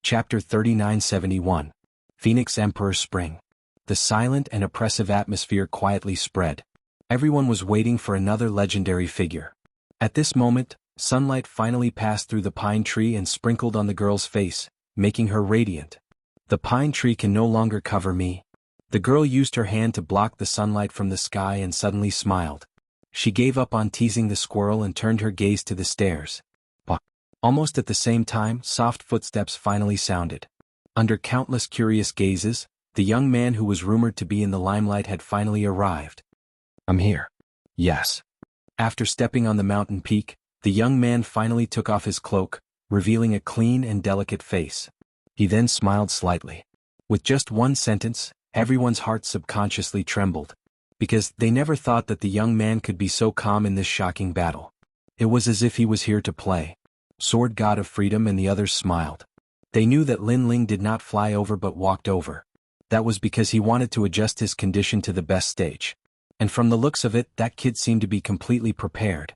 Chapter 3971. Phoenix Emperor Spring. The silent and oppressive atmosphere quietly spread. Everyone was waiting for another legendary figure. At this moment, sunlight finally passed through the pine tree and sprinkled on the girl's face, making her radiant. The pine tree can no longer cover me. The girl used her hand to block the sunlight from the sky and suddenly smiled. She gave up on teasing the squirrel and turned her gaze to the stairs. Almost at the same time, soft footsteps finally sounded. Under countless curious gazes, the young man who was rumored to be in the limelight had finally arrived. "I'm here." "Yes." After stepping on the mountain peak, the young man finally took off his cloak, revealing a clean and delicate face. He then smiled slightly. With just one sentence, everyone's heart subconsciously trembled, because they never thought that the young man could be so calm in this shocking battle. It was as if he was here to play. Sword God of Freedom and the others smiled. They knew that Lin Ling did not fly over but walked over. That was because he wanted to adjust his condition to the best stage. And from the looks of it, that kid seemed to be completely prepared.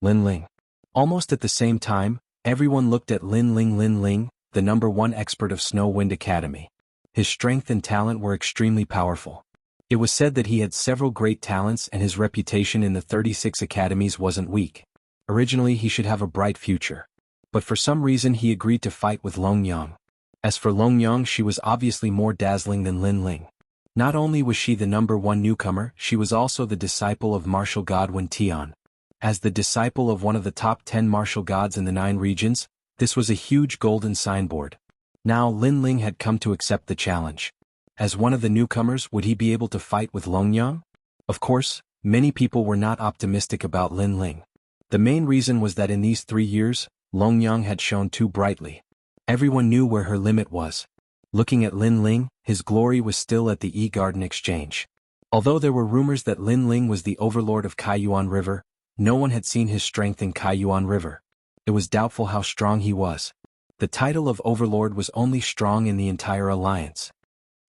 Lin Ling. Almost at the same time, everyone looked at Lin Ling, the #1 expert of Snow Wind Academy. His strength and talent were extremely powerful. It was said that he had several great talents and his reputation in the 36 academies wasn't weak. Originally he should have a bright future. But for some reason he agreed to fight with Long Yang. As for Long Yang, she was obviously more dazzling than Lin Ling. Not only was she the #1 newcomer, she was also the disciple of martial god Wen Tian. As the disciple of one of the top 10 martial gods in the 9 regions, this was a huge golden signboard. Now Lin Ling had come to accept the challenge. As one of the newcomers, would he be able to fight with Long Yang? Of course, many people were not optimistic about Lin Ling. The main reason was that in these 3 years, Long Yang had shone too brightly. Everyone knew where her limit was. Looking at Lin Ling, his glory was still at the E-Garden Exchange. Although there were rumors that Lin Ling was the overlord of Kaiyuan River, no one had seen his strength in Kaiyuan River. It was doubtful how strong he was. The title of overlord was only strong in the entire alliance.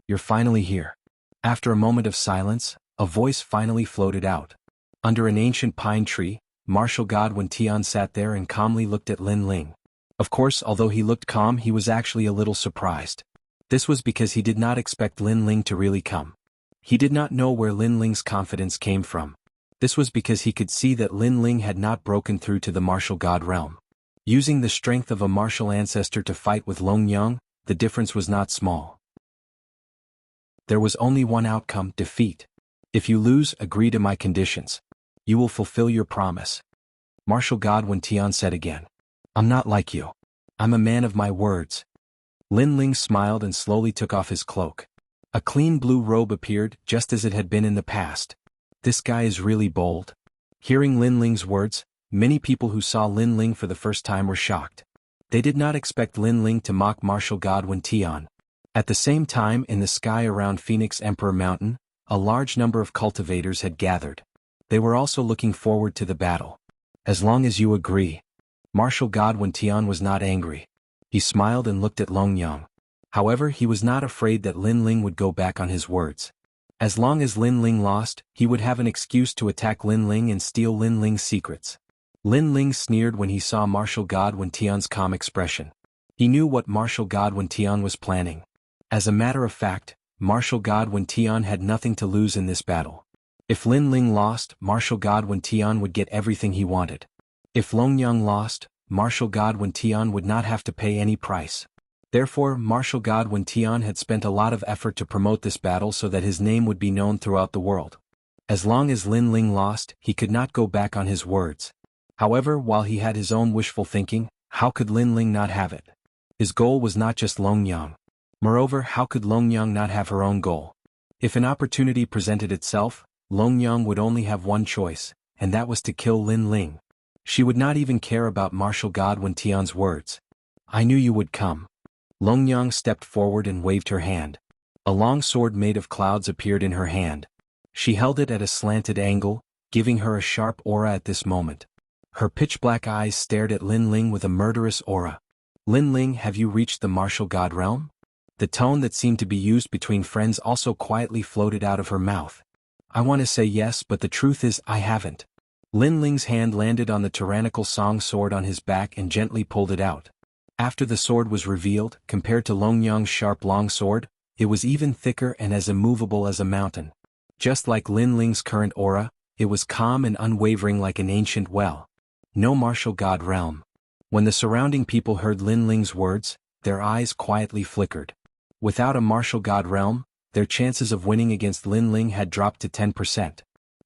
"You're finally here." After a moment of silence, a voice finally floated out. Under an ancient pine tree, martial god Wen Tian sat there and calmly looked at Lin Ling. Of course, although he looked calm, he was actually a little surprised. This was because he did not expect Lin Ling to really come. He did not know where Lin Ling's confidence came from. This was because he could see that Lin Ling had not broken through to the martial god realm. Using the strength of a martial ancestor to fight with Long Yang, the difference was not small. There was only one outcome: defeat. "If you lose, agree to my conditions. You will fulfill your promise." Martial god Wen Tian said again. "I'm not like you. I'm a man of my words." Lin Ling smiled and slowly took off his cloak. A clean blue robe appeared, just as it had been in the past. This guy is really bold. Hearing Lin Ling's words, many people who saw Lin Ling for the first time were shocked. They did not expect Lin Ling to mock martial god Wen Tian. At the same time, in the sky around Phoenix Emperor Mountain, a large number of cultivators had gathered. They were also looking forward to the battle. "As long as you agree." Martial god Wen Tian was not angry. He smiled and looked at Long Yang. However, he was not afraid that Lin Ling would go back on his words. As long as Lin Ling lost, he would have an excuse to attack Lin Ling and steal Lin Ling's secrets. Lin Ling sneered when he saw martial god Wen Tian's calm expression. He knew what martial god Wen Tian was planning. As a matter of fact, martial god Wen Tian had nothing to lose in this battle. If Lin Ling lost, martial god Wen Tian would get everything he wanted. If Long Yang lost, martial god Wen Tian would not have to pay any price. Therefore, martial god Wen Tian had spent a lot of effort to promote this battle so that his name would be known throughout the world. As long as Lin Ling lost, he could not go back on his words. However, while he had his own wishful thinking, how could Lin Ling not have it? His goal was not just Long Yang. Moreover, how could Long Yang not have her own goal? If an opportunity presented itself, Long Yang would only have one choice, and that was to kill Lin Ling. She would not even care about martial god Wen Tian's words. "I knew you would come." Long Yang stepped forward and waved her hand. A long sword made of clouds appeared in her hand. She held it at a slanted angle, giving her a sharp aura at this moment. Her pitch-black eyes stared at Lin Ling with a murderous aura. "Lin Ling, have you reached the martial god realm?" The tone that seemed to be used between friends also quietly floated out of her mouth. "I want to say yes, but the truth is, I haven't." Lin Ling's hand landed on the tyrannical song sword on his back and gently pulled it out. After the sword was revealed, compared to Longyang's sharp long sword, it was even thicker and as immovable as a mountain. Just like Lin Ling's current aura, it was calm and unwavering like an ancient well. No martial god realm. When the surrounding people heard Lin Ling's words, their eyes quietly flickered. Without a martial god realm, their chances of winning against Lin Ling had dropped to 10%.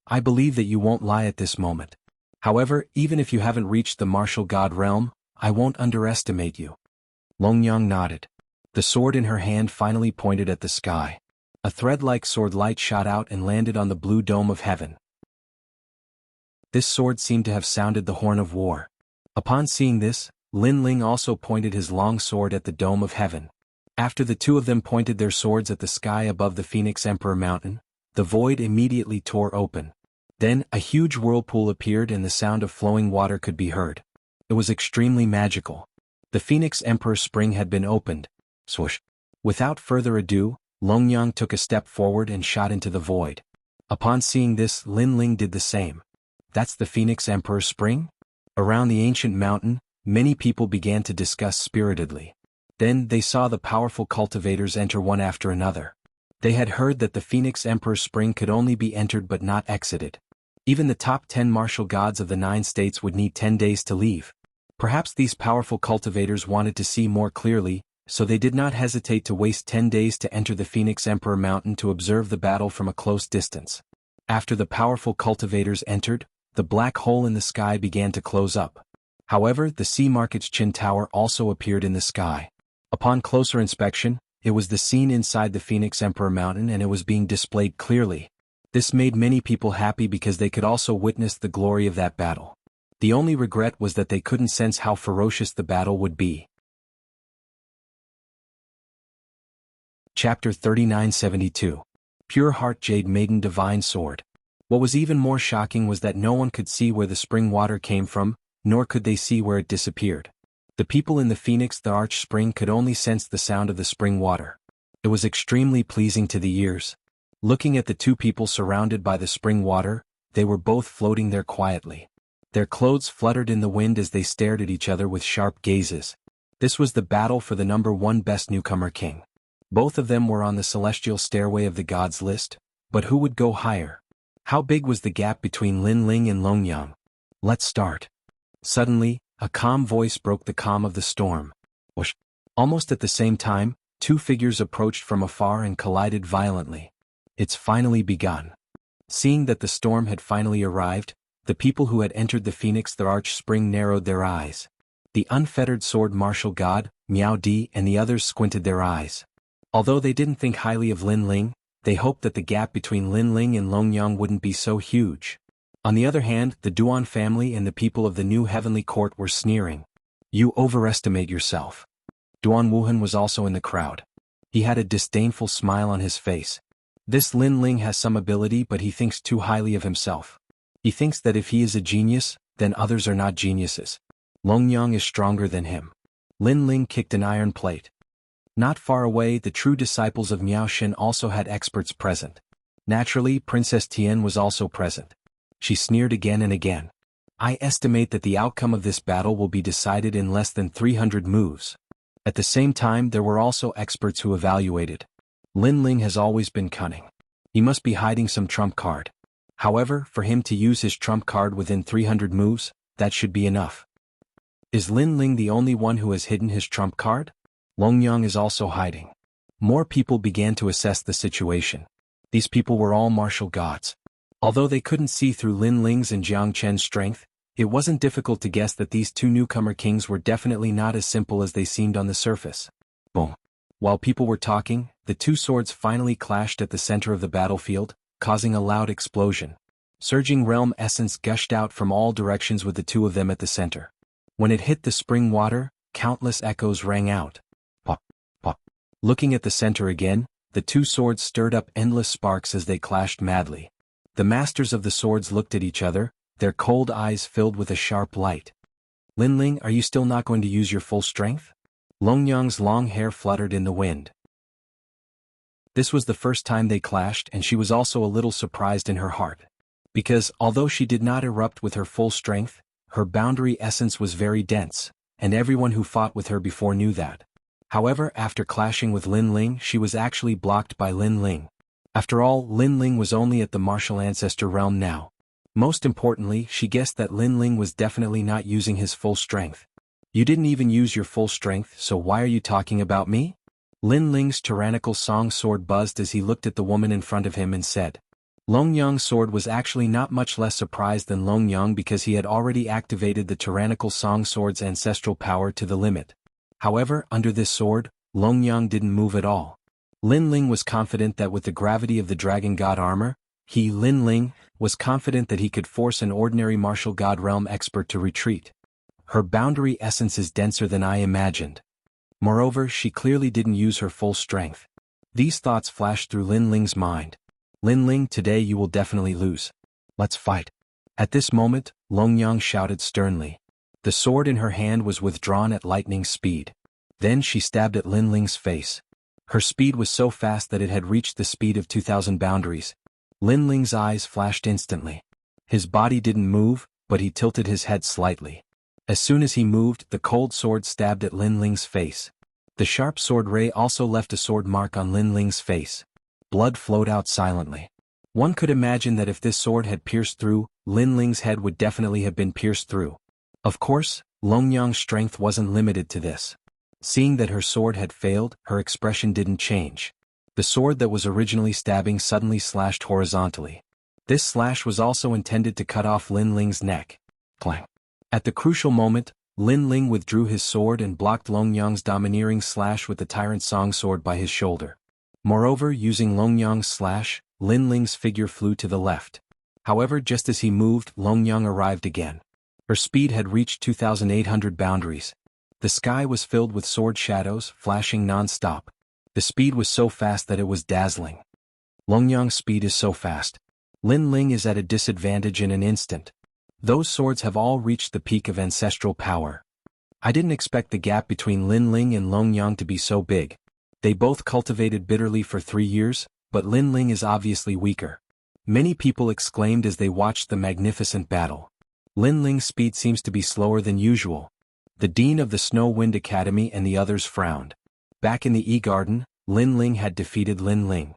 I believe that you won't lie at this moment. However, even if you haven't reached the martial god realm, I won't underestimate you. Longyang nodded. The sword in her hand finally pointed at the sky. A thread-like sword light shot out and landed on the blue dome of heaven. This sword seemed to have sounded the horn of war. Upon seeing this, Lin Ling also pointed his long sword at the dome of heaven. After the two of them pointed their swords at the sky above the Phoenix Emperor Mountain, the void immediately tore open. Then, a huge whirlpool appeared and the sound of flowing water could be heard. It was extremely magical. The Phoenix Emperor Spring had been opened. Swoosh. Without further ado, Longyang took a step forward and shot into the void. Upon seeing this, Lin Ling did the same. That's the Phoenix Emperor Spring? Around the ancient mountain, many people began to discuss spiritedly. Then they saw the powerful cultivators enter one after another. They had heard that the Phoenix Emperor Spring could only be entered but not exited. Even the top 10 martial gods of the 9 states would need 10 days to leave. Perhaps these powerful cultivators wanted to see more clearly, so they did not hesitate to waste 10 days to enter the Phoenix Emperor Mountain to observe the battle from a close distance. After the powerful cultivators entered, the black hole in the sky began to close up. However, the Sea Market's Qin Tower also appeared in the sky. Upon closer inspection, it was the scene inside the Phoenix Emperor Mountain and it was being displayed clearly. This made many people happy because they could also witness the glory of that battle. The only regret was that they couldn't sense how ferocious the battle would be. Chapter 3972. Pure Heart Jade Maiden Divine Sword. What was even more shocking was that no one could see where the spring water came from, nor could they see where it disappeared. The people in the Phoenix the Arch Spring could only sense the sound of the spring water. It was extremely pleasing to the ears. Looking at the two people surrounded by the spring water, they were both floating there quietly. Their clothes fluttered in the wind as they stared at each other with sharp gazes. This was the battle for the #1 best newcomer king. Both of them were on the celestial stairway of the gods list, but who would go higher? How big was the gap between Lin Ling and Longyang? Let's start. Suddenly, a calm voice broke the calm of the storm. Whoosh. Almost at the same time, two figures approached from afar and collided violently. It's finally begun. Seeing that the storm had finally arrived, the people who had entered the Phoenix the Arch Spring narrowed their eyes. The unfettered sword martial god, Miao Di, and the others squinted their eyes. Although they didn't think highly of Lin Ling, they hoped that the gap between Lin Ling and Longyang wouldn't be so huge. On the other hand, the Duan family and the people of the new heavenly court were sneering. You overestimate yourself. Duan Wuhan was also in the crowd. He had a disdainful smile on his face. This Lin Ling has some ability, but he thinks too highly of himself. He thinks that if he is a genius, then others are not geniuses. Longyang is stronger than him. Lin Ling kicked an iron plate. Not far away, the true disciples of Miao Xin also had experts present. Naturally, Princess Tian was also present. She sneered again and again. I estimate that the outcome of this battle will be decided in less than 300 moves. At the same time, there were also experts who evaluated. Lin Ling has always been cunning. He must be hiding some trump card. However, for him to use his trump card within 300 moves, that should be enough. Is Lin Ling the only one who has hidden his trump card? Longyang is also hiding. More people began to assess the situation. These people were all martial gods. Although they couldn't see through Lin Ling's and Jiang Chen's strength, it wasn't difficult to guess that these two newcomer kings were definitely not as simple as they seemed on the surface. Boom. While people were talking, the two swords finally clashed at the center of the battlefield, causing a loud explosion. Surging realm essence gushed out from all directions with the two of them at the center. When it hit the spring water, countless echoes rang out. Pop, pop. Looking at the center again, the two swords stirred up endless sparks as they clashed madly. The masters of the swords looked at each other, their cold eyes filled with a sharp light. Lin Ling, are you still not going to use your full strength? Longyang's long hair fluttered in the wind. This was the first time they clashed, and she was also a little surprised in her heart. Because, although she did not erupt with her full strength, her boundary essence was very dense, and everyone who fought with her before knew that. However, after clashing with Lin Ling, she was actually blocked by Lin Ling. After all, Lin Ling was only at the martial ancestor realm now. Most importantly, she guessed that Lin Ling was definitely not using his full strength. You didn't even use your full strength, so why are you talking about me? Lin Ling's tyrannical song sword buzzed as he looked at the woman in front of him and said. Long Yang's sword was actually not much less surprised than Long Yang because he had already activated the tyrannical song sword's ancestral power to the limit. However, under this sword, Long Yang didn't move at all. Lin Ling was confident that with the gravity of the dragon god armor, Lin Ling, was confident that he could force an ordinary martial god realm expert to retreat. Her boundary essence is denser than I imagined. Moreover, she clearly didn't use her full strength. These thoughts flashed through Lin Ling's mind. Lin Ling, today you will definitely lose. Let's fight. At this moment, Long Yang shouted sternly. The sword in her hand was withdrawn at lightning speed. Then she stabbed at Lin Ling's face. Her speed was so fast that it had reached the speed of 2,000 boundaries. Lin Ling's eyes flashed instantly. His body didn't move, but he tilted his head slightly. As soon as he moved, the cold sword stabbed at Lin Ling's face. The sharp sword ray also left a sword mark on Lin Ling's face. Blood flowed out silently. One could imagine that if this sword had pierced through, Lin Ling's head would definitely have been pierced through. Of course, Long Yang's strength wasn't limited to this. Seeing that her sword had failed, her expression didn't change. The sword that was originally stabbing suddenly slashed horizontally. This slash was also intended to cut off Lin Ling's neck. Clang. At the crucial moment, Lin Ling withdrew his sword and blocked Long Yang's domineering slash with the Tyrant Song sword by his shoulder. Moreover, using Long Yang's slash, Lin Ling's figure flew to the left. However, just as he moved, Long Yang arrived again. Her speed had reached 2,800 boundaries. The sky was filled with sword shadows, flashing non-stop. The speed was so fast that it was dazzling. Long Yang's speed is so fast. Lin Ling is at a disadvantage in an instant. Those swords have all reached the peak of ancestral power. I didn't expect the gap between Lin Ling and Long Yang to be so big. They both cultivated bitterly for 3 years, but Lin Ling is obviously weaker. Many people exclaimed as they watched the magnificent battle. Lin Ling's speed seems to be slower than usual. The dean of the Snow Wind Academy and the others frowned. Back in the E-Garden, Lin Ling had defeated Lin Ling.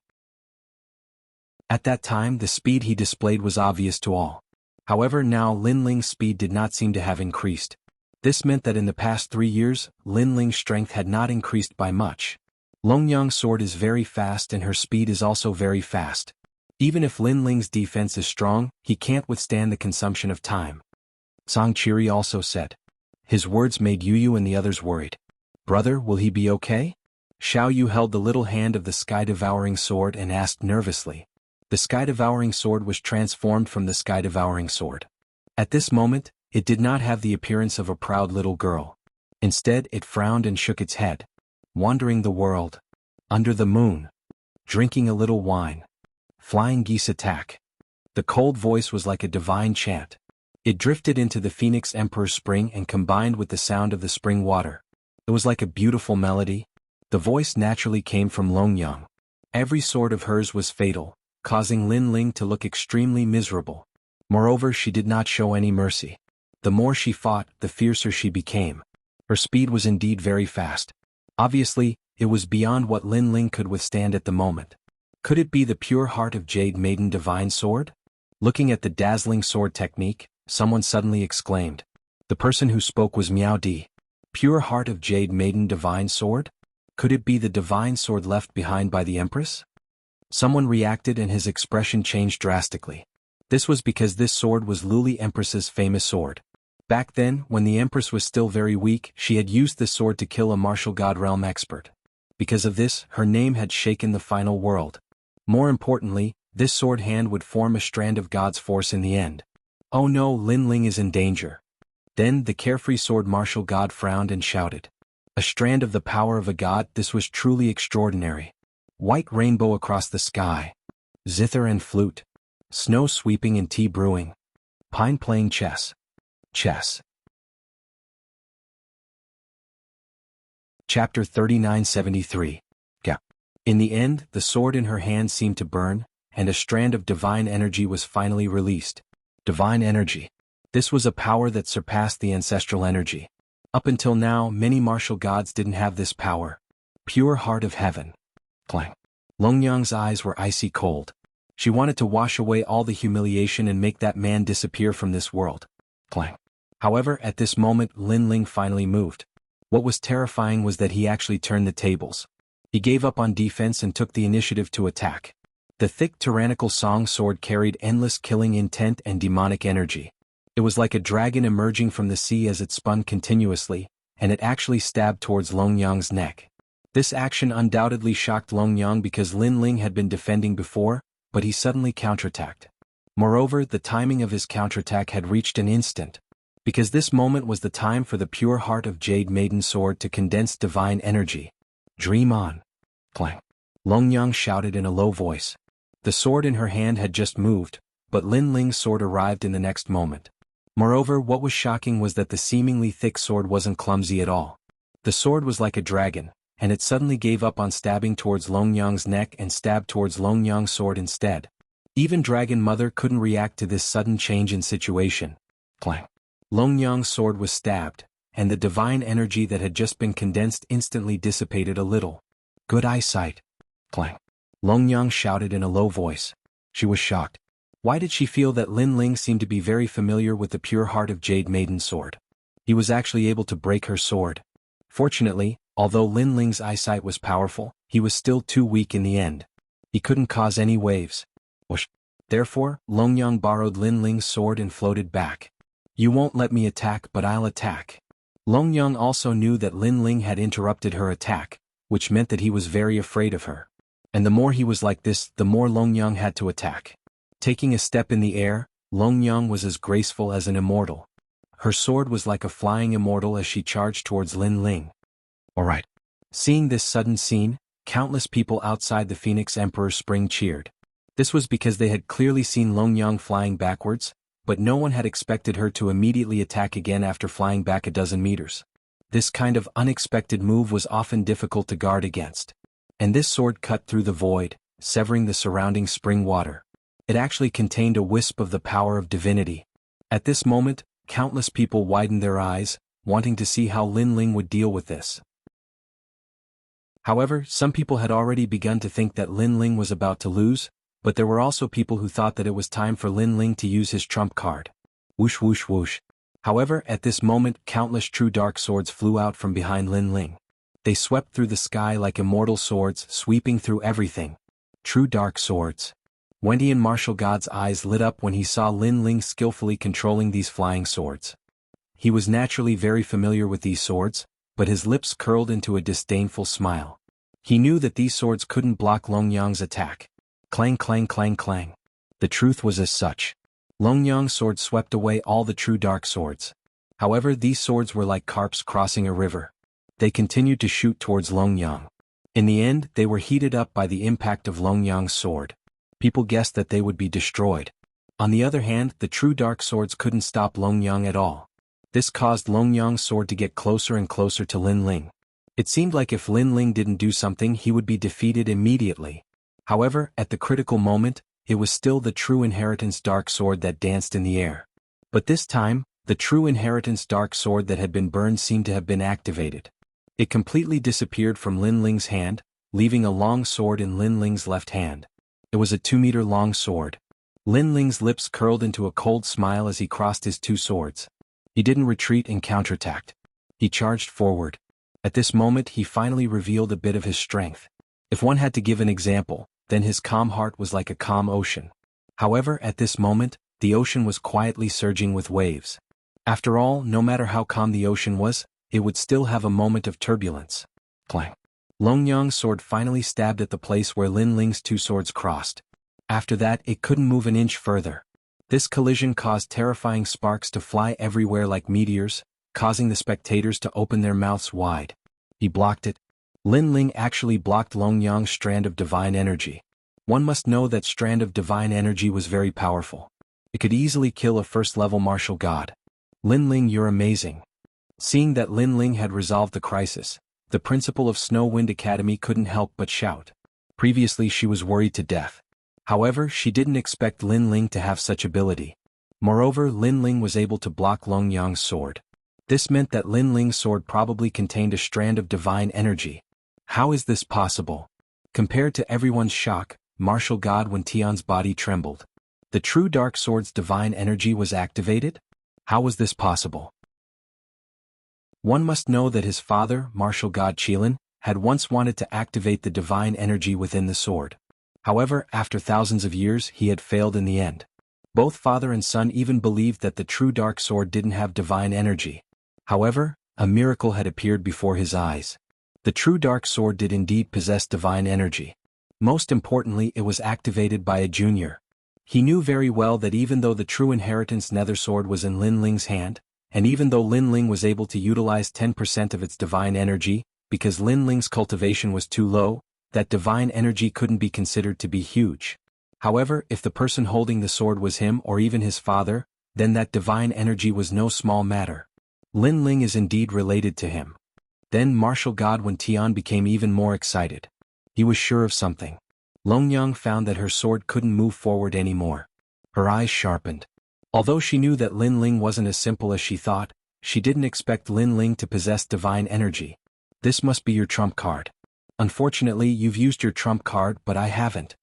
At that time, the speed he displayed was obvious to all. However, now Lin Ling's speed did not seem to have increased. This meant that in the past 3 years, Lin Ling's strength had not increased by much. Long Yang's sword is very fast and her speed is also very fast. Even if Lin Ling's defense is strong, he can't withstand the consumption of time. Song Chiri also said. His words made Yu and the others worried. Brother, will he be okay? Xiao Yu held the little hand of the sky-devouring sword and asked nervously. The sky-devouring sword was transformed from the sky-devouring sword. At this moment, it did not have the appearance of a proud little girl. Instead, it frowned and shook its head. Wandering the world. Under the moon. Drinking a little wine. Flying geese attack. The cold voice was like a divine chant. It drifted into the Phoenix Emperor's spring and combined with the sound of the spring water. It was like a beautiful melody. The voice naturally came from Long Yang. Every sword of hers was fatal, causing Lin Ling to look extremely miserable. Moreover, she did not show any mercy. The more she fought, the fiercer she became. Her speed was indeed very fast. Obviously, it was beyond what Lin Ling could withstand at the moment. Could it be the pure heart of Jade Maiden Divine Sword? Looking at the dazzling sword technique, someone suddenly exclaimed. The person who spoke was Miao Di. Pure heart of Jade Maiden Divine Sword? Could it be the divine sword left behind by the Empress? Someone reacted and his expression changed drastically. This was because this sword was Luli Empress's famous sword. Back then, when the Empress was still very weak, she had used this sword to kill a martial god realm expert. Because of this, her name had shaken the final world. More importantly, this sword hand would form a strand of God's force in the end. Oh no, Lin Ling is in danger. Then the carefree sword martial god frowned and shouted. A strand of the power of a god, this was truly extraordinary. White rainbow across the sky. Zither and flute. Snow sweeping and tea brewing. Pine playing chess. Chess. Chapter 3973. In the end, the sword in her hand seemed to burn, and a strand of divine energy was finally released. Divine energy. This was a power that surpassed the ancestral energy. Up until now, many martial gods didn't have this power. Pure heart of heaven. Clang. Longyang's eyes were icy cold. She wanted to wash away all the humiliation and make that man disappear from this world. Clang. However, at this moment, Lin Ling finally moved. What was terrifying was that he actually turned the tables. He gave up on defense and took the initiative to attack. The thick tyrannical song sword carried endless killing intent and demonic energy. It was like a dragon emerging from the sea as it spun continuously, and it actually stabbed towards Longyang's neck. This action undoubtedly shocked Longyang because Lin Ling had been defending before, but he suddenly counterattacked. Moreover, the timing of his counterattack had reached an instant. Because this moment was the time for the pure heart of Jade Maiden Sword to condense divine energy. Dream on. Clang. Longyang shouted in a low voice. The sword in her hand had just moved, but Lin Ling's sword arrived in the next moment. Moreover, what was shocking was that the seemingly thick sword wasn't clumsy at all. The sword was like a dragon, and it suddenly gave up on stabbing towards Longyang's neck and stabbed towards Longyang's sword instead. Even Dragon Mother couldn't react to this sudden change in situation. Clang. Longyang's sword was stabbed, and the divine energy that had just been condensed instantly dissipated a little. Good eyesight. Clang. Longyang shouted in a low voice. She was shocked. Why did she feel that Lin Ling seemed to be very familiar with the pure heart of Jade Maiden Sword? He was actually able to break her sword. Fortunately, although Lin Ling's eyesight was powerful, he was still too weak in the end. He couldn't cause any waves. Whoosh. Therefore, Longyang borrowed Lin Ling's sword and floated back. You won't let me attack, but I'll attack. Longyang also knew that Lin Ling had interrupted her attack, which meant that he was very afraid of her. And the more he was like this, the more Longyang had to attack. Taking a step in the air, Longyang was as graceful as an immortal. Her sword was like a flying immortal as she charged towards Lin Ling. Alright. Seeing this sudden scene, countless people outside the Phoenix Emperor's Spring cheered. This was because they had clearly seen Longyang flying backwards, but no one had expected her to immediately attack again after flying back a dozen meters. This kind of unexpected move was often difficult to guard against. And this sword cut through the void, severing the surrounding spring water. It actually contained a wisp of the power of divinity. At this moment, countless people widened their eyes, wanting to see how Lin Ling would deal with this. However, some people had already begun to think that Lin Ling was about to lose, but there were also people who thought that it was time for Lin Ling to use his trump card. Whoosh whoosh whoosh. However, at this moment, countless true dark swords flew out from behind Lin Ling. They swept through the sky like immortal swords, sweeping through everything. True dark swords. Wendian martial god's eyes lit up when he saw Lin Ling skillfully controlling these flying swords. He was naturally very familiar with these swords, but his lips curled into a disdainful smile. He knew that these swords couldn't block Longyang's attack. Clang clang clang clang. The truth was as such. Longyang's sword swept away all the true dark swords. However, these swords were like carps crossing a river. They continued to shoot towards Longyang. In the end, they were heated up by the impact of Longyang's sword. People guessed that they would be destroyed. On the other hand, the true dark swords couldn't stop Longyang at all. This caused Longyang's sword to get closer and closer to Lin Ling. It seemed like if Lin Ling didn't do something, he would be defeated immediately. However, at the critical moment, it was still the true inheritance dark sword that danced in the air. But this time, the true inheritance dark sword that had been burned seemed to have been activated. It completely disappeared from Lin Ling's hand, leaving a long sword in Lin Ling's left hand. It was a 2-meter long sword. Lin Ling's lips curled into a cold smile as he crossed his two swords. He didn't retreat and counterattacked. He charged forward. At this moment he finally revealed a bit of his strength. If one had to give an example, then his calm heart was like a calm ocean. However, at this moment, the ocean was quietly surging with waves. After all, no matter how calm the ocean was, it would still have a moment of turbulence. Clang. Longyang's sword finally stabbed at the place where Lin Ling's two swords crossed. After that, it couldn't move an inch further. This collision caused terrifying sparks to fly everywhere like meteors, causing the spectators to open their mouths wide. He blocked it. Lin Ling actually blocked Longyang's strand of divine energy. One must know that strand of divine energy was very powerful. It could easily kill a first-level martial god. Lin Ling, you're amazing. Seeing that Lin Ling had resolved the crisis, the principal of Snow Wind Academy couldn't help but shout. Previously she was worried to death. However, she didn't expect Lin Ling to have such ability. Moreover, Lin Ling was able to block Longyang's sword. This meant that Lin Ling's sword probably contained a strand of divine energy. How is this possible? Compared to everyone's shock, martial god Wen Tian's body trembled. The true dark sword's divine energy was activated? How was this possible? One must know that his father, martial god Qilin, had once wanted to activate the divine energy within the sword. However, after thousands of years, he had failed in the end. Both father and son even believed that the true dark sword didn't have divine energy. However, a miracle had appeared before his eyes. The true dark sword did indeed possess divine energy. Most importantly, it was activated by a junior. He knew very well that even though the true inheritance nether sword was in Lin Ling's hand, and even though Lin Ling was able to utilize 10% of its divine energy, because Lin Ling's cultivation was too low, that divine energy couldn't be considered to be huge. However, if the person holding the sword was him or even his father, then that divine energy was no small matter. Lin Ling is indeed related to him. Then martial god Wen Tian became even more excited. He was sure of something. Longyang found that her sword couldn't move forward anymore. Her eyes sharpened. Although she knew that Lin Ling wasn't as simple as she thought, she didn't expect Lin Ling to possess divine energy. This must be your trump card. Unfortunately, you've used your trump card, but I haven't.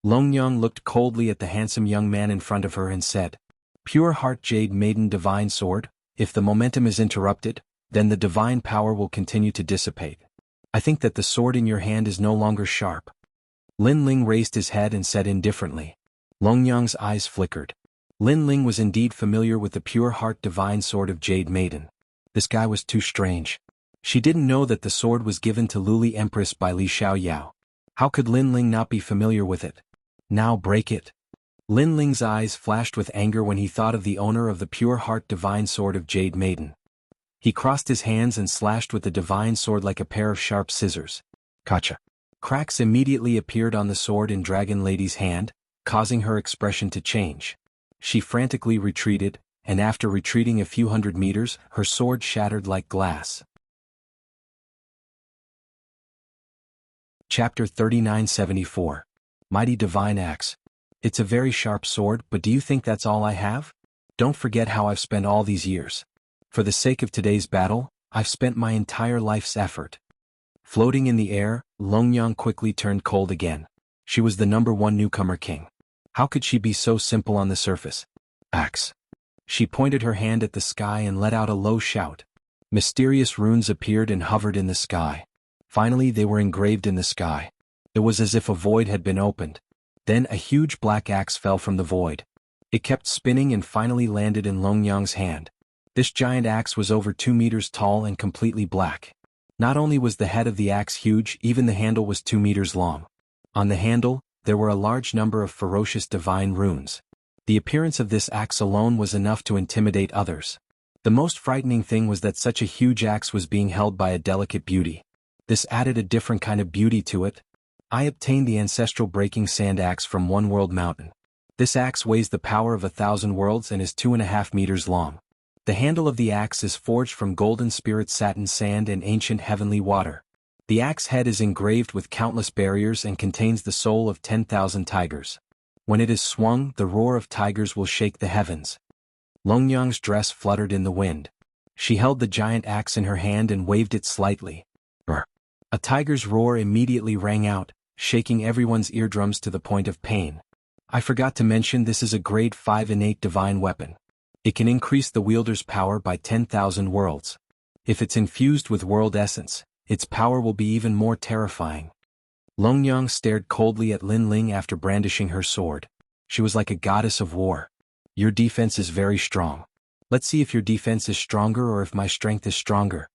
Longyang looked coldly at the handsome young man in front of her and said, "Pure Heart Jade Maiden Divine Sword, if the momentum is interrupted, then the divine power will continue to dissipate. I think that the sword in your hand is no longer sharp." Lin Ling raised his head and said indifferently. Longyang's eyes flickered. Lin Ling was indeed familiar with the Pure Heart Divine Sword of Jade Maiden. This guy was too strange. She didn't know that the sword was given to Luli Empress by Li Xiaoyao. How could Lin Ling not be familiar with it? Now break it. Lin Ling's eyes flashed with anger when he thought of the owner of the Pure Heart Divine Sword of Jade Maiden. He crossed his hands and slashed with the divine sword like a pair of sharp scissors. Gotcha. Cracks immediately appeared on the sword in Dragon Lady's hand, causing her expression to change. She frantically retreated, and after retreating a few hundred meters, her sword shattered like glass. Chapter 3974. Mighty Divine Axe. It's a very sharp sword, but do you think that's all I have? Don't forget how I've spent all these years. For the sake of today's battle, I've spent my entire life's effort. Floating in the air, Longyang quickly turned cold again. She was the #1 newcomer king. How could she be so simple on the surface? Axe. She pointed her hand at the sky and let out a low shout. Mysterious runes appeared and hovered in the sky. Finally, they were engraved in the sky. It was as if a void had been opened. Then a huge black axe fell from the void. It kept spinning and finally landed in Longyang's hand. This giant axe was over 2 meters tall and completely black. Not only was the head of the axe huge, even the handle was 2 meters long. On the handle, there were a large number of ferocious divine runes. The appearance of this axe alone was enough to intimidate others. The most frightening thing was that such a huge axe was being held by a delicate beauty. This added a different kind of beauty to it. I obtained the ancestral breaking sand axe from One World Mountain. This axe weighs the power of 1,000 worlds and is 2.5 meters long. The handle of the axe is forged from golden spirit satin sand and ancient heavenly water. The axe head is engraved with countless barriers and contains the soul of 10,000 tigers. When it is swung, the roar of tigers will shake the heavens. Longyang's dress fluttered in the wind. She held the giant axe in her hand and waved it slightly. Brr. A tiger's roar immediately rang out, shaking everyone's eardrums to the point of pain. I forgot to mention this is a grade 5 innate divine weapon. It can increase the wielder's power by 10,000 worlds. If it's infused with world essence, its power will be even more terrifying. Longyang stared coldly at Lin Ling after brandishing her sword. She was like a goddess of war. Your defense is very strong. Let's see if your defense is stronger or if my strength is stronger.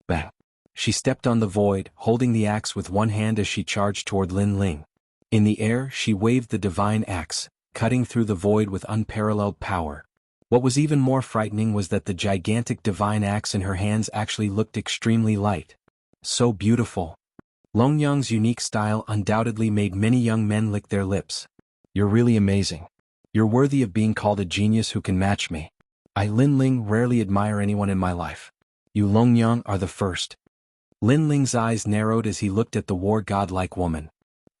Bang. She stepped on the void, holding the axe with one hand as she charged toward Lin Ling. In the air, she waved the divine axe, cutting through the void with unparalleled power. What was even more frightening was that the gigantic divine axe in her hands actually looked extremely light. So beautiful. Longyang's unique style undoubtedly made many young men lick their lips. You're really amazing. You're worthy of being called a genius who can match me. I, Lin Ling, rarely admire anyone in my life. You, Longyang, are the first. Lin Ling's eyes narrowed as he looked at the war god-like woman.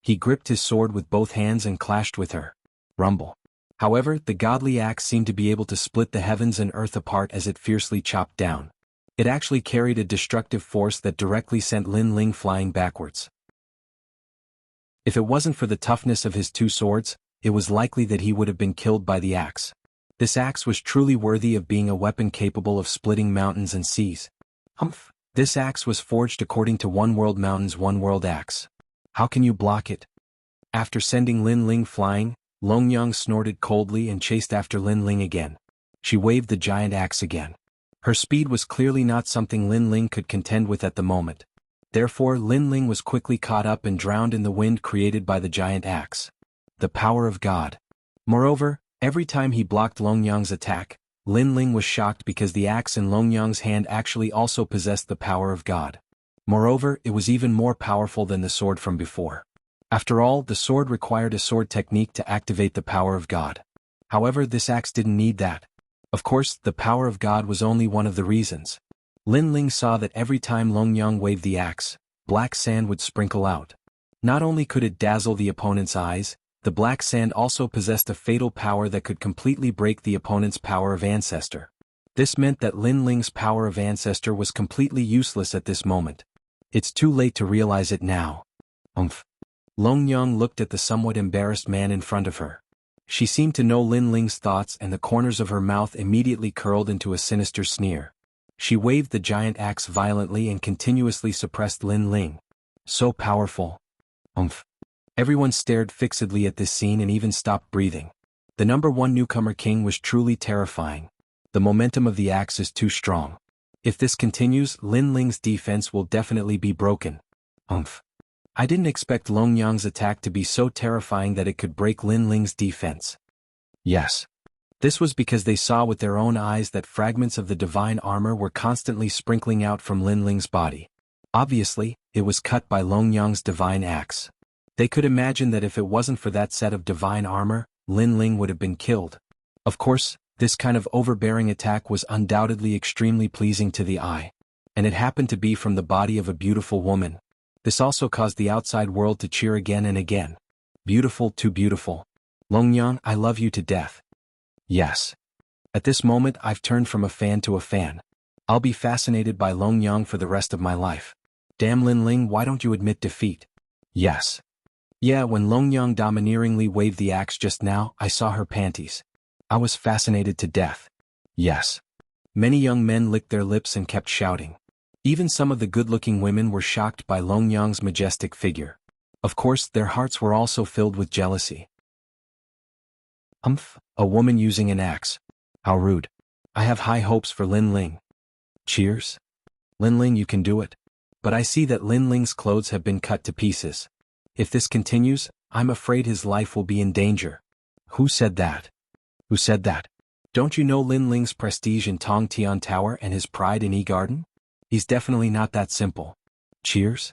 He gripped his sword with both hands and clashed with her. Rumble. However, the godly axe seemed to be able to split the heavens and earth apart as it fiercely chopped down. It actually carried a destructive force that directly sent Lin Ling flying backwards. If it wasn't for the toughness of his two swords, it was likely that he would have been killed by the axe. This axe was truly worthy of being a weapon capable of splitting mountains and seas. Humph! This axe was forged according to One World Mountain's One World Axe. How can you block it? After sending Lin Ling flying, Longyang snorted coldly and chased after Lin Ling again. She waved the giant axe again. Her speed was clearly not something Lin Ling could contend with at the moment. Therefore Lin Ling was quickly caught up and drowned in the wind created by the giant axe. The power of God. Moreover, every time he blocked Longyang's attack, Lin Ling was shocked because the axe in Longyang's hand actually also possessed the power of God. Moreover, it was even more powerful than the sword from before. After all, the sword required a sword technique to activate the power of God. However, this axe didn't need that. Of course, the power of God was only one of the reasons. Lin Ling saw that every time Longyang waved the axe, black sand would sprinkle out. Not only could it dazzle the opponent's eyes, the black sand also possessed a fatal power that could completely break the opponent's power of Ancestor. This meant that Lin Ling's power of Ancestor was completely useless at this moment. It's too late to realize it now. Longyang looked at the somewhat embarrassed man in front of her. She seemed to know Lin Ling's thoughts and the corners of her mouth immediately curled into a sinister sneer. She waved the giant axe violently and continuously suppressed Lin Ling. So powerful. Everyone stared fixedly at this scene and even stopped breathing. The number one newcomer king was truly terrifying. The momentum of the axe is too strong. If this continues, Lin Ling's defense will definitely be broken. I didn't expect Longyang's attack to be so terrifying that it could break Lin Ling's defense. Yes. This was because they saw with their own eyes that fragments of the divine armor were constantly sprinkling out from Lin Ling's body. Obviously, it was cut by Longyang's divine axe. They could imagine that if it wasn't for that set of divine armor, Lin Ling would have been killed. Of course, this kind of overbearing attack was undoubtedly extremely pleasing to the eye. And it happened to be from the body of a beautiful woman. This also caused the outside world to cheer again and again. Beautiful, too beautiful. Longyang, I love you to death. Yes. At this moment I've turned from a fan to a fan. I'll be fascinated by Longyang for the rest of my life. Damn Lin Ling, why don't you admit defeat? Yes. Yeah, when Longyang domineeringly waved the axe just now, I saw her panties. I was fascinated to death. Yes. Many young men licked their lips and kept shouting. Even some of the good-looking women were shocked by Longyang's majestic figure. Of course, their hearts were also filled with jealousy. A woman using an axe. How rude. I have high hopes for Lin Ling. Cheers. Lin Ling, you can do it. But I see that Lin Ling's clothes have been cut to pieces. If this continues, I'm afraid his life will be in danger. Who said that? Who said that? Don't you know Lin Ling's prestige in Tongtian Tower and his pride in E-Garden? He's definitely not that simple. Cheers?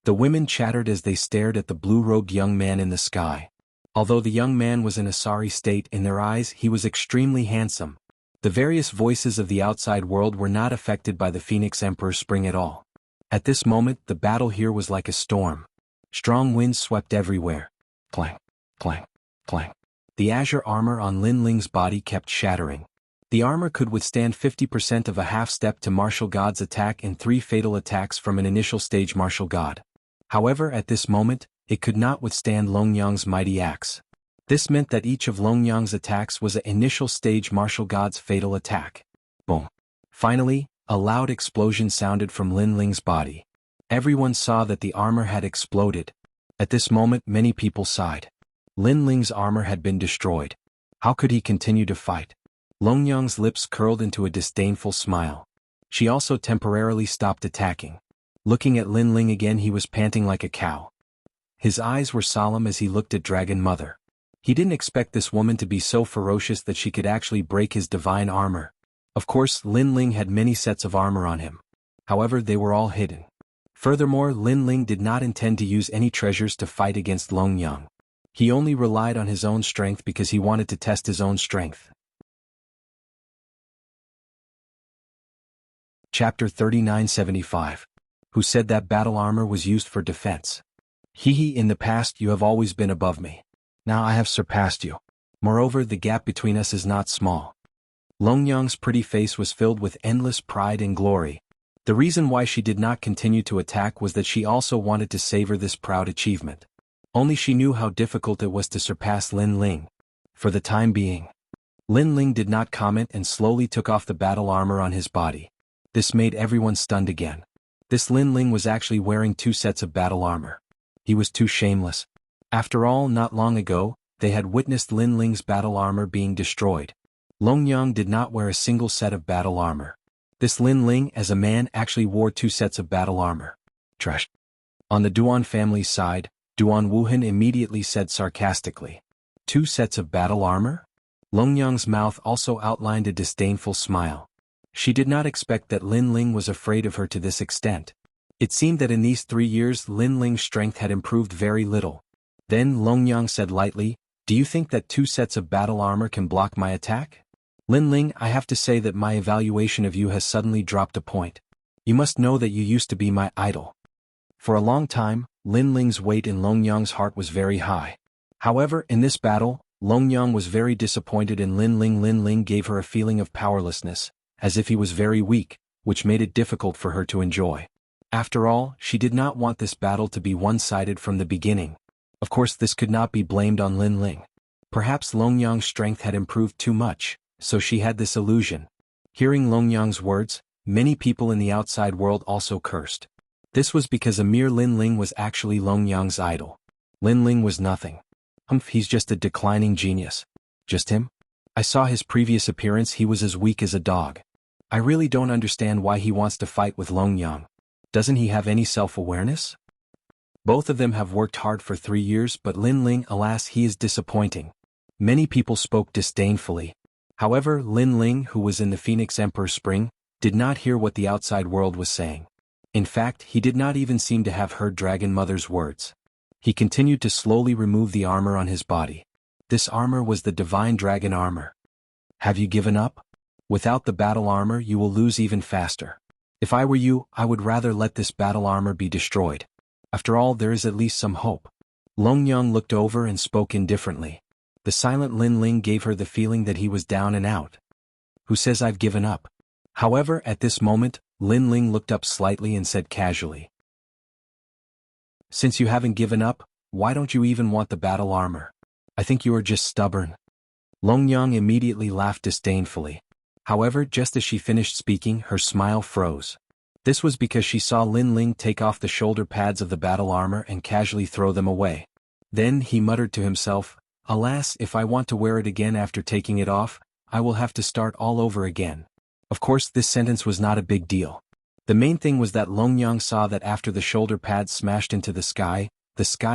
The women chattered as they stared at the blue-robed young man in the sky. Although the young man was in a sorry state, in their eyes he was extremely handsome. The various voices of the outside world were not affected by the Phoenix Emperor's spring at all. At this moment, the battle here was like a storm. Strong winds swept everywhere. Clang, clang, clang. The azure armor on Lin Ling's body kept shattering. The armor could withstand 50% of a half-step to martial god's attack and 3 fatal attacks from an initial stage martial god. However, at this moment, it could not withstand Longyang's mighty axe. This meant that each of Longyang's attacks was an initial stage martial god's fatal attack. Boom. Finally, a loud explosion sounded from Lin Ling's body. Everyone saw that the armor had exploded. At this moment, many people sighed. Lin Ling's armor had been destroyed. How could he continue to fight? Longyang's lips curled into a disdainful smile. She also temporarily stopped attacking. Looking at Lin Ling again, he was panting like a cow. His eyes were solemn as he looked at Dragon Mother. He didn't expect this woman to be so ferocious that she could actually break his divine armor. Of course, Lin Ling had many sets of armor on him. However, they were all hidden. Furthermore, Lin Ling did not intend to use any treasures to fight against Longyang. He only relied on his own strength because he wanted to test his own strength. Chapter 3975. Who said that battle armor was used for defense? Hehe, in the past you have always been above me. Now I have surpassed you. Moreover, the gap between us is not small. Longyang's pretty face was filled with endless pride and glory. The reason why she did not continue to attack was that she also wanted to savor this proud achievement. Only she knew how difficult it was to surpass Lin Ling. For the time being, Lin Ling did not comment and slowly took off the battle armor on his body. This made everyone stunned again. This Lin Ling was actually wearing 2 sets of battle armor. He was too shameless. After all, not long ago, they had witnessed Lin Ling's battle armor being destroyed. Longyang did not wear a single set of battle armor. This Lin Ling as a man actually wore 2 sets of battle armor. Trash. On the Duan family's side, Duan Wuhan immediately said sarcastically, 2 sets of battle armor? Longyang's mouth also outlined a disdainful smile. She did not expect that Lin Ling was afraid of her to this extent. It seemed that in these 3 years Lin Ling's strength had improved very little. Then Longyang said lightly, do you think that 2 sets of battle armor can block my attack? Lin Ling, I have to say that my evaluation of you has suddenly dropped a point. You must know that you used to be my idol. For a long time, Lin Ling's weight in Longyang's heart was very high. However, in this battle, Longyang was very disappointed in Lin Ling. Lin Ling gave her a feeling of powerlessness, as if he was very weak, which made it difficult for her to enjoy. After all, she did not want this battle to be one-sided from the beginning. Of course, this could not be blamed on Lin Ling. Perhaps Longyang's strength had improved too much, so she had this illusion. Hearing Longyang's words, many people in the outside world also cursed. This was because Emir Lin Ling was actually Longyang's idol. Lin Ling was nothing. He's just a declining genius. Just him? I saw his previous appearance, he was as weak as a dog. I really don't understand why he wants to fight with Longyang. Doesn't he have any self-awareness? Both of them have worked hard for 3 years, but Lin Ling, alas, he is disappointing. Many people spoke disdainfully. However, Lin Ling, who was in the Phoenix Emperor's Spring, did not hear what the outside world was saying. In fact, he did not even seem to have heard Dragon Mother's words. He continued to slowly remove the armor on his body. This armor was the divine dragon armor. Have you given up? Without the battle armor you will lose even faster. If I were you, I would rather let this battle armor be destroyed. After all, there is at least some hope. Longyang looked over and spoke indifferently. The silent Lin Ling gave her the feeling that he was down and out. Who says I've given up? However, at this moment, Lin Ling looked up slightly and said casually, since you haven't given up, why don't you even want the battle armor? I think you are just stubborn. Longyang immediately laughed disdainfully. However, just as she finished speaking, her smile froze. This was because she saw Lin Ling take off the shoulder pads of the battle armor and casually throw them away. Then he muttered to himself, alas, if I want to wear it again after taking it off, I will have to start all over again. Of course, this sentence was not a big deal. The main thing was that Longyang saw that after the shoulder pads smashed into the sky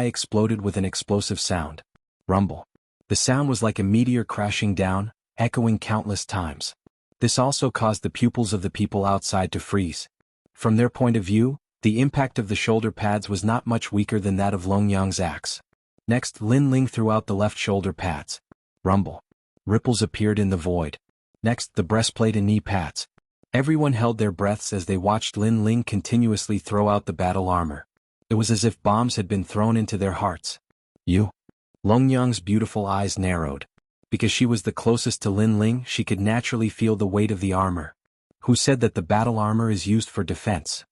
exploded with an explosive sound. Rumble. The sound was like a meteor crashing down, echoing countless times. This also caused the pupils of the people outside to freeze. From their point of view, the impact of the shoulder pads was not much weaker than that of Longyang's axe. Next, Lin Ling threw out the left shoulder pads. Rumble. Ripples appeared in the void. Next, the breastplate and knee pads. Everyone held their breaths as they watched Lin Ling continuously throw out the battle armor. It was as if bombs had been thrown into their hearts. You? Longyang's beautiful eyes narrowed. Because she was the closest to Lin Ling, she could naturally feel the weight of the armor. Who said that the battle armor is used for defense?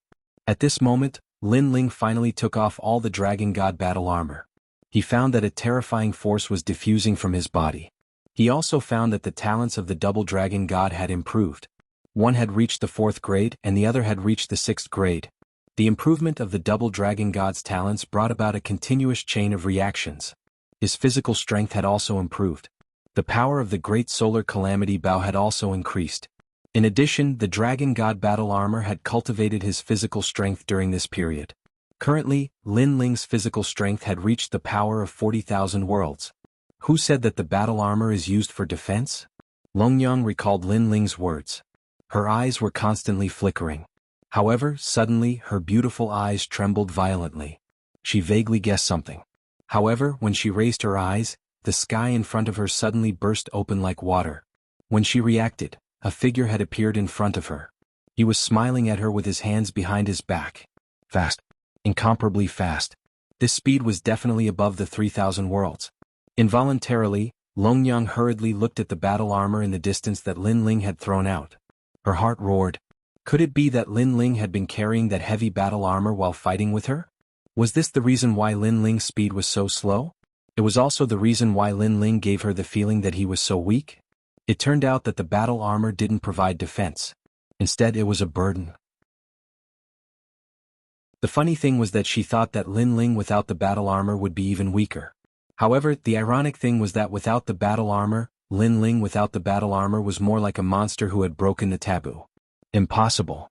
At this moment, Lin Ling finally took off all the Dragon God battle armor. He found that a terrifying force was diffusing from his body. He also found that the talents of the double Dragon God had improved. One had reached the 4th grade and the other had reached the 6th grade. The improvement of the double Dragon God's talents brought about a continuous chain of reactions. His physical strength had also improved. The power of the Great Solar Calamity Bow had also increased. In addition, the Dragon God battle armor had cultivated his physical strength during this period. Currently, Lin Ling's physical strength had reached the power of 40,000 worlds. Who said that the battle armor is used for defense? Longyang recalled Lin Ling's words. Her eyes were constantly flickering. However, suddenly, her beautiful eyes trembled violently. She vaguely guessed something. However, when she raised her eyes, the sky in front of her suddenly burst open like water. When she reacted, a figure had appeared in front of her. He was smiling at her with his hands behind his back. Fast. Incomparably fast. This speed was definitely above the 3,000 worlds. Involuntarily, Longyang hurriedly looked at the battle armor in the distance that Lin Ling had thrown out. Her heart roared. Could it be that Lin Ling had been carrying that heavy battle armor while fighting with her? Was this the reason why Lin Ling's speed was so slow? It was also the reason why Lin Ling gave her the feeling that he was so weak. It turned out that the battle armor didn't provide defense. Instead, it was a burden. The funny thing was that she thought that Lin Ling without the battle armor would be even weaker. However, the ironic thing was that without the battle armor, Lin Ling without the battle armor was more like a monster who had broken the taboo. Impossible.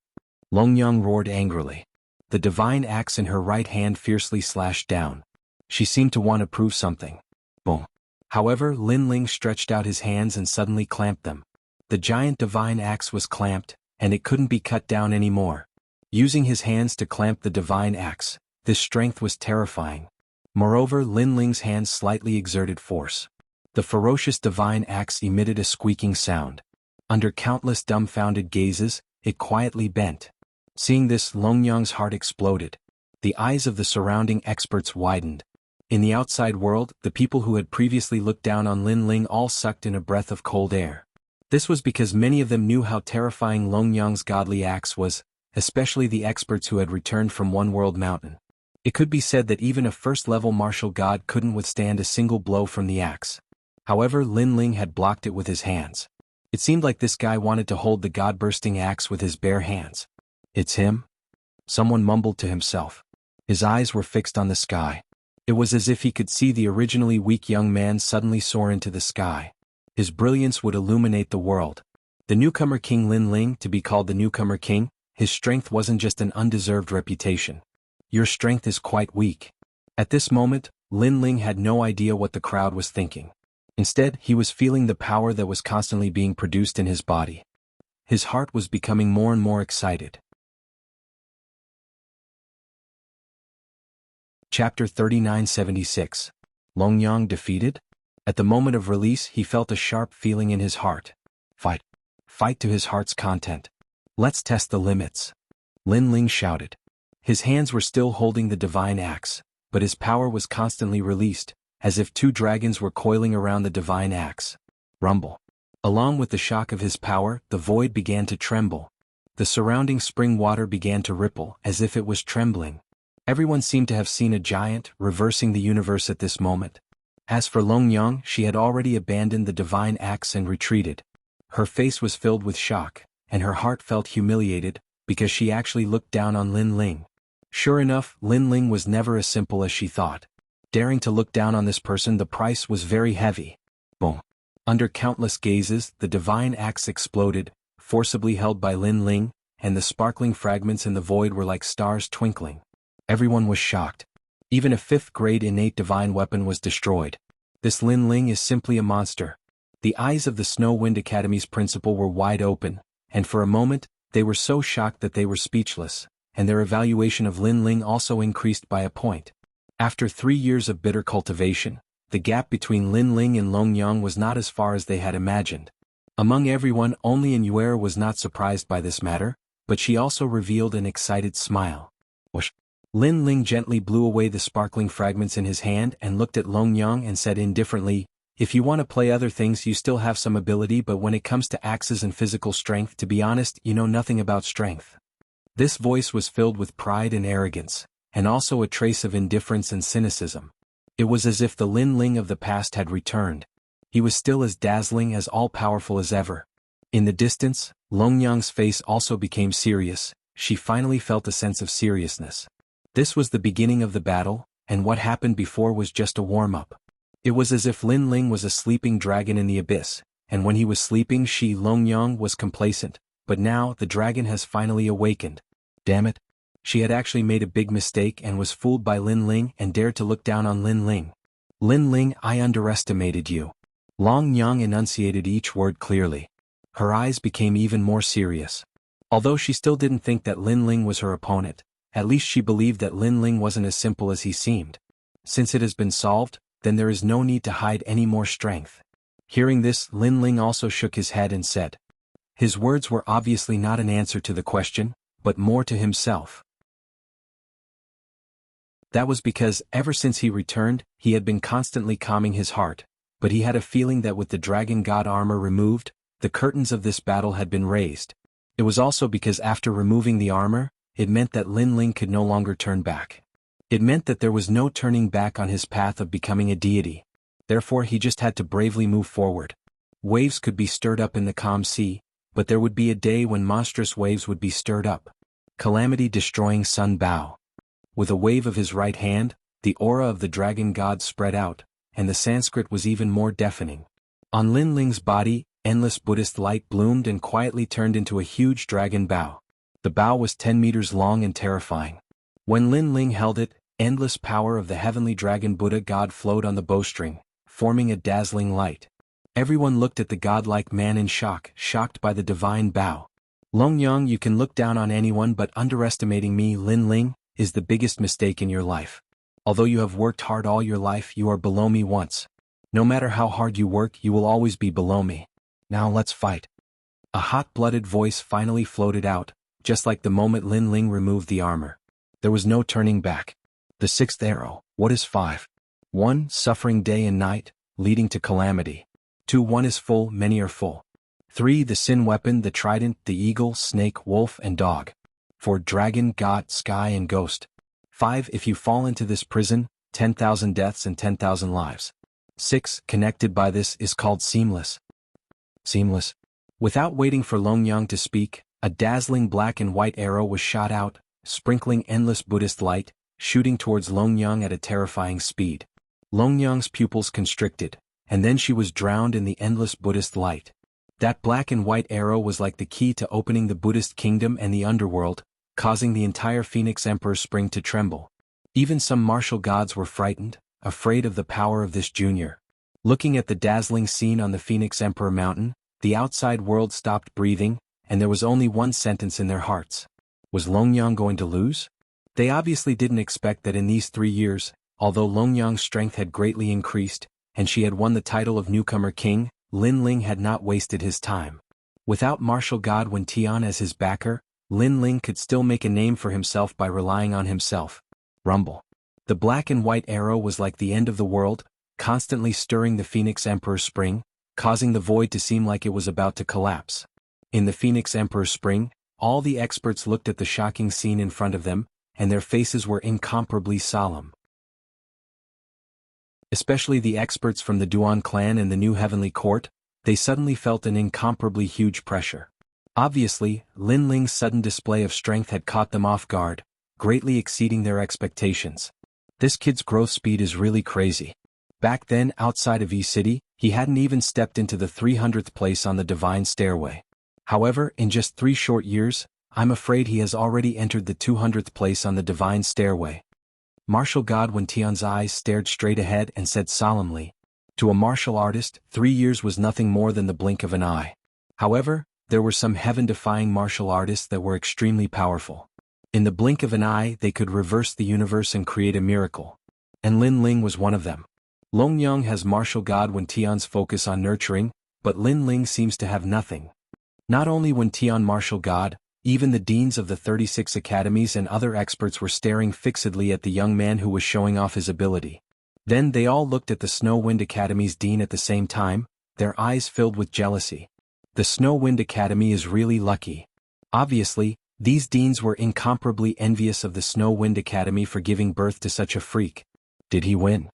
Longyang roared angrily. The divine axe in her right hand fiercely slashed down. She seemed to want to prove something. Boom. However, Lin Ling stretched out his hands and suddenly clamped them. The giant divine axe was clamped, and it couldn't be cut down anymore. Using his hands to clamp the divine axe, this strength was terrifying. Moreover, Lin Ling's hands slightly exerted force. The ferocious divine axe emitted a squeaking sound. Under countless dumbfounded gazes, it quietly bent. Seeing this, Longyang's heart exploded. The eyes of the surrounding experts widened. In the outside world, the people who had previously looked down on Lin Ling all sucked in a breath of cold air. This was because many of them knew how terrifying Longyang's godly axe was, especially the experts who had returned from One World Mountain. It could be said that even a first-level martial god couldn't withstand a single blow from the axe. However, Lin Ling had blocked it with his hands. It seemed like this guy wanted to hold the god-bursting axe with his bare hands. It's him? Someone mumbled to himself. His eyes were fixed on the sky. It was as if he could see the originally weak young man suddenly soar into the sky. His brilliance would illuminate the world. The newcomer King Lin Ling, to be called the newcomer king, his strength wasn't just an undeserved reputation. Your strength is quite weak. At this moment, Lin Ling had no idea what the crowd was thinking. Instead, he was feeling the power that was constantly being produced in his body. His heart was becoming more and more excited. Chapter 3976. Longyang defeated? At the moment of release, he felt a sharp feeling in his heart. Fight. Fight to his heart's content. Let's test the limits. Lin Ling shouted. His hands were still holding the divine axe, but his power was constantly released, as if two dragons were coiling around the divine axe. Rumble. Along with the shock of his power, the void began to tremble. The surrounding spring water began to ripple, as if it was trembling. Everyone seemed to have seen a giant, reversing the universe at this moment. As for Longyang, she had already abandoned the divine axe and retreated. Her face was filled with shock, and her heart felt humiliated, because she actually looked down on Lin Ling. Sure enough, Lin Ling was never as simple as she thought. Daring to look down on this person, the price was very heavy. Boom. Under countless gazes, the divine axe exploded, forcibly held by Lin Ling, and the sparkling fragments in the void were like stars twinkling. Everyone was shocked. Even a 5th-grade innate divine weapon was destroyed. This Lin Ling is simply a monster. The eyes of the Snow Wind Academy's principal were wide open, and for a moment, they were so shocked that they were speechless, and their evaluation of Lin Ling also increased by a point. After 3 years of bitter cultivation, the gap between Lin Ling and Longyang was not as far as they had imagined. Among everyone, only Inyuera was not surprised by this matter, but she also revealed an excited smile. Whoosh! Lin Ling gently blew away the sparkling fragments in his hand and looked at Longyang and said indifferently, "If you want to play other things, you still have some ability, but when it comes to axes and physical strength, to be honest, you know nothing about strength." This voice was filled with pride and arrogance, and also a trace of indifference and cynicism. It was as if the Lin Ling of the past had returned. He was still as dazzling, as all-powerful as ever. In the distance, Longyang's face also became serious. She finally felt a sense of seriousness. This was the beginning of the battle, and what happened before was just a warm-up. It was as if Lin Ling was a sleeping dragon in the abyss, and when he was sleeping, Longyang was complacent, but now the dragon has finally awakened. Damn it. She had actually made a big mistake and was fooled by Lin Ling and dared to look down on Lin Ling. "Lin Ling, I underestimated you." Longyang enunciated each word clearly. Her eyes became even more serious. Although she still didn't think that Lin Ling was her opponent, at least she believed that Lin Ling wasn't as simple as he seemed. Since it has been solved, then there is no need to hide any more strength. Hearing this, Lin Ling also shook his head and said. His words were obviously not an answer to the question, but more to himself. That was because, ever since he returned, he had been constantly calming his heart, but he had a feeling that with the dragon god armor removed, the curtains of this battle had been raised. It was also because after removing the armor, it meant that Lin Ling could no longer turn back. It meant that there was no turning back on his path of becoming a deity. Therefore he just had to bravely move forward. Waves could be stirred up in the calm sea, but there would be a day when monstrous waves would be stirred up. Calamity destroying Sun Bao. With a wave of his right hand, the aura of the dragon god spread out, and the Sanskrit was even more deafening. On Lin Ling's body, endless Buddhist light bloomed and quietly turned into a huge dragon bow. The bow was 10 meters long and terrifying. When Lin Ling held it, endless power of the heavenly dragon Buddha god flowed on the bowstring, forming a dazzling light. Everyone looked at the godlike man in shock, shocked by the divine bow. Long Yang, you can look down on anyone, but underestimating me, Lin Ling, is the biggest mistake in your life. Although you have worked hard all your life, you are below me once. No matter how hard you work, you will always be below me. Now let's fight. A hot-blooded voice finally floated out, just like the moment Lin Ling removed the armor. There was no turning back. The sixth arrow. What is 5? 1. Suffering day and night, leading to calamity. 2. 1 is full, many are full. 3. The sin weapon, the trident, the eagle, snake, wolf, and dog. 4. Dragon, god, sky, and ghost. 5. If you fall into this prison, 10,000 deaths and 10,000 lives. 6. Connected by this is called seamless. Seamless. Without waiting for Long Yang to speak, a dazzling black and white arrow was shot out, sprinkling endless Buddhist light, shooting towards Long Yang at a terrifying speed. Long Yang's pupils constricted, and then she was drowned in the endless Buddhist light. That black and white arrow was like the key to opening the Buddhist kingdom and the underworld, causing the entire Phoenix Emperor Spring to tremble. Even some martial gods were frightened, afraid of the power of this junior. Looking at the dazzling scene on the Phoenix Emperor Mountain, the outside world stopped breathing, and there was only one sentence in their hearts. Was Long Yang going to lose? They obviously didn't expect that in these 3 years, although Long Yang's strength had greatly increased, and she had won the title of newcomer king, Lin Ling had not wasted his time. Without martial god Wen Tian as his backer, Lin Ling could still make a name for himself by relying on himself. Rumble. The black and white arrow was like the end of the world, constantly stirring the Phoenix Emperor Spring, causing the void to seem like it was about to collapse. In the Phoenix Emperor Spring, all the experts looked at the shocking scene in front of them, and their faces were incomparably solemn. Especially the experts from the Duan clan and the New Heavenly Court, they suddenly felt an incomparably huge pressure. Obviously, Lin Ling's sudden display of strength had caught them off guard, greatly exceeding their expectations. This kid's growth speed is really crazy. Back then, outside of E-City, he hadn't even stepped into the 300th place on the Divine Stairway. However, in just 3 short years, I'm afraid he has already entered the 200th place on the Divine Stairway. Martial god Wen Tian's eyes stared straight ahead and said solemnly, to a martial artist, 3 years was nothing more than the blink of an eye. However, there were some heaven-defying martial artists that were extremely powerful. In the blink of an eye, they could reverse the universe and create a miracle. And Lin Ling was one of them. Long Yang has martial god Wen Tian's focus on nurturing, but Lin Ling seems to have nothing. Not only Wen Tian martial god, even the deans of the 36 academies and other experts were staring fixedly at the young man who was showing off his ability. Then they all looked at the Snow Wind Academy's dean at the same time, their eyes filled with jealousy. The Snow Wind Academy is really lucky. Obviously, these deans were incomparably envious of the Snow Wind Academy for giving birth to such a freak. Did he win?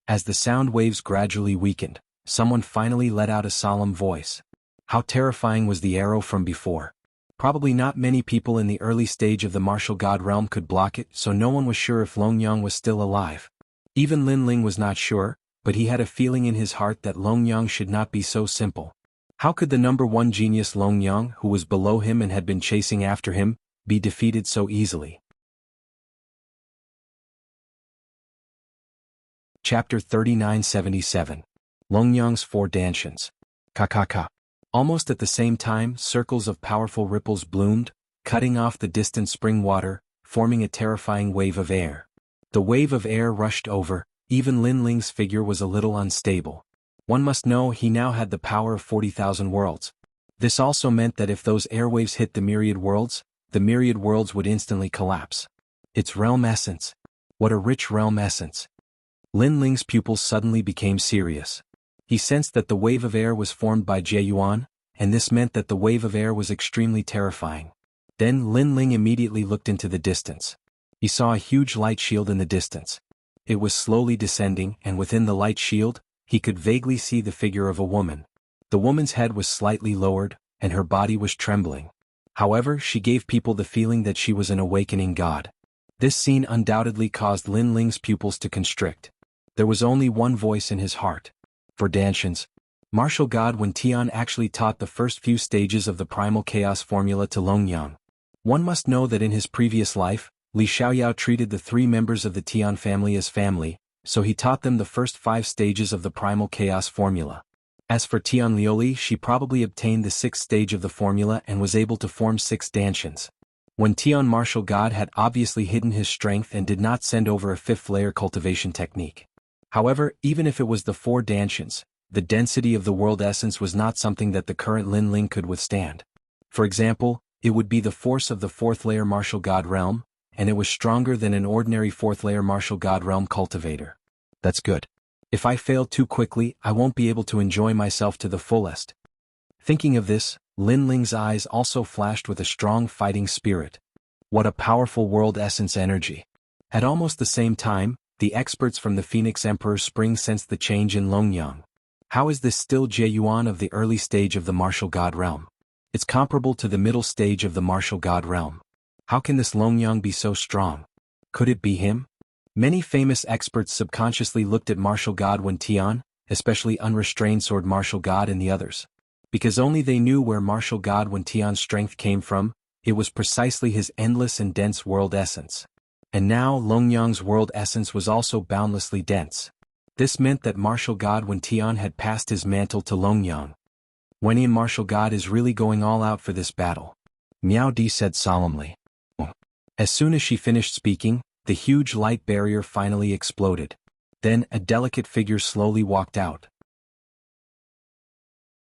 As the sound waves gradually weakened, someone finally let out a solemn voice. How terrifying was the arrow from before? Probably not many people in the early stage of the martial god realm could block it, so no one was sure if Long Yang was still alive. Even Lin Ling was not sure, but he had a feeling in his heart that Long Yang should not be so simple. How could the number 1 genius Long Yang, who was below him and had been chasing after him, be defeated so easily? Chapter 3977. Long Yang's 4 Danshians. Kakaka. Almost at the same time, circles of powerful ripples bloomed, cutting off the distant spring water, forming a terrifying wave of air. The wave of air rushed over, even Lin Ling's figure was a little unstable. One must know he now had the power of 40,000 worlds. This also meant that if those airwaves hit the myriad worlds would instantly collapse. Its realm essence. What a rich realm essence. Lin Ling's pupils suddenly became serious. He sensed that the wave of air was formed by Jie Yuan, and this meant that the wave of air was extremely terrifying. Then Lin Ling immediately looked into the distance. He saw a huge light shield in the distance. It was slowly descending, and within the light shield, he could vaguely see the figure of a woman. The woman's head was slightly lowered, and her body was trembling. However, she gave people the feeling that she was an awakening god. This scene undoubtedly caused Lin Ling's pupils to constrict. There was only one voice in his heart. For Danshan's martial god Wen Tian actually taught the first few stages of the primal chaos formula to Longyang. One must know that in his previous life, Li Xiaoyao treated the 3 members of the Tian family as family, so he taught them the first 5 stages of the primal chaos formula. As for Tian Liuli, she probably obtained the 6th stage of the formula and was able to form 6 Danshans. When Tian martial god had obviously hidden his strength and did not send over a 5th layer cultivation technique. However, even if it was the 4 Danshans, the density of the world essence was not something that the current Lin Ling could withstand. For example, it would be the force of the 4th layer martial god realm, and it was stronger than an ordinary 4th layer martial god realm cultivator. That's good. If I fail too quickly, I won't be able to enjoy myself to the fullest. Thinking of this, Lin Ling's eyes also flashed with a strong fighting spirit. What a powerful world essence energy. At almost the same time, the experts from the Phoenix Emperor's Spring sensed the change in Longyang. How is this still Jie Yuan of the early stage of the martial god realm? It's comparable to the middle stage of the martial god realm. How can this Longyang be so strong? Could it be him? Many famous experts subconsciously looked at martial god Wen Tian, especially unrestrained sword martial god and the others. Because only they knew where martial god Wen Tian's strength came from, it was precisely his endless and dense world essence. And now Longyang's world essence was also boundlessly dense. This meant that martial god Wen Tian had passed his mantle to Longyang. Wenian martial god is really going all out for this battle, Miao Di said solemnly. As soon as she finished speaking, the huge light barrier finally exploded. Then a delicate figure slowly walked out.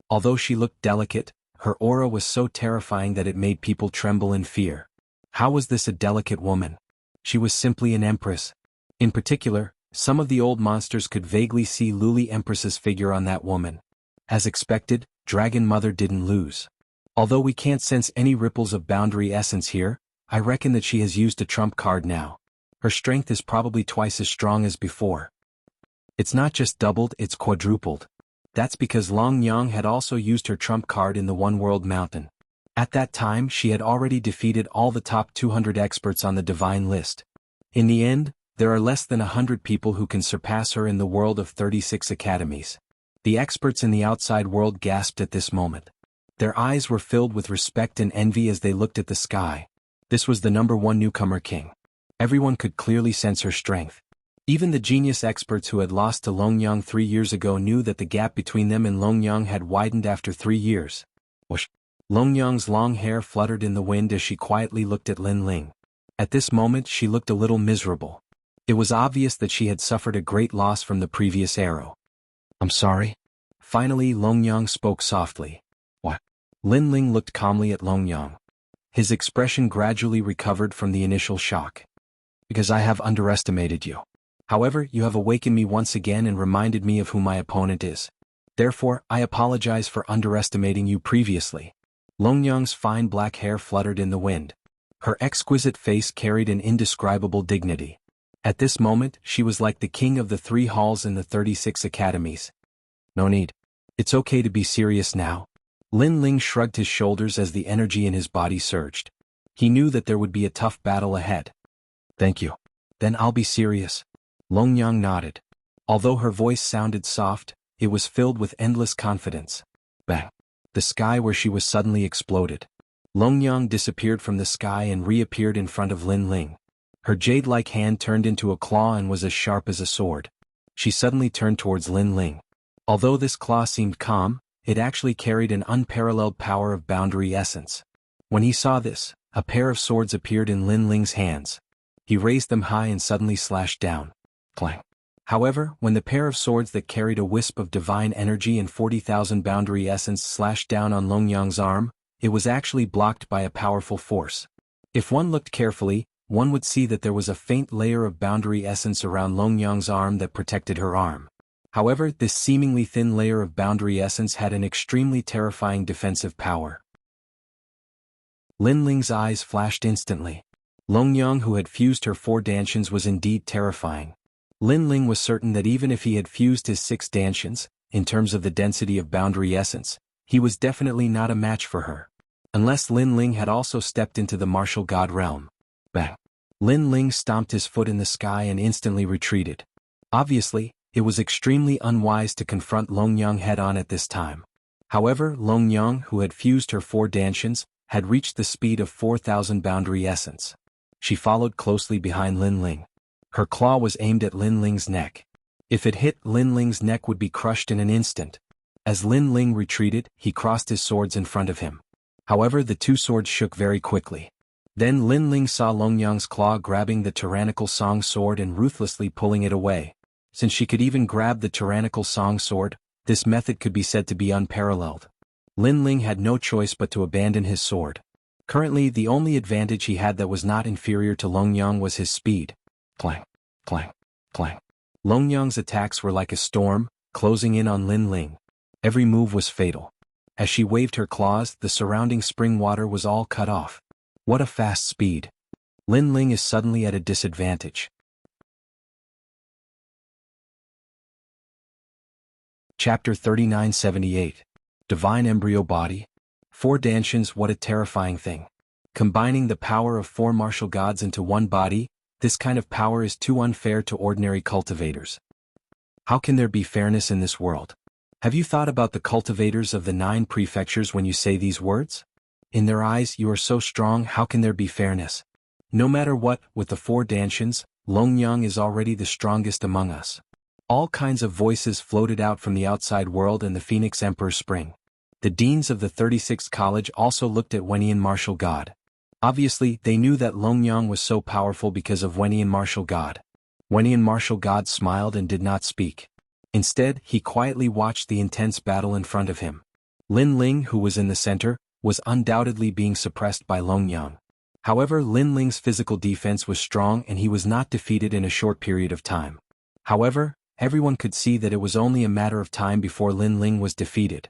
Although she looked delicate, her aura was so terrifying that it made people tremble in fear. How was this a delicate woman? She was simply an empress. In particular, some of the old monsters could vaguely see Luli Empress's figure on that woman. As expected, Dragon Mother didn't lose. Although we can't sense any ripples of boundary essence here, I reckon that she has used a trump card now. Her strength is probably twice as strong as before. It's not just doubled, it's quadrupled. That's because Longyang had also used her trump card in the One World Mountain. At that time she had already defeated all the top 200 experts on the divine list. In the end, there are less than 100 people who can surpass her in the world of 36 academies. The experts in the outside world gasped at this moment. Their eyes were filled with respect and envy as they looked at the sky. This was the #1 newcomer king. Everyone could clearly sense her strength. Even the genius experts who had lost to Longyang 3 years ago knew that the gap between them and Longyang had widened after 3 years. Whoosh! Longyang's long hair fluttered in the wind as she quietly looked at Lin Ling. At this moment she looked a little miserable. It was obvious that she had suffered a great loss from the previous arrow. I'm sorry? Finally Longyang spoke softly. What? Lin Ling looked calmly at Longyang. His expression gradually recovered from the initial shock. Because I have underestimated you. However, you have awakened me once again and reminded me of who my opponent is. Therefore, I apologize for underestimating you previously. Longyang's fine black hair fluttered in the wind. Her exquisite face carried an indescribable dignity. At this moment, she was like the king of the 3 halls in the 36 academies. No need. It's okay to be serious now. Lin Ling shrugged his shoulders as the energy in his body surged. He knew that there would be a tough battle ahead. Thank you. Then I'll be serious. Longyang nodded. Although her voice sounded soft, it was filled with endless confidence. Bang! The sky where she was suddenly exploded. Longyang disappeared from the sky and reappeared in front of Lin Ling. Her jade-like hand turned into a claw and was as sharp as a sword. She suddenly turned towards Lin Ling. Although this claw seemed calm, it actually carried an unparalleled power of boundary essence. When he saw this, a pair of swords appeared in Lin Ling's hands. He raised them high and suddenly slashed down. Clang. However, when the pair of swords that carried a wisp of divine energy and 40,000 boundary essence slashed down on Longyang's arm, it was actually blocked by a powerful force. If one looked carefully, one would see that there was a faint layer of boundary essence around Longyang's arm that protected her arm. However, this seemingly thin layer of boundary essence had an extremely terrifying defensive power. Lin Ling's eyes flashed instantly. Longyang, who had fused her 4 dantians, was indeed terrifying. Lin Ling was certain that even if he had fused his 6 dantians, in terms of the density of boundary essence, he was definitely not a match for her. Unless Lin Ling had also stepped into the martial god realm. Bang! Lin Ling stomped his foot in the sky and instantly retreated. Obviously, it was extremely unwise to confront Longyang head-on at this time. However, Longyang, who had fused her 4 dantians, had reached the speed of 4,000 boundary essence. She followed closely behind Lin Ling. Her claw was aimed at Lin Ling's neck. If it hit, Lin Ling's neck would be crushed in an instant. As Lin Ling retreated, he crossed his swords in front of him. However, the 2 swords shook very quickly. Then Lin Ling saw Longyang's claw grabbing the tyrannical song sword and ruthlessly pulling it away. Since she could even grab the tyrannical song sword, this method could be said to be unparalleled. Lin Ling had no choice but to abandon his sword. Currently, the only advantage he had that was not inferior to Longyang was his speed. Clang, clang, clang. Longyang's attacks were like a storm, closing in on Lin Ling. Every move was fatal. As she waved her claws, the surrounding spring water was all cut off. What a fast speed. Lin Ling is suddenly at a disadvantage. Chapter 3978. Divine Embryo Body. 4 dantians, what a terrifying thing. Combining the power of 4 martial gods into one body, this kind of power is too unfair to ordinary cultivators. How can there be fairness in this world? Have you thought about the cultivators of the 9 prefectures when you say these words? In their eyes, you are so strong, how can there be fairness? No matter what, with the 4 dantians, Longyang is already the strongest among us. All kinds of voices floated out from the outside world and the Phoenix Emperor Spring. The deans of the 36th college also looked at Wenian martial god. Obviously, they knew that Longyang was so powerful because of Wenian martial god. Wenian martial god smiled and did not speak. Instead, he quietly watched the intense battle in front of him. Lin Ling, who was in the center, was undoubtedly being suppressed by Longyang. However, Lin Ling's physical defense was strong and he was not defeated in a short period of time. However, everyone could see that it was only a matter of time before Lin Ling was defeated.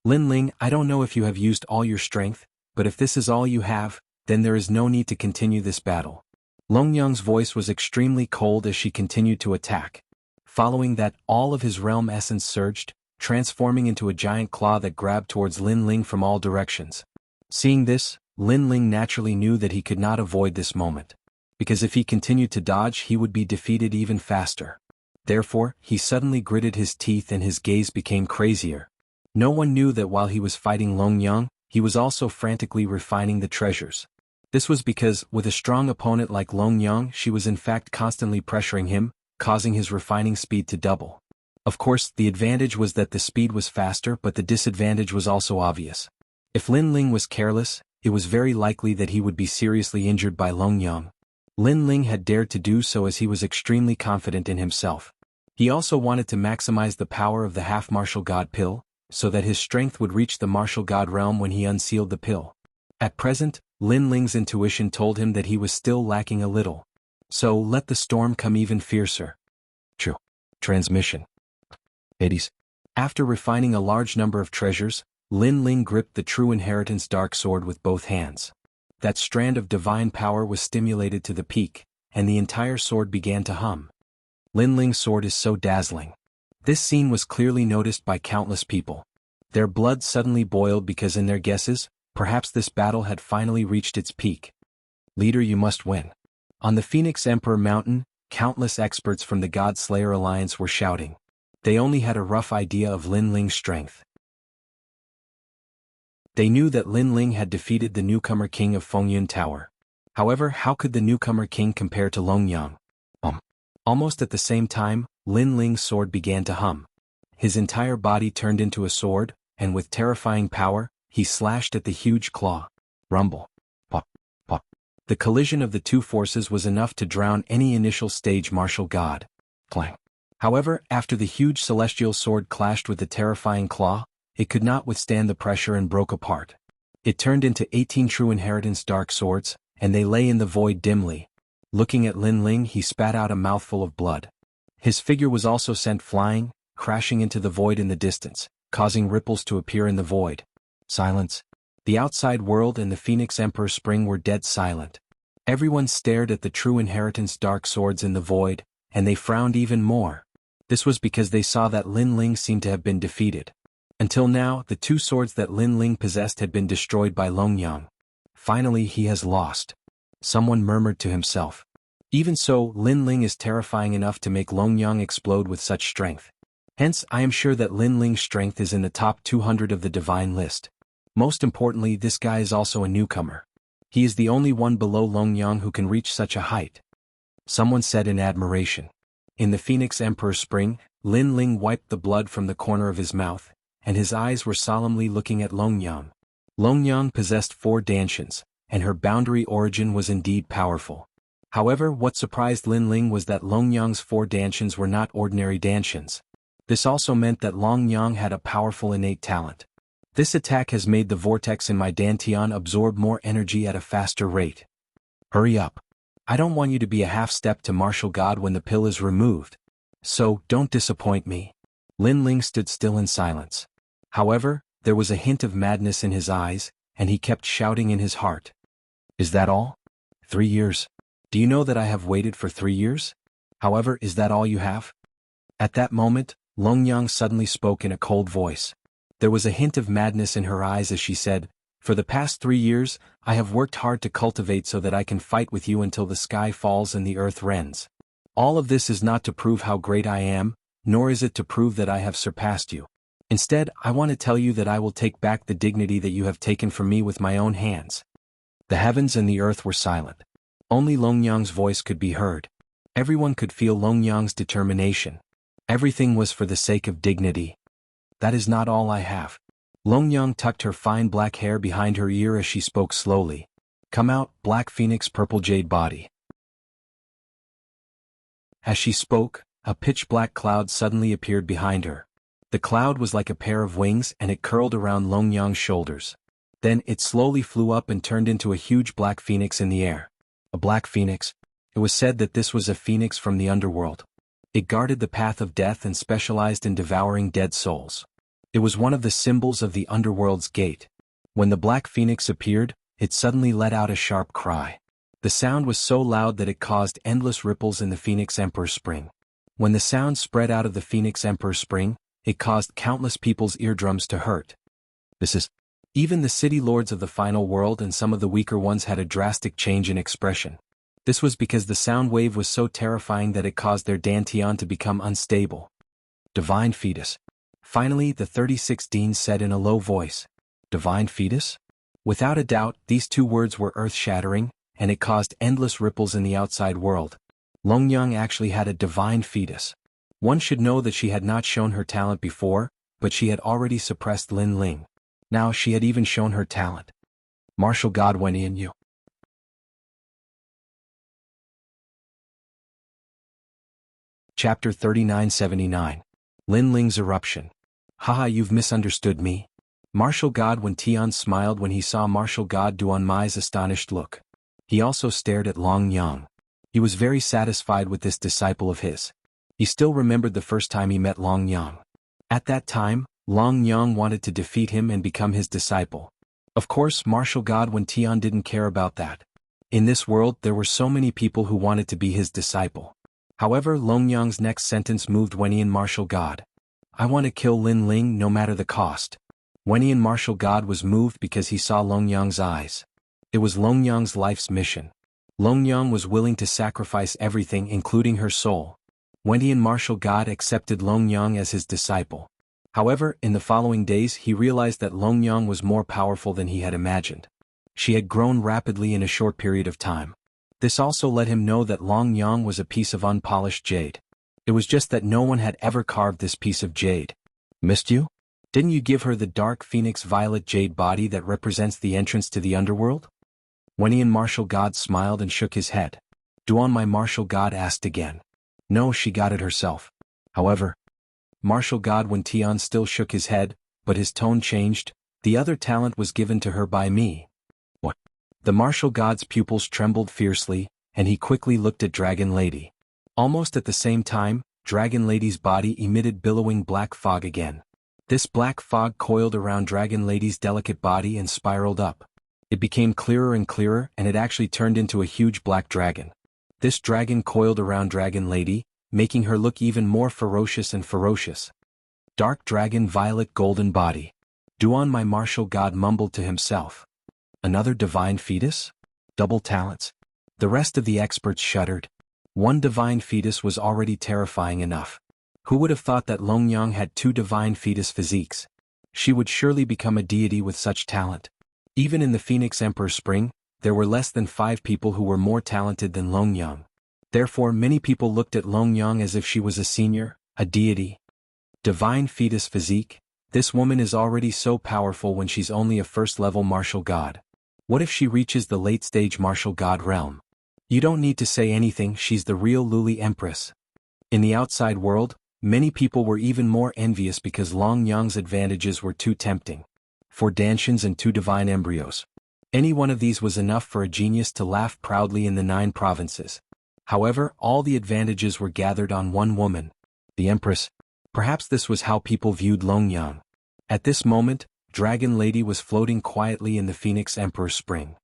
Lin Ling, I don't know if you have used all your strength, but if this is all you have, then there is no need to continue this battle. Longyang's voice was extremely cold as she continued to attack. Following that, all of his realm essence surged, transforming into a giant claw that grabbed towards Lin Ling from all directions. Seeing this, Lin Ling naturally knew that he could not avoid this moment. Because if he continued to dodge, he would be defeated even faster. Therefore, he suddenly gritted his teeth and his gaze became crazier. No one knew that while he was fighting Longyang, he was also frantically refining the treasures. This was because, with a strong opponent like Longyang, she was in fact constantly pressuring him, causing his refining speed to double. Of course, the advantage was that the speed was faster, but the disadvantage was also obvious. If Lin Ling was careless, it was very likely that he would be seriously injured by Longyang. Lin Ling had dared to do so as he was extremely confident in himself. He also wanted to maximize the power of the half-martial god pill, so that his strength would reach the martial god realm when he unsealed the pill. At present, Lin Ling's intuition told him that he was still lacking a little. So let the storm come even fiercer. True. Transmission. Hades. After refining a large number of treasures, Lin Ling gripped the true inheritance dark sword with both hands. That strand of divine power was stimulated to the peak, and the entire sword began to hum. Lin Ling's sword is so dazzling. This scene was clearly noticed by countless people. Their blood suddenly boiled because in their guesses, perhaps this battle had finally reached its peak. Leader, you must win. On the Phoenix Emperor Mountain, countless experts from the God Slayer Alliance were shouting. They only had a rough idea of Lin Ling's strength. They knew that Lin Ling had defeated the newcomer king of Fengyun Tower. However, how could the newcomer king compare to Longyang? Almost at the same time, Lin Ling's sword began to hum. His entire body turned into a sword, and with terrifying power, he slashed at the huge claw. Rumble. Pop, pop. The collision of the two forces was enough to drown any initial stage martial god. Clang. However, after the huge celestial sword clashed with the terrifying claw, it could not withstand the pressure and broke apart. It turned into 18 true inheritance dark swords, and they lay in the void dimly. Looking at Lin Ling, he spat out a mouthful of blood. His figure was also sent flying, crashing into the void in the distance, causing ripples to appear in the void. Silence. The outside world and the Phoenix Emperor Spring were dead silent. Everyone stared at the true inheritance dark swords in the void, and they frowned even more. This was because they saw that Lin Ling seemed to have been defeated. Until now, the two swords that Lin Ling possessed had been destroyed by Longyang. Finally, he has lost. Someone murmured to himself. Even so, Lin Ling is terrifying enough to make Longyang explode with such strength. Hence, I am sure that Lin Ling's strength is in the top 200 of the divine list. Most importantly, this guy is also a newcomer. He is the only one below Longyang who can reach such a height. Someone said in admiration. In the Phoenix Emperor Spring, Lin Ling wiped the blood from the corner of his mouth, and his eyes were solemnly looking at Longyang. Longyang possessed 4 dantians, and her boundary origin was indeed powerful. However, what surprised Lin Ling was that Longyang's 4 dantians were not ordinary dantians. This also meant that Longyang had a powerful innate talent. This attack has made the vortex in my dantian absorb more energy at a faster rate. Hurry up. I don't want you to be a half-step to martial god when the pill is removed. So, don't disappoint me. Lin Ling stood still in silence. However, there was a hint of madness in his eyes, and he kept shouting in his heart. Is that all? 3 years. Do you know that I have waited for 3 years? However, is that all you have? At that moment, Longyang suddenly spoke in a cold voice. There was a hint of madness in her eyes as she said, "For the past 3 years, I have worked hard to cultivate so that I can fight with you until the sky falls and the earth rends. All of this is not to prove how great I am, nor is it to prove that I have surpassed you. Instead, I want to tell you that I will take back the dignity that you have taken from me with my own hands." The heavens and the earth were silent. Only Longyang's voice could be heard. Everyone could feel Longyang's determination. Everything was for the sake of dignity. That is not all I have. Longyang tucked her fine black hair behind her ear as she spoke slowly. Come out, Black Phoenix Purple Jade Body. As she spoke, a pitch-black cloud suddenly appeared behind her. The cloud was like a pair of wings and it curled around Longyang's shoulders. Then it slowly flew up and turned into a huge black phoenix in the air. A black phoenix? It was said that this was a phoenix from the underworld. It guarded the path of death and specialized in devouring dead souls. It was one of the symbols of the underworld's gate. When the black phoenix appeared, it suddenly let out a sharp cry. The sound was so loud that it caused endless ripples in the Phoenix Emperor Spring. When the sound spread out of the Phoenix Emperor Spring, it caused countless people's eardrums to hurt. Even the city lords of the final world and some of the weaker ones had a drastic change in expression. This was because the sound wave was so terrifying that it caused their dantian to become unstable. Divine fetus. Finally, the 36 deans said in a low voice. Divine fetus? Without a doubt, these 2 words were earth-shattering, and it caused endless ripples in the outside world. Longyang actually had a divine fetus. One should know that she had not shown her talent before, but she had already suppressed Lin Ling. Now she had even shown her talent. Martial God went in you. Chapter 3979. Lin Ling's Eruption. Haha, you've misunderstood me. Martial God Wen Tian smiled when he saw Martial God Duan Mai's astonished look. He also stared at Longyang. He was very satisfied with this disciple of his. He still remembered the first time he met Longyang. At that time, Longyang wanted to defeat him and become his disciple. Of course, Martial God Wen Tian didn't care about that. In this world there were so many people who wanted to be his disciple. However, Longyang's next sentence moved Wenian Martial God. I want to kill Lin Ling no matter the cost. Wenian Martial God was moved because he saw Longyang's eyes. It was Longyang's life's mission. Longyang was willing to sacrifice everything including her soul. Wenian Martial God accepted Longyang as his disciple. However, in the following days he realized that Longyang was more powerful than he had imagined. She had grown rapidly in a short period of time. This also let him know that Longyang was a piece of unpolished jade. It was just that no one had ever carved this piece of jade. Missed you? Didn't you give her the dark phoenix violet jade body that represents the entrance to the underworld? Wenian Martial God smiled and shook his head. Duan my Martial God asked again. No, she got it herself. However, Martial God Wen Tian still shook his head, but his tone changed. The other talent was given to her by me. What? The Martial God's pupils trembled fiercely, and he quickly looked at Dragon Lady. Almost at the same time, Dragon Lady's body emitted billowing black fog again. This black fog coiled around Dragon Lady's delicate body and spiraled up. It became clearer and clearer, and it actually turned into a huge black dragon. This dragon coiled around Dragon Lady, making her look even more ferocious and ferocious. Dark dragon violet golden body. Duan, my martial god, mumbled to himself. Another divine fetus? Double talents? The rest of the experts shuddered. One divine fetus was already terrifying enough. Who would have thought that Longyang had two divine fetus physiques? She would surely become a deity with such talent. Even in the Phoenix Emperor Spring, there were less than 5 people who were more talented than Longyang. Therefore many people looked at Longyang as if she was a senior, a deity. Divine fetus physique? This woman is already so powerful when she's only a first-level martial god. What if she reaches the late-stage martial god realm? You don't need to say anything, she's the real Luli Empress. In the outside world, many people were even more envious because Longyang's advantages were too tempting. 4 Dantians and 2 divine embryos. Any one of these was enough for a genius to laugh proudly in the 9 provinces. However, all the advantages were gathered on one woman, the Empress. Perhaps this was how people viewed Longyang. At this moment, Dragon Lady was floating quietly in the Phoenix Emperor Spring.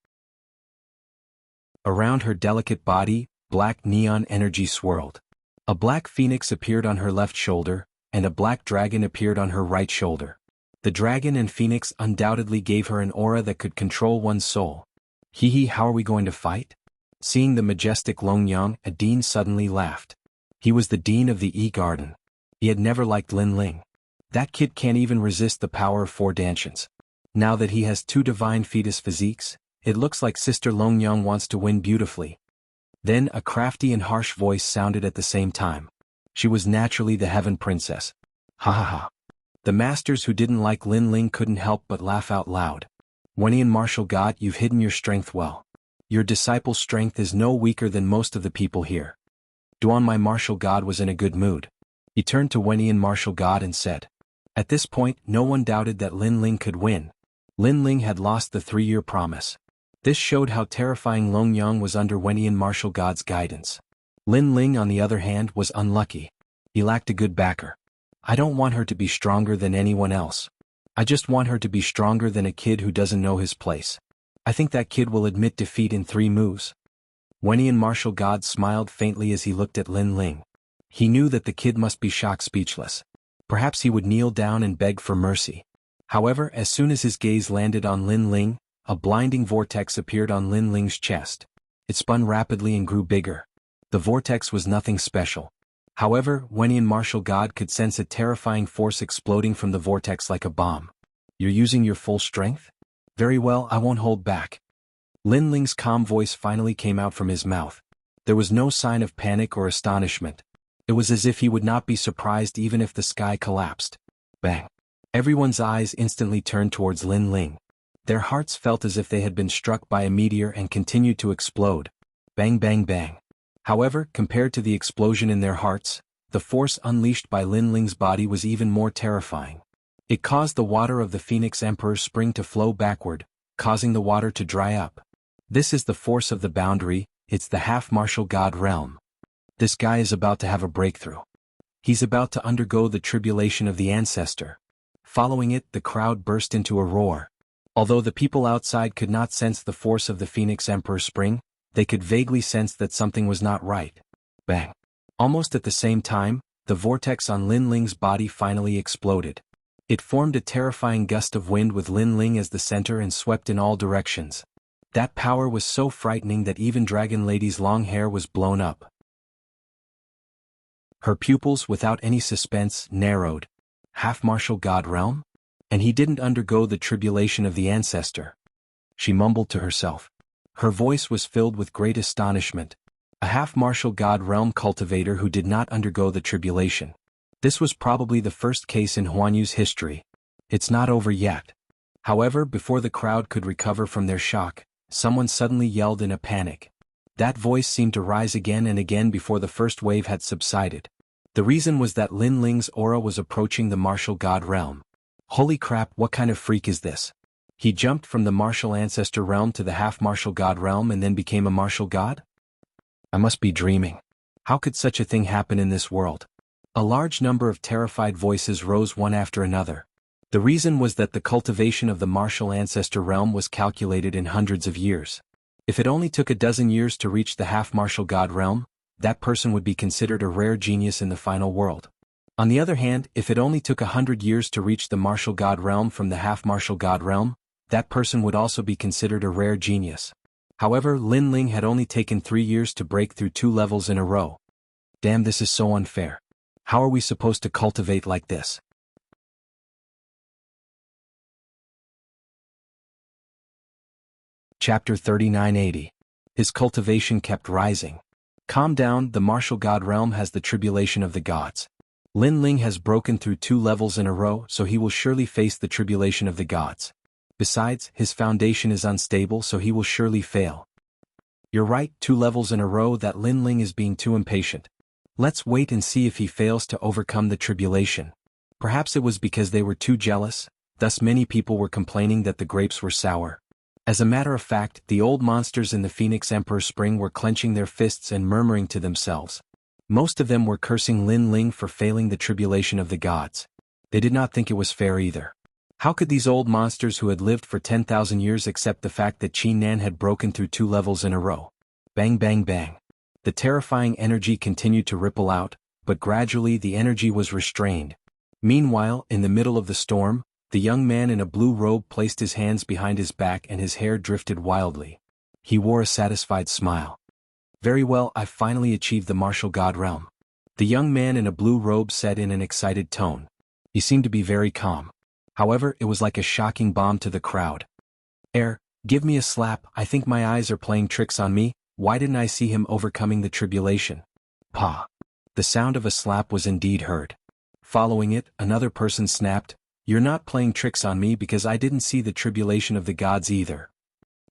Around her delicate body, black neon energy swirled. A black phoenix appeared on her left shoulder, and a black dragon appeared on her right shoulder. The dragon and phoenix undoubtedly gave her an aura that could control one's soul. Hee, how are we going to fight? Seeing the majestic Longyang, a dean suddenly laughed. He was the dean of the E-Garden. He had never liked Lin Ling. That kid can't even resist the power of 4 Dantians. Now that he has 2 divine fetus physiques, it looks like Sister Longyang wants to win beautifully. Then a crafty and harsh voice sounded at the same time. She was naturally the Heaven Princess. Ha ha ha. The masters who didn't like Lin Ling couldn't help but laugh out loud. Wenian martial god, you've hidden your strength well. Your disciple's strength is no weaker than most of the people here. Duan, my martial god, was in a good mood. He turned to Wenian martial god and said. At this point, no one doubted that Lin Ling could win. Lin Ling had lost the 3-year promise. This showed how terrifying Longyang was under Wenian martial god's guidance. Lin Ling, on the other hand, was unlucky. He lacked a good backer. I don't want her to be stronger than anyone else. I just want her to be stronger than a kid who doesn't know his place. I think that kid will admit defeat in 3 moves. Wenian martial god smiled faintly as he looked at Lin Ling. He knew that the kid must be shocked speechless. Perhaps he would kneel down and beg for mercy. However, as soon as his gaze landed on Lin Ling, a blinding vortex appeared on Lin Ling's chest. It spun rapidly and grew bigger. The vortex was nothing special. However, Wenian martial god could sense a terrifying force exploding from the vortex like a bomb. You're using your full strength? Very well, I won't hold back. Lin Ling's calm voice finally came out from his mouth. There was no sign of panic or astonishment. It was as if he would not be surprised even if the sky collapsed. Bang! Everyone's eyes instantly turned towards Lin Ling. Their hearts felt as if they had been struck by a meteor and continued to explode. Bang bang bang. However, compared to the explosion in their hearts, the force unleashed by Lin Ling's body was even more terrifying. It caused the water of the Phoenix Emperor Spring to flow backward, causing the water to dry up. This is the force of the boundary, it's the half-martial god realm. This guy is about to have a breakthrough. He's about to undergo the tribulation of the ancestor. Following it, the crowd burst into a roar. Although the people outside could not sense the force of the Phoenix Emperor Spring, they could vaguely sense that something was not right. Bang! Almost at the same time, the vortex on Lin Ling's body finally exploded. It formed a terrifying gust of wind with Lin Ling as the center and swept in all directions. That power was so frightening that even Dragon Lady's long hair was blown up. Her pupils, without any suspense, narrowed. Half-martial god realm? And he didn't undergo the tribulation of the ancestor. She mumbled to herself. Her voice was filled with great astonishment. A half-martial god realm cultivator who did not undergo the tribulation. This was probably the first case in Huanyu's history. It's not over yet. However, before the crowd could recover from their shock, someone suddenly yelled in a panic. That voice seemed to rise again and again before the first wave had subsided. The reason was that Lin Ling's aura was approaching the martial god realm. Holy crap, what kind of freak is this? He jumped from the martial ancestor realm to the half-martial god realm and then became a martial god? I must be dreaming. How could such a thing happen in this world? A large number of terrified voices rose one after another. The reason was that the cultivation of the martial ancestor realm was calculated in hundreds of years. If it only took a dozen years to reach the half-martial god realm, that person would be considered a rare genius in the final world. On the other hand, if it only took 100 years to reach the martial god realm from the half-martial god realm, that person would also be considered a rare genius. However, Lin Ling had only taken 3 years to break through 2 levels in a row. Damn, this is so unfair. How are we supposed to cultivate like this? Chapter 3980. His cultivation kept rising. Calm down, the martial god realm has the tribulation of the gods. Lin Ling has broken through 2 levels in a row, so he will surely face the tribulation of the gods. Besides, his foundation is unstable, so he will surely fail. You're right, 2 levels in a row. That Lin Ling is being too impatient. Let's wait and see if he fails to overcome the tribulation. Perhaps it was because they were too jealous, thus many people were complaining that the grapes were sour. As a matter of fact, the old monsters in the Phoenix Emperor Spring were clenching their fists and murmuring to themselves. Most of them were cursing Lin Ling for failing the tribulation of the gods. They did not think it was fair either. How could these old monsters who had lived for 10,000 years accept the fact that Qi Nan had broken through 2 levels in a row? Bang bang bang. The terrifying energy continued to ripple out, but gradually the energy was restrained. Meanwhile, in the middle of the storm, the young man in a blue robe placed his hands behind his back and his hair drifted wildly. He wore a satisfied smile. Very well, I finally achieved the martial god realm. The young man in a blue robe said in an excited tone. He seemed to be very calm. However, it was like a shocking bomb to the crowd. Give me a slap, I think my eyes are playing tricks on me. Why didn't I see him overcoming the tribulation? Pa! The sound of a slap was indeed heard. Following it, another person snapped, You're not playing tricks on me because I didn't see the tribulation of the gods either.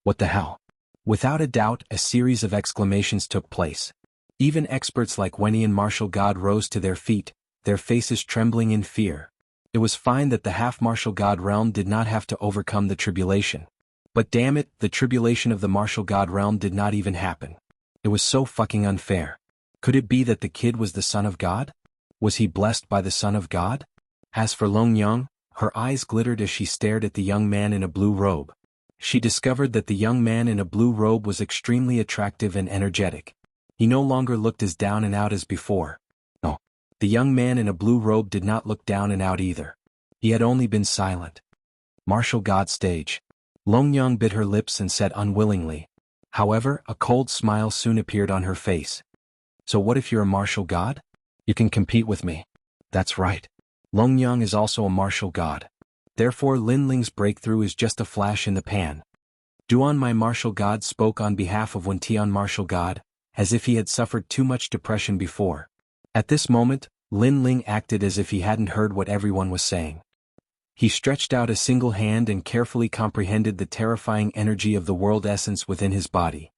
What the hell? Without a doubt, a series of exclamations took place. Even experts like Wenian martial god rose to their feet, their faces trembling in fear. It was fine that the half-martial god realm did not have to overcome the tribulation. But damn it, the tribulation of the martial god realm did not even happen. It was so fucking unfair. Could it be that the kid was the son of God? Was he blessed by the son of God? As for Long Yang, her eyes glittered as she stared at the young man in a blue robe. She discovered that the young man in a blue robe was extremely attractive and energetic. He no longer looked as down and out as before. No. The young man in a blue robe did not look down and out either. He had only been silent. Martial god stage. Long Yang bit her lips and said unwillingly. However, a cold smile soon appeared on her face. So what if you're a martial god? You can compete with me. That's right. Long Yang is also a martial god. Therefore Lin Ling's breakthrough is just a flash in the pan. Duan my martial god spoke on behalf of Wen Tian martial god, as if he had suffered too much depression before. At this moment, Lin Ling acted as if he hadn't heard what everyone was saying. He stretched out a single hand and carefully comprehended the terrifying energy of the world essence within his body.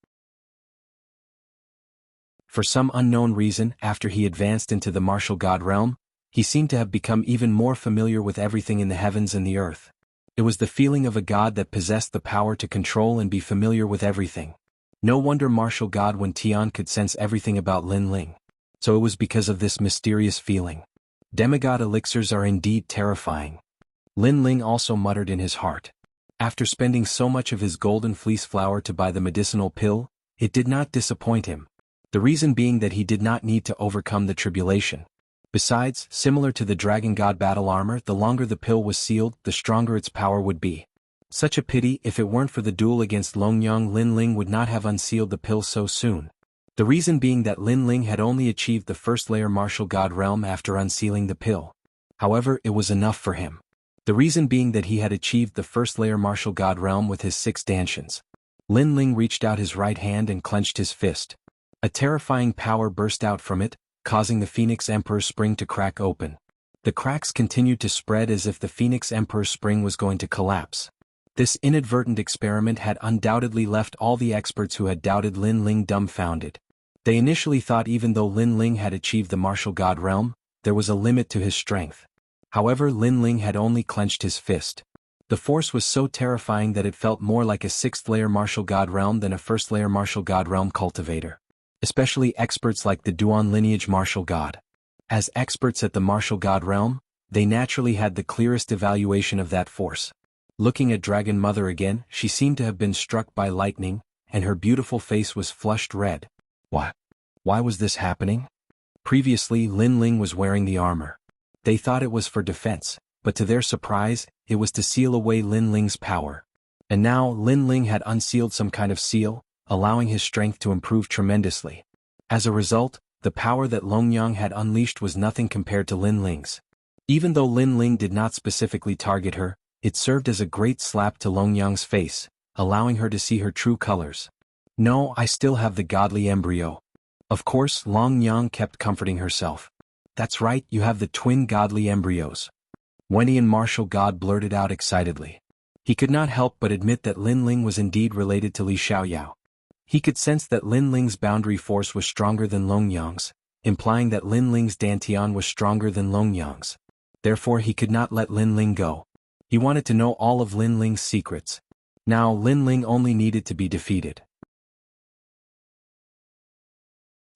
For some unknown reason, after he advanced into the martial god realm, he seemed to have become even more familiar with everything in the heavens and the earth. It was the feeling of a god that possessed the power to control and be familiar with everything. No wonder martial god Wen Tian could sense everything about Lin Ling. So it was because of this mysterious feeling. Demigod elixirs are indeed terrifying. Lin Ling also muttered in his heart. After spending so much of his golden fleece flour to buy the medicinal pill, it did not disappoint him. The reason being that he did not need to overcome the tribulation. Besides, similar to the dragon god battle armor, the longer the pill was sealed, the stronger its power would be. Such a pity, if it weren't for the duel against Long Yang, Lin Ling would not have unsealed the pill so soon. The reason being that Lin Ling had only achieved the first layer martial god realm after unsealing the pill. However, it was enough for him. The reason being that he had achieved the first layer martial god realm with his 6 dantians. Lin Ling reached out his right hand and clenched his fist. A terrifying power burst out from it, causing the Phoenix Emperor Spring to crack open. The cracks continued to spread as if the Phoenix Emperor Spring was going to collapse. This inadvertent experiment had undoubtedly left all the experts who had doubted Lin Ling dumbfounded. They initially thought even though Lin Ling had achieved the martial god realm, there was a limit to his strength. However, Lin Ling had only clenched his fist. The force was so terrifying that it felt more like a 6th layer martial god realm than a 1st layer martial god realm cultivator. Especially experts like the Duan lineage martial god. As experts at the martial god realm, they naturally had the clearest evaluation of that force. Looking at Dragon Mother again, she seemed to have been struck by lightning, and her beautiful face was flushed red. What? Why was this happening? Previously, Lin Ling was wearing the armor. They thought it was for defense, but to their surprise, it was to seal away Lin Ling's power. And now, Lin Ling had unsealed some kind of seal, allowing his strength to improve tremendously. As a result, the power that Longyang had unleashed was nothing compared to Lin Ling's. Even though Lin Ling did not specifically target her, it served as a great slap to Longyang's face, allowing her to see her true colors. No, I still have the godly embryo. Of course, Longyang kept comforting herself. That's right, you have the twin godly embryos. Wenian martial god blurted out excitedly. He could not help but admit that Lin Ling was indeed related to Li Xiaoyao. He could sense that Lin Ling's boundary force was stronger than Longyang's, implying that Lin Ling's dantian was stronger than Longyang's. Therefore he could not let Lin Ling go. He wanted to know all of Lin Ling's secrets. Now Lin Ling only needed to be defeated.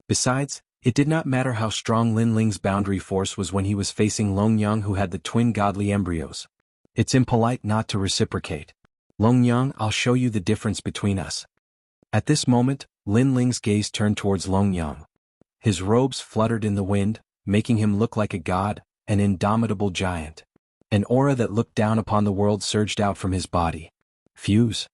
Besides, it did not matter how strong Lin Ling's boundary force was when he was facing Longyang, who had the twin godly embryos. It's impolite not to reciprocate. Longyang, I'll show you the difference between us. At this moment, Lin Ling's gaze turned towards Longyang. His robes fluttered in the wind, making him look like a god, an indomitable giant. An aura that looked down upon the world surged out from his body. Fuse!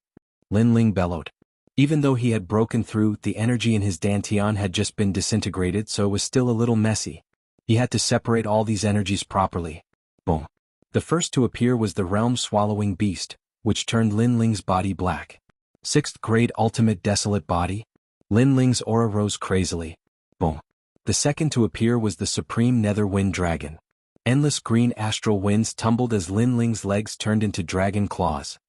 Lin Ling bellowed. Even though he had broken through, the energy in his dantian had just been disintegrated, so it was still a little messy. He had to separate all these energies properly. Boom! The first to appear was the realm-swallowing beast, which turned Lin Ling's body black. 6th grade ultimate desolate body. Lin Ling's aura rose crazily. Boom! The second to appear was the supreme nether wind dragon. Endless green astral winds tumbled as Lin Ling's legs turned into dragon claws.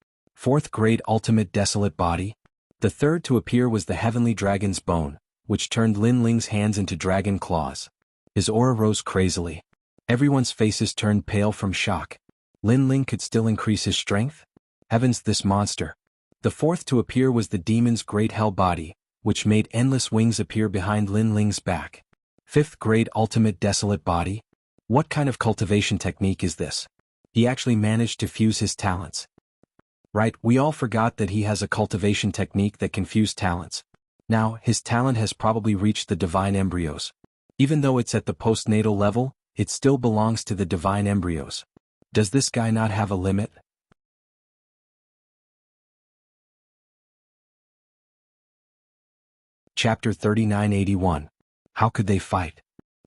4th grade ultimate desolate body. The third to appear was the heavenly dragon's bone, which turned Lin Ling's hands into dragon claws. His aura rose crazily. Everyone's faces turned pale from shock. Lin Ling could still increase his strength? Heavens, this monster. The fourth to appear was the demon's great hell body, which made endless wings appear behind Lin Ling's back. 5th grade ultimate desolate body? What kind of cultivation technique is this? He actually managed to fuse his talents. Right, we all forgot that he has a cultivation technique that can fuse talents. Now, his talent has probably reached the divine embryos. Even though it's at the postnatal level, it still belongs to the divine embryos. Does this guy not have a limit? Chapter 3981. How could they fight?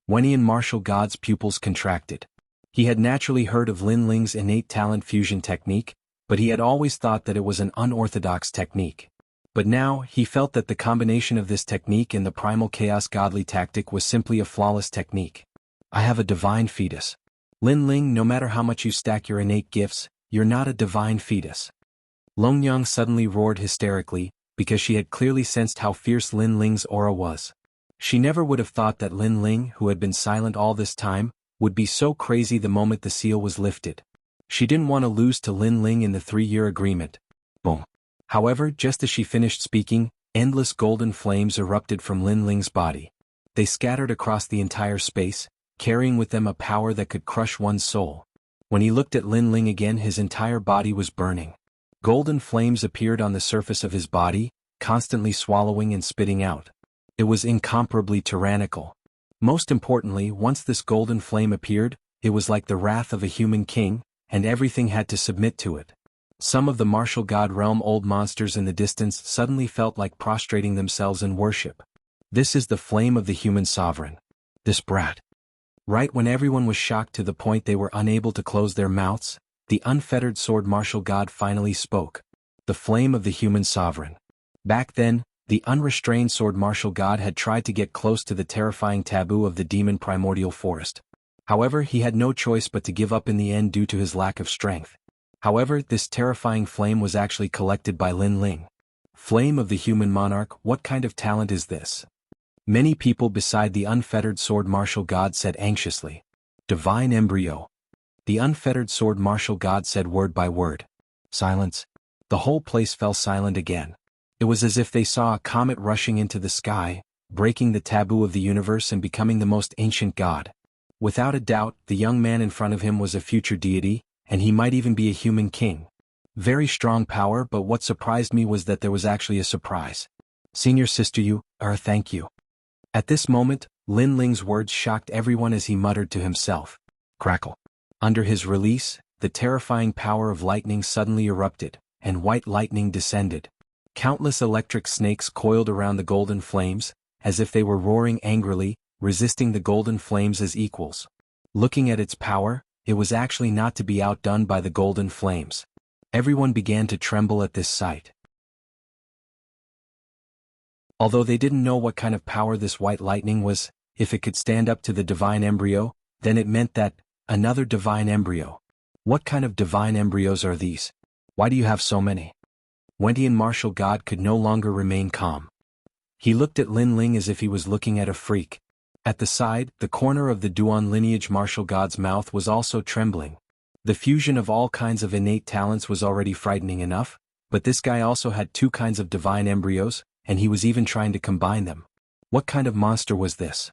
Wenian martial god's pupils contracted. He had naturally heard of Lin Ling's innate talent fusion technique, but he had always thought that it was an unorthodox technique. But now, he felt that the combination of this technique and the primal chaos godly tactic was simply a flawless technique. I have a divine fetus. Lin Ling, no matter how much you stack your innate gifts, you're not a divine fetus. Longyang suddenly roared hysterically, because she had clearly sensed how fierce Lin Ling's aura was. She never would have thought that Lin Ling, who had been silent all this time, would be so crazy the moment the seal was lifted. She didn't want to lose to Lin Ling in the 3-year agreement. Boom. However, just as she finished speaking, endless golden flames erupted from Lin Ling's body. They scattered across the entire space, carrying with them a power that could crush one's soul. When he looked at Lin Ling again, his entire body was burning. Golden flames appeared on the surface of his body, constantly swallowing and spitting out. It was incomparably tyrannical. Most importantly, once this golden flame appeared, it was like the wrath of a human king, and everything had to submit to it. Some of the martial god realm old monsters in the distance suddenly felt like prostrating themselves in worship. This is the flame of the human sovereign. This brat. Right when everyone was shocked to the point they were unable to close their mouths, the unfettered sword martial god finally spoke. The flame of the human sovereign. Back then, the unrestrained sword martial god had tried to get close to the terrifying taboo of the demon primordial forest. However, he had no choice but to give up in the end due to his lack of strength. However, this terrifying flame was actually collected by Lin Ling. Flame of the human monarch, what kind of talent is this? Many people beside the unfettered sword martial god said anxiously. Divine embryo. The unfettered sword martial god said word by word. Silence. The whole place fell silent again. It was as if they saw a comet rushing into the sky, breaking the taboo of the universe and becoming the most ancient god. Without a doubt, the young man in front of him was a future deity, and he might even be a human king. Very strong power, but what surprised me was that there was actually a surprise. Senior sister, thank you. At this moment, Lin Ling's words shocked everyone as he muttered to himself. Crackle. Under his release, the terrifying power of lightning suddenly erupted, and white lightning descended. Countless electric snakes coiled around the golden flames, as if they were roaring angrily, resisting the golden flames as equals. Looking at its power, it was actually not to be outdone by the golden flames. Everyone began to tremble at this sight. Although they didn't know what kind of power this white lightning was, if it could stand up to the divine embryo, then it meant that, another divine embryo. What kind of divine embryos are these? Why do you have so many? Wentian martial god could no longer remain calm. He looked at Lin Ling as if he was looking at a freak. At the side, the corner of the Duan lineage martial god's mouth was also trembling. The fusion of all kinds of innate talents was already frightening enough, but this guy also had two kinds of divine embryos, and he was even trying to combine them. What kind of monster was this?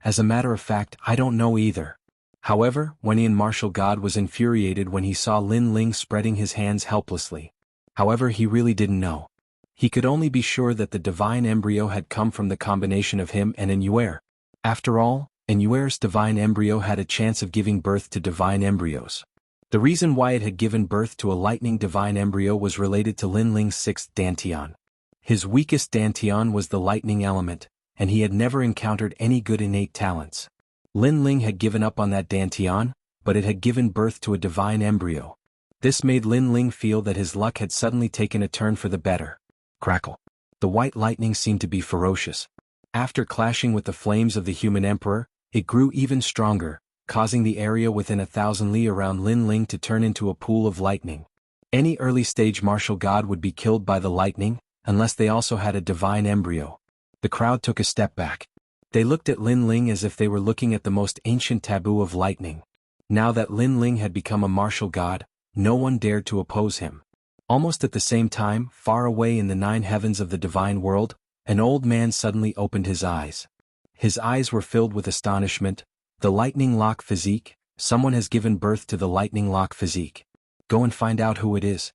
As a matter of fact, I don't know either. However, Wentian martial god was infuriated when he saw Lin Ling spreading his hands helplessly. However, he really didn't know. He could only be sure that the divine embryo had come from the combination of him and Inyuer. After all, Inyuer's divine embryo had a chance of giving birth to divine embryos. The reason why it had given birth to a lightning divine embryo was related to Lin Ling's sixth dantian. His weakest dantian was the lightning element, and he had never encountered any good innate talents. Lin Ling had given up on that dantian, but it had given birth to a divine embryo. This made Lin Ling feel that his luck had suddenly taken a turn for the better. Crackle. The white lightning seemed to be ferocious. After clashing with the flames of the human emperor, it grew even stronger, causing the area within 1,000 li around Lin Ling to turn into a pool of lightning. Any early-stage martial god would be killed by the lightning, unless they also had a divine embryo. The crowd took a step back. They looked at Lin Ling as if they were looking at the most ancient taboo of lightning. Now that Lin Ling had become a martial god, no one dared to oppose him. Almost at the same time, far away in the 9 heavens of the divine world, an old man suddenly opened his eyes. His eyes were filled with astonishment. The lightning lock physique, someone has given birth to the lightning lock physique. Go and find out who it is.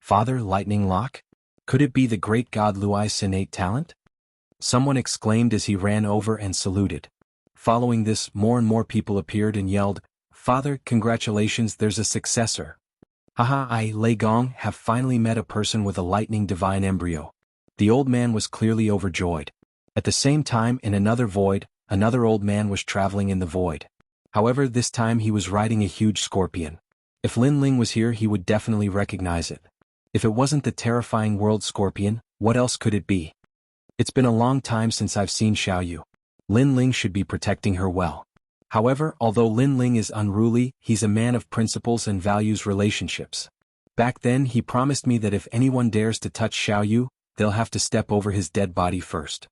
Father, lightning lock? Could it be the great god Luai's innate talent? Someone exclaimed as he ran over and saluted. Following this, more and more people appeared and yelled, Father, congratulations, there's a successor. Haha, I, Lei Gong, have finally met a person with a lightning divine embryo. The old man was clearly overjoyed. At the same time, in another void, another old man was traveling in the void. However, this time he was riding a huge scorpion. If Lin Ling was here, he would definitely recognize it. If it wasn't the terrifying world scorpion, what else could it be? It's been a long time since I've seen Xiaoyu. Lin Ling should be protecting her well. However, although Lin Ling is unruly, he's a man of principles and values relationships. Back then he promised me that if anyone dares to touch Xiaoyu, they'll have to step over his dead body first.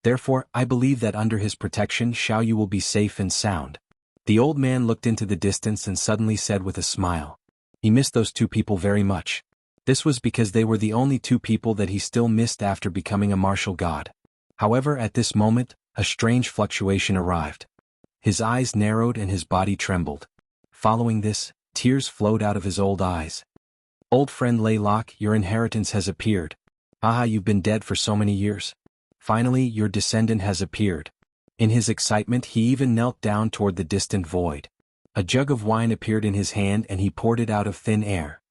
Therefore, I believe that under his protection Xiaoyu will be safe and sound. The old man looked into the distance and suddenly said with a smile. He missed those two people very much. This was because they were the only two people that he still missed after becoming a martial god. However, at this moment, a strange fluctuation arrived. His eyes narrowed and his body trembled. Following this, tears flowed out of his old eyes. Old friend Lei Lok, your inheritance has appeared. Haha, you've been dead for so many years. Finally, your descendant has appeared. In his excitement, he even knelt down toward the distant void. A jug of wine appeared in his hand and he poured it out of thin air.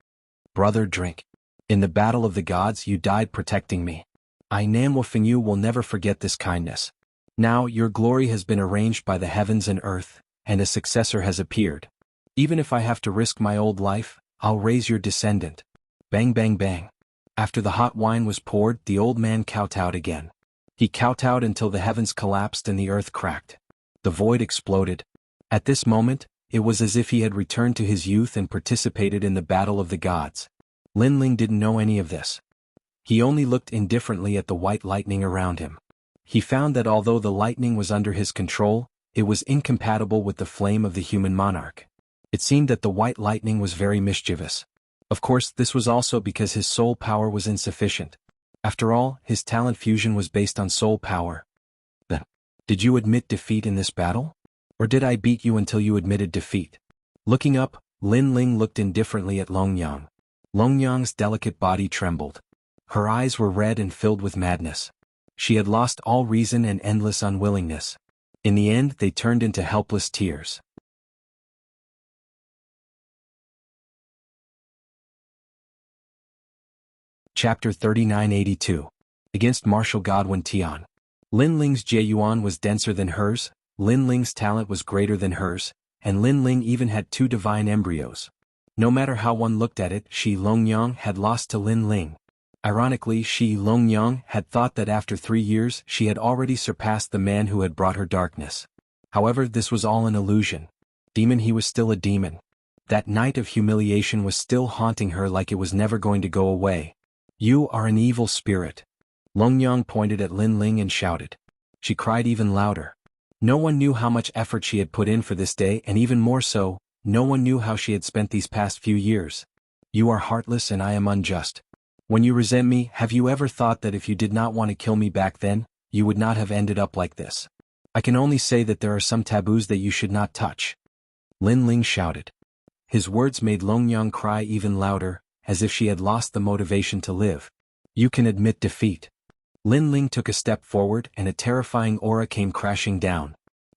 Brother, drink. In the battle of the gods, you died protecting me. I Nanwo Fengyu will never forget this kindness. Now, your glory has been arranged by the heavens and earth, and a successor has appeared. Even if I have to risk my old life, I'll raise your descendant. Bang bang bang. After the hot wine was poured, the old man kowtowed again. He kowtowed until the heavens collapsed and the earth cracked. The void exploded. At this moment, it was as if he had returned to his youth and participated in the battle of the gods. Lin Ling didn't know any of this. He only looked indifferently at the white lightning around him. He found that although the lightning was under his control, it was incompatible with the flame of the human monarch. It seemed that the white lightning was very mischievous. Of course, this was also because his soul power was insufficient. After all, his talent fusion was based on soul power. Then, Did you admit defeat in this battle? Or did I beat you until you admitted defeat? Looking up, Lin Ling looked indifferently at Longyang. Longyang's delicate body trembled. Her eyes were red and filled with madness. She had lost all reason and endless unwillingness. In the end, they turned into helpless tears. Chapter 3982. Against martial god Wen Tian. Lin Ling's Jieyuan was denser than hers, Lin Ling's talent was greater than hers, and Lin Ling even had 2 divine embryos. No matter how one looked at it, she Longyang had lost to Lin Ling. Ironically, she Longyang had thought that after 3 years she had already surpassed the man who had brought her darkness. However, this was all an illusion. Demon, he was still a demon. That night of humiliation was still haunting her like it was never going to go away. You are an evil spirit. Longyang pointed at Lin Ling and shouted. She cried even louder. No one knew how much effort she had put in for this day, and even more so, no one knew how she had spent these past few years. You are heartless and I am unjust. When you resent me, have you ever thought that if you did not want to kill me back then, you would not have ended up like this? I can only say that there are some taboos that you should not touch. Lin Ling shouted. His words made Longyang cry even louder, as if she had lost the motivation to live. You can admit defeat. Lin Ling took a step forward and a terrifying aura came crashing down.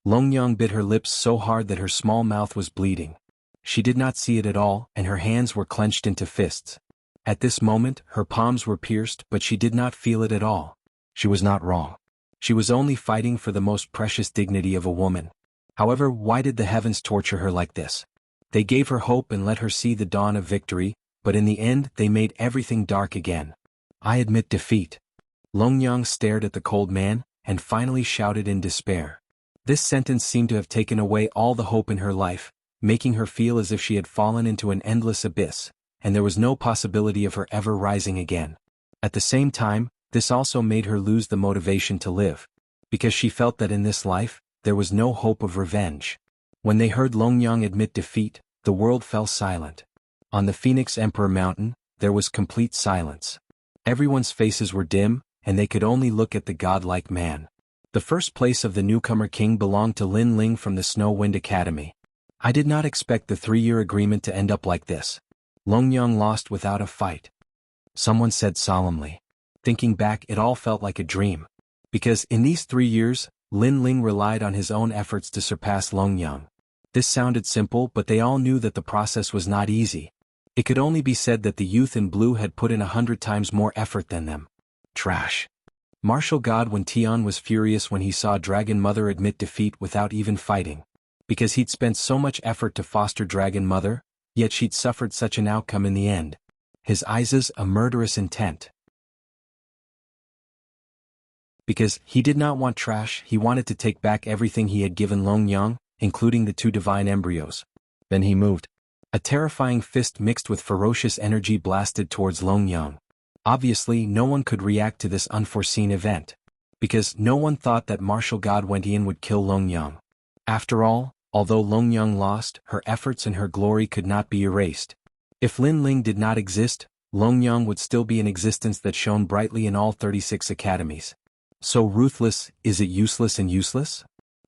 Longyang bit her lips so hard that her small mouth was bleeding. She did not see it at all, and her hands were clenched into fists. At this moment, her palms were pierced, but she did not feel it at all. She was not wrong. She was only fighting for the most precious dignity of a woman. However, why did the heavens torture her like this? They gave her hope and let her see the dawn of victory, but in the end they made everything dark again. I admit defeat. Longyang stared at the cold man, and finally shouted in despair. This sentence seemed to have taken away all the hope in her life, making her feel as if she had fallen into an endless abyss, and there was no possibility of her ever rising again. At the same time, this also made her lose the motivation to live, because she felt that in this life, there was no hope of revenge. When they heard Longyang admit defeat, the world fell silent. On the Phoenix Emperor Mountain, there was complete silence. Everyone's faces were dim, and they could only look at the godlike man. The first place of the newcomer king belonged to Lin Ling from the Snow Wind Academy. I did not expect the 3-year agreement to end up like this. Longyang lost without a fight. Someone said solemnly. Thinking back, it all felt like a dream. Because in these 3 years, Lin Ling relied on his own efforts to surpass Longyang. This sounded simple, but they all knew that the process was not easy. It could only be said that the youth in blue had put in 100 times more effort than them. Trash. Martial god Wen Tian was furious when he saw Dragon Mother admit defeat without even fighting. Because he'd spent so much effort to foster Dragon Mother, yet she'd suffered such an outcome in the end. His eyes a murderous intent. Because he did not want trash, he wanted to take back everything he had given Longyang, including the 2 divine embryos. Then he moved. A terrifying fist mixed with ferocious energy blasted towards Longyang. Obviously, no one could react to this unforeseen event. Because no one thought that martial god Wen Tian would kill Longyang. After all, although Longyang lost, her efforts and her glory could not be erased. If Lin Ling did not exist, Longyang would still be an existence that shone brightly in all 36 academies. So ruthless, is it useless and useless?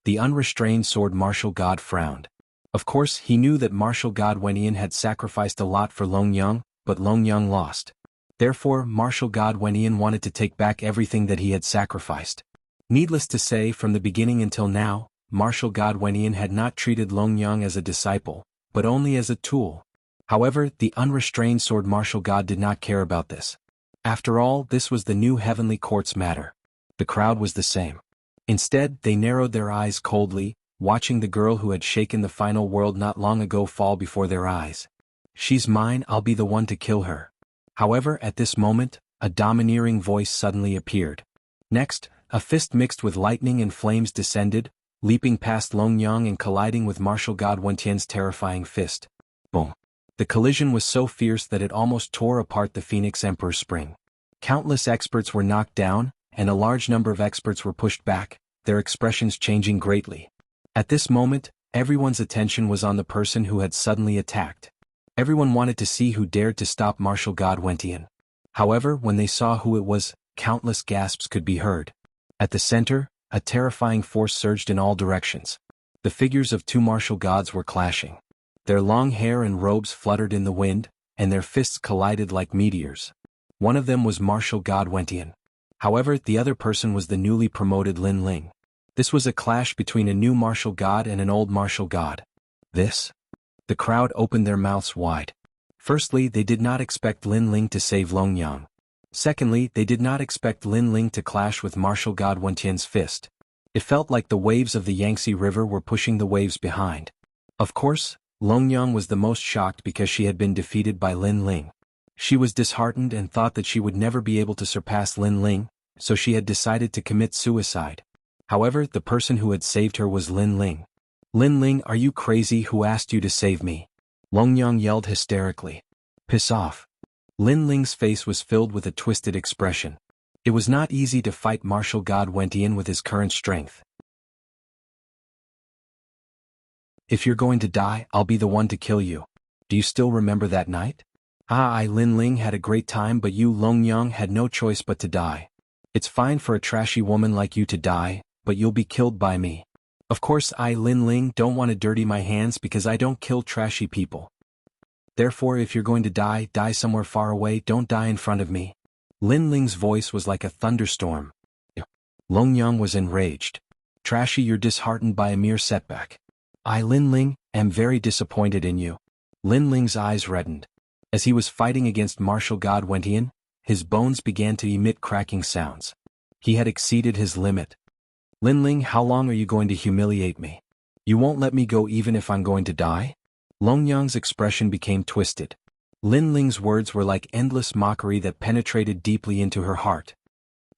The unrestrained sword martial god frowned. Of course, he knew that martial god Wen Tian had sacrificed a lot for Longyang, but Longyang lost. Therefore, martial god Wen Tian wanted to take back everything that he had sacrificed. Needless to say, from the beginning until now, martial god Wen Tian had not treated Longyang as a disciple, but only as a tool. However, the unrestrained sword martial god did not care about this. After all, this was the new heavenly court's matter. The crowd was the same. Instead, they narrowed their eyes coldly, watching the girl who had shaken the final world not long ago fall before their eyes. She's mine, I'll be the one to kill her. However, at this moment, a domineering voice suddenly appeared. Next, a fist mixed with lightning and flames descended, leaping past Longyang and colliding with martial god Wen Tian's terrifying fist. Boom. The collision was so fierce that it almost tore apart the Phoenix Emperor's spring. Countless experts were knocked down, and a large number of experts were pushed back, their expressions changing greatly. At this moment, everyone's attention was on the person who had suddenly attacked. Everyone wanted to see who dared to stop martial god Wen Tian. However, when they saw who it was, countless gasps could be heard. At the center, a terrifying force surged in all directions. The figures of two martial gods were clashing. Their long hair and robes fluttered in the wind, and their fists collided like meteors. One of them was martial god Wentian. However, the other person was the newly promoted Lin Ling. This was a clash between a new martial god and an old martial god. This? The crowd opened their mouths wide. Firstly, they did not expect Lin Ling to save Longyang. Secondly, they did not expect Lin Ling to clash with martial god Wentian's fist. It felt like the waves of the Yangtze River were pushing the waves behind. Of course, Longyang was the most shocked because she had been defeated by Lin Ling. She was disheartened and thought that she would never be able to surpass Lin Ling, so she had decided to commit suicide. However, the person who had saved her was Lin Ling. "Lin Ling, are you crazy? Who asked you to save me?" Longyang yelled hysterically. "Piss off." Lin Ling's face was filled with a twisted expression. It was not easy to fight martial god Wentian with his current strength. "If you're going to die, I'll be the one to kill you. Do you still remember that night?" Lin Ling had a great time, but you Longyang had no choice but to die. "It's fine for a trashy woman like you to die, but you'll be killed by me." "Of course Lin Ling don't want to dirty my hands because I don't kill trashy people. Therefore if you're going to die, die somewhere far away, don't die in front of me." Lin Ling's voice was like a thunderstorm. Longyang was enraged. "Trashy, you're disheartened by a mere setback. I Lin Ling am very disappointed in you." Lin Ling's eyes reddened. As he was fighting against martial god Wentian, his bones began to emit cracking sounds. He had exceeded his limit. "Lin Ling, how long are you going to humiliate me? You won't let me go even if I'm going to die?" Longyang's expression became twisted. Lin Ling's words were like endless mockery that penetrated deeply into her heart.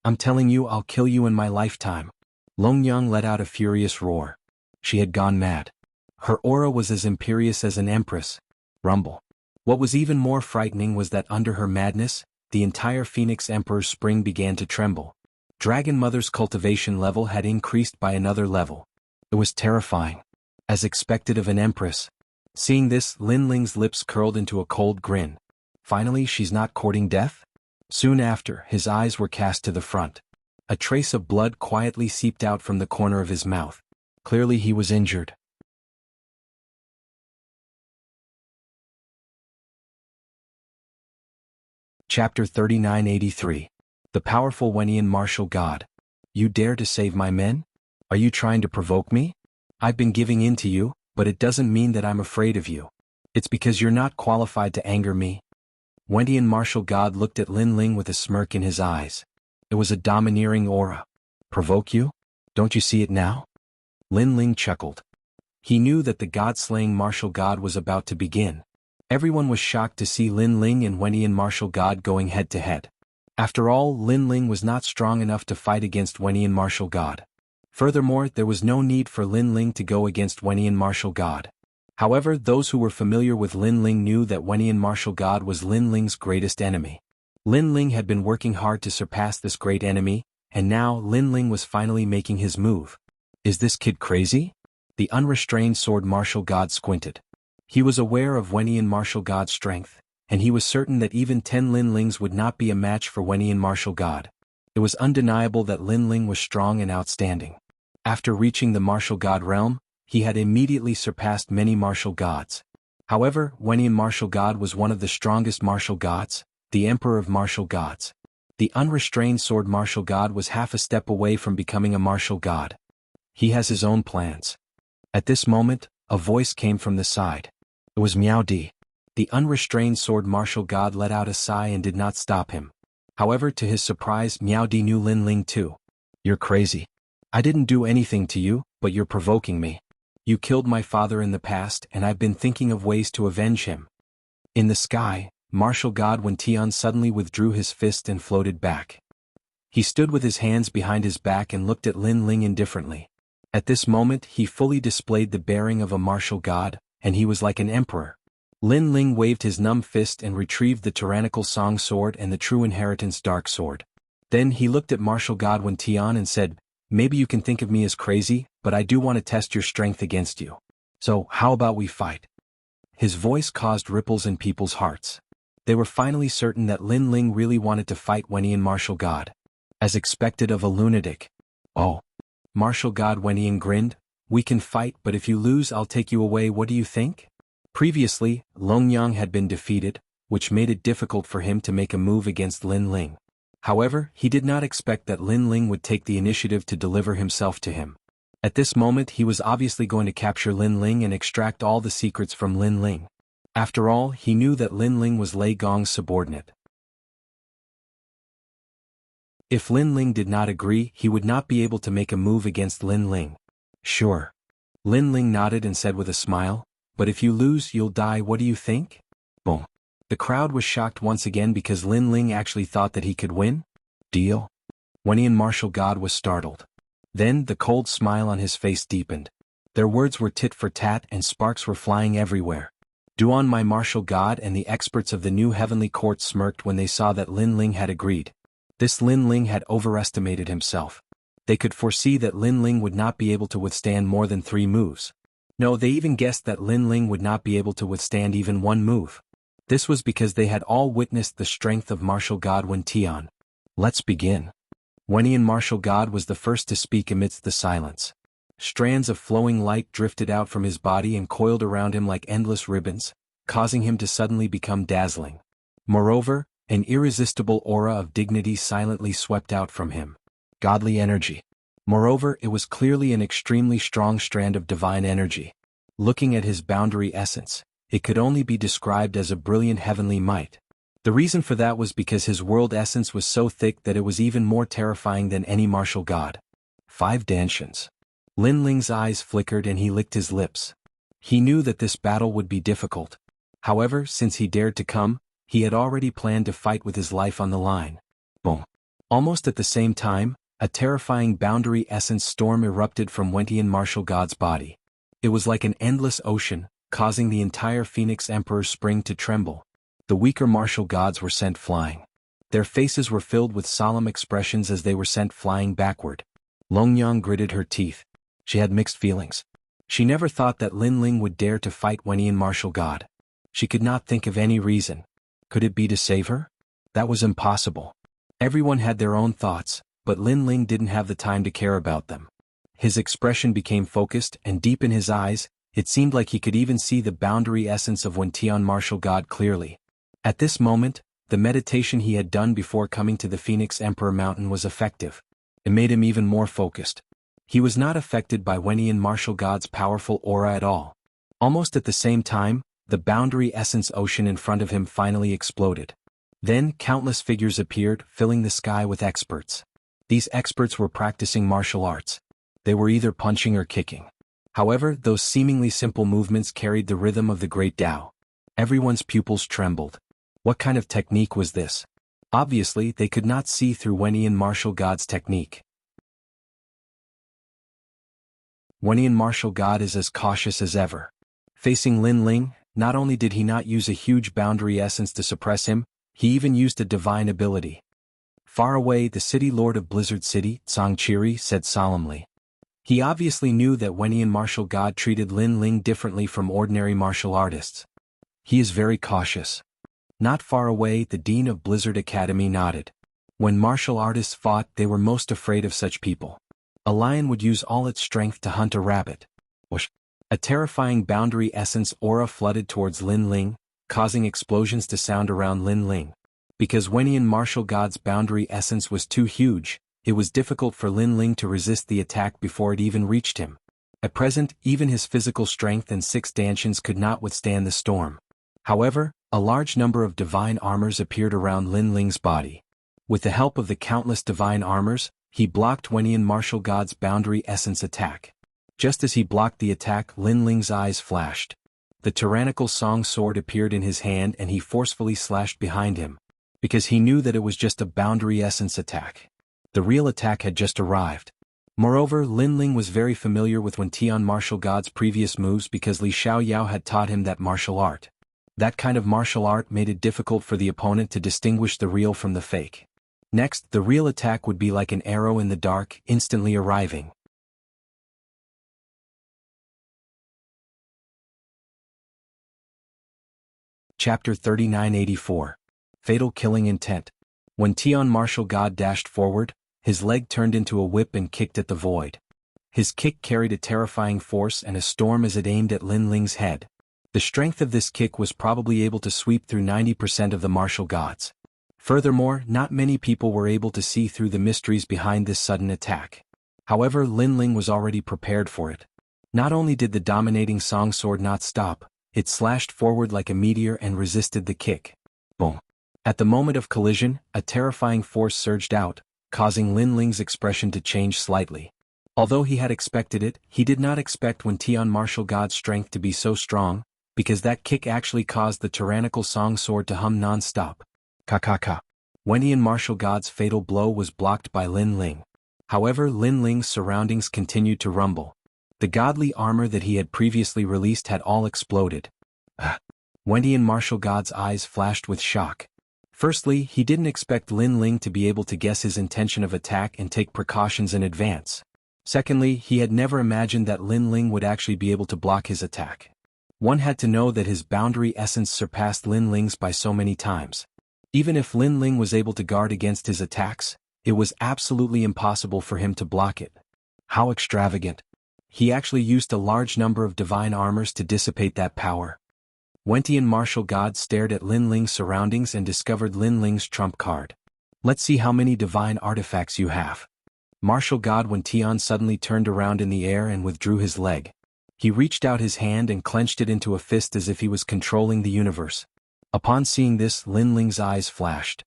"I'm telling you, I'll kill you in my lifetime." Longyang let out a furious roar. She had gone mad. Her aura was as imperious as an empress. Rumble. What was even more frightening was that under her madness, the entire Phoenix Emperor's spring began to tremble. Dragon Mother's cultivation level had increased by another level. It was terrifying. As expected of an empress. Seeing this, Lin Ling's lips curled into a cold grin. Finally, she's not courting death? Soon after, his eyes were cast to the front. A trace of blood quietly seeped out from the corner of his mouth. Clearly he was injured. Chapter 3983. The Powerful Wentian Martial God. "You dare to save my men? Are you trying to provoke me? I've been giving in to you, but it doesn't mean that I'm afraid of you. It's because you're not qualified to anger me." Wentian martial god looked at Lin Ling with a smirk in his eyes. It was a domineering aura. "Provoke you? Don't you see it now?" Lin Ling chuckled. He knew that the god-slaying martial god was about to begin. Everyone was shocked to see Lin Ling and Wentian martial god going head-to-head. After all, Lin Ling was not strong enough to fight against Wentian martial god. Furthermore, there was no need for Lin Ling to go against Wentian martial god. However, those who were familiar with Lin Ling knew that Wentian martial god was Lin Ling's greatest enemy. Lin Ling had been working hard to surpass this great enemy, and now Lin Ling was finally making his move. Is this kid crazy? The unrestrained sword martial god squinted. He was aware of Wentian martial god's strength, and he was certain that even 10 Lin Lings would not be a match for Wentian martial god. It was undeniable that Lin Ling was strong and outstanding. After reaching the martial god realm, he had immediately surpassed many martial gods. However, Wentian martial god was one of the strongest martial gods, the emperor of martial gods. The unrestrained sword martial god was half a step away from becoming a martial god. He has his own plans. At this moment, a voice came from the side. It was Miao Di. The unrestrained sword martial god let out a sigh and did not stop him. However, to his surprise, Miao Di knew Lin Ling too. "You're crazy. I didn't do anything to you, but you're provoking me. You killed my father in the past and I've been thinking of ways to avenge him." In the sky, martial god Wentian suddenly withdrew his fist and floated back. He stood with his hands behind his back and looked at Lin Ling indifferently. At this moment, he fully displayed the bearing of a martial god, and he was like an emperor. Lin Ling waved his numb fist and retrieved the tyrannical Song sword and the true inheritance dark sword. Then he looked at martial god Wentian and said, "Maybe you can think of me as crazy, but I do want to test your strength against you. So, how about we fight?" His voice caused ripples in people's hearts. They were finally certain that Lin Ling really wanted to fight Wentian martial god. As expected of a lunatic. "Oh. Martial God Wenian grinned. We can fight, but if you lose I'll take you away, what do you think? Previously, Longyang had been defeated, which made it difficult for him to make a move against Lin Ling. However, he did not expect that Lin Ling would take the initiative to deliver himself to him. At this moment he was obviously going to capture Lin Ling and extract all the secrets from Lin Ling. After all, he knew that Lin Ling was Lei Gong's subordinate. If Lin Ling did not agree, he would not be able to make a move against Lin Ling. Sure. Lin Ling nodded and said with a smile, but if you lose you'll die, what do you think? Boom. The crowd was shocked once again because Lin Ling actually thought that he could win. Deal? Wenian Martial God was startled. Then the cold smile on his face deepened. Their words were tit for tat and sparks were flying everywhere. Duan my martial god and the experts of the new heavenly court smirked when they saw that Lin Ling had agreed. This Lin Ling had overestimated himself. They could foresee that Lin Ling would not be able to withstand more than 3 moves. No, they even guessed that Lin Ling would not be able to withstand even 1 move. This was because they had all witnessed the strength of martial god Wen Tian. Let's begin. Wenian martial god was the first to speak amidst the silence. Strands of flowing light drifted out from his body and coiled around him like endless ribbons, causing him to suddenly become dazzling. Moreover, an irresistible aura of dignity silently swept out from him. Godly energy. Moreover, it was clearly an extremely strong strand of divine energy. Looking at his boundary essence, it could only be described as a brilliant heavenly might. The reason for that was because his world essence was so thick that it was even more terrifying than any martial god. 5 Danshans. Lin Ling's eyes flickered and he licked his lips. He knew that this battle would be difficult. However, since he dared to come, he had already planned to fight with his life on the line. Boom. Almost at the same time, a terrifying boundary essence storm erupted from Wentian martial god's body. It was like an endless ocean, causing the entire Phoenix Emperor's spring to tremble. The weaker martial gods were sent flying. Their faces were filled with solemn expressions as they were sent flying backward. Longyang gritted her teeth. She had mixed feelings. She never thought that Lin Ling would dare to fight Wenian martial god. She could not think of any reason. Could it be to save her? That was impossible. Everyone had their own thoughts, but Lin Ling didn't have the time to care about them. His expression became focused, and deep in his eyes, it seemed like he could even see the boundary essence of Wen Tian martial god clearly. At this moment, the meditation he had done before coming to the Phoenix Emperor Mountain was effective. It made him even more focused. He was not affected by Wenian martial god's powerful aura at all. Almost at the same time, the boundary essence ocean in front of him finally exploded. Then countless figures appeared, filling the sky with experts. These experts were practicing martial arts. They were either punching or kicking. However, those seemingly simple movements carried the rhythm of the great Tao. Everyone's pupils trembled. What kind of technique was this? Obviously, they could not see through Wenian martial god's technique. Wenian martial god is as cautious as ever. Facing Lin Ling, not only did he not use a huge boundary essence to suppress him, he even used a divine ability. Far away, the city lord of Blizzard City, Zhangqiri, said solemnly. He obviously knew that Wenian martial god treated Lin Ling differently from ordinary martial artists. He is very cautious. Not far away, the dean of Blizzard Academy nodded. When martial artists fought, they were most afraid of such people. A lion would use all its strength to hunt a rabbit. Whoosh. A terrifying boundary essence aura flooded towards Lin Ling, causing explosions to sound around Lin Ling. Because Wenian martial god's boundary essence was too huge, it was difficult for Lin Ling to resist the attack before it even reached him. At present, even his physical strength and 6 Danshans could not withstand the storm. However, a large number of divine armors appeared around Lin Ling's body. With the help of the countless divine armors, he blocked Wenian martial god's boundary essence attack. Just as he blocked the attack, Lin Ling's eyes flashed. The tyrannical song sword appeared in his hand and he forcefully slashed behind him. Because he knew that it was just a boundary essence attack. The real attack had just arrived. Moreover, Lin Ling was very familiar with Wen Tian martial god's previous moves because Li Xiaoyao had taught him that martial art. That kind of martial art made it difficult for the opponent to distinguish the real from the fake. Next, the real attack would be like an arrow in the dark, instantly arriving. Chapter 3984. Fatal Killing Intent. When Tian martial god dashed forward, his leg turned into a whip and kicked at the void. His kick carried a terrifying force and a storm as it aimed at Lin Ling's head. The strength of this kick was probably able to sweep through 90% of the martial gods. Furthermore, not many people were able to see through the mysteries behind this sudden attack. However, Lin Ling was already prepared for it. Not only did the dominating song sword not stop, it slashed forward like a meteor and resisted the kick. Boom. At the moment of collision, a terrifying force surged out, causing Lin Ling's expression to change slightly. Although he had expected it, he did not expect Wuxian martial god's strength to be so strong, because that kick actually caused the tyrannical song sword to hum non-stop. Ka. Wuxian martial god's fatal blow was blocked by Lin Ling. However, Lin Ling's surroundings continued to rumble. The godly armor that he had previously released had all exploded. Wuxian martial god's eyes flashed with shock. Firstly, he didn't expect Lin Ling to be able to guess his intention of attack and take precautions in advance. Secondly, he had never imagined that Lin Ling would actually be able to block his attack. One had to know that his boundary essence surpassed Lin Ling's by so many times. Even if Lin Ling was able to guard against his attacks, it was absolutely impossible for him to block it. How extravagant. He actually used a large number of divine armors to dissipate that power. Wuxian martial god stared at Lin Ling's surroundings and discovered Lin Ling's trump card. Let's see how many divine artifacts you have. Martial god Wuxian suddenly turned around in the air and withdrew his leg. He reached out his hand and clenched it into a fist as if he was controlling the universe. Upon seeing this, Lin Ling's eyes flashed.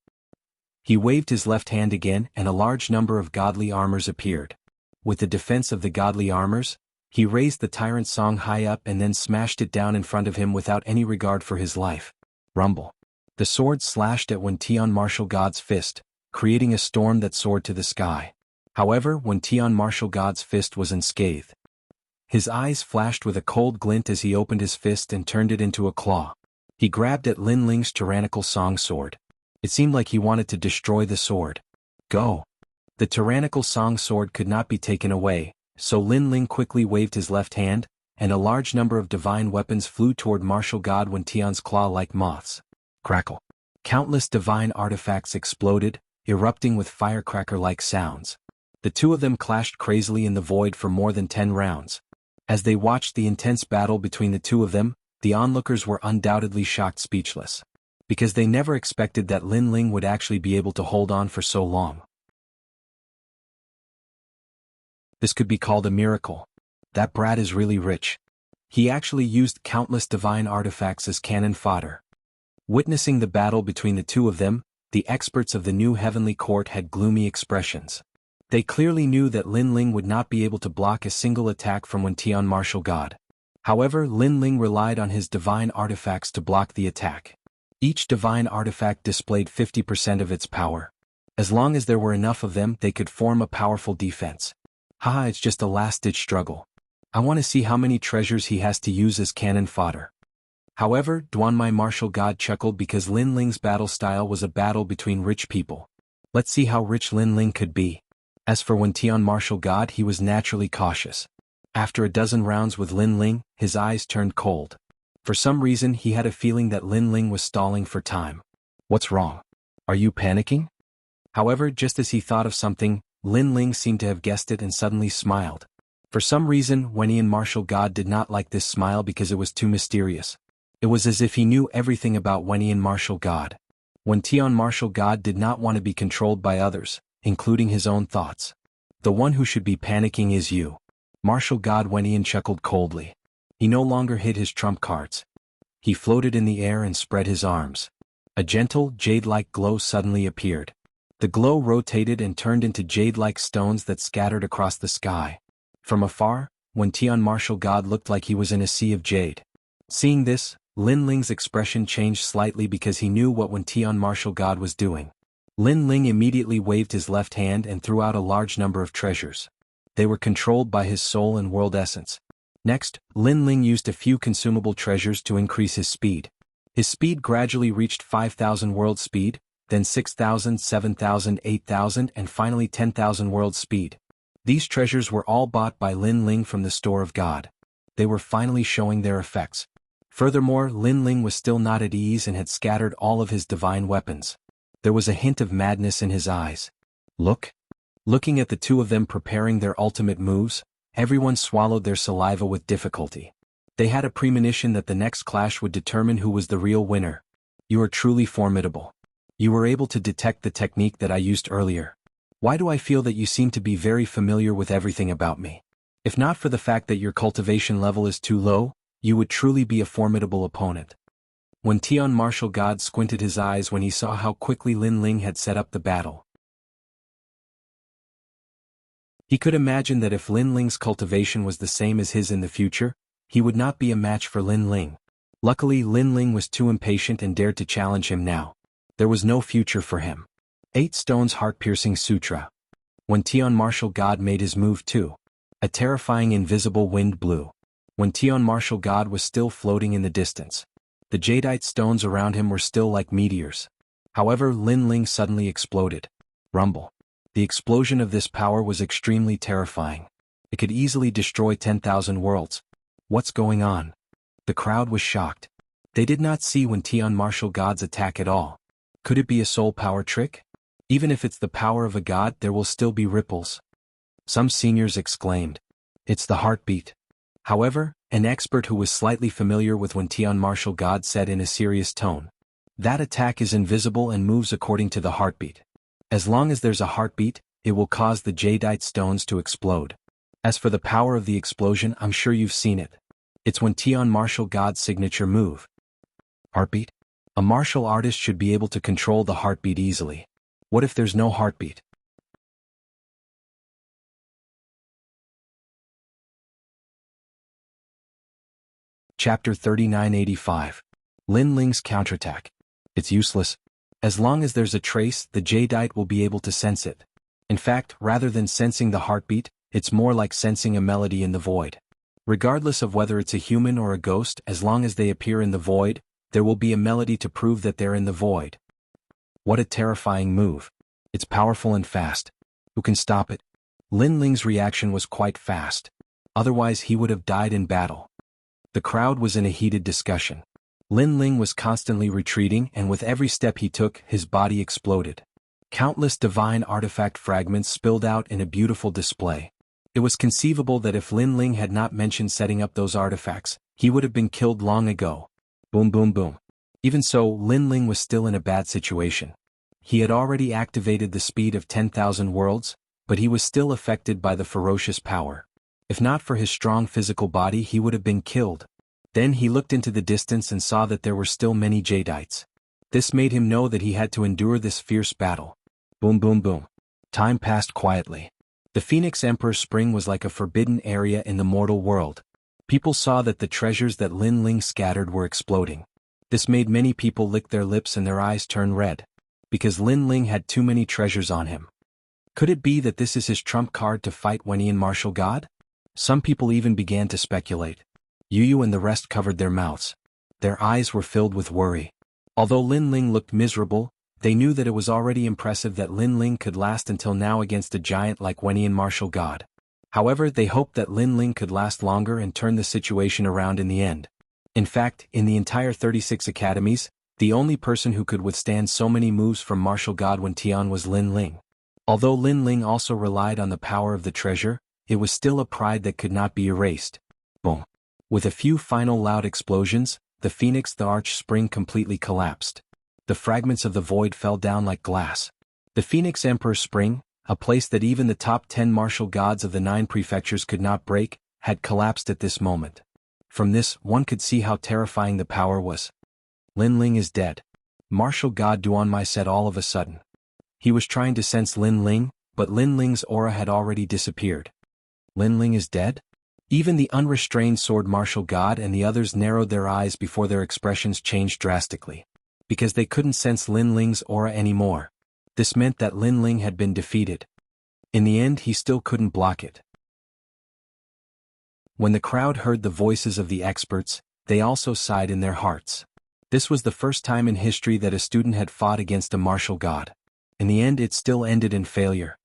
He waved his left hand again and a large number of godly armors appeared. With the defense of the godly armors, he raised the tyrant song high up and then smashed it down in front of him without any regard for his life. Rumble. The sword slashed at Wuxian martial god's fist, creating a storm that soared to the sky. However, Wuxian martial god's fist was unscathed. His eyes flashed with a cold glint as he opened his fist and turned it into a claw. He grabbed at Lin Ling's tyrannical song sword. It seemed like he wanted to destroy the sword. Go! The tyrannical song sword could not be taken away, so Lin Ling quickly waved his left hand, and a large number of divine weapons flew toward martial god Wuxian's claw like moths. Crackle. Countless divine artifacts exploded, erupting with firecracker-like sounds. The two of them clashed crazily in the void for more than 10 rounds. As they watched the intense battle between the two of them, the onlookers were undoubtedly shocked speechless. Because they never expected that Lin Ling would actually be able to hold on for so long. This could be called a miracle. That brat is really rich. He actually used countless divine artifacts as cannon fodder. Witnessing the battle between the two of them, the experts of the new heavenly court had gloomy expressions. They clearly knew that Lin Ling would not be able to block a single attack from Wuxian martial god. However, Lin Ling relied on his divine artifacts to block the attack. Each divine artifact displayed 50% of its power. As long as there were enough of them, they could form a powerful defense. Haha, it's just a last-ditch struggle. I want to see how many treasures he has to use as cannon fodder. However, Duanmai martial god chuckled because Lin Ling's battle style was a battle between rich people. Let's see how rich Lin Ling could be. As for Wuxian martial god, he was naturally cautious. After a dozen rounds with Lin Ling, his eyes turned cold. For some reason he had a feeling that Lin Ling was stalling for time. What's wrong? Are you panicking? However, just as he thought of something, Lin Ling seemed to have guessed it and suddenly smiled. For some reason, Wuxian martial god did not like this smile because it was too mysterious. It was as if he knew everything about Wuxian martial god. Wuxian martial god did not want to be controlled by others, including his own thoughts. The one who should be panicking is you. Martial god Wuxian chuckled coldly. He no longer hid his trump cards. He floated in the air and spread his arms. A gentle, jade-like glow suddenly appeared. The glow rotated and turned into jade-like stones that scattered across the sky. From afar, Wuxian martial god looked like he was in a sea of jade. Seeing this, Lin Ling's expression changed slightly because he knew what Wuxian martial god was doing. Lin Ling immediately waved his left hand and threw out a large number of treasures. They were controlled by his soul and world essence. Next, Lin Ling used a few consumable treasures to increase his speed. His speed gradually reached 5,000 world speed, then 6,000, 7,000, 8,000 and finally 10,000 world speed. These treasures were all bought by Lin Ling from the store of God. They were finally showing their effects. Furthermore, Lin Ling was still not at ease and had scattered all of his divine weapons. There was a hint of madness in his eyes. Looking at the two of them preparing their ultimate moves, Everyone swallowed their saliva with difficulty. They had a premonition that the next clash would determine who was the real winner. You are truly formidable. You were able to detect the technique that I used earlier. Why do I feel that you seem to be very familiar with everything about me? If not for the fact that your cultivation level is too low, you would truly be a formidable opponent. When Tian Martial God squinted his eyes when he saw how quickly Lin Ling had set up the battle. He could imagine that if Lin Ling's cultivation was the same as his in the future, he would not be a match for Lin Ling. Luckily, Lin Ling was too impatient and dared to challenge him now. There was no future for him. 8 Stones Heart-Piercing Sutra. When Tian Martial God made his move too, a terrifying invisible wind blew. When Tian Martial God was still floating in the distance, the jadeite stones around him were still like meteors. However, Lin Ling suddenly exploded. Rumble. The explosion of this power was extremely terrifying. It could easily destroy 10,000 worlds. What's going on? The crowd was shocked. They did not see when Tian Martial God's attack at all. Could it be a soul power trick? Even if it's the power of a god, there will still be ripples. Some seniors exclaimed, "It's the heartbeat." However, an expert who was slightly familiar with when Tian Martial God said in a serious tone, "That attack is invisible and moves according to the heartbeat. As long as there's a heartbeat, it will cause the jadeite stones to explode. As for the power of the explosion, I'm sure you've seen it. It's when Tian Martial God's signature move. Heartbeat? A martial artist should be able to control the heartbeat easily. What if there's no heartbeat?" Chapter 3985. Lin Ling's Counterattack. It's useless. As long as there's a trace, the jadeite will be able to sense it. In fact, rather than sensing the heartbeat, it's more like sensing a melody in the void. Regardless of whether it's a human or a ghost, as long as they appear in the void, there will be a melody to prove that they're in the void. What a terrifying move. It's powerful and fast. Who can stop it? Lin Ling's reaction was quite fast. Otherwise he would have died in battle. The crowd was in a heated discussion. Lin Ling was constantly retreating, and with every step he took, his body exploded. Countless divine artifact fragments spilled out in a beautiful display. It was conceivable that if Lin Ling had not mentioned setting up those artifacts, he would have been killed long ago. Boom boom boom. Even so, Lin Ling was still in a bad situation. He had already activated the speed of 10,000 worlds, but he was still affected by the ferocious power. If not for his strong physical body, he would have been killed. Then he looked into the distance and saw that there were still many jadeites. This made him know that he had to endure this fierce battle. Boom boom boom. Time passed quietly. The Phoenix Emperor Spring was like a forbidden area in the mortal world. People saw that the treasures that Lin Ling scattered were exploding. This made many people lick their lips and their eyes turn red. Because Lin Ling had too many treasures on him. Could it be that this is his trump card to fight Tian Martial God? Some people even began to speculate. Yu and the rest covered their mouths. Their eyes were filled with worry. Although Lin Ling looked miserable, they knew that it was already impressive that Lin Ling could last until now against a giant like Tian Martial God. However, they hoped that Lin Ling could last longer and turn the situation around in the end. In fact, in the entire 36 academies, the only person who could withstand so many moves from Martial God Tian was Lin Ling. Although Lin Ling also relied on the power of the treasure, it was still a pride that could not be erased. Boom. With a few final loud explosions, the Arch Spring completely collapsed. The fragments of the void fell down like glass. The Phoenix Emperor Spring, a place that even the top 10 martial gods of the 9 prefectures could not break, had collapsed at this moment. From this, one could see how terrifying the power was. Lin Ling is dead. Martial God Duanmai said all of a sudden. He was trying to sense Lin Ling, but Lin Ling's aura had already disappeared. Lin Ling is dead? Even the unrestrained Sword Martial God and the others narrowed their eyes before their expressions changed drastically. Because they couldn't sense Lin Ling's aura anymore. This meant that Lin Ling had been defeated. In the end, he still couldn't block it. When the crowd heard the voices of the experts, they also sighed in their hearts. This was the first time in history that a student had fought against a martial god. In the end, it still ended in failure.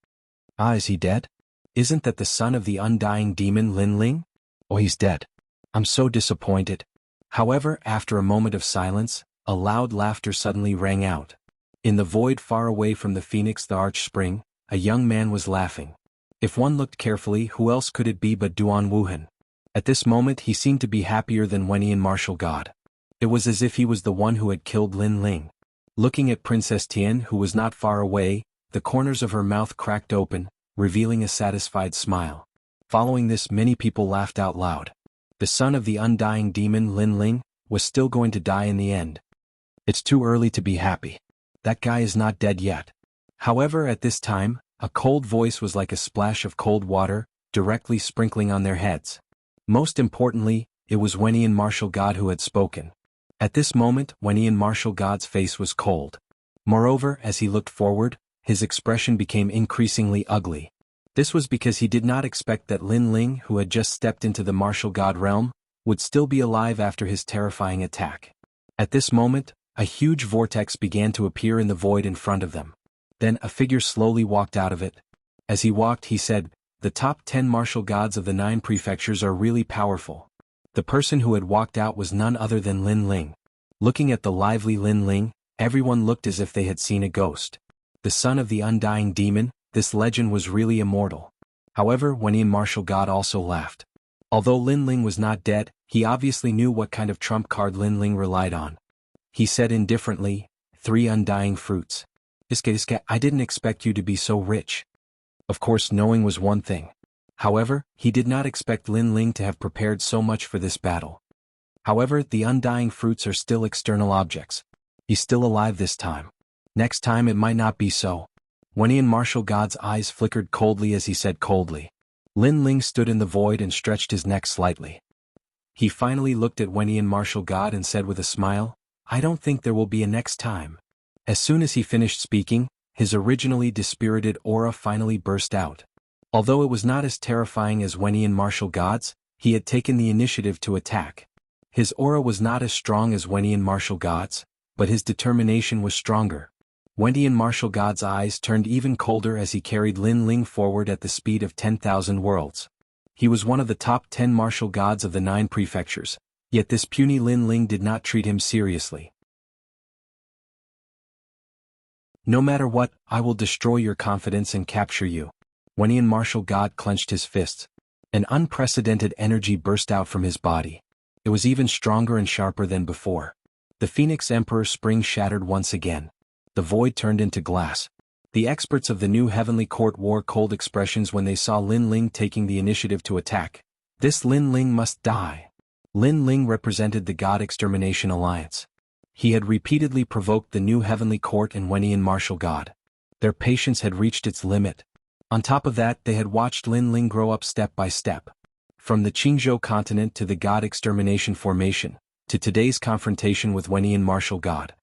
Ah, is he dead? Isn't that the son of the undying demon Lin Ling? Oh, he's dead. I'm so disappointed. However, after a moment of silence, a loud laughter suddenly rang out. In the void far away from the Arch Spring, a young man was laughing. If one looked carefully, who else could it be but Duan Wuhan? At this moment he seemed to be happier than Wenian martial god. It was as if he was the one who had killed Lin Ling. Looking at Princess Tian, who was not far away, the corners of her mouth cracked open, revealing a satisfied smile. Following this, many people laughed out loud. The son of the undying demon Lin Ling was still going to die in the end. It's too early to be happy. That guy is not dead yet. However, at this time, a cold voice was like a splash of cold water, directly sprinkling on their heads. Most importantly, it was Wenian martial god who had spoken. At this moment, Wenian martial god's face was cold. Moreover, as he looked forward, his expression became increasingly ugly. This was because he did not expect that Lin Ling, who had just stepped into the martial god realm, would still be alive after his terrifying attack. At this moment, a huge vortex began to appear in the void in front of them. Then a figure slowly walked out of it. As he walked, he said, "The top 10 martial gods of the 9 prefectures are really powerful." The person who had walked out was none other than Lin Ling. Looking at the lively Lin Ling, everyone looked as if they had seen a ghost. The son of the undying demon, this legend was really immortal. However, Wenian martial god also laughed. Although Lin Ling was not dead, he obviously knew what kind of trump card Lin Ling relied on. He said indifferently, 3 undying fruits. Iska, I didn't expect you to be so rich. Of course, knowing was one thing. However, he did not expect Lin Ling to have prepared so much for this battle. However, the undying fruits are still external objects. He's still alive this time. Next time it might not be so. Wenian martial god's eyes flickered coldly as he said coldly. Lin Ling stood in the void and stretched his neck slightly. He finally looked at Wenian martial god and said with a smile, "I don't think there will be a next time." As soon as he finished speaking, his originally dispirited aura finally burst out. Although it was not as terrifying as Wenian martial god's, he had taken the initiative to attack. His aura was not as strong as Wenian martial god's, but his determination was stronger. Wenian martial god's eyes turned even colder as he carried Lin Ling forward at the speed of 10,000 worlds. He was one of the top 10 martial gods of the 9 prefectures, yet this puny Lin Ling did not treat him seriously. "No matter what, I will destroy your confidence and capture you." Wenian martial god clenched his fists. An unprecedented energy burst out from his body. It was even stronger and sharper than before. The Phoenix Emperor's spring shattered once again. The void turned into glass. The experts of the new heavenly court wore cold expressions when they saw Lin Ling taking the initiative to attack. This Lin Ling must die. Lin Ling represented the God Extermination Alliance. He had repeatedly provoked the new heavenly court and Wenian martial god. Their patience had reached its limit. On top of that, they had watched Lin Ling grow up step by step. From the Qingzhou continent to the God Extermination Formation, to today's confrontation with Wenian martial god.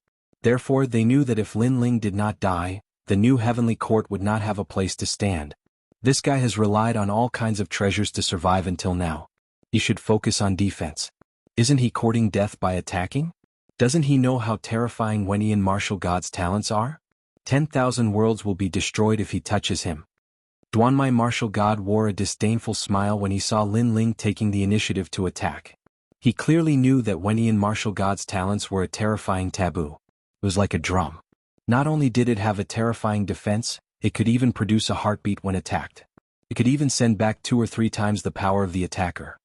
Therefore they knew that if Lin Ling did not die, the new heavenly court would not have a place to stand. This guy has relied on all kinds of treasures to survive until now. He should focus on defense. Isn't he courting death by attacking? Doesn't he know how terrifying Wenian martial god's talents are? 10,000 worlds will be destroyed if he touches him. Duanmai martial god wore a disdainful smile when he saw Lin Ling taking the initiative to attack. He clearly knew that Wenian martial god's talents were a terrifying taboo. It was like a drum. Not only did it have a terrifying defense, it could even produce a heartbeat when attacked. It could even send back 2 or 3 times the power of the attacker.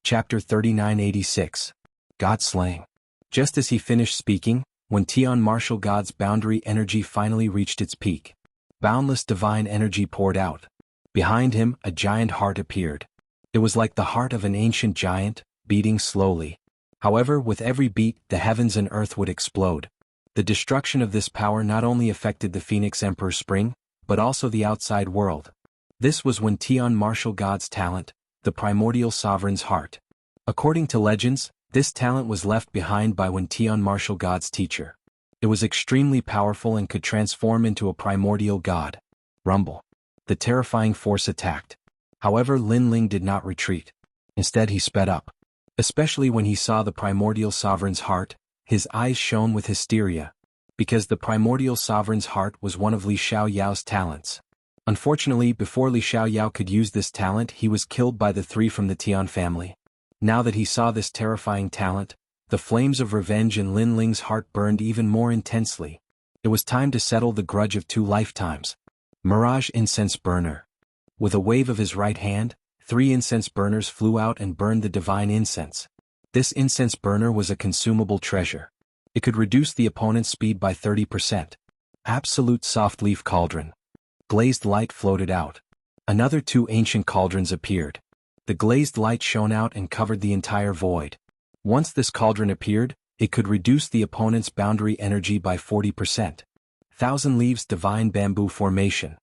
Chapter 3986. God Slaying. Just as he finished speaking, when Tian martial god's boundary energy finally reached its peak, boundless divine energy poured out. Behind him, a giant heart appeared. It was like the heart of an ancient giant, beating slowly. However, with every beat, the heavens and earth would explode. The destruction of this power not only affected the Phoenix Emperor's spring, but also the outside world. This was when Tian martial god's talent, the primordial sovereign's heart. According to legends, this talent was left behind by when Tian martial god's teacher. It was extremely powerful and could transform into a primordial god. Rumble. The terrifying force attacked. However, Lin Ling did not retreat. Instead he sped up. Especially when he saw the primordial sovereign's heart, his eyes shone with hysteria. Because the primordial sovereign's heart was one of Li Xiaoyao's talents. Unfortunately, before Li Xiaoyao could use this talent, he was killed by the 3 from the Tian family. Now that he saw this terrifying talent, The flames of revenge in Lin Ling's heart burned even more intensely. It was time to settle the grudge of 2 lifetimes. Mirage Incense Burner. With a wave of his right hand, 3 incense burners flew out and burned the divine incense. This incense burner was a consumable treasure. It could reduce the opponent's speed by 30%. Absolute Soft Leaf Cauldron. Glazed light floated out. Another 2 ancient cauldrons appeared. The glazed light shone out and covered the entire void. Once this cauldron appeared, it could reduce the opponent's boundary energy by 40%. Thousand Leaves Divine Bamboo Formation.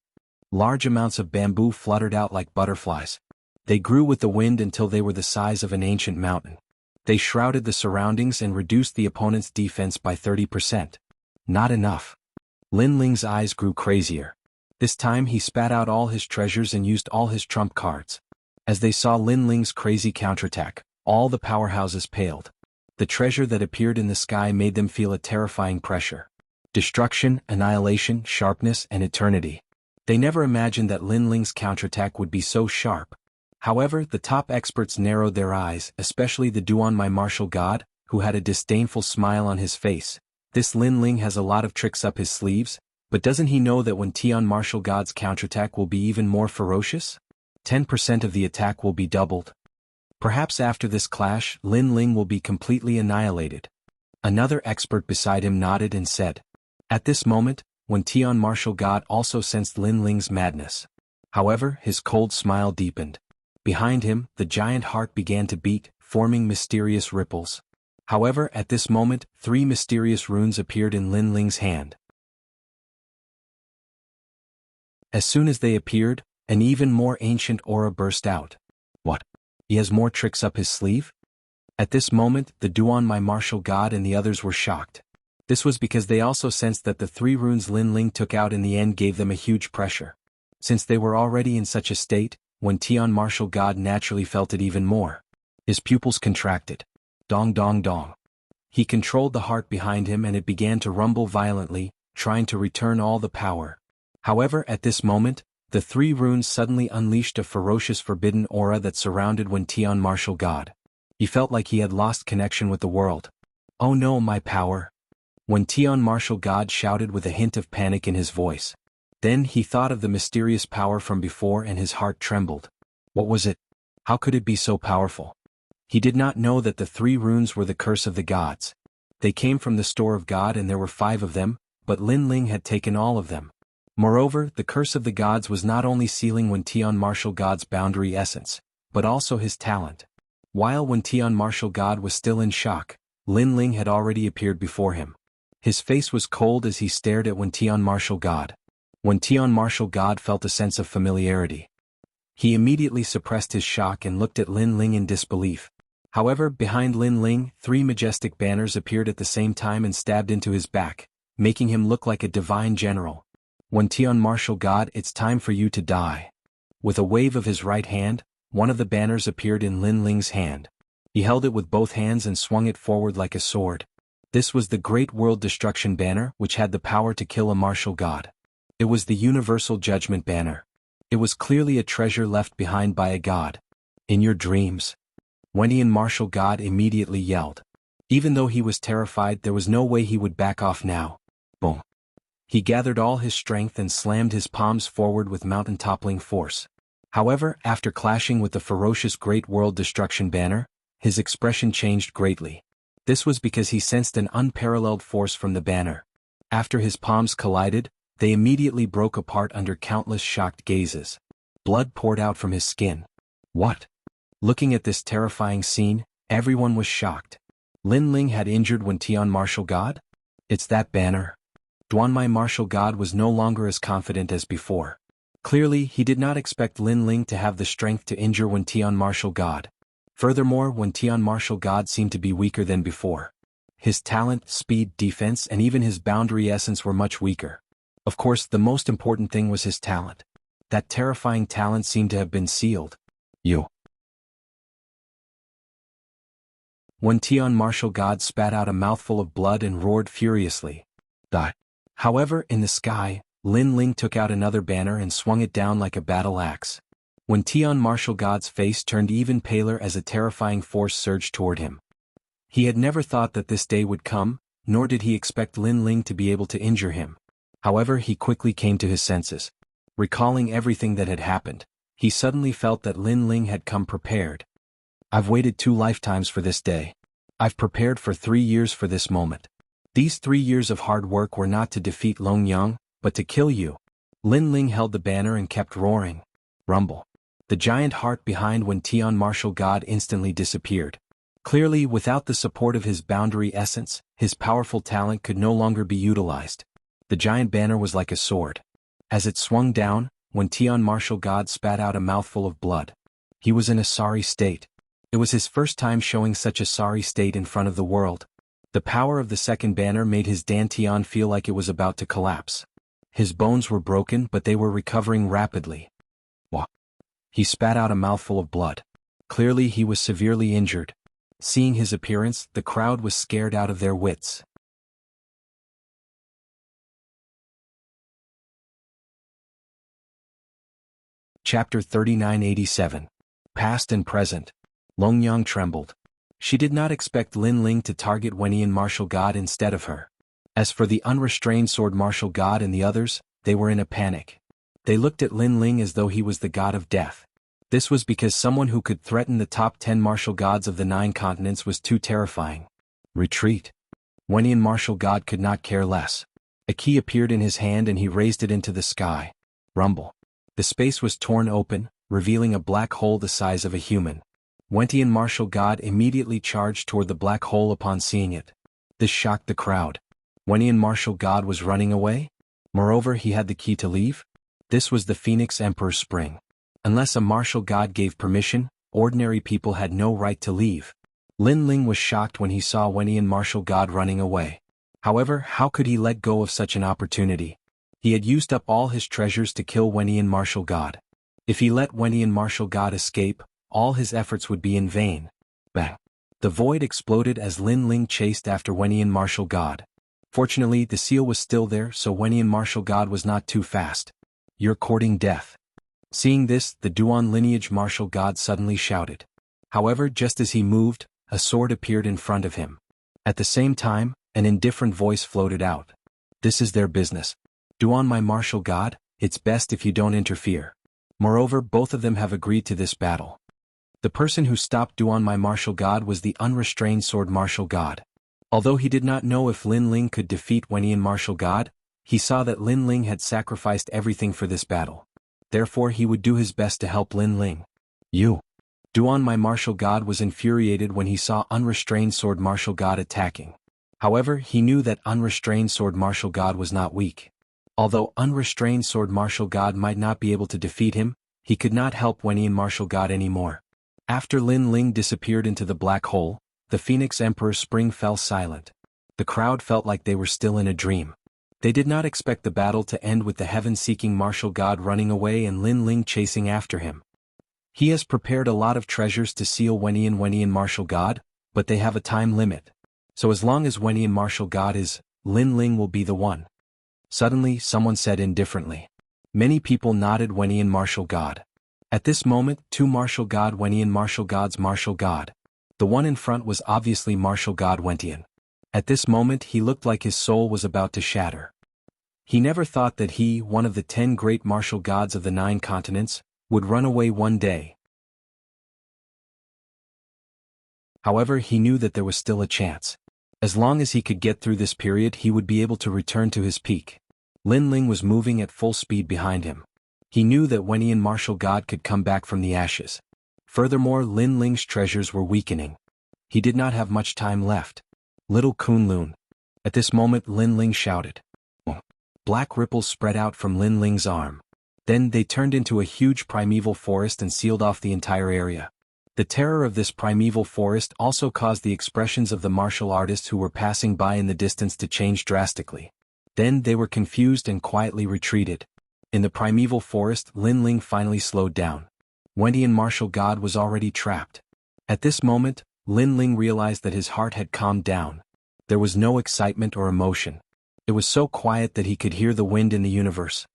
Large amounts of bamboo fluttered out like butterflies. They grew with the wind until they were the size of an ancient mountain. They shrouded the surroundings and reduced the opponent's defense by 30%. Not enough. Lin Ling's eyes grew crazier. This time he spat out all his treasures and used all his trump cards. As they saw Lin Ling's crazy counterattack, all the powerhouses paled. The treasure that appeared in the sky made them feel a terrifying pressure. Destruction, annihilation, sharpness, and eternity. They never imagined that Lin Ling's counterattack would be so sharp. However, the top experts narrowed their eyes, especially the Duan my martial god, who had a disdainful smile on his face. This Lin Ling has a lot of tricks up his sleeves, but doesn't he know that when Tian martial god's counterattack will be even more ferocious? 10% of the attack will be doubled. Perhaps after this clash, Lin Ling will be completely annihilated. Another expert beside him nodded and said. At this moment, when Tian martial god also sensed Lin Ling's madness. However, his cold smile deepened. Behind him, the giant heart began to beat, forming mysterious ripples. However, at this moment, 3 mysterious runes appeared in Lin Ling's hand. As soon as they appeared, an even more ancient aura burst out. What? He has more tricks up his sleeve? At this moment, the Duan my martial god and the others were shocked. This was because they also sensed that the 3 runes Lin Ling took out in the end gave them a huge pressure. Since they were already in such a state, when Tian martial god naturally felt it even more. His pupils contracted. Dong dong dong. He controlled the heart behind him and it began to rumble violently, trying to return all the power. However, at this moment, the 3 runes suddenly unleashed a ferocious forbidden aura that surrounded when Tian martial god. He felt like he had lost connection with the world. Oh no, my power! When Tian martial god shouted with a hint of panic in his voice. Then he thought of the mysterious power from before and his heart trembled. What was it? How could it be so powerful? He did not know that the 3 runes were the curse of the gods. They came from the store of God and there were 5 of them, but Lin Ling had taken all of them. Moreover, the curse of the gods was not only sealing when Tian martial god's boundary essence, but also his talent. While when Tian martial god was still in shock, Lin Ling had already appeared before him. His face was cold as he stared at when Tian martial god. When Tian martial god felt a sense of familiarity. He immediately suppressed his shock and looked at Lin Ling in disbelief. However, behind Lin Ling, 3 majestic banners appeared at the same time and stabbed into his back, making him look like a divine general. When Tian martial god, it's time for you to die. With a wave of his right hand, one of the banners appeared in Lin Ling's hand. He held it with both hands and swung it forward like a sword. This was the Great World Destruction Banner, which had the power to kill a martial god. It was the Universal Judgment Banner. It was clearly a treasure left behind by a god. In your dreams. Tian martial god immediately yelled. Even though he was terrified, there was no way he would back off now. Boom. He gathered all his strength and slammed his palms forward with mountain-toppling force. However, after clashing with the ferocious Great World Destruction Banner, his expression changed greatly. This was because he sensed an unparalleled force from the banner. After his palms collided, they immediately broke apart under countless shocked gazes. Blood poured out from his skin. What? Looking at this terrifying scene, everyone was shocked. Lin Ling had injured Tian martial god? It's that banner. Duan my martial god was no longer as confident as before. Clearly, he did not expect Lin Ling to have the strength to injure Tian martial god. Furthermore, Tian martial god seemed to be weaker than before. His talent, speed, defense, and even his boundary essence were much weaker. Of course, the most important thing was his talent. That terrifying talent seemed to have been sealed. Tian martial god spat out a mouthful of blood and roared furiously. Die. However, in the sky, Lin Ling took out another banner and swung it down like a battle axe. Tian martial god's face turned even paler as a terrifying force surged toward him. He had never thought that this day would come, nor did he expect Lin Ling to be able to injure him. However, he quickly came to his senses. Recalling everything that had happened, he suddenly felt that Lin Ling had come prepared. I've waited 2 lifetimes for this day. I've prepared for 3 years for this moment. These 3 years of hard work were not to defeat Long Yang, but to kill you. Lin Ling held the banner and kept roaring. Rumble. The giant heart behind Wen Tian martial god instantly disappeared. Clearly, without the support of his boundary essence, his powerful talent could no longer be utilized. The giant banner was like a sword. As it swung down, Wen Tian martial god spat out a mouthful of blood. He was in a sorry state. It was his first time showing such a sorry state in front of the world. The power of the second banner made his dantian feel like it was about to collapse. His bones were broken, but they were recovering rapidly. Wah! He spat out a mouthful of blood. Clearly he was severely injured. Seeing his appearance, the crowd was scared out of their wits. Chapter 3987. Past and Present. Long Yang trembled. She did not expect Lin Ling to target Wenian martial god instead of her. As for the unrestrained sword martial god and the others, they were in a panic. They looked at Lin Ling as though he was the god of death. This was because someone who could threaten the top 10 martial gods of the 9 continents was too terrifying. Retreat. Wenian martial god could not care less. A key appeared in his hand and he raised it into the sky. Rumble. The space was torn open, revealing a black hole the size of a human. Wentian martial god immediately charged toward the black hole upon seeing it. This shocked the crowd. Wentian martial god was running away? Moreover, he had the key to leave? This was the Phoenix Emperor's spring. Unless a martial god gave permission, ordinary people had no right to leave. Lin Ling was shocked when he saw Wentian martial god running away. However, how could he let go of such an opportunity? He had used up all his treasures to kill Wentian martial god. If he let Wentian martial god escape, all his efforts would be in vain. Bang! The void exploded as Lin Ling chased after Wentian martial god. Fortunately, the seal was still there, so Wentian martial god was not too fast. You're courting death. Seeing this, the Duan lineage martial god suddenly shouted. However, just as he moved, a sword appeared in front of him. At the same time, an indifferent voice floated out. This is their business. Duan my martial god, it's best if you don't interfere. Moreover, both of them have agreed to this battle. The person who stopped Duan my martial god was the unrestrained sword martial god. Although he did not know if Lin Ling could defeat Wentian martial god, he saw that Lin Ling had sacrificed everything for this battle. Therefore he would do his best to help Lin Ling. You. Duan my martial god was infuriated when he saw unrestrained sword martial god attacking. However, he knew that unrestrained sword martial god was not weak. Although unrestrained sword martial god might not be able to defeat him, he could not help Wentian martial god anymore. After Lin Ling disappeared into the black hole, the Phoenix Emperor's spring fell silent. The crowd felt like they were still in a dream. They did not expect the battle to end with the heaven-seeking martial god running away and Lin Ling chasing after him. He has prepared a lot of treasures to seal Wentian martial god, but they have a time limit. So as long as Wentian martial god is, Lin Ling will be the one. Suddenly, someone said indifferently. Many people nodded Wentian martial god. At this moment, 2 martial god Wentian martial god's martial god. The one in front was obviously martial god Wentian. At this moment he looked like his soul was about to shatter. He never thought that he, one of the 10 great martial gods of the 9 continents, would run away one day. However, he knew that there was still a chance. As long as he could get through this period he would be able to return to his peak. Lin Ling was moving at full speed behind him. He knew that Wentian martial god could come back from the ashes. Furthermore, Lin Ling's treasures were weakening. He did not have much time left. Little Kunlun. At this moment Lin Ling shouted. Black ripples spread out from Lin Ling's arm. Then they turned into a huge primeval forest and sealed off the entire area. The terror of this primeval forest also caused the expressions of the martial artists who were passing by in the distance to change drastically. Then they were confused and quietly retreated. In the primeval forest, Lin Ling finally slowed down. Wentian martial god was already trapped. At this moment, Lin Ling realized that his heart had calmed down. There was no excitement or emotion. It was so quiet that he could hear the wind in the universe.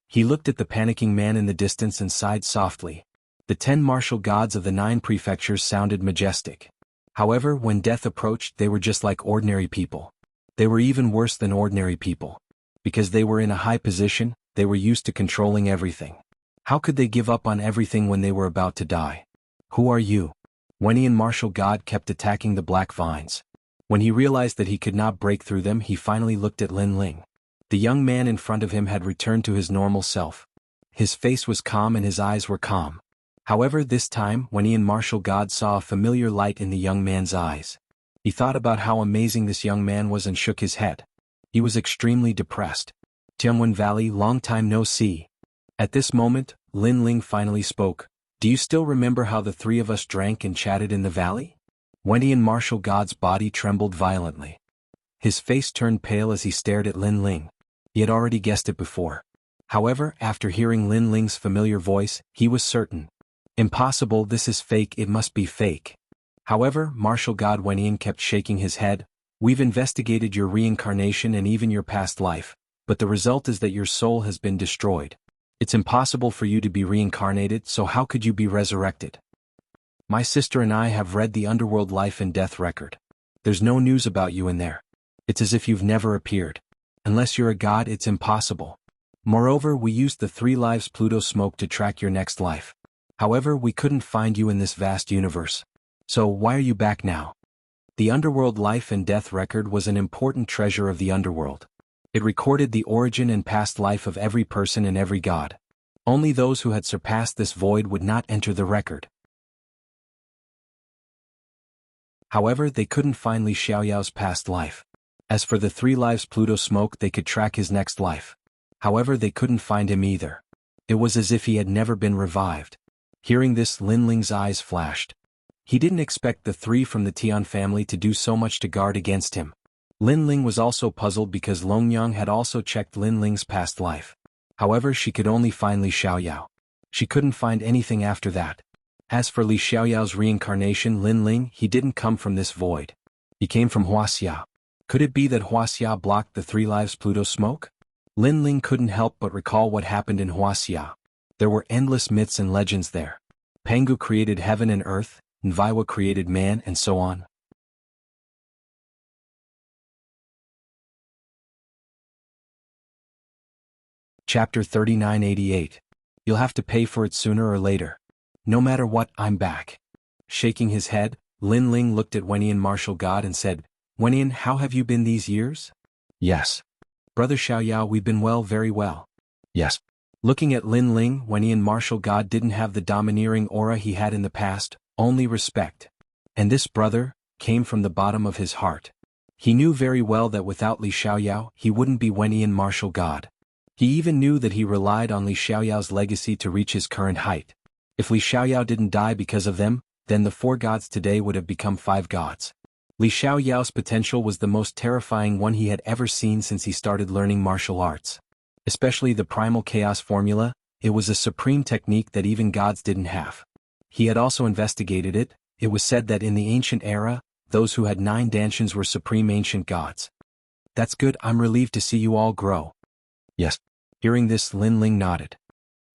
He looked at the panicking man in the distance and sighed softly. The 10 martial gods of the 9 prefectures sounded majestic. However, when death approached, they were just like ordinary people. They were even worse than ordinary people. Because they were in a high position, they were used to controlling everything. How could they give up on everything when they were about to die? Who are you? Wenian martial god kept attacking the black vines. When he realized that he could not break through them, he finally looked at Lin Ling. The young man in front of him had returned to his normal self. His face was calm and his eyes were calm. However, this time, Wenian martial god saw a familiar light in the young man's eyes. He thought about how amazing this young man was and shook his head. He was extremely depressed. Jianghu Valley, long time no see. At this moment, Lin Ling finally spoke. Do you still remember how the three of us drank and chatted in the valley? Wenian martial god's body trembled violently. His face turned pale as he stared at Lin Ling. He had already guessed it before. However, after hearing Lin Ling's familiar voice, he was certain. Impossible, this is fake, it must be fake. However, martial god Wenian kept shaking his head. We've investigated your reincarnation and even your past life, but the result is that your soul has been destroyed. It's impossible for you to be reincarnated, so how could you be resurrected? My sister and I have read the underworld life and death record. There's no news about you in there. It's as if you've never appeared. Unless you're a god, it's impossible. Moreover, we used the 3 lives Pluto smoke to track your next life. However, we couldn't find you in this vast universe. So why are you back now? The underworld life and death record was an important treasure of the underworld. It recorded the origin and past life of every person and every god. Only those who had surpassed this void would not enter the record. However, they couldn't find Li Xiaoyao's past life. As for the 3 lives Pluto smoke, they could track his next life. However, they couldn't find him either. It was as if he had never been revived. Hearing this, Lin Ling's eyes flashed. He didn't expect the 3 from the Tian family to do so much to guard against him. Lin Ling was also puzzled because Longyang had also checked Lin Ling's past life. However, she could only find Li Xiaoyao. She couldn't find anything after that. As for Li Xiaoyao's reincarnation, Lin Ling, he didn't come from this void. He came from Wuxia. Could it be that Wuxia blocked the 3 lives Pluto smoke? Lin Ling couldn't help but recall what happened in Wuxia. There were endless myths and legends there. Pangu created heaven and earth, Nviwa created man, and so on. Chapter 3988. You'll have to pay for it sooner or later. No matter what, I'm back. Shaking his head, Lin Ling looked at Wenian martial god and said, Wenian, how have you been these years? Yes. Brother Xiaoyao, we've been well, very well. Yes. Looking at Lin Ling, Wenian martial god didn't have the domineering aura he had in the past, only respect. And this brother came from the bottom of his heart. He knew very well that without Li Xiaoyao, he wouldn't be Wenian martial god. He even knew that he relied on Li Xiaoyao's legacy to reach his current height. If Li Xiaoyao didn't die because of them, then the 4 gods today would have become 5 gods. Li Xiaoyao's potential was the most terrifying one he had ever seen since he started learning martial arts. Especially the primal chaos formula, it was a supreme technique that even gods didn't have. He had also investigated it. It was said that in the ancient era, those who had 9 dansins were supreme ancient gods. That's good, I'm relieved to see you all grow. Yes. Hearing this, Lin Ling nodded.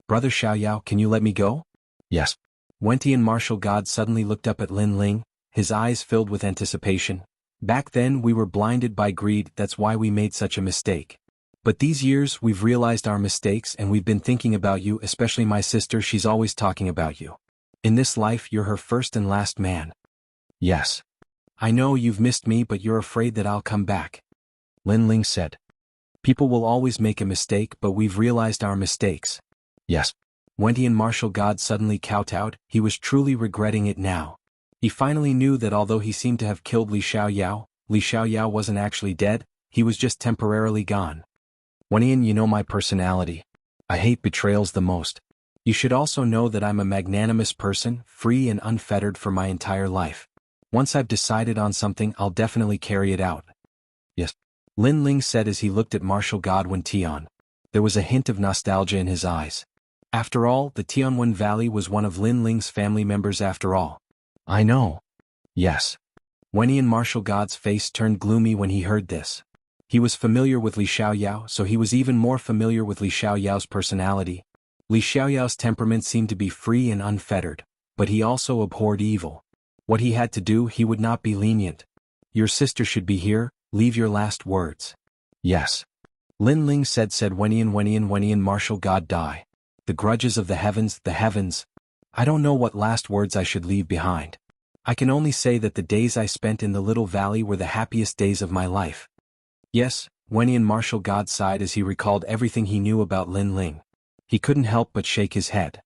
Brother Xiaoyao, can you let me go? Yes. Wentian martial god suddenly looked up at Lin Ling, his eyes filled with anticipation. Back then we were blinded by greed, that's why we made such a mistake. But these years we've realized our mistakes and we've been thinking about you, especially my sister, she's always talking about you. In this life you're her first and last man. Yes. I know you've missed me, but you're afraid that I'll come back. Lin Ling said. People will always make a mistake, but we've realized our mistakes. Yes. Wentian martial god suddenly kowtowed, he was truly regretting it now. He finally knew that although he seemed to have killed Li Xiaoyao wasn't actually dead, he was just temporarily gone. Wentian, you know my personality. I hate betrayals the most. You should also know that I'm a magnanimous person, free and unfettered for my entire life. Once I've decided on something, I'll definitely carry it out. Yes. Lin Ling said as he looked at martial god Wen Tian. There was a hint of nostalgia in his eyes. After all, the Tianwen Valley was one of Lin Ling's family members after all. I know. Yes. Wentian martial god's face turned gloomy when he heard this. He was familiar with Li Xiaoyao, so he was even more familiar with Li Xiaoyao's personality. Li Xiaoyao's temperament seemed to be free and unfettered, but he also abhorred evil. What he had to do, he would not be lenient. Your sister should be here, leave your last words. Yes. Lin Ling said Wenian martial god die. The grudges of the heavens. I don't know what last words I should leave behind. I can only say that the days I spent in the little valley were the happiest days of my life. Yes, Wenian martial god sighed as he recalled everything he knew about Lin Ling. He couldn't help but shake his head.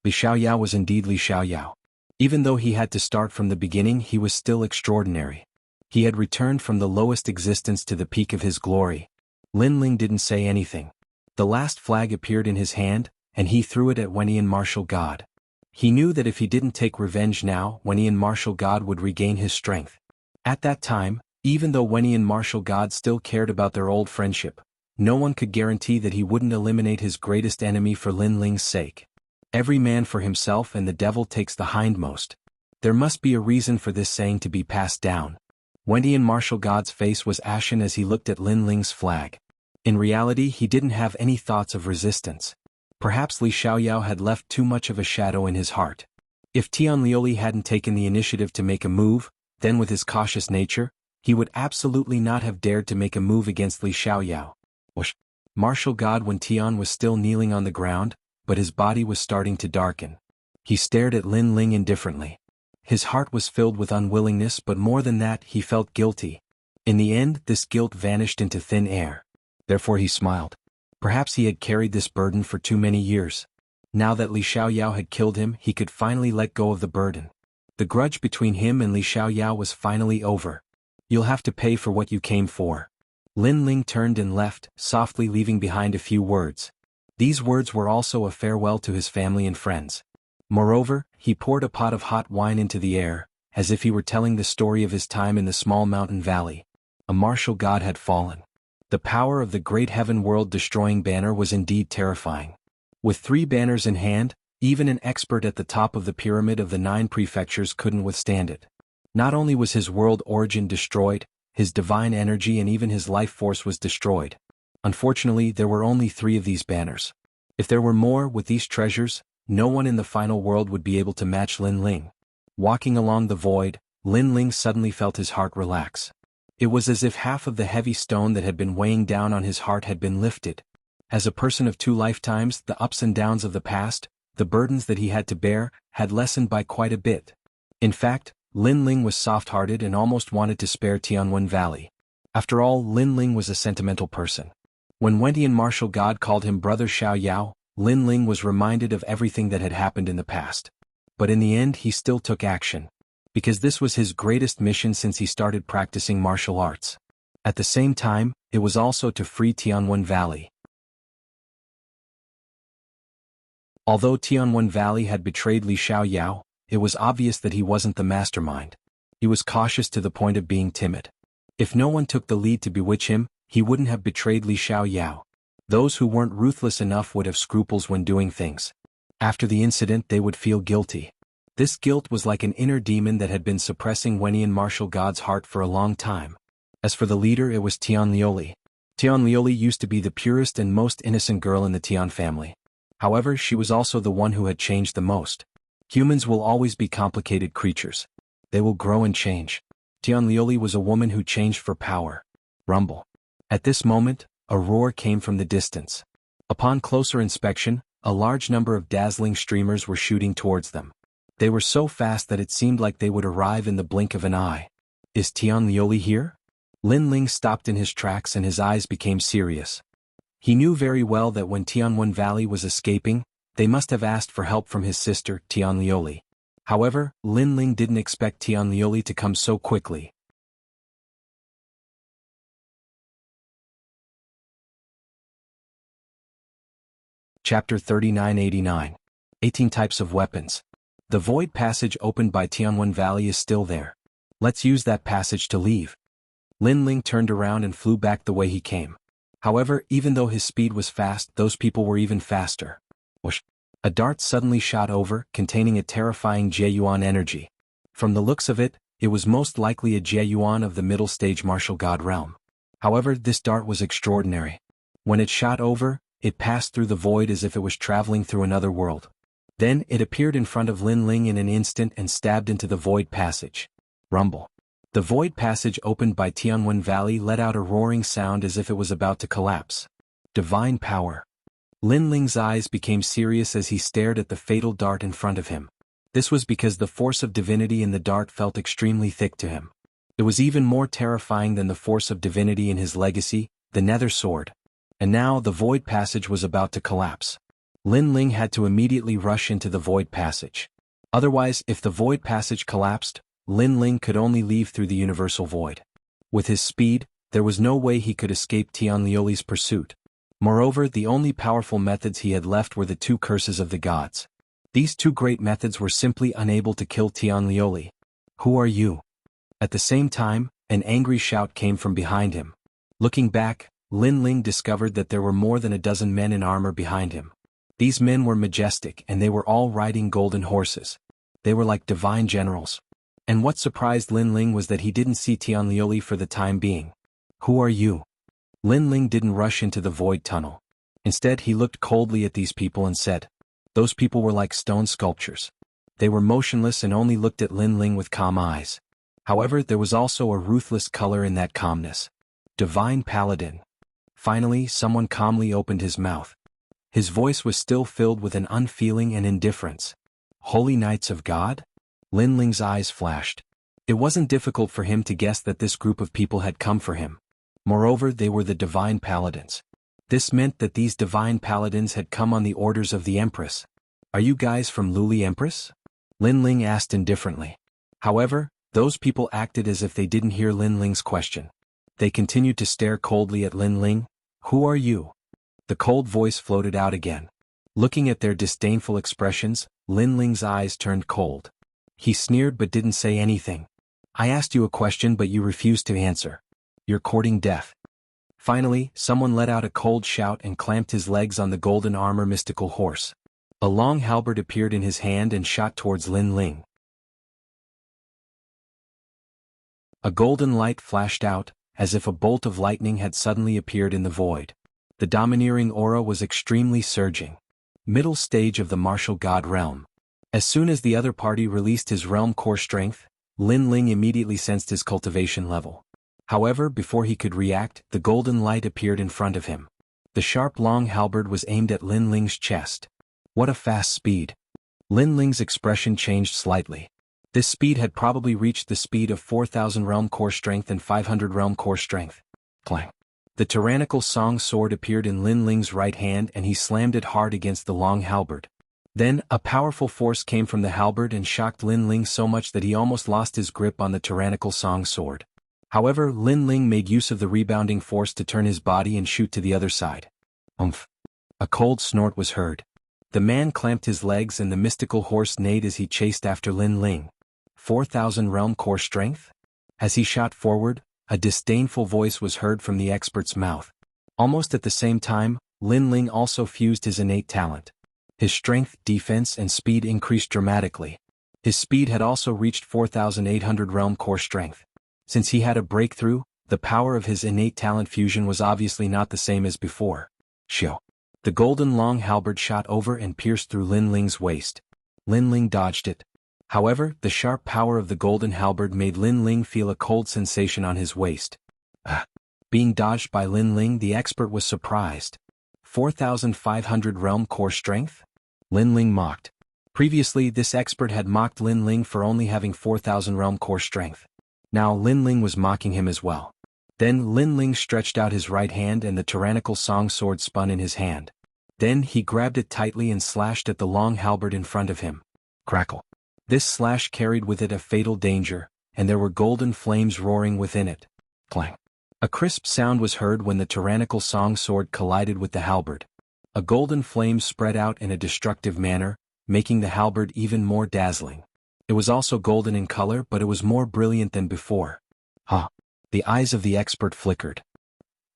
Li Xiaoyao was indeed Li Xiaoyao. Even though he had to start from the beginning, he was still extraordinary. He had returned from the lowest existence to the peak of his glory. Lin Ling didn't say anything. The last flag appeared in his hand, and he threw it at Wenian martial god. He knew that if he didn't take revenge now, Wenian martial god would regain his strength. At that time, even though Wenian martial god still cared about their old friendship, no one could guarantee that he wouldn't eliminate his greatest enemy for Lin Ling's sake. Every man for himself and the devil takes the hindmost. There must be a reason for this saying to be passed down. Wenian martial god's face was ashen as he looked at Lin Ling's flag. In reality, he didn't have any thoughts of resistance. Perhaps Li Xiaoyao had left too much of a shadow in his heart. If Tian Liuli hadn't taken the initiative to make a move, then with his cautious nature, he would absolutely not have dared to make a move against Li Xiaoyao. Martial god when Tian was still kneeling on the ground, but his body was starting to darken. He stared at Lin Ling indifferently. His heart was filled with unwillingness, but more than that, he felt guilty. In the end, this guilt vanished into thin air. Therefore he smiled. Perhaps he had carried this burden for too many years. Now that Li Xiaoyao had killed him, he could finally let go of the burden. The grudge between him and Li Xiaoyao was finally over. You'll have to pay for what you came for. Lin Ling turned and left, softly leaving behind a few words. These words were also a farewell to his family and friends. Moreover, he poured a pot of hot wine into the air, as if he were telling the story of his time in the small mountain valley. A martial god had fallen. The power of the great heaven world-destroying banner was indeed terrifying. With 3 banners in hand, even an expert at the top of the pyramid of the 9 prefectures couldn't withstand it. Not only was his world origin destroyed, his divine energy and even his life force was destroyed. Unfortunately, there were only 3 of these banners. If there were more with these treasures, no one in the final world would be able to match Lin Ling. Walking along the void, Lin Ling suddenly felt his heart relax. It was as if half of the heavy stone that had been weighing down on his heart had been lifted. As a person of 2 lifetimes, the ups and downs of the past, the burdens that he had to bear, had lessened by quite a bit. In fact, Lin Ling was soft-hearted and almost wanted to spare Tianwen Valley. After all, Lin Ling was a sentimental person. When Wentian martial god called him Brother Xiaoyao, Lin Ling was reminded of everything that had happened in the past. But in the end he still took action. Because this was his greatest mission since he started practicing martial arts. At the same time, it was also to free Tianwen Valley. Although Tianwen Valley had betrayed Li Xiaoyao, it was obvious that he wasn't the mastermind. He was cautious to the point of being timid. If no one took the lead to bewitch him, he wouldn't have betrayed Li Xiaoyao. Those who weren't ruthless enough would have scruples when doing things. After the incident they would feel guilty. This guilt was like an inner demon that had been suppressing Wenian martial god's heart for a long time. As for the leader, it was Tian Liuli. Tian Liuli used to be the purest and most innocent girl in the Tian family. However, she was also the one who had changed the most. Humans will always be complicated creatures. They will grow and change. Tian Liuli was a woman who changed for power. Rumble. At this moment, a roar came from the distance. Upon closer inspection, a large number of dazzling streamers were shooting towards them. They were so fast that it seemed like they would arrive in the blink of an eye. Is Tian Liuli here? Lin Ling stopped in his tracks and his eyes became serious. He knew very well that when Tianwen Valley was escaping, they must have asked for help from his sister, Tian Liuli. However, Lin Ling didn't expect Tian Liuli to come so quickly. Chapter 3989. 18 Types of Weapons. The void passage opened by Tianwen Valley is still there. Let's use that passage to leave. Lin Ling turned around and flew back the way he came. However, even though his speed was fast, those people were even faster. Whoosh! A dart suddenly shot over, containing a terrifying Jieyuan energy. From the looks of it, it was most likely a Jieyuan of the middle stage martial god realm. However, this dart was extraordinary. When it shot over, it passed through the void as if it was traveling through another world. Then it appeared in front of Lin Ling in an instant and stabbed into the void passage. Rumble. The void passage opened by Tianwen Valley let out a roaring sound as if it was about to collapse. Divine power. Lin Ling's eyes became serious as he stared at the fatal dart in front of him. This was because the force of divinity in the dart felt extremely thick to him. It was even more terrifying than the force of divinity in his legacy, the Nether Sword. And now the void passage was about to collapse. Lin Ling had to immediately rush into the void passage. Otherwise, if the void passage collapsed, Lin Ling could only leave through the universal void. With his speed, there was no way he could escape Tianlioli's pursuit. Moreover, the only powerful methods he had left were the two curses of the gods. These two great methods were simply unable to kill Tianlioli. Who are you? At the same time, an angry shout came from behind him. Looking back, Lin Ling discovered that there were more than a dozen men in armor behind him. These men were majestic and they were all riding golden horses. They were like divine generals. And what surprised Lin Ling was that he didn't see Tianlioli for the time being. Who are you? Lin Ling didn't rush into the void tunnel. Instead, he looked coldly at these people and said, those people were like stone sculptures. They were motionless and only looked at Lin Ling with calm eyes. However, there was also a ruthless color in that calmness. Divine Paladin. Finally, someone calmly opened his mouth. His voice was still filled with an unfeeling and indifference. Holy Knights of God? Lin Ling's eyes flashed. It wasn't difficult for him to guess that this group of people had come for him. Moreover, they were the Divine Paladins. This meant that these Divine Paladins had come on the orders of the Empress. Are you guys from Luli Empress? Lin Ling asked indifferently. However, those people acted as if they didn't hear Lin Ling's question. They continued to stare coldly at Lin Ling. Who are you? The cold voice floated out again. Looking at their disdainful expressions, Lin Ling's eyes turned cold. He sneered but didn't say anything. I asked you a question but you refused to answer. You're courting death. Finally, someone let out a cold shout and clamped his legs on the golden armor mystical horse. A long halberd appeared in his hand and shot towards Lin Ling. A golden light flashed out, as if a bolt of lightning had suddenly appeared in the void. The domineering aura was extremely surging. Middle stage of the martial god realm. As soon as the other party released his realm core strength, Lin Ling immediately sensed his cultivation level. However, before he could react, the golden light appeared in front of him. The sharp long halberd was aimed at Lin Ling's chest. What a fast speed. Lin Ling's expression changed slightly. This speed had probably reached the speed of 4,000 realm core strength and 500 realm core strength. Clang. The tyrannical song sword appeared in Lin Ling's right hand and he slammed it hard against the long halberd. Then, a powerful force came from the halberd and shocked Lin Ling so much that he almost lost his grip on the tyrannical song sword. However, Lin Ling made use of the rebounding force to turn his body and shoot to the other side. Umph. A cold snort was heard. The man clamped his legs and the mystical horse neighed as he chased after Lin Ling. 4,000 realm core strength? As he shot forward, a disdainful voice was heard from the expert's mouth. Almost at the same time, Lin Ling also fused his innate talent. His strength, defense, and speed increased dramatically. His speed had also reached 4,800 realm core strength. Since he had a breakthrough, the power of his innate talent fusion was obviously not the same as before. Shio. The golden long halberd shot over and pierced through Lin Ling's waist. Lin Ling dodged it. However, the sharp power of the golden halberd made Lin Ling feel a cold sensation on his waist. Being dodged by Lin Ling, the expert was surprised. 4,500 realm core strength? Lin Ling mocked. Previously, this expert had mocked Lin Ling for only having 4,000 realm core strength. Now Lin Ling was mocking him as well. Then Lin Ling stretched out his right hand and the tyrannical song sword spun in his hand. Then he grabbed it tightly and slashed at the long halberd in front of him. Crackle. This slash carried with it a fatal danger, and there were golden flames roaring within it. Clang. A crisp sound was heard when the tyrannical song sword collided with the halberd. A golden flame spread out in a destructive manner, making the halberd even more dazzling. It was also golden in color, but it was more brilliant than before. The eyes of the expert flickered.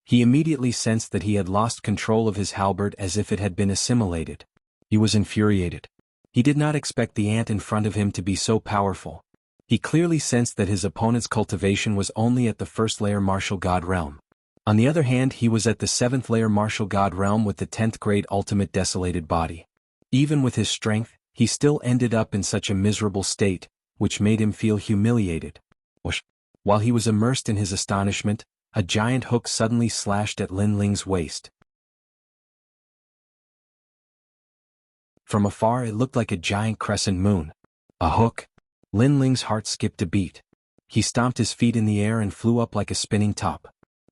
He immediately sensed that he had lost control of his halberd as if it had been assimilated. He was infuriated. He did not expect the ant in front of him to be so powerful. He clearly sensed that his opponent's cultivation was only at the first layer martial god realm. On the other hand, he was at the 7th layer martial god realm with the 10th grade ultimate desolated body. Even with his strength, he still ended up in such a miserable state, which made him feel humiliated. While he was immersed in his astonishment, a giant hook suddenly slashed at Lin Ling's waist. From afar it looked like a giant crescent moon. A hook? Lin Ling's heart skipped a beat. He stomped his feet in the air and flew up like a spinning top.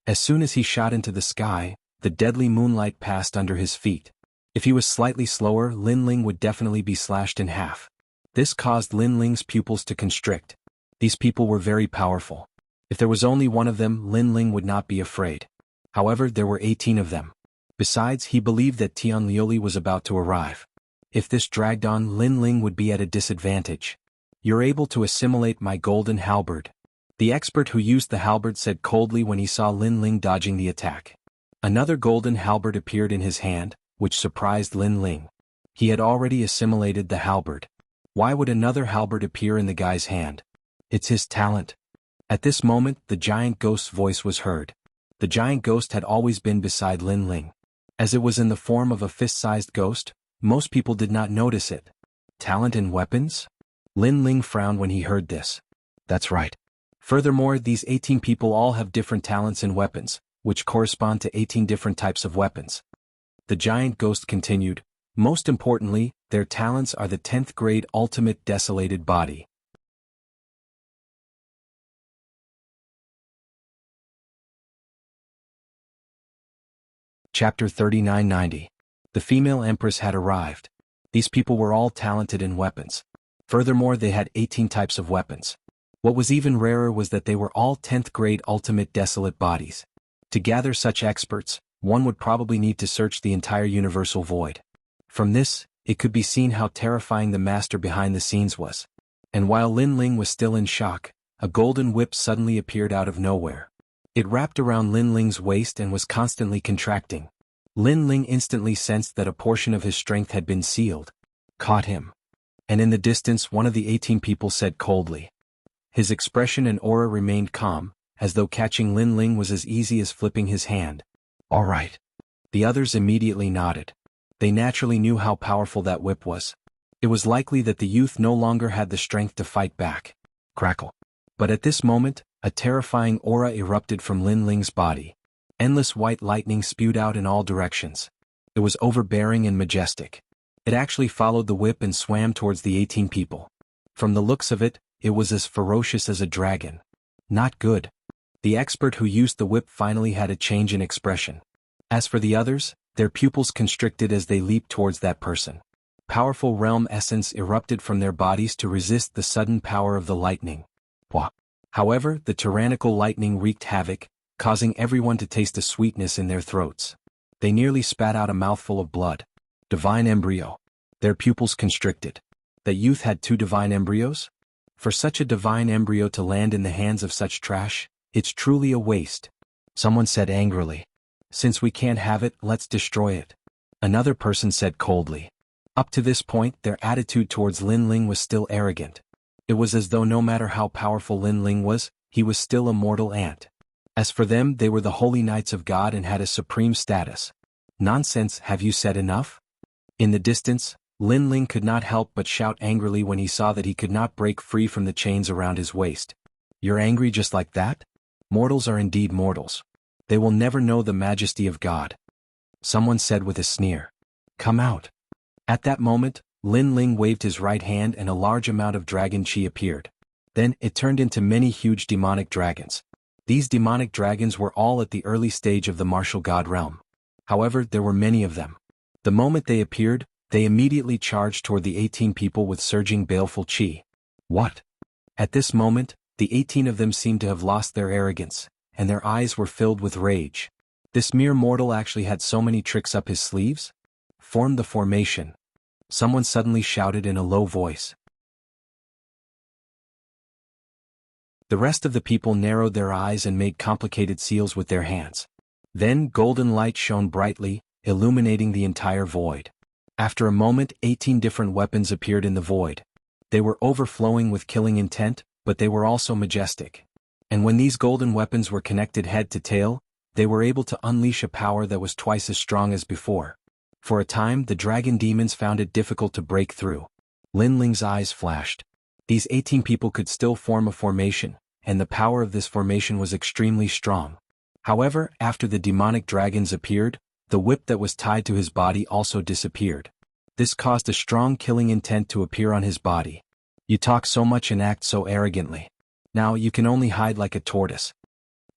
As soon as he shot into the sky, the deadly moonlight passed under his feet. If he was slightly slower, Lin Ling would definitely be slashed in half. This caused Lin Ling's pupils to constrict. These people were very powerful. If there was only one of them, Lin Ling would not be afraid. However, there were 18 of them. Besides, he believed that Tian Liuli was about to arrive. If this dragged on, Lin Ling would be at a disadvantage. "You're able to assimilate my golden halberd," the expert who used the halberd said coldly when he saw Lin Ling dodging the attack. Another golden halberd appeared in his hand, which surprised Lin Ling. He had already assimilated the halberd. Why would another halberd appear in the guy's hand? It's his talent. At this moment, the giant ghost's voice was heard. The giant ghost had always been beside Lin Ling. As it was in the form of a fist-sized ghost, most people did not notice it. Talent in weapons? Lin Ling frowned when he heard this. That's right. Furthermore, these 18 people all have different talents in weapons, which correspond to 18 different types of weapons. The giant ghost continued, most importantly, their talents are the 10th grade ultimate desolated body. Chapter 3990. The female empress had arrived. These people were all talented in weapons. Furthermore, they had 18 types of weapons. What was even rarer was that they were all 10th grade ultimate desolate bodies. To gather such experts, one would probably need to search the entire universal void. From this, it could be seen how terrifying the master behind the scenes was. And while Lin Ling was still in shock, a golden whip suddenly appeared out of nowhere. It wrapped around Lin Ling's waist and was constantly contracting. Lin Ling instantly sensed that a portion of his strength had been sealed. Caught him. And in the distance, one of the 18 people said coldly. His expression and aura remained calm, as though catching Lin Ling was as easy as flipping his hand. All right. The others immediately nodded. They naturally knew how powerful that whip was. It was likely that the youth no longer had the strength to fight back. Crackle. But at this moment, a terrifying aura erupted from Lin Ling's body. Endless white lightning spewed out in all directions. It was overbearing and majestic. It actually followed the whip and swam towards the 18 people. From the looks of it, it was as ferocious as a dragon. Not good. The expert who used the whip finally had a change in expression. As for the others, their pupils constricted as they leaped towards that person. Powerful realm essence erupted from their bodies to resist the sudden power of the lightning. However, the tyrannical lightning wreaked havoc, causing everyone to taste a sweetness in their throats. They nearly spat out a mouthful of blood. Divine embryo. Their pupils constricted. That youth had 2 divine embryos? For such a divine embryo to land in the hands of such trash, it's truly a waste. Someone said angrily. Since we can't have it, let's destroy it. Another person said coldly. Up to this point, their attitude towards Lin Ling was still arrogant. It was as though no matter how powerful Lin Ling was, he was still a mortal ant. As for them, they were the holy knights of God and had a supreme status. Nonsense, have you said enough? In the distance, Lin Ling could not help but shout angrily when he saw that he could not break free from the chains around his waist. You're angry just like that? Mortals are indeed mortals. They will never know the majesty of God. Someone said with a sneer. Come out. At that moment, Lin Ling waved his right hand and a large amount of dragon chi appeared. Then, it turned into many huge demonic dragons. These demonic dragons were all at the early stage of the martial god realm. However, there were many of them. The moment they appeared, they immediately charged toward the 18 people with surging baleful chi. What? At this moment, the 18 of them seemed to have lost their arrogance, and their eyes were filled with rage. This mere mortal actually had so many tricks up his sleeves? Form the formation. Someone suddenly shouted in a low voice. The rest of the people narrowed their eyes and made complicated seals with their hands. Then golden light shone brightly, illuminating the entire void. After a moment, 18 different weapons appeared in the void. They were overflowing with killing intent, but they were also majestic. And when these golden weapons were connected head to tail, they were able to unleash a power that was twice as strong as before. For a time, the dragon demons found it difficult to break through. Lin Ling's eyes flashed. These 18 people could still form a formation, and the power of this formation was extremely strong. However, after the demonic dragons appeared, the whip that was tied to his body also disappeared. This caused a strong killing intent to appear on his body. You talk so much and act so arrogantly. Now you can only hide like a tortoise.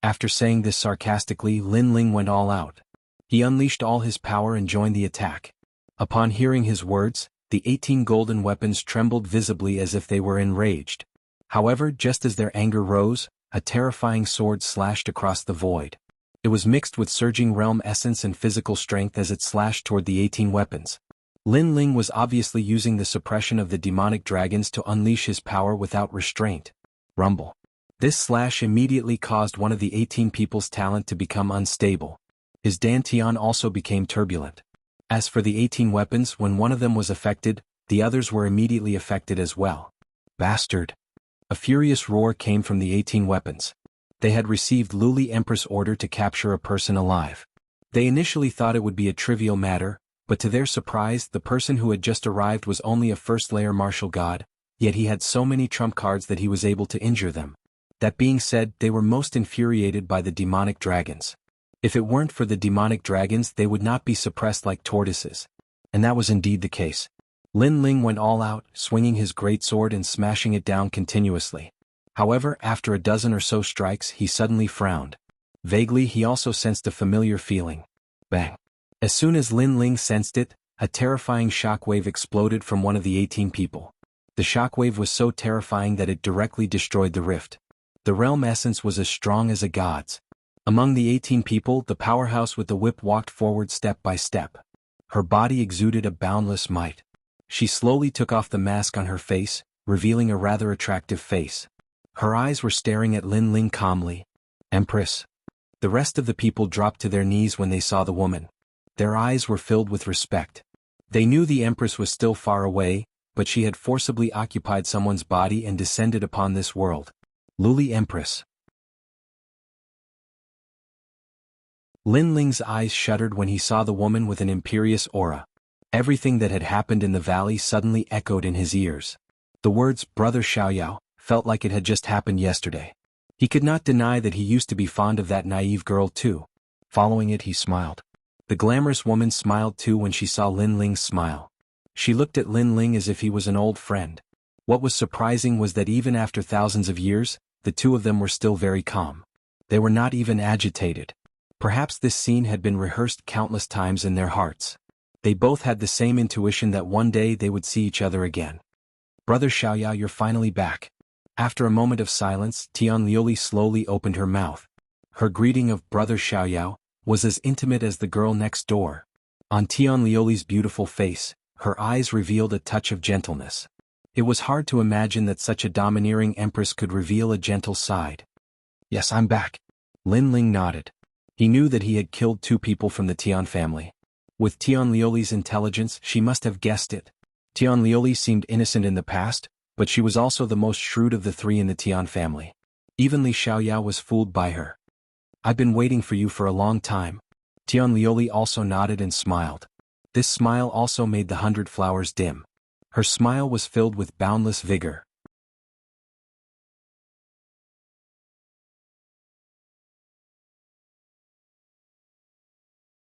After saying this sarcastically, Lin Ling went all out. He unleashed all his power and joined the attack. Upon hearing his words, the 18 golden weapons trembled visibly as if they were enraged. However, just as their anger rose, a terrifying sword slashed across the void. It was mixed with surging realm essence and physical strength as it slashed toward the 18 weapons. Lin Ling was obviously using the suppression of the demonic dragons to unleash his power without restraint. Rumble. This slash immediately caused one of the 18 people's talent to become unstable. His dantian also became turbulent. As for the 18 weapons, when one of them was affected, the others were immediately affected as well. Bastard! A furious roar came from the 18 weapons. They had received Luli Empress' order to capture a person alive. They initially thought it would be a trivial matter, but to their surprise the person who had just arrived was only a first-layer martial god, yet he had so many trump cards that he was able to injure them. That being said, they were most infuriated by the demonic dragons. If it weren't for the demonic dragons they would not be suppressed like tortoises. And that was indeed the case. Lin Ling went all out, swinging his great sword and smashing it down continuously. However, after a dozen or so strikes he suddenly frowned. Vaguely he also sensed a familiar feeling. Bang! As soon as Lin Ling sensed it, a terrifying shockwave exploded from one of the 18 people. The shockwave was so terrifying that it directly destroyed the rift. The realm essence was as strong as a god's. Among the 18 people, the powerhouse with the whip walked forward step by step. Her body exuded a boundless might. She slowly took off the mask on her face, revealing a rather attractive face. Her eyes were staring at Lin Ling calmly. Empress. The rest of the people dropped to their knees when they saw the woman. Their eyes were filled with respect. They knew the Empress was still far away, but she had forcibly occupied someone's body and descended upon this world. Luli Empress. Lin Ling's eyes shuddered when he saw the woman with an imperious aura. Everything that had happened in the valley suddenly echoed in his ears. The words, Brother Xiaoyao, felt like it had just happened yesterday. He could not deny that he used to be fond of that naive girl too. Following it he smiled. The glamorous woman smiled too when she saw Lin Ling's smile. She looked at Lin Ling as if he was an old friend. What was surprising was that even after thousands of years, the two of them were still very calm. They were not even agitated. Perhaps this scene had been rehearsed countless times in their hearts. They both had the same intuition that one day they would see each other again. Brother Xiaoyao, you're finally back. After a moment of silence, Tian Liuli slowly opened her mouth. Her greeting of Brother Xiaoyao was as intimate as the girl next door. On Tian Liuli's beautiful face, her eyes revealed a touch of gentleness. It was hard to imagine that such a domineering empress could reveal a gentle side. Yes, I'm back. Lin Ling nodded. He knew that he had killed 2 people from the Tian family. With Tian Liuli's intelligence, she must have guessed it. Tian Liuli seemed innocent in the past, but she was also the most shrewd of the 3 in the Tian family. Even Li Xiaoyao was fooled by her. I've been waiting for you for a long time. Tian Liuli also nodded and smiled. This smile also made the 100 flowers dim. Her smile was filled with boundless vigor.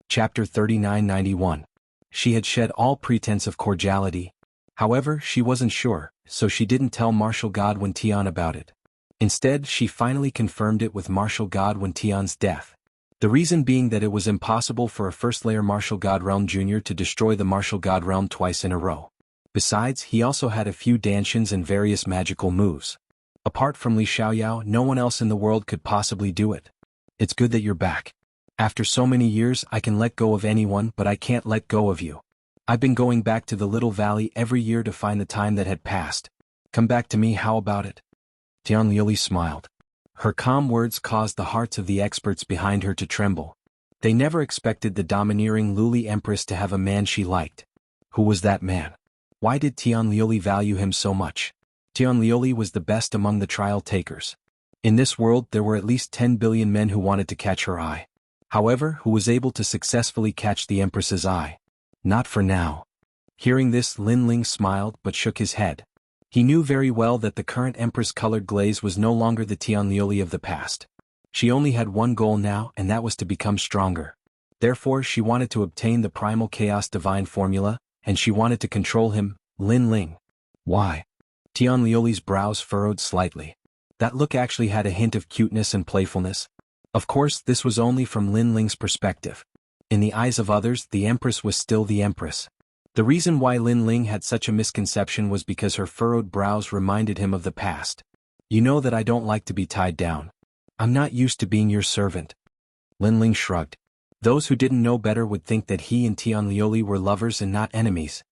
Chapter 3991. She had shed all pretense of cordiality. However, she wasn't sure, so she didn't tell Martial God Tian about it. Instead, she finally confirmed it with Martial God Tian's death. The reason being that it was impossible for a first-layer Martial God Realm Jr. to destroy the Martial God Realm twice in a row. Besides, he also had a few dantians and various magical moves. Apart from Li Xiaoyao, no one else in the world could possibly do it. It's good that you're back. After so many years, I can let go of anyone, but I can't let go of you. I've been going back to the little valley every year to find the time that had passed. Come back to me, how about it? Tian Liuli smiled. Her calm words caused the hearts of the experts behind her to tremble. They never expected the domineering Luli Empress to have a man she liked. Who was that man? Why did Tian Liuli value him so much? Tian Liuli was the best among the trial takers. In this world there were at least 10 billion men who wanted to catch her eye. However, who was able to successfully catch the Empress's eye? Not for now. Hearing this, Lin Ling smiled but shook his head. He knew very well that the current Empress-colored glaze was no longer the Tianliuli of the past. She only had one goal now, and that was to become stronger. Therefore she wanted to obtain the primal chaos divine formula, and she wanted to control him, Lin Ling. Why? Tianliuli's brows furrowed slightly. That look actually had a hint of cuteness and playfulness. Of course, this was only from Lin Ling's perspective. In the eyes of others, the Empress was still the Empress. The reason why Lin Ling had such a misconception was because her furrowed brows reminded him of the past. You know that I don't like to be tied down. I'm not used to being your servant. Lin Ling shrugged. Those who didn't know better would think that he and Tianliuli were lovers and not enemies.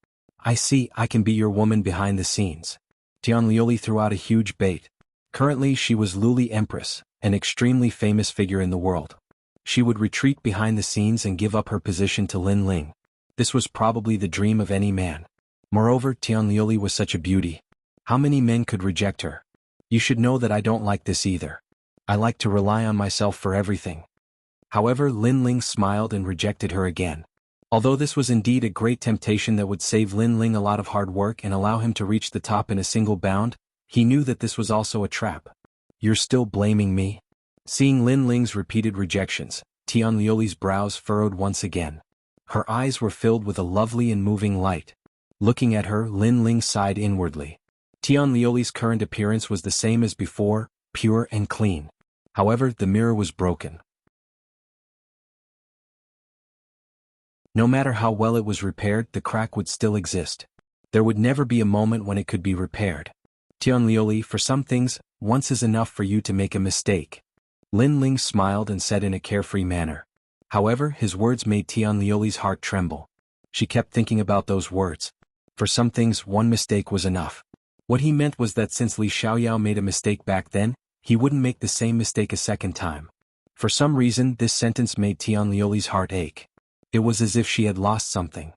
I see, I can be your woman behind the scenes. Tianliuli threw out a huge bait. Currently she was Luli Empress, an extremely famous figure in the world. She would retreat behind the scenes and give up her position to Lin Ling. This was probably the dream of any man. Moreover, Tianliuli was such a beauty. How many men could reject her? You should know that I don't like this either. I like to rely on myself for everything. However, Lin Ling smiled and rejected her again. Although this was indeed a great temptation that would save Lin Ling a lot of hard work and allow him to reach the top in a single bound, he knew that this was also a trap. You're still blaming me? Seeing Lin Ling's repeated rejections, Tianliuli's brows furrowed once again. Her eyes were filled with a lovely and moving light. Looking at her, Lin Ling sighed inwardly. Tianliuli's current appearance was the same as before, pure and clean. However, the mirror was broken. No matter how well it was repaired, the crack would still exist. There would never be a moment when it could be repaired. Tianliuli, for some things, once is enough for you to make a mistake. Lin Ling smiled and said in a carefree manner. However, his words made Tianliuli's heart tremble. She kept thinking about those words. For some things, one mistake was enough. What he meant was that since Li Xiaoyao made a mistake back then, he wouldn't make the same mistake a second time. For some reason, this sentence made Tianliuli's heart ache. It was as if she had lost something.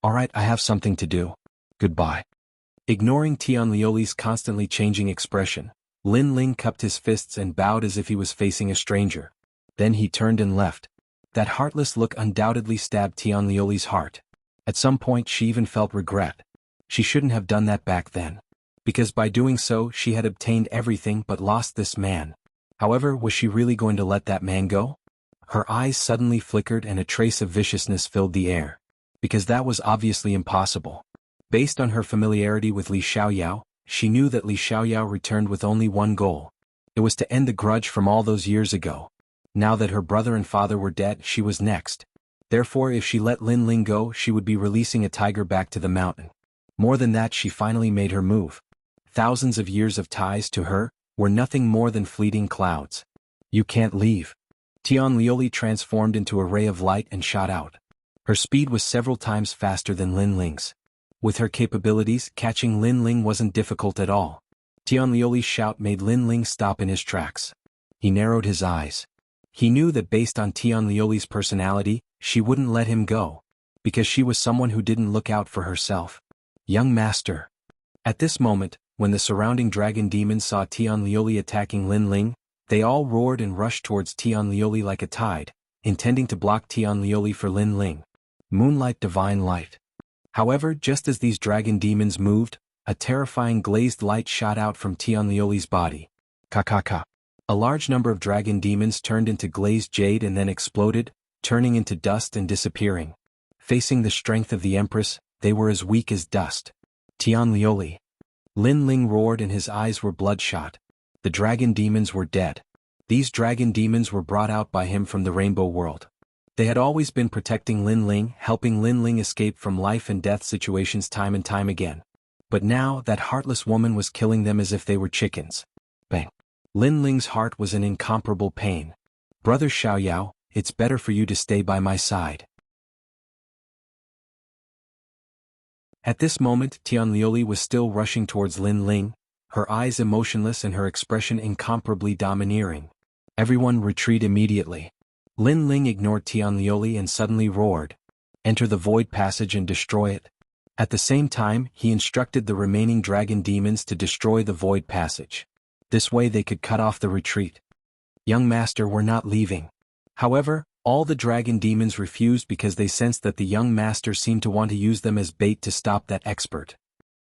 Alright, I have something to do. Goodbye. Ignoring Tianliuli's constantly changing expression, Lin Ling cupped his fists and bowed as if he was facing a stranger. Then he turned and left. That heartless look undoubtedly stabbed Tianliuli's heart. At some point she even felt regret. She shouldn't have done that back then. Because by doing so she had obtained everything but lost this man. However, was she really going to let that man go? Her eyes suddenly flickered and a trace of viciousness filled the air. Because that was obviously impossible. Based on her familiarity with Li Xiaoyao, she knew that Li Xiaoyao returned with only one goal. It was to end the grudge from all those years ago. Now that her brother and father were dead, she was next. Therefore, if she let Lin Ling go, she would be releasing a tiger back to the mountain. More than that, she finally made her move. Thousands of years of ties to her were nothing more than fleeting clouds. You can't leave. Tianliuli transformed into a ray of light and shot out. Her speed was several times faster than Lin Ling's. With her capabilities, catching Lin Ling wasn't difficult at all. Tianliuli's shout made Lin Ling stop in his tracks. He narrowed his eyes. He knew that based on Tianliuli's personality, she wouldn't let him go. Because she was someone who didn't look out for herself. Young master. At this moment, when the surrounding dragon demons saw Tianliuli attacking Lin Ling, they all roared and rushed towards Tianliuli like a tide, intending to block Tianliuli for Lin Ling. Moonlight, divine light. However, just as these dragon demons moved, a terrifying glazed light shot out from Tianliuli's body. Ka. A large number of dragon demons turned into glazed jade and then exploded, turning into dust and disappearing. Facing the strength of the Empress, they were as weak as dust. Tianliuli. Lin Ling roared and his eyes were bloodshot. The dragon demons were dead. These dragon demons were brought out by him from the Rainbow World. They had always been protecting Lin Ling, helping Lin Ling escape from life and death situations time and time again. But now, that heartless woman was killing them as if they were chickens. Bang. Lin Ling's heart was in incomparable pain. Brother Xiaoyao, it's better for you to stay by my side. At this moment, Tianliuli was still rushing towards Lin Ling, her eyes emotionless and her expression incomparably domineering. Everyone retreat immediately. Lin Ling ignored Tianliuli and suddenly roared. Enter the void passage and destroy it. At the same time, he instructed the remaining dragon demons to destroy the void passage. This way they could cut off the retreat. Young master, we're not leaving. However, All the dragon demons refused because they sensed that the young master seemed to want to use them as bait to stop that expert.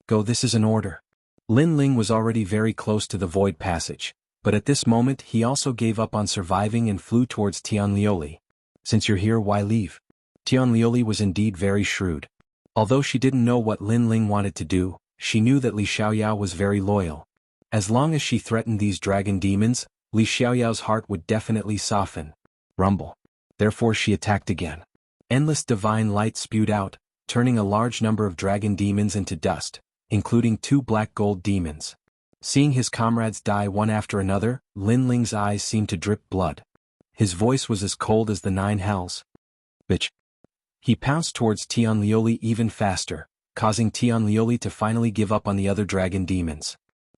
Go, this is an order. Lin Ling was already very close to the void passage, but at this moment he also gave up on surviving and flew towards Tianlioli. Since you're here, why leave? Tianlioli was indeed very shrewd. Although she didn't know what Lin Ling wanted to do, she knew that Li Xiaoyao was very loyal. As long as she threatened these dragon demons, Li Xiaoyao's heart would definitely soften. Rumble. Therefore she attacked again. Endless divine light spewed out, turning a large number of dragon demons into dust, including 2 black gold demons. Seeing his comrades die one after another, Lin Ling's eyes seemed to drip blood. His voice was as cold as the 9 hells. Bitch. He pounced towards Tianlioli even faster, causing Tianlioli to finally give up on the other dragon demons.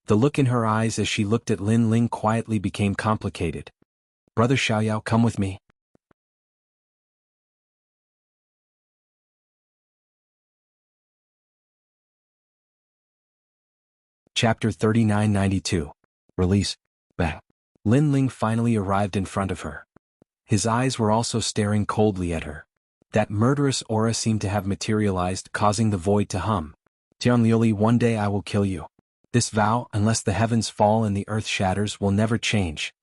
The look in her eyes as she looked at Lin Ling quietly became complicated. Brother Xiaoyao, come with me. Chapter 3992. Release. Bang. Lin Ling finally arrived in front of her. His eyes were also staring coldly at her. That murderous aura seemed to have materialized, causing the void to hum. Tianlioli, one day I will kill you. This vow, unless the heavens fall and the earth shatters, will never change.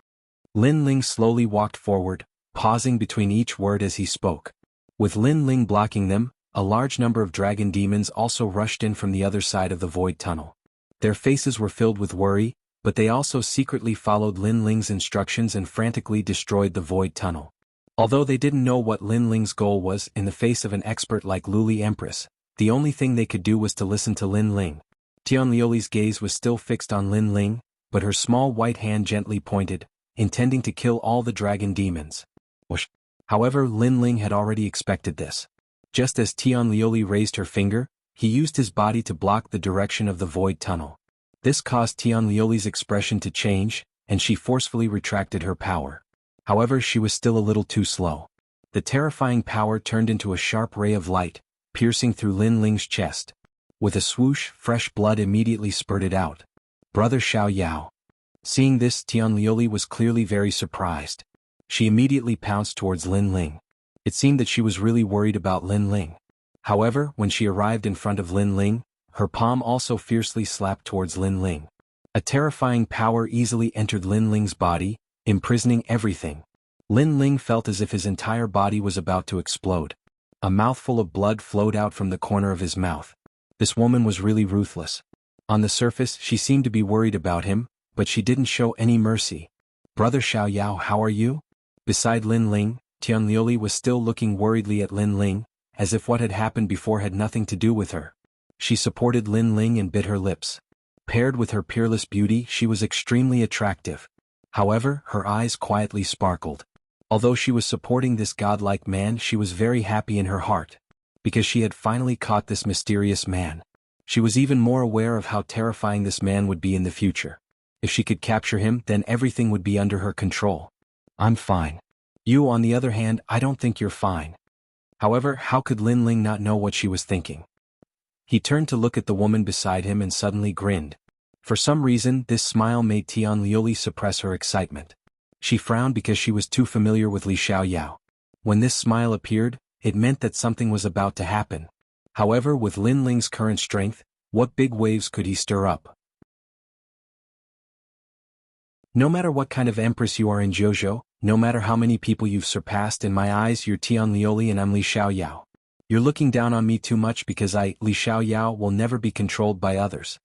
Lin Ling slowly walked forward, pausing between each word as he spoke. With Lin Ling blocking them, a large number of dragon demons also rushed in from the other side of the void tunnel. Their faces were filled with worry, but they also secretly followed Lin Ling's instructions and frantically destroyed the void tunnel. Although they didn't know what Lin Ling's goal was, in the face of an expert like Luli Empress, the only thing they could do was to listen to Lin Ling. Tianlioli's gaze was still fixed on Lin Ling, but her small white hand gently pointed, intending to kill all the dragon demons. Whoosh. However, Lin Ling had already expected this. Just as Tianlioli raised her finger, he used his body to block the direction of the void tunnel. This caused Tianlioli's expression to change, and she forcefully retracted her power. However, she was still a little too slow. The terrifying power turned into a sharp ray of light, piercing through Lin Ling's chest. With a swoosh, fresh blood immediately spurted out. Brother Xiaoyao. Seeing this, Tianlioli was clearly very surprised. She immediately pounced towards Lin Ling. It seemed that she was really worried about Lin Ling. However, when she arrived in front of Lin Ling, her palm also fiercely slapped towards Lin Ling. A terrifying power easily entered Lin Ling's body, imprisoning everything. Lin Ling felt as if his entire body was about to explode. A mouthful of blood flowed out from the corner of his mouth. This woman was really ruthless. On the surface, she seemed to be worried about him, but she didn't show any mercy. Brother Xiaoyao, how are you? Beside Lin Ling, Tianlioli was still looking worriedly at Lin Ling, as if what had happened before had nothing to do with her. She supported Lin Ling and bit her lips. Paired with her peerless beauty, she was extremely attractive. However, her eyes quietly sparkled. Although she was supporting this godlike man, she was very happy in her heart. Because she had finally caught this mysterious man. She was even more aware of how terrifying this man would be in the future. If she could capture him, then everything would be under her control. I'm fine. You, on the other hand, I don't think you're fine. However, how could Lin Ling not know what she was thinking? He turned to look at the woman beside him and suddenly grinned. For some reason, this smile made Tianlioli suppress her excitement. She frowned because she was too familiar with Li Xiaoyao. When this smile appeared, it meant that something was about to happen. However, with Lin Ling's current strength, what big waves could he stir up? No matter what kind of empress you are in Zhozhou, no matter how many people you've surpassed, in my eyes you're Tianlioli and I'm Li Xiaoyao. You're looking down on me too much because I, Li Xiaoyao, will never be controlled by others.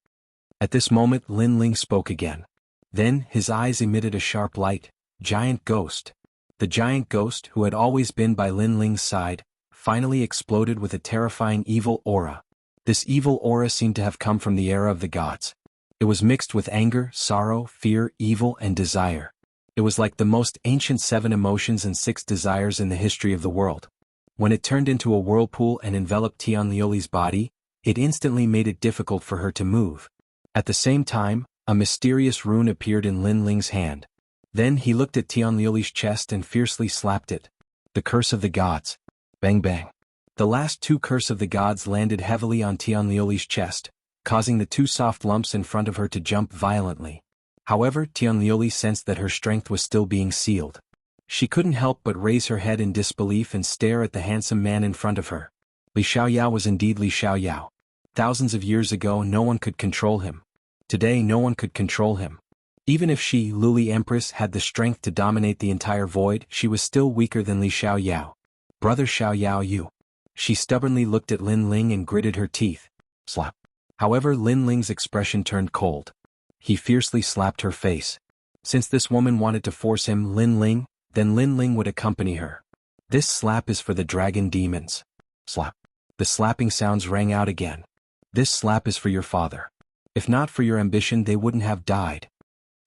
At this moment, Lin Ling spoke again. Then, his eyes emitted a sharp light. Giant ghost. The giant ghost, who had always been by Lin Ling's side, finally exploded with a terrifying evil aura. This evil aura seemed to have come from the era of the gods. It was mixed with anger, sorrow, fear, evil, and desire. It was like the most ancient 7 emotions and 6 desires in the history of the world. When it turned into a whirlpool and enveloped Tianlioli's body, it instantly made it difficult for her to move. At the same time, a mysterious rune appeared in Lin Ling's hand. Then he looked at Tianlioli's chest and fiercely slapped it. The curse of the gods. Bang bang. The last 2 curse of the gods landed heavily on Tianlioli's chest, causing the 2 soft lumps in front of her to jump violently. However, Tianlioli sensed that her strength was still being sealed. She couldn't help but raise her head in disbelief and stare at the handsome man in front of her. Li Xiaoyao was indeed Li Xiaoyao. Thousands of years ago no one could control him. Today no one could control him. Even if she, Luli Empress, had the strength to dominate the entire void, she was still weaker than Li Xiaoyao. Brother Xiaoyao, you. She stubbornly looked at Lin Ling and gritted her teeth. Slap. However, Lin Ling's expression turned cold. He fiercely slapped her face. Since this woman wanted to force him, Lin Ling, then Lin Ling would accompany her. This slap is for the dragon demons. Slap. The slapping sounds rang out again. This slap is for your father. If not for your ambition, they wouldn't have died.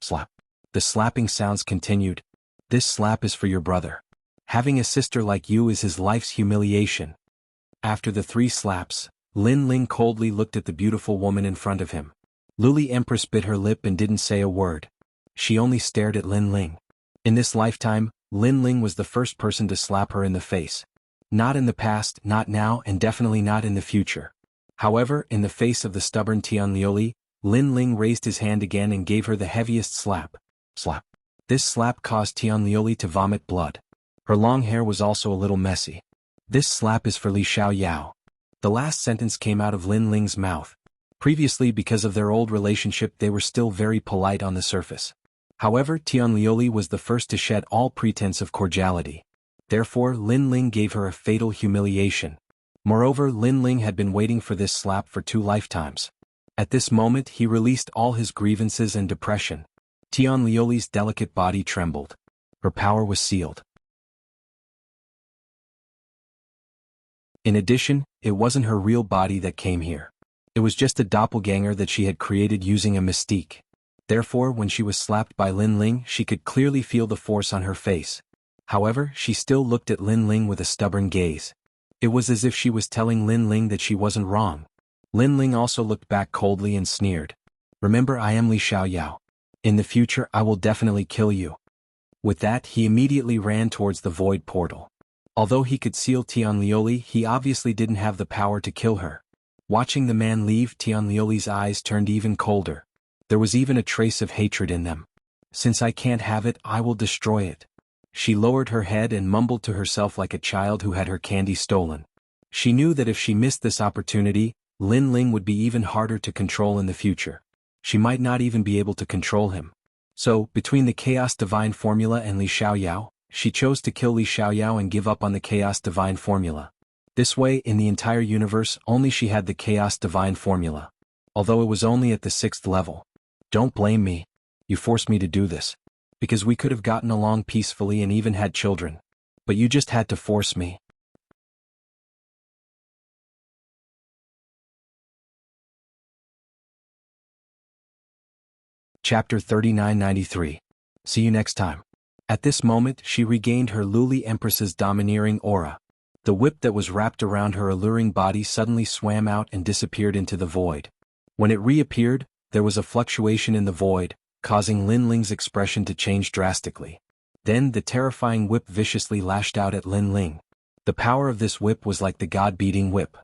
Slap. The slapping sounds continued. This slap is for your brother. Having a sister like you is his life's humiliation. After the 3 slaps, Lin Ling coldly looked at the beautiful woman in front of him. Luli Empress bit her lip and didn't say a word. She only stared at Lin Ling. In this lifetime, Lin Ling was the first person to slap her in the face. Not in the past, not now, and definitely not in the future. However, in the face of the stubborn Tianlioli, Lin Ling raised his hand again and gave her the heaviest slap. Slap. This slap caused Tianlioli to vomit blood. Her long hair was also a little messy. This slap is for Li Xiaoyao. The last sentence came out of Lin Ling's mouth. Previously, because of their old relationship, they were still very polite on the surface. However, Tianlioli was the first to shed all pretense of cordiality. Therefore, Lin Ling gave her a fatal humiliation. Moreover, Lin Ling had been waiting for this slap for 2 lifetimes. At this moment he released all his grievances and depression. Tianlioli's delicate body trembled. Her power was sealed. In addition, it wasn't her real body that came here. It was just a doppelganger that she had created using a mystique. Therefore, when she was slapped by Lin Ling, she could clearly feel the force on her face. However, she still looked at Lin Ling with a stubborn gaze. It was as if she was telling Lin Ling that she wasn't wrong. Lin Ling also looked back coldly and sneered. Remember, I am Li Xiaoyao. In the future I will definitely kill you. With that, he immediately ran towards the void portal. Although he could seal Tianlioli, he obviously didn't have the power to kill her. Watching the man leave, Tianlioli's eyes turned even colder. There was even a trace of hatred in them. Since I can't have it, I will destroy it. She lowered her head and mumbled to herself like a child who had her candy stolen. She knew that if she missed this opportunity, Lin Ling would be even harder to control in the future. She might not even be able to control him. So, between the Chaos Divine Formula and Li Xiaoyao, she chose to kill Li Xiaoyao and give up on the Chaos Divine Formula. This way, in the entire universe, only she had the Chaos Divine Formula. Although it was only at the 6th level. Don't blame me. You forced me to do this. Because we could have gotten along peacefully and even had children. But you just had to force me. Chapter 3993. See you next time. At this moment, she regained her Luli Empress's domineering aura. The whip that was wrapped around her alluring body suddenly swam out and disappeared into the void. When it reappeared, there was a fluctuation in the void, causing Lin Ling's expression to change drastically. Then the terrifying whip viciously lashed out at Lin Ling. The power of this whip was like the god-beating whip.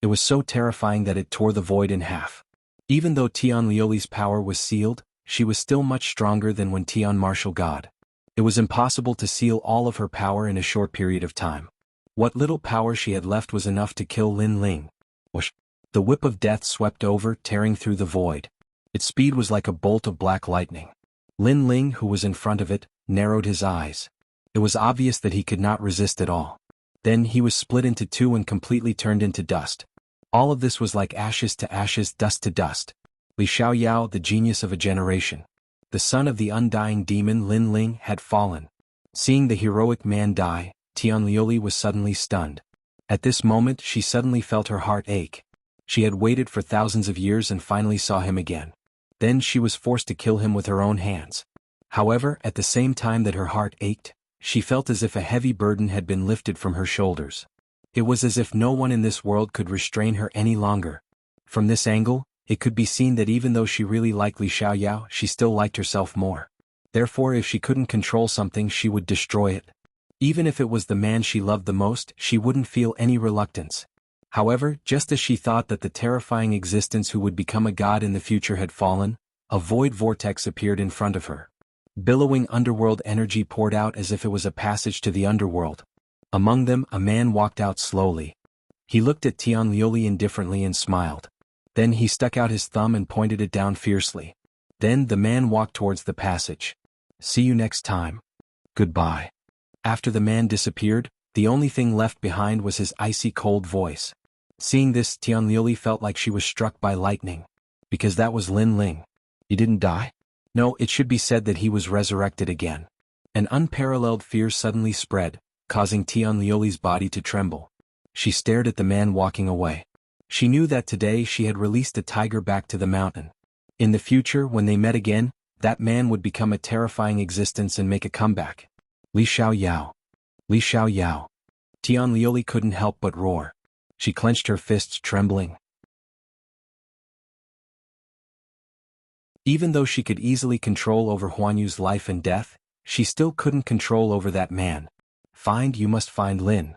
It was so terrifying that it tore the void in half. Even though Tianlioli's power was sealed, she was still much stronger than when Tian martial god. It was impossible to seal all of her power in a short period of time. What little power she had left was enough to kill Lin Ling. Whoosh! The whip of death swept over, tearing through the void. Its speed was like a bolt of black lightning. Lin Ling, who was in front of it, narrowed his eyes. It was obvious that he could not resist at all. Then he was split into 2 and completely turned into dust. All of this was like ashes to ashes, dust to dust. Li Xiaoyao, the genius of a generation. The son of the undying demon Lin Ling had fallen. Seeing the heroic man die, Tianlioli was suddenly stunned. At this moment she suddenly felt her heart ache. She had waited for thousands of years and finally saw him again. Then she was forced to kill him with her own hands. However, at the same time that her heart ached, she felt as if a heavy burden had been lifted from her shoulders. It was as if no one in this world could restrain her any longer. From this angle, it could be seen that even though she really liked Li Xiaoyao, she still liked herself more. Therefore, if she couldn't control something, she would destroy it. Even if it was the man she loved the most, she wouldn't feel any reluctance. However, just as she thought that the terrifying existence who would become a god in the future had fallen, a void vortex appeared in front of her. Billowing underworld energy poured out as if it was a passage to the underworld. Among them, a man walked out slowly. He looked at Tian Liuli indifferently and smiled. Then he stuck out his thumb and pointed it down fiercely. Then the man walked towards the passage. See you next time. Goodbye. After the man disappeared, the only thing left behind was his icy cold voice. Seeing this, Tian Liuli felt like she was struck by lightning. Because that was Lin Ling. He didn't die? No, it should be said that he was resurrected again. An unparalleled fear suddenly spread, causing Tian Liuli's body to tremble. She stared at the man walking away. She knew that today she had released a tiger back to the mountain. In the future, when they met again, that man would become a terrifying existence and make a comeback. Li Xiao Yao. Li Xiao Yao. Tian Liuli couldn't help but roar. She clenched her fists, trembling. Even though she could easily control over Huan Yu's life and death, she still couldn't control over that man. You must find Lin.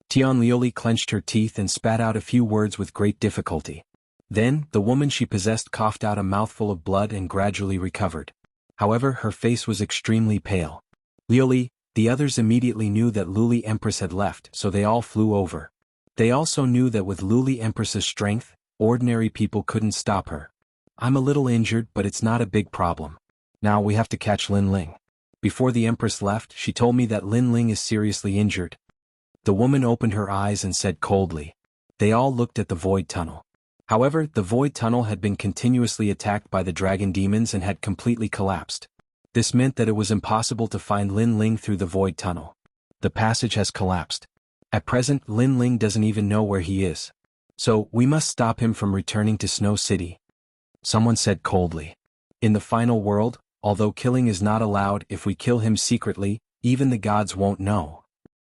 Tian Liuli clenched her teeth and spat out a few words with great difficulty. Then, the woman she possessed coughed out a mouthful of blood and gradually recovered. However, her face was extremely pale. Liuli, the others immediately knew that Luli Empress had left, so they all flew over. They also knew that with Luli Empress's strength, ordinary people couldn't stop her. I'm a little injured, but it's not a big problem. Now we have to catch Lin Ling. Before the Empress left, she told me that Lin Ling is seriously injured. The woman opened her eyes and said coldly. They all looked at the void tunnel. However, the void tunnel had been continuously attacked by the dragon demons and had completely collapsed. This meant that it was impossible to find Lin Ling through the void tunnel. The passage has collapsed. At present, Lin Ling doesn't even know where he is. So, we must stop him from returning to Snow City. Someone said coldly. In the final world, although killing is not allowed, if we kill him secretly, even the gods won't know.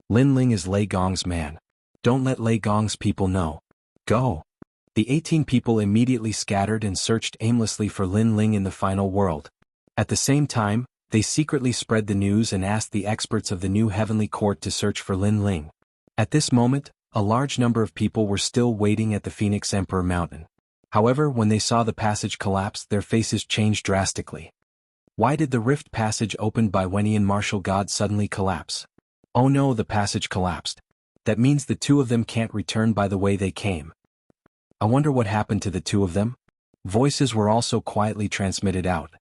Lin Ling is Lei Gong's man. Don't let Lei Gong's people know. Go. The 18 people immediately scattered and searched aimlessly for Lin Ling in the final world. At the same time, they secretly spread the news and asked the experts of the new heavenly court to search for Lin Ling. At this moment, a large number of people were still waiting at the Phoenix Emperor Mountain. However, when they saw the passage collapse, their faces changed drastically. Why did the rift passage opened by Wenian martial god suddenly collapse? Oh no, the passage collapsed. That means the two of them can't return by the way they came. I wonder what happened to the two of them? Voices were also quietly transmitted out.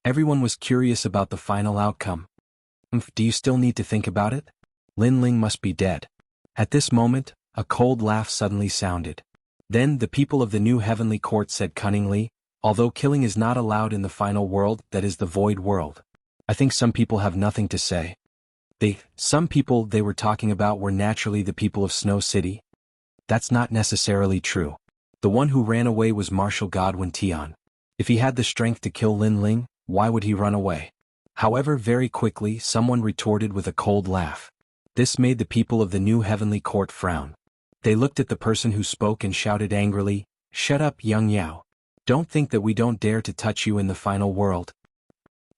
Everyone was curious about the final outcome. Do you still need to think about it? Lin Ling must be dead. At this moment, a cold laugh suddenly sounded. Then the people of the new heavenly court said cunningly, although killing is not allowed in the final world, that is the void world. I think some people have nothing to say. Some people they were talking about were naturally the people of Snow City. That's not necessarily true. The one who ran away was martial god Wen Tian. If he had the strength to kill Lin Ling, why would he run away? However, very quickly someone retorted with a cold laugh. This made the people of the new heavenly court frown. They looked at the person who spoke and shouted angrily, "Shut up, young Yao. Don't think that we don't dare to touch you in the final world.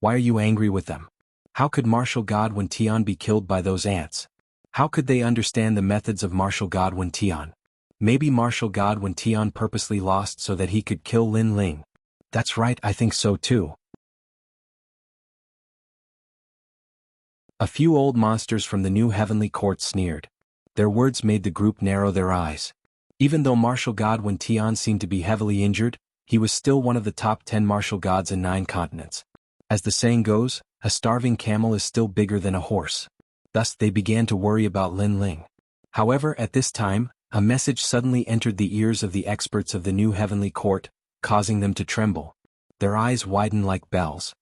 Why are you angry with them? How could martial god Wen Tian be killed by those ants? How could they understand the methods of martial god Wen Tian? Maybe martial god Wen Tian purposely lost so that he could kill Lin Ling. That's right, I think so too." A few old monsters from the new heavenly court sneered. Their words made the group narrow their eyes. Even though martial god Wen Tian seemed to be heavily injured, he was still one of the top 10 martial gods in 9 continents. As the saying goes, a starving camel is still bigger than a horse. Thus they began to worry about Lin Ling. However, at this time, a message suddenly entered the ears of the experts of the new heavenly court, causing them to tremble. Their eyes widened like bells.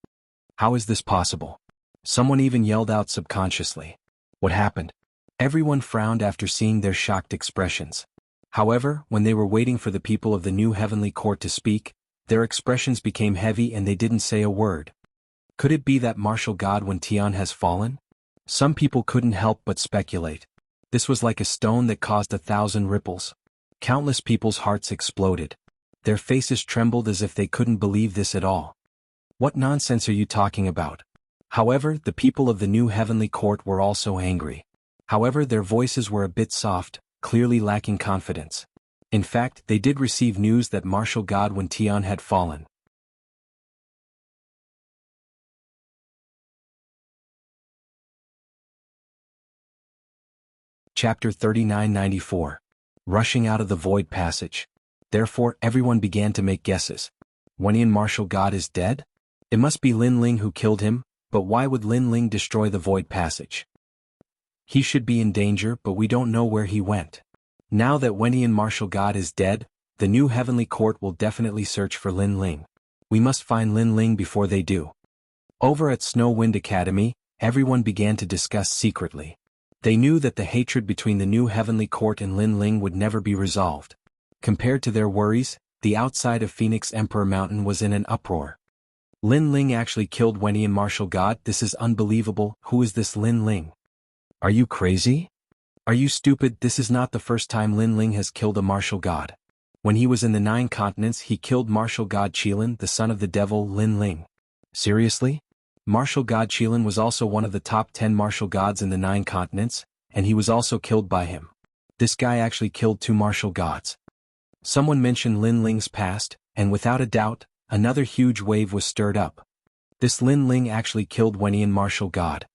How is this possible? Someone even yelled out subconsciously. What happened? Everyone frowned after seeing their shocked expressions. However, when they were waiting for the people of the new heavenly court to speak, their expressions became heavy and they didn't say a word. Could it be that martial god Wen Tian has fallen? Some people couldn't help but speculate. This was like a stone that caused 1,000 ripples. Countless people's hearts exploded. Their faces trembled as if they couldn't believe this at all. What nonsense are you talking about? However, the people of the new heavenly court were also angry. However, their voices were a bit soft, clearly lacking confidence. In fact, they did receive news that martial god Wen Tian had fallen. Chapter 3994. Rushing out of the void passage. Therefore everyone began to make guesses. Wenian martial god is dead? It must be Lin Ling who killed him, but why would Lin Ling destroy the void passage? He should be in danger, but we don't know where he went. Now that Wenian martial god is dead, the new heavenly court will definitely search for Lin Ling. We must find Lin Ling before they do. Over at Snow Wind Academy, everyone began to discuss secretly. They knew that the hatred between the new heavenly court and Lin Ling would never be resolved. Compared to their worries, the outside of Phoenix Emperor Mountain was in an uproar. Lin Ling actually killed Wenian martial god. This is unbelievable. Who is this Lin Ling? Are you crazy? Are you stupid? This is not the first time Lin Ling has killed a martial god. When he was in the 9 continents, he killed martial god Qilin, the son of the devil Lin Ling. Seriously? Martial god Qilin was also one of the top 10 martial gods in the 9 continents, and he was also killed by him. This guy actually killed 2 martial gods. Someone mentioned Lin Ling's past, and without a doubt, another huge wave was stirred up. This Lin Ling actually killed Wenian martial god.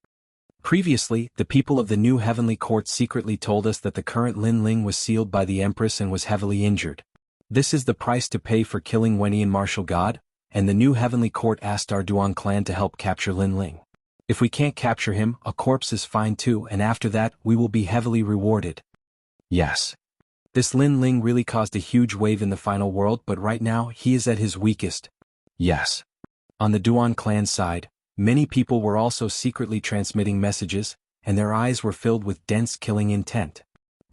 Previously, the people of the new heavenly court secretly told us that the current Lin Ling was sealed by the Empress and was heavily injured. This is the price to pay for killing Wenian martial god, and the new heavenly court asked our Duan clan to help capture Lin Ling. If we can't capture him, a corpse is fine too, and after that, we will be heavily rewarded. Yes. This Lin Ling really caused a huge wave in the final world, but right now, he is at his weakest. Yes. On the Duan clan side, many people were also secretly transmitting messages, and their eyes were filled with dense killing intent.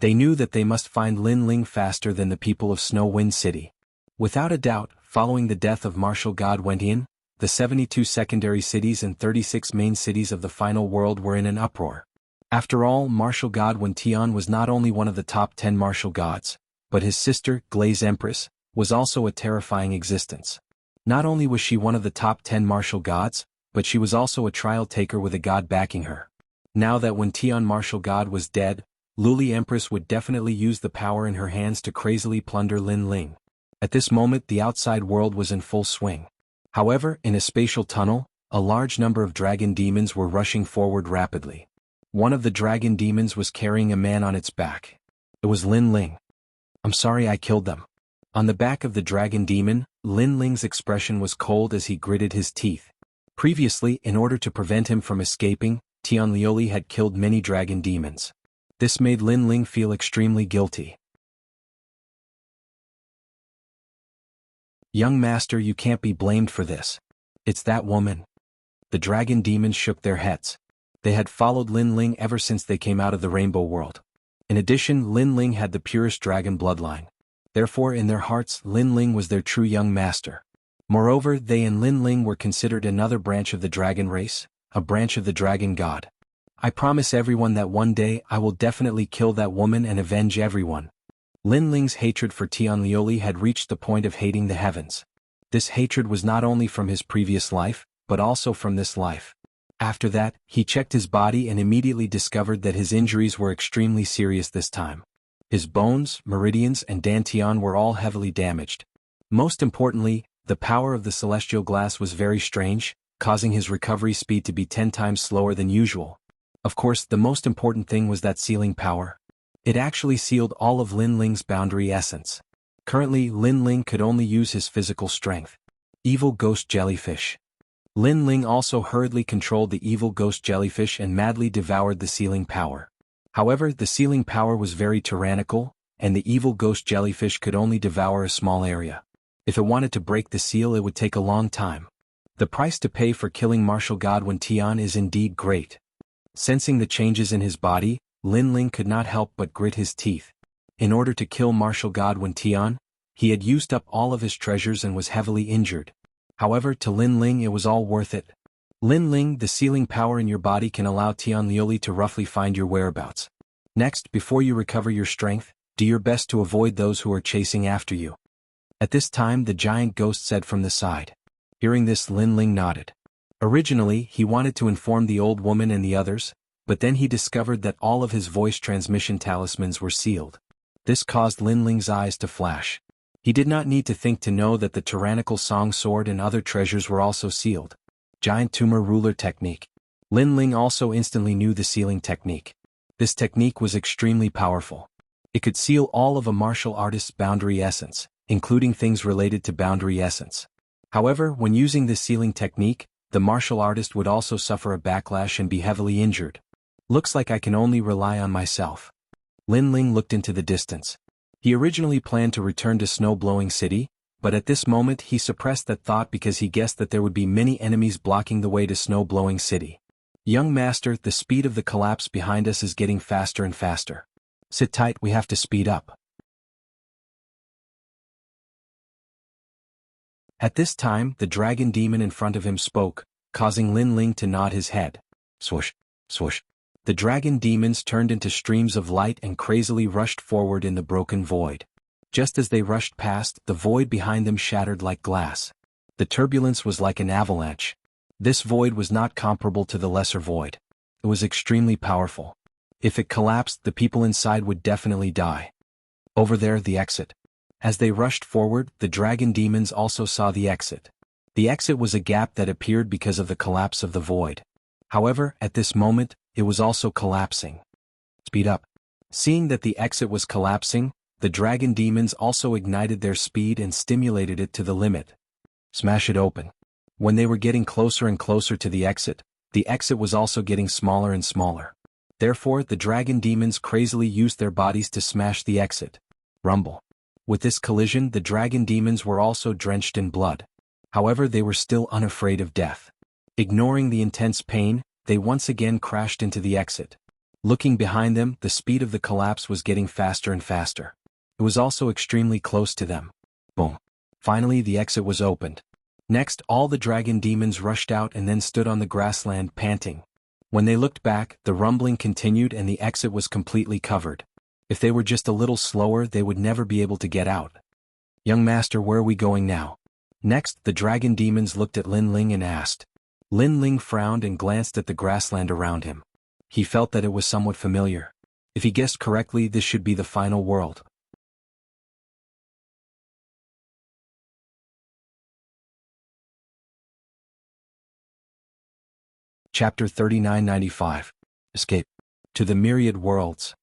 They knew that they must find Lin Ling faster than the people of Snow Wind City. Without a doubt, following the death of martial god Wentian, the 72 secondary cities and 36 main cities of the final world were in an uproar. After all, martial god Wentian was not only one of the top 10 martial gods, but his sister, Glaze Empress, was also a terrifying existence. Not only was she one of the top 10 martial gods, but she was also a trial taker with a god backing her. Now that Wentian martial god was dead, Luli Empress would definitely use the power in her hands to crazily plunder Lin Ling. At this moment the outside world was in full swing. However, in a spatial tunnel, a large number of dragon demons were rushing forward rapidly. One of the dragon demons was carrying a man on its back. It was Lin Ling. I'm sorry I killed them. On the back of the dragon demon, Lin Ling's expression was cold as he gritted his teeth. Previously, in order to prevent him from escaping, Tianlioli had killed many dragon demons. This made Lin Ling feel extremely guilty. Young master, you can't be blamed for this. It's that woman. The dragon demons shook their heads. They had followed Lin Ling ever since they came out of the rainbow world. In addition, Lin Ling had the purest dragon bloodline. Therefore, in their hearts, Lin Ling was their true young master. Moreover, they and Lin Ling were considered another branch of the dragon race, a branch of the dragon god. I promise everyone that one day I will definitely kill that woman and avenge everyone. Lin Ling's hatred for Tianlioli had reached the point of hating the heavens. This hatred was not only from his previous life, but also from this life. After that, he checked his body and immediately discovered that his injuries were extremely serious this time. His bones, meridians, and dantian were all heavily damaged. Most importantly, the power of the celestial glass was very strange, causing his recovery speed to be 10 times slower than usual. Of course, the most important thing was that sealing power. It actually sealed all of Lin Ling's boundary essence. Currently, Lin Ling could only use his physical strength. Evil Ghost Jellyfish. Lin Ling also hurriedly controlled the evil ghost jellyfish and madly devoured the sealing power. However, the sealing power was very tyrannical, and the evil ghost jellyfish could only devour a small area. If it wanted to break the seal, it would take a long time. The price to pay for killing martial god Wentian is indeed great. Sensing the changes in his body, Lin Ling could not help but grit his teeth. In order to kill martial god Wentian, he had used up all of his treasures and was heavily injured. However, to Lin Ling it was all worth it. Lin Ling, the sealing power in your body can allow Tianlioli to roughly find your whereabouts. Next, before you recover your strength, do your best to avoid those who are chasing after you. At this time the giant ghost said from the side. Hearing this, Lin Ling nodded. Originally, he wanted to inform the old woman and the others, but then he discovered that all of his voice transmission talismans were sealed. This caused Lin Ling's eyes to flash. He did not need to think to know that the tyrannical song sword and other treasures were also sealed. Giant tumor ruler technique. Lin Ling also instantly knew the sealing technique. This technique was extremely powerful. It could seal all of a martial artist's boundary essence, including things related to boundary essence. However, when using this sealing technique, the martial artist would also suffer a backlash and be heavily injured. Looks like I can only rely on myself. Lin Ling looked into the distance. He originally planned to return to Snow-Blowing City, but at this moment he suppressed that thought because he guessed that there would be many enemies blocking the way to Snow-Blowing City. Young master, the speed of the collapse behind us is getting faster and faster. Sit tight, we have to speed up. At this time, the dragon demon in front of him spoke, causing Lin Ling to nod his head. Swoosh, swoosh. The dragon demons turned into streams of light and crazily rushed forward in the broken void. Just as they rushed past, the void behind them shattered like glass. The turbulence was like an avalanche. This void was not comparable to the lesser void. It was extremely powerful. If it collapsed, the people inside would definitely die. Over there, the exit. As they rushed forward, the dragon demons also saw the exit. The exit was a gap that appeared because of the collapse of the void. However, at this moment, it was also collapsing. Speed up. Seeing that the exit was collapsing, the dragon demons also ignited their speed and stimulated it to the limit. Smash it open. When they were getting closer and closer to the exit was also getting smaller and smaller. Therefore, the dragon demons crazily used their bodies to smash the exit. Rumble. With this collision, the dragon demons were also drenched in blood. However, they were still unafraid of death. Ignoring the intense pain, they once again crashed into the exit. Looking behind them, the speed of the collapse was getting faster and faster. It was also extremely close to them. Boom. Finally, the exit was opened. Next, all the dragon demons rushed out and then stood on the grassland panting. When they looked back, the rumbling continued and the exit was completely covered. If they were just a little slower, they would never be able to get out. Young master, where are we going now? Next, the dragon demons looked at Lin Ling and asked. Lin Ling frowned and glanced at the grassland around him. He felt that it was somewhat familiar. If he guessed correctly, this should be the final world. Chapter 3995. Escape. To the myriad worlds.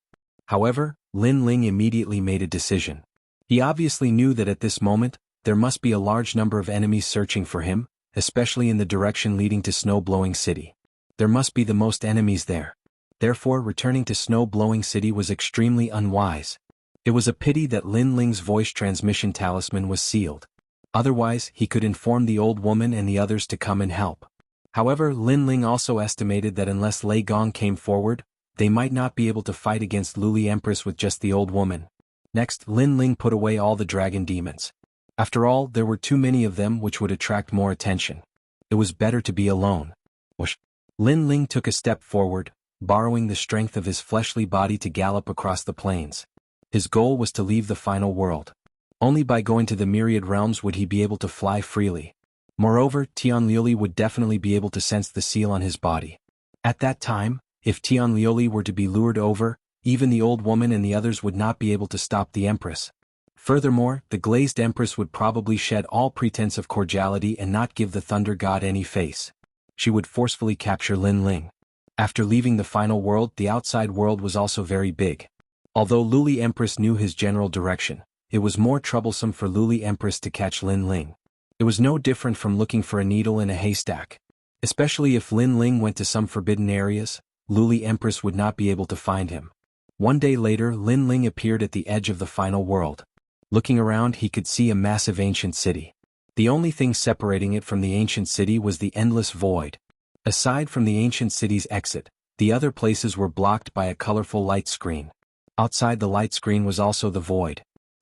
However, Lin Ling immediately made a decision. He obviously knew that at this moment, there must be a large number of enemies searching for him, especially in the direction leading to Snow-Blowing City. There must be the most enemies there. Therefore, returning to Snow-Blowing City was extremely unwise. It was a pity that Lin Ling's voice transmission talisman was sealed. Otherwise, he could inform the old woman and the others to come and help. However, Lin Ling also estimated that unless Lei Gong came forward, they might not be able to fight against Luli Empress with just the old woman. Next, Lin Ling put away all the dragon demons. After all, there were too many of them which would attract more attention. It was better to be alone. Whoosh. Lin Ling took a step forward, borrowing the strength of his fleshly body to gallop across the plains. His goal was to leave the final world. Only by going to the myriad realms would he be able to fly freely. Moreover, Tianliuli would definitely be able to sense the seal on his body. At that time, if Tianliuli were to be lured over, even the old woman and the others would not be able to stop the Empress. Furthermore, the glazed Empress would probably shed all pretense of cordiality and not give the Thunder God any face. She would forcefully capture Lin Ling. After leaving the final world, the outside world was also very big. Although Luli Empress knew his general direction, it was more troublesome for Luli Empress to catch Lin Ling. It was no different from looking for a needle in a haystack. Especially if Lin Ling went to some forbidden areas, Luli Empress would not be able to find him. One day later, Lin Ling appeared at the edge of the final world. Looking around, he could see a massive ancient city. The only thing separating it from the ancient city was the endless void. Aside from the ancient city's exit, the other places were blocked by a colorful light screen. Outside the light screen was also the void.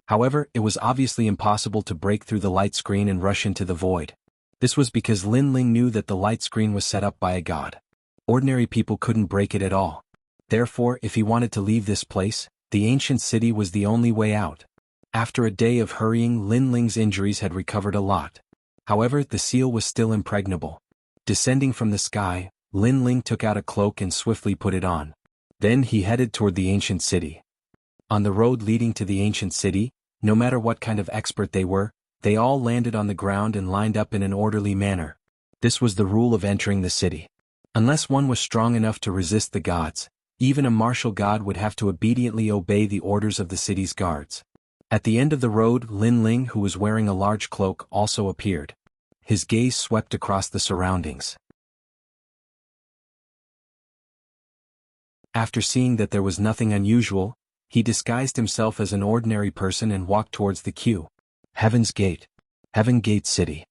However, it was obviously impossible to break through the light screen and rush into the void. This was because Lin Ling knew that the light screen was set up by a god. Ordinary people couldn't break it at all. Therefore, if he wanted to leave this place, the ancient city was the only way out. After a day of hurrying, Lin Ling's injuries had recovered a lot. However, the seal was still impregnable. Descending from the sky, Lin Ling took out a cloak and swiftly put it on. Then he headed toward the ancient city. On the road leading to the ancient city, no matter what kind of expert they were, they all landed on the ground and lined up in an orderly manner. This was the rule of entering the city. Unless one was strong enough to resist the gods, Even a martial god would have to obediently obey the orders of the city's guards. At the end of the road, Lin Ling, who was wearing a large cloak, also appeared. His gaze swept across the surroundings. After seeing that there was nothing unusual, he disguised himself as an ordinary person and walked towards the queue. Heaven's Gate. Heaven Gate City.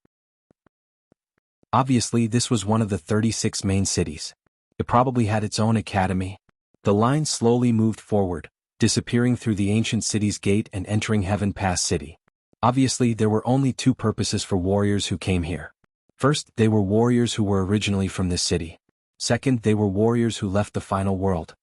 Obviously, this was one of the 36 main cities. It probably had its own academy. The line slowly moved forward, disappearing through the ancient city's gate and entering Heaven Pass City. Obviously, there were only two purposes for warriors who came here. First, they were warriors who were originally from this city. Second, they were warriors who left the final world.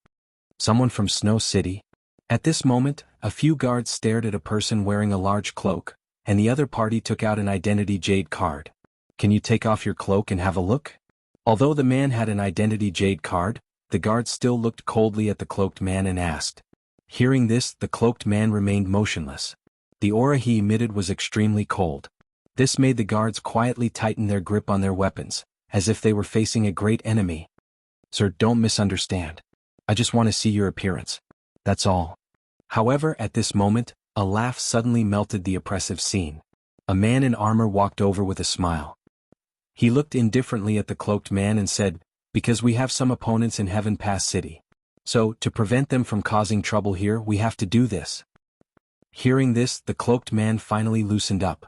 Someone from Snow City? At this moment, a few guards stared at a person wearing a large cloak, and the other party took out an identity jade card. Can you take off your cloak and have a look? Although the man had an identity jade card, the guard still looked coldly at the cloaked man and asked. Hearing this, the cloaked man remained motionless. The aura he emitted was extremely cold. This made the guards quietly tighten their grip on their weapons, as if they were facing a great enemy. Sir, don't misunderstand. I just want to see your appearance. That's all. However, at this moment, a laugh suddenly melted the oppressive scene. A man in armor walked over with a smile. He looked indifferently at the cloaked man and said, because we have some opponents in Heaven Pass City. So, to prevent them from causing trouble here, we have to do this. Hearing this, the cloaked man finally loosened up.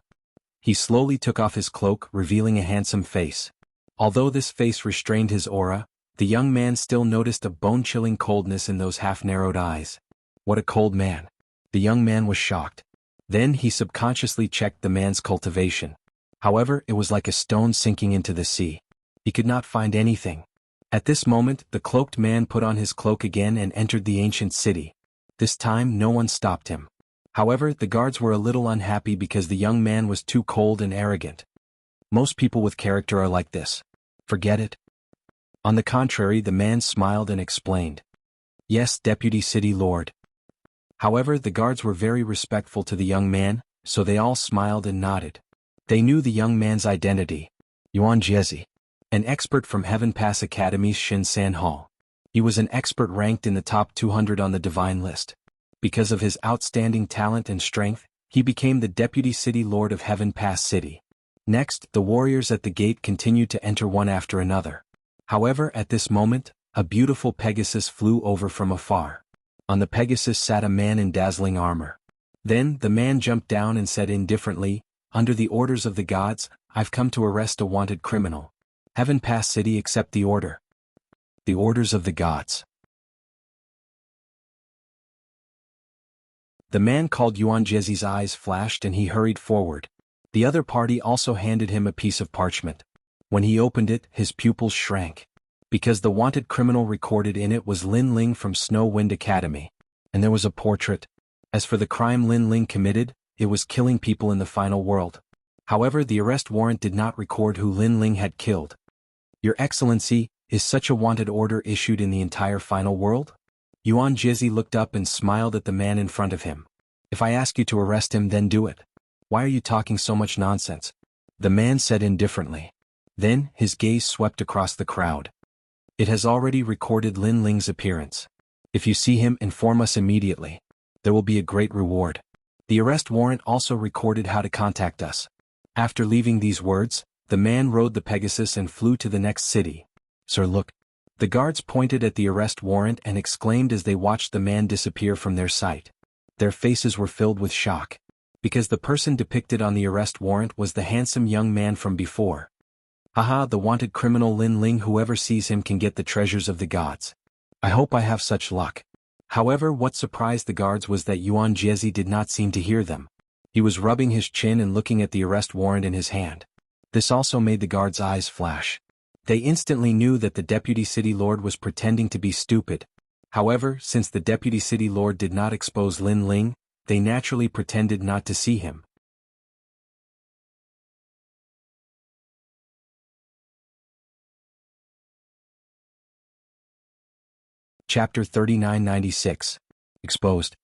He slowly took off his cloak, revealing a handsome face. Although this face restrained his aura, the young man still noticed a bone-chilling coldness in those half-narrowed eyes. What a cold man. The young man was shocked. Then he subconsciously checked the man's cultivation. However, it was like a stone sinking into the sea. He could not find anything. At this moment, the cloaked man put on his cloak again and entered the ancient city. This time, no one stopped him. However, the guards were a little unhappy because the young man was too cold and arrogant. Most people with character are like this. Forget it. On the contrary, the man smiled and explained. Yes, Deputy City Lord. However, the guards were very respectful to the young man, so they all smiled and nodded. They knew the young man's identity. Yuan Jiezi. An expert from Heaven Pass Academy's Shin San Hall. He was an expert ranked in the top 200 on the divine list. Because of his outstanding talent and strength, he became the Deputy City Lord of Heaven Pass City. Next, the warriors at the gate continued to enter one after another. However, at this moment, a beautiful Pegasus flew over from afar. On the Pegasus sat a man in dazzling armor. Then, the man jumped down and said indifferently, under the orders of the gods, I've come to arrest a wanted criminal. Heaven Pass City accept the order. The orders of the gods. The man called Yuan Jiezi's eyes flashed and he hurried forward. The other party also handed him a piece of parchment. When he opened it, his pupils shrank. Because the wanted criminal recorded in it was Lin Ling from Snow Wind Academy. And there was a portrait. As for the crime Lin Ling committed, it was killing people in the final world. However, the arrest warrant did not record who Lin Ling had killed. Your Excellency, is such a wanted order issued in the entire final world? Yuan Jiezi looked up and smiled at the man in front of him. If I ask you to arrest him, then do it. Why are you talking so much nonsense? The man said indifferently. Then, his gaze swept across the crowd. It has already recorded Lin Ling's appearance. If you see him, inform us immediately. There will be a great reward. The arrest warrant also recorded how to contact us. After leaving these words, the man rode the Pegasus and flew to the next city. Sir, look. The guards pointed at the arrest warrant and exclaimed as they watched the man disappear from their sight. Their faces were filled with shock. Because the person depicted on the arrest warrant was the handsome young man from before. Haha, the wanted criminal Lin Ling, whoever sees him can get the treasures of the gods. I hope I have such luck. However, what surprised the guards was that Yuan Jiezi did not seem to hear them. He was rubbing his chin and looking at the arrest warrant in his hand. This also made the guards' eyes flash. They instantly knew that the Deputy City Lord was pretending to be stupid. However, since the Deputy City Lord did not expose Lin Ling, they naturally pretended not to see him. Chapter 3996. Exposed.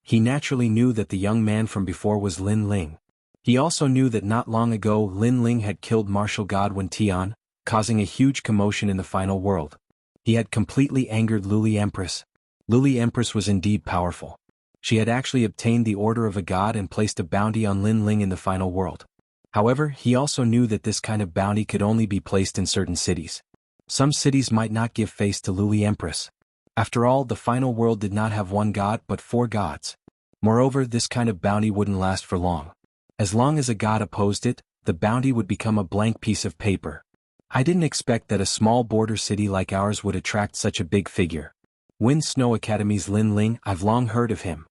He naturally knew that the young man from before was Lin Ling. He also knew that not long ago Lin Ling had killed martial god Wen Tian, causing a huge commotion in the final world. He had completely angered Luli Empress. Luli Empress was indeed powerful. She had actually obtained the order of a god and placed a bounty on Lin Ling in the final world. However, he also knew that this kind of bounty could only be placed in certain cities. Some cities might not give face to Luli Empress. After all, the final world did not have one god but 4 gods. Moreover, this kind of bounty wouldn't last for long. As long as a god opposed it, the bounty would become a blank piece of paper. I didn't expect that a small border city like ours would attract such a big figure. Wind Snow Academy's Lin Ling, I've long heard of him.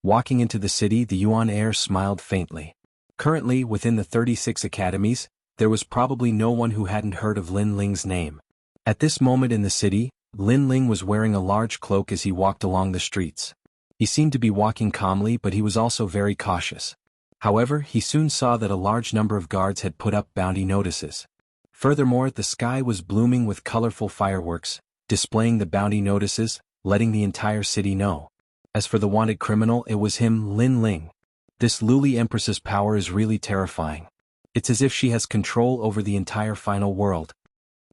Walking into the city, the Yuan heir smiled faintly. Currently, within the 36 academies, there was probably no one who hadn't heard of Lin Ling's name. At this moment in the city, Lin Ling was wearing a large cloak as he walked along the streets. He seemed to be walking calmly, but he was also very cautious. However, he soon saw that a large number of guards had put up bounty notices. Furthermore, the sky was blooming with colorful fireworks, displaying the bounty notices, letting the entire city know. As for the wanted criminal, it was him, Lin Ling. This Luli Empress's power is really terrifying. It's as if she has control over the entire final world.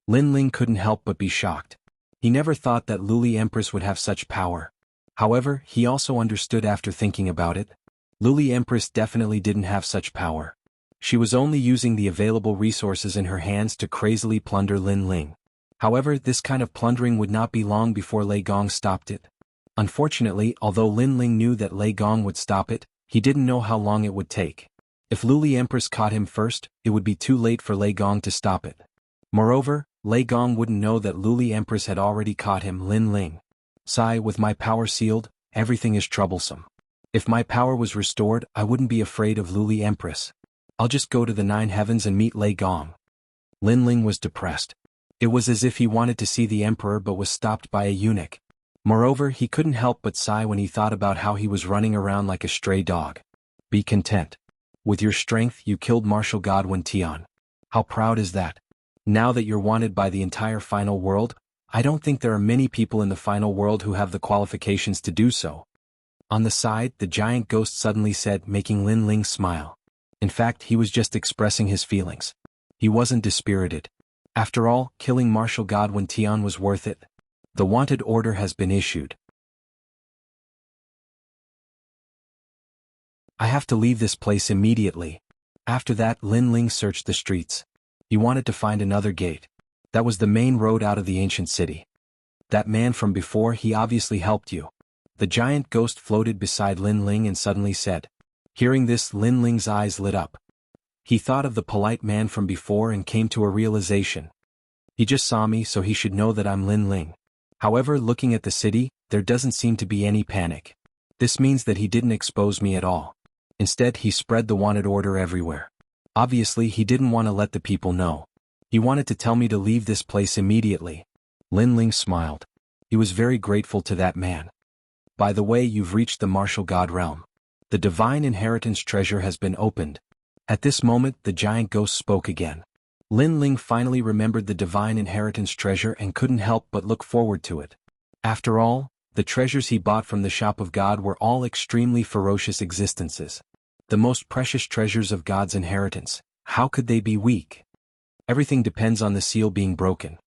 Lin Ling couldn't help but be shocked. He never thought that Luli Empress would have such power. However, he also understood after thinking about it. Luli Empress definitely didn't have such power. She was only using the available resources in her hands to crazily plunder Lin Ling. However, this kind of plundering would not be long before Lei Gong stopped it. Unfortunately, although Lin Ling knew that Lei Gong would stop it, he didn't know how long it would take. If Luli Empress caught him first, it would be too late for Lei Gong to stop it. Moreover, Lei Gong wouldn't know that Luli Empress had already caught him, Lin Ling. Sigh, with my power sealed, everything is troublesome. If my power was restored, I wouldn't be afraid of Luli Empress. I'll just go to the 9 heavens and meet Lei Gong. Lin Ling was depressed. It was as if he wanted to see the emperor but was stopped by a eunuch. Moreover, he couldn't help but sigh when he thought about how he was running around like a stray dog. Be content. With your strength, you killed Martial God Wen Tian. How proud is that? Now that you're wanted by the entire final world, I don't think there are many people in the final world who have the qualifications to do so. On the side, the giant ghost suddenly said, making Lin Ling smile. In fact, he was just expressing his feelings. He wasn't dispirited. After all, killing Martial God Wen Tian was worth it. The wanted order has been issued. I have to leave this place immediately. After that, Lin Ling searched the streets. He wanted to find another gate. That was the main road out of the ancient city. That man from before, he obviously helped you. The giant ghost floated beside Lin Ling and suddenly said. Hearing this, Lin Ling's eyes lit up. He thought of the polite man from before and came to a realization. He just saw me, so he should know that I'm Lin Ling. However, looking at the city, there doesn't seem to be any panic. This means that he didn't expose me at all. Instead, he spread the wanted order everywhere. Obviously, he didn't want to let the people know. He wanted to tell me to leave this place immediately. Lin Ling smiled. He was very grateful to that man. By the way, you've reached the martial god realm. The divine inheritance treasure has been opened. At this moment, the giant ghost spoke again. Lin Ling finally remembered the divine inheritance treasure and couldn't help but look forward to it. After all, the treasures he bought from the shop of God were all extremely ferocious existences. The most precious treasures of God's inheritance. How could they be weak? Everything depends on the seal being broken.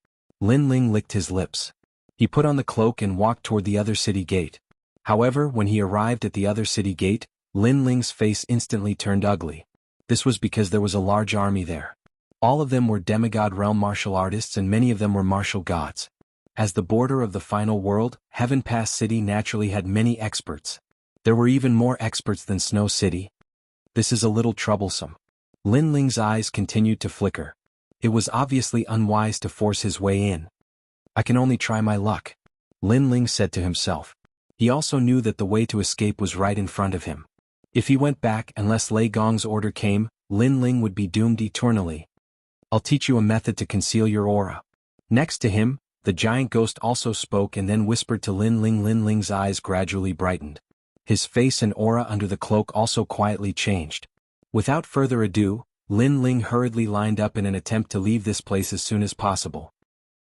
Lin Ling licked his lips. He put on the cloak and walked toward the other city gate. However, when he arrived at the other city gate, Lin Ling's face instantly turned ugly. This was because there was a large army there. All of them were demigod realm martial artists and many of them were martial gods. As the border of the final world, Heaven Pass City naturally had many experts. There were even more experts than Snow City. This is a little troublesome. Lin Ling's eyes continued to flicker. It was obviously unwise to force his way in. I can only try my luck, Lin Ling said to himself. He also knew that the way to escape was right in front of him. If he went back unless Lei Gong's order came, Lin Ling would be doomed eternally. I'll teach you a method to conceal your aura. Next to him, the giant ghost also spoke and then whispered to Lin Ling. Lin Ling's eyes gradually brightened. His face and aura under the cloak also quietly changed. Without further ado, Lin Ling hurriedly lined up in an attempt to leave this place as soon as possible.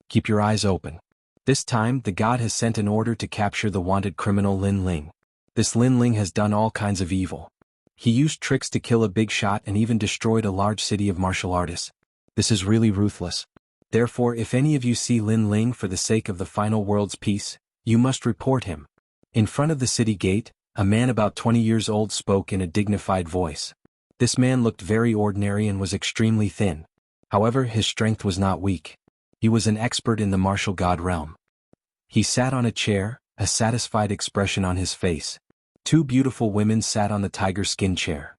Keep your eyes open. This time, the god has sent an order to capture the wanted criminal Lin Ling. This Lin Ling has done all kinds of evil. He used tricks to kill a big shot and even destroyed a large city of martial artists. This is really ruthless. Therefore if any of you see Lin Ling for the sake of the final world's peace, you must report him. In front of the city gate, a man about 20 years old spoke in a dignified voice. This man looked very ordinary and was extremely thin. However, his strength was not weak. He was an expert in the martial god realm. He sat on a chair, a satisfied expression on his face. Two beautiful women sat on the tiger skin chair.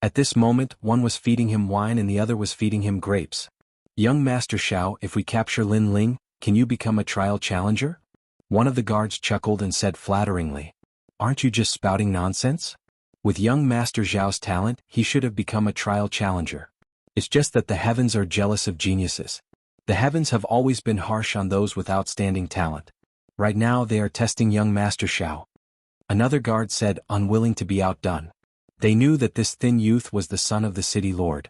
At this moment, one was feeding him wine and the other was feeding him grapes. Young Master Xiao, if we capture Lin Ling, can you become a trial challenger? One of the guards chuckled and said flatteringly. Aren't you just spouting nonsense? With young Master Xiao's talent, he should have become a trial challenger. It's just that the heavens are jealous of geniuses. The heavens have always been harsh on those with outstanding talent. Right now they are testing young Master Xiao. Another guard said, unwilling to be outdone. They knew that this thin youth was the son of the city lord.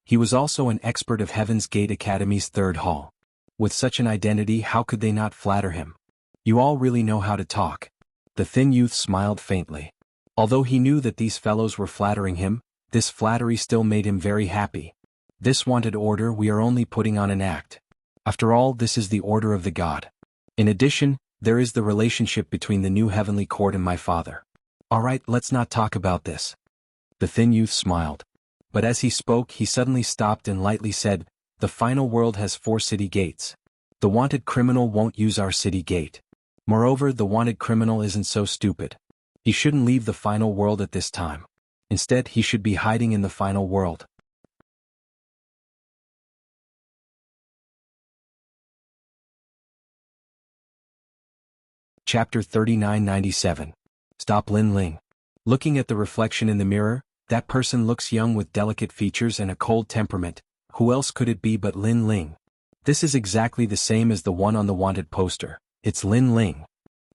He was also an expert of Heaven's Gate Academy's third hall. With such an identity, how could they not flatter him? You all really know how to talk. The thin youth smiled faintly. Although he knew that these fellows were flattering him, this flattery still made him very happy. This wanted order, we are only putting on an act. After all, this is the order of the god. In addition, there is the relationship between the new heavenly court and my father. Alright, let's not talk about this. The thin youth smiled. But as he spoke, he suddenly stopped and lightly said, the final world has 4 city gates. The wanted criminal won't use our city gate. Moreover, the wanted criminal isn't so stupid. He shouldn't leave the final world at this time. Instead, he should be hiding in the final world. Chapter 3997. Stop Lin Ling. Looking at the reflection in the mirror, that person looks young with delicate features and a cold temperament. Who else could it be but Lin Ling? This is exactly the same as the one on the wanted poster. It's Lin Ling.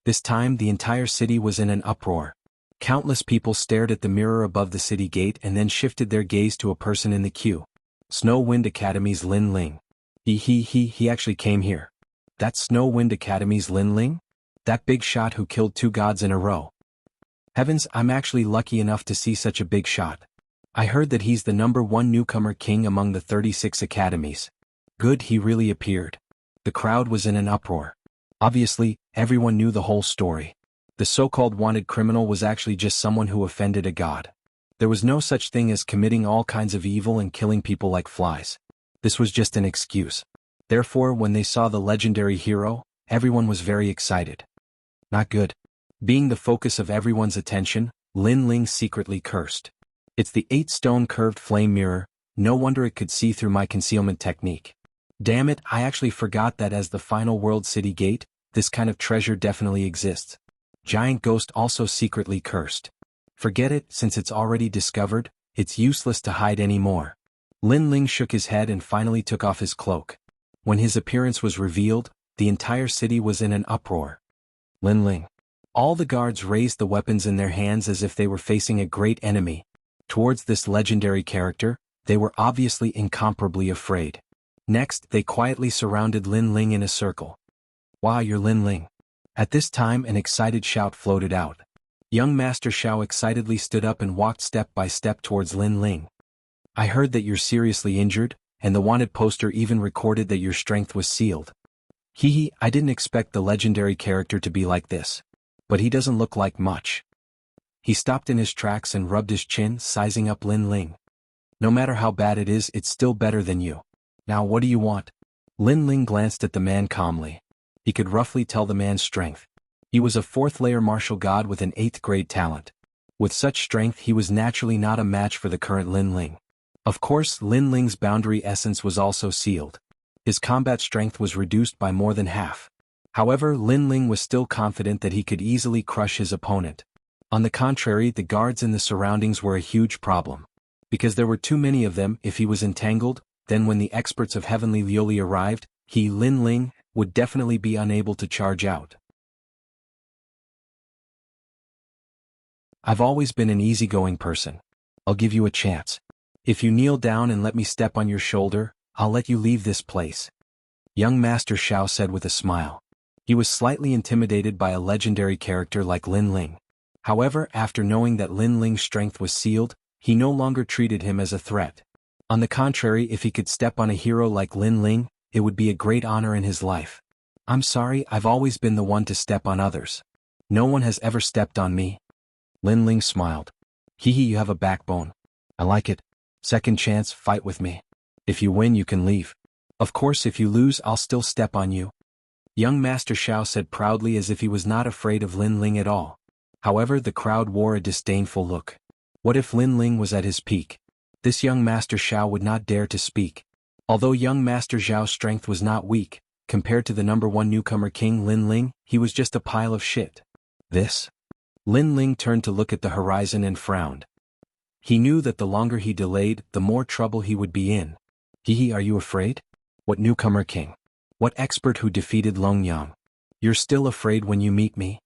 This time the entire city was in an uproar. Countless people stared at the mirror above the city gate and then shifted their gaze to a person in the queue. Snow Wind Academy's Lin Ling. He actually came here. That's Snow Wind Academy's Lin Ling? That big shot who killed 2 gods in a row. Heavens, I'm actually lucky enough to see such a big shot. I heard that he's the #1 newcomer king among the 36 academies. Good, he really appeared. The crowd was in an uproar. Obviously, everyone knew the whole story. The so-called wanted criminal was actually just someone who offended a god. There was no such thing as committing all kinds of evil and killing people like flies. This was just an excuse. Therefore, when they saw the legendary hero, everyone was very excited. Not good. Being the focus of everyone's attention, Lin Ling secretly cursed. It's the 8-stone curved flame mirror, no wonder it could see through my concealment technique. Damn it, I actually forgot that as the final world city gate, this kind of treasure definitely exists. Giant Ghost also secretly cursed. Forget it, since it's already discovered, it's useless to hide anymore. Lin Ling shook his head and finally took off his cloak. When his appearance was revealed, the entire city was in an uproar. Lin Ling. All the guards raised the weapons in their hands as if they were facing a great enemy. Towards this legendary character, they were obviously incomparably afraid. Next, they quietly surrounded Lin Ling in a circle. Wow, you're Lin Ling. At this time an excited shout floated out. Young Master Xiao excitedly stood up and walked step by step towards Lin Ling. I heard that you're seriously injured, and the wanted poster even recorded that your strength was sealed. I didn't expect the legendary character to be like this. But he doesn't look like much. He stopped in his tracks and rubbed his chin, sizing up Lin Ling. No matter how bad it is, it's still better than you. Now what do you want? Lin Ling glanced at the man calmly. He could roughly tell the man's strength. He was a 4th-layer martial god with an 8th-grade talent. With such strength he was naturally not a match for the current Lin Ling. Of course, Lin Ling's boundary essence was also sealed. His combat strength was reduced by more than half. However, Lin Ling was still confident that he could easily crush his opponent. On the contrary, the guards in the surroundings were a huge problem. Because there were too many of them, if he was entangled, then when the experts of Heavenly Lioli arrived, Lin Ling, would definitely be unable to charge out. I've always been an easygoing person. I'll give you a chance. If you kneel down and let me step on your shoulder, I'll let you leave this place. Young Master Xiao said with a smile. He was slightly intimidated by a legendary character like Lin Ling. However, after knowing that Lin Ling's strength was sealed, he no longer treated him as a threat. On the contrary, if he could step on a hero like Lin Ling, it would be a great honor in his life. I'm sorry, I've always been the one to step on others. No one has ever stepped on me. Lin Ling smiled. Hee, you have a backbone. I like it. Second chance, fight with me. If you win, you can leave. Of course, if you lose, I'll still step on you. Young Master Xiao said proudly, as if he was not afraid of Lin Ling at all. However, the crowd wore a disdainful look. What if Lin Ling was at his peak? This young Master Xiao would not dare to speak. Although young Master Xiao's strength was not weak, compared to the number one newcomer King Lin Ling, he was just a pile of shit. This? Lin Ling turned to look at the horizon and frowned. He knew that the longer he delayed, the more trouble he would be in. Hee, are you afraid? What newcomer king? What expert who defeated Long Yang? You're still afraid when you meet me?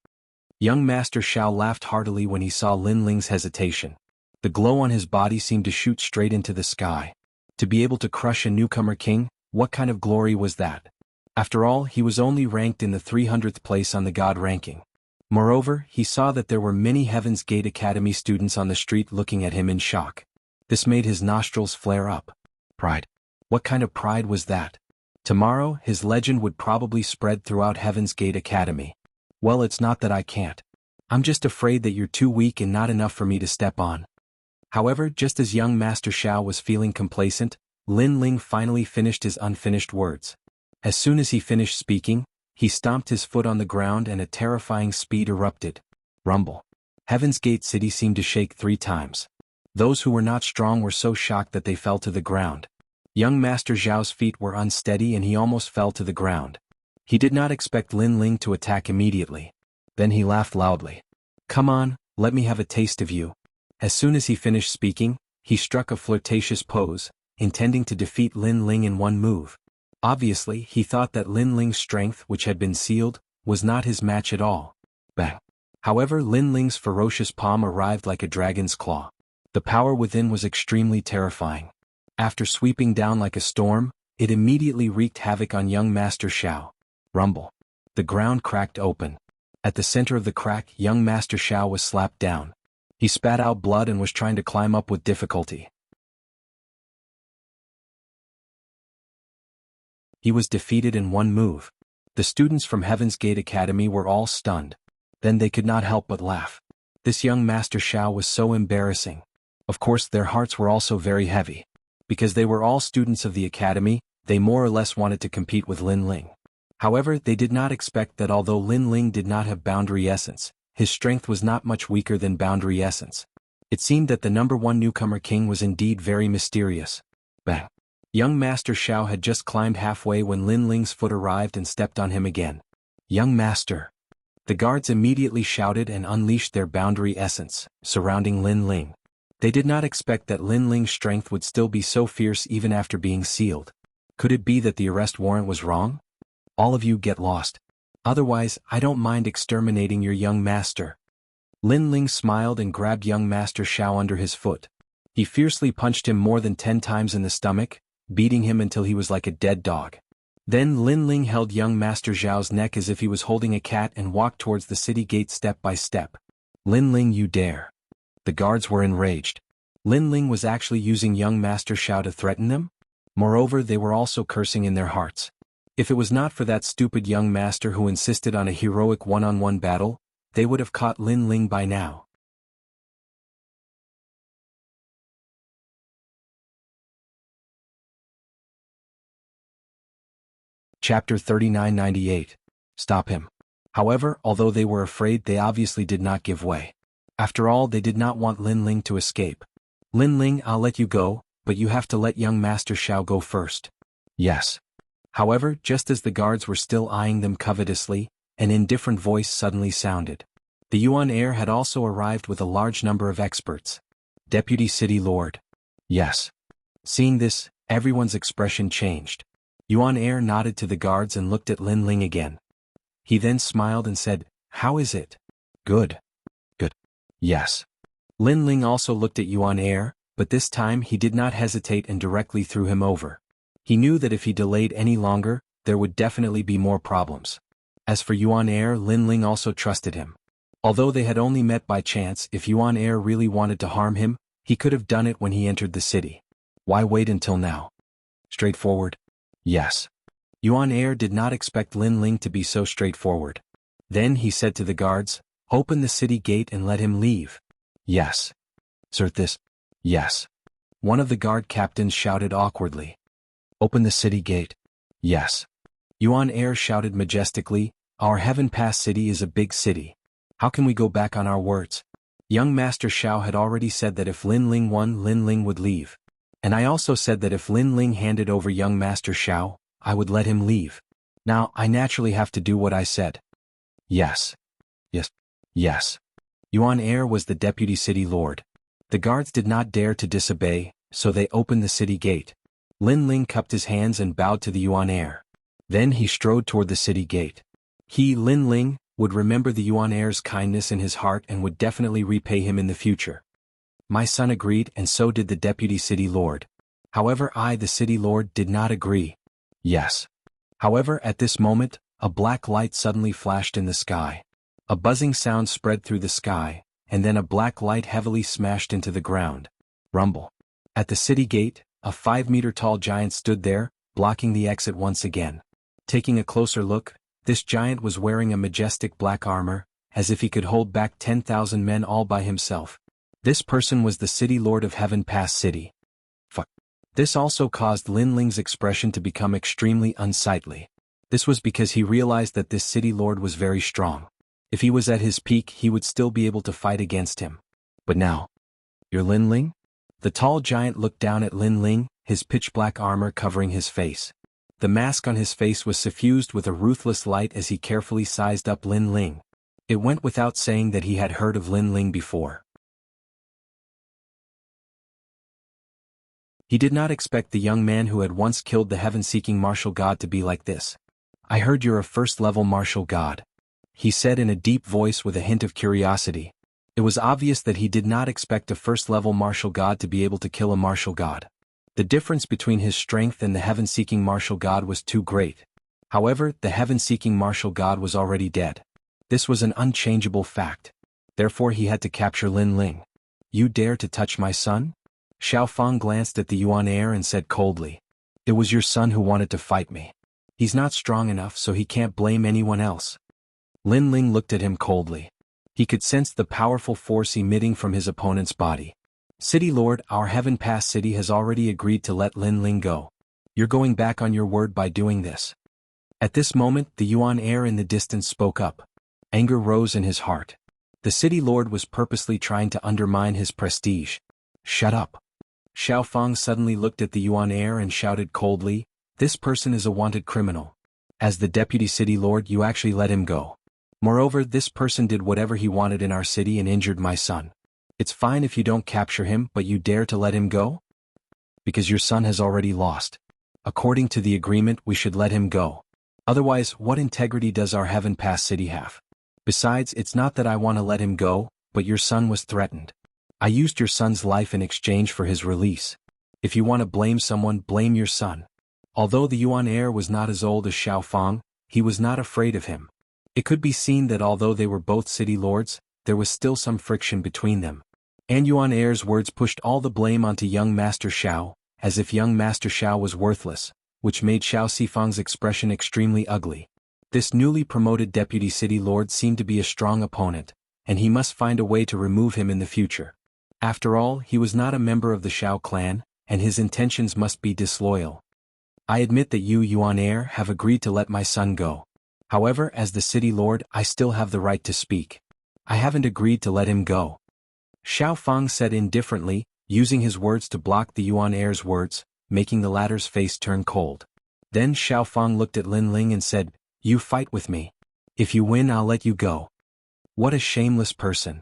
Young Master Xiao laughed heartily when he saw Lin Ling's hesitation. The glow on his body seemed to shoot straight into the sky. To be able to crush a newcomer king, what kind of glory was that? After all, he was only ranked in the 300th place on the God ranking. Moreover, he saw that there were many Heaven's Gate Academy students on the street looking at him in shock. This made his nostrils flare up. Pride. What kind of pride was that? Tomorrow, his legend would probably spread throughout Heaven's Gate Academy. Well, it's not that I can't. I'm just afraid that you're too weak and not enough for me to step on. However, just as young Master Xiao was feeling complacent, Lin Ling finally finished his unfinished words. As soon as he finished speaking, he stomped his foot on the ground and a terrifying speed erupted. Rumble. Heaven's Gate City seemed to shake 3 times. Those who were not strong were so shocked that they fell to the ground. Young Master Zhao's feet were unsteady and he almost fell to the ground. He did not expect Lin Ling to attack immediately. Then he laughed loudly. Come on, let me have a taste of you. As soon as he finished speaking, he struck a flirtatious pose, intending to defeat Lin Ling in one move. Obviously, he thought that Lin Ling's strength, which had been sealed, was not his match at all. Bang. However, Lin Ling's ferocious palm arrived like a dragon's claw. The power within was extremely terrifying. After sweeping down like a storm, it immediately wreaked havoc on young Master Xiao. Rumble. The ground cracked open. At the center of the crack, young Master Xiao was slapped down. He spat out blood and was trying to climb up with difficulty. He was defeated in one move. The students from Heaven's Gate Academy were all stunned. Then they could not help but laugh. This young Master Xiao was so embarrassing. Of course, their hearts were also very heavy. Because they were all students of the academy, they more or less wanted to compete with Lin Ling. However, they did not expect that although Lin Ling did not have boundary essence, his strength was not much weaker than boundary essence. It seemed that the number one newcomer king was indeed very mysterious. Bang. Young Master Xiao had just climbed halfway when Lin Ling's foot arrived and stepped on him again. Young Master. The guards immediately shouted and unleashed their boundary essence, surrounding Lin Ling. They did not expect that Lin Ling's strength would still be so fierce even after being sealed. Could it be that the arrest warrant was wrong? All of you get lost. Otherwise, I don't mind exterminating your young master. Lin Ling smiled and grabbed young Master Xiao under his foot. He fiercely punched him more than 10 times in the stomach, beating him until he was like a dead dog. Then Lin Ling held young Master Zhao's neck as if he was holding a cat and walked towards the city gate step by step. Lin Ling, you dare. The guards were enraged. Lin Ling was actually using young Master Xiao to threaten them? Moreover, they were also cursing in their hearts. If it was not for that stupid young master who insisted on a heroic one-on-one battle, they would have caught Lin Ling by now. Chapter 3998. Stop him. However, although they were afraid, they obviously did not give way. After all, they did not want Lin Ling to escape. Lin Ling, I'll let you go, but you have to let young Master Xiao go first. Yes. However, just as the guards were still eyeing them covetously, an indifferent voice suddenly sounded. The Yuan heir had also arrived with a large number of experts. Deputy City Lord. Yes. Seeing this, everyone's expression changed. Yuan heir nodded to the guards and looked at Lin Ling again. He then smiled and said, How is it? Good. Good. Yes. Lin Ling also looked at Yuan heir, but this time he did not hesitate and directly threw him over. He knew that if he delayed any longer, there would definitely be more problems. As for Yuan heir, Lin Ling also trusted him. Although they had only met by chance, if Yuan heir really wanted to harm him, He could have done it when he entered the city. Why wait until now? Straightforward? Yes. Yuan Heir did not expect Lin Ling to be so straightforward. Then he said to the guards, "Open the city gate and let him leave." Yes. Sir, this? Yes. One of the guard captains shouted awkwardly. Open the city gate. Yes. Yuan Heir shouted majestically, "Our Heaven Pass city is a big city. How can we go back on our words?" Young Master Xiao had already said that if Lin Ling won, Lin Ling would leave. And I also said that if Lin Ling handed over young Master Xiao, I would let him leave. Now, I naturally have to do what I said. Yes. Yes. Yes. Yuan Heir was the deputy city lord. The guards did not dare to disobey, so they opened the city gate. Lin Ling cupped his hands and bowed to the Yuan Heir. Then he strode toward the city gate. He, Lin Ling, would remember the Yuan Heir's kindness in his heart and would definitely repay him in the future. My son agreed, and so did the deputy city lord. However, I, the city lord, did not agree. Yes. However, at this moment, a black light suddenly flashed in the sky. A buzzing sound spread through the sky, and then a black light heavily smashed into the ground. Rumble. At the city gate, a 5-meter-tall giant stood there, blocking the exit once again. Taking a closer look, this giant was wearing a majestic black armor, as if he could hold back 10,000 men all by himself. This person was the city lord of Heaven Pass City. Fuck. This also caused Lin Ling's expression to become extremely unsightly. This was because he realized that this city lord was very strong. If he was at his peak, he would still be able to fight against him. But now, you're Lin Ling? The tall giant looked down at Lin Ling, his pitch-black armor covering his face. The mask on his face was suffused with a ruthless light as he carefully sized up Lin Ling. It went without saying that he had heard of Lin Ling before. He did not expect the young man who had once killed the heaven-seeking martial god to be like this. I heard you're a first-level martial god, he said in a deep voice with a hint of curiosity. It was obvious that he did not expect a first-level martial god to be able to kill a martial god. The difference between his strength and the heaven-seeking martial god was too great. However, the heaven-seeking martial god was already dead. This was an unchangeable fact. Therefore he had to capture Lin Ling. You dare to touch my son? Xiao Fang glanced at the Yuan Heir and said coldly. It was your son who wanted to fight me. He's not strong enough, so he can't blame anyone else. Lin Ling looked at him coldly. He could sense the powerful force emitting from his opponent's body. City Lord, our Heaven Pass City has already agreed to let Lin Ling go. You're going back on your word by doing this. At this moment, the Yuan Heir in the distance spoke up. Anger rose in his heart. The City Lord was purposely trying to undermine his prestige. Shut up. Xiao Fang suddenly looked at the Yuan Heir and shouted coldly, this person is a wanted criminal. As the deputy city lord, you actually let him go. Moreover, this person did whatever he wanted in our city and injured my son. It's fine if you don't capture him, but you dare to let him go? Because your son has already lost. According to the agreement, we should let him go. Otherwise, what integrity does our Heaven Pass City have? Besides, it's not that I want to let him go, but your son was threatened. I used your son's life in exchange for his release. If you want to blame someone, blame your son. Although the Yuan Heir was not as old as Xiao Fang, he was not afraid of him. It could be seen that although they were both city lords, there was still some friction between them. And Yuan Heir's words pushed all the blame onto young Master Xiao, as if young Master Xiao was worthless, which made Xiao Sifang's expression extremely ugly. This newly promoted deputy city lord seemed to be a strong opponent, and he must find a way to remove him in the future. After all, he was not a member of the Xiao clan, and his intentions must be disloyal. I admit that you, Yuan Heir, have agreed to let my son go. However, as the city lord, I still have the right to speak. I haven't agreed to let him go. Xiao Fang said indifferently, using his words to block the Yuan Heir's words, making the latter's face turn cold. Then Xiao Fang looked at Lin Ling and said, you fight with me. If you win, I'll let you go. What a shameless person.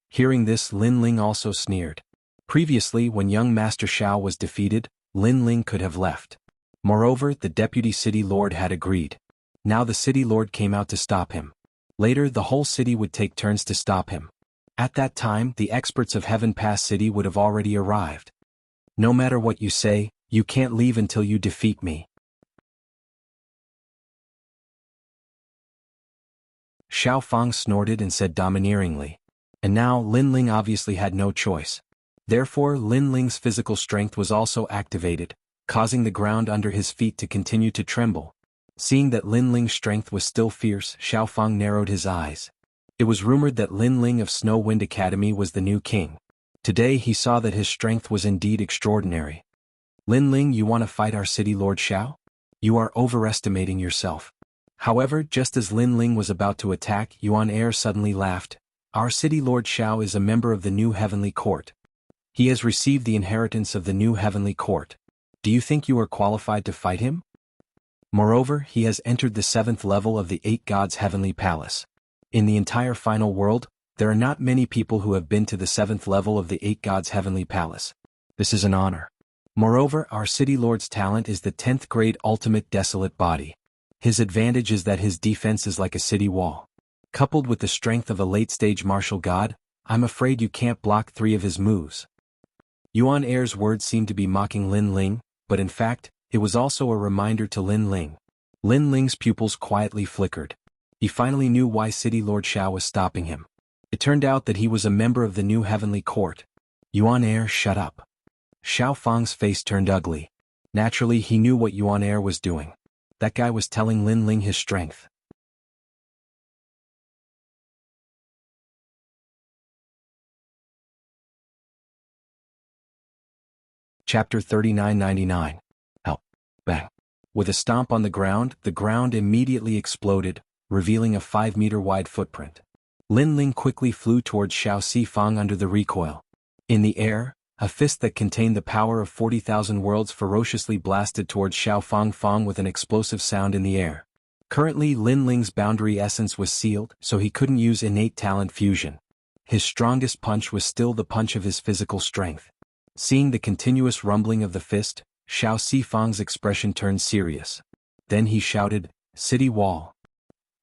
Hearing this, Lin Ling also sneered. Previously, when young Master Xiao was defeated, Lin Ling could have left. Moreover, the deputy city lord had agreed. Now the city lord came out to stop him. Later, the whole city would take turns to stop him. At that time, the experts of Heaven Pass City would have already arrived. No matter what you say, you can't leave until you defeat me. Xiao Fang snorted and said domineeringly. And now, Lin Ling obviously had no choice. Therefore Lin Ling's physical strength was also activated, causing the ground under his feet to continue to tremble. Seeing that Lin Ling's strength was still fierce, Xiaofang narrowed his eyes. It was rumored that Lin Ling of Snow Wind Academy was the new king. Today he saw that his strength was indeed extraordinary. Lin Ling, you want to fight our city lord Xiao? You are overestimating yourself. However, just as Lin Ling was about to attack, Yuan Air suddenly laughed. Our city lord Xiao is a member of the new heavenly court. He has received the inheritance of the new heavenly court. Do you think you are qualified to fight him? Moreover, he has entered the 7th level of the 8 gods' heavenly palace. In the entire final world, there are not many people who have been to the 7th level of the 8 gods' heavenly palace. This is an honor. Moreover, our city lord's talent is the 10th grade ultimate desolate body. His advantage is that his defense is like a city wall. Coupled with the strength of a late-stage martial god, I'm afraid you can't block 3 of his moves. Yuan Air's words seemed to be mocking Lin Ling, but in fact, it was also a reminder to Lin Ling. Lin Ling's pupils quietly flickered. He finally knew why City Lord Xiao was stopping him. It turned out that he was a member of the new heavenly court. Yuan Air, shut up. Xiao Fang's face turned ugly. Naturally, he knew what Yuan Air was doing. That guy was telling Lin Ling his strength. Chapter 3999. Help. Bang. With a stomp on the ground immediately exploded, revealing a 5-meter-wide footprint. Lin Ling quickly flew towards Xiao Sifang under the recoil. In the air, a fist that contained the power of 40,000 worlds ferociously blasted towards Xiao Fang with an explosive sound in the air. Currently Lin Ling's boundary essence was sealed, so he couldn't use innate talent fusion. His strongest punch was still the punch of his physical strength. Seeing the continuous rumbling of the fist, Xiao Sifang's expression turned serious. Then he shouted, "City wall."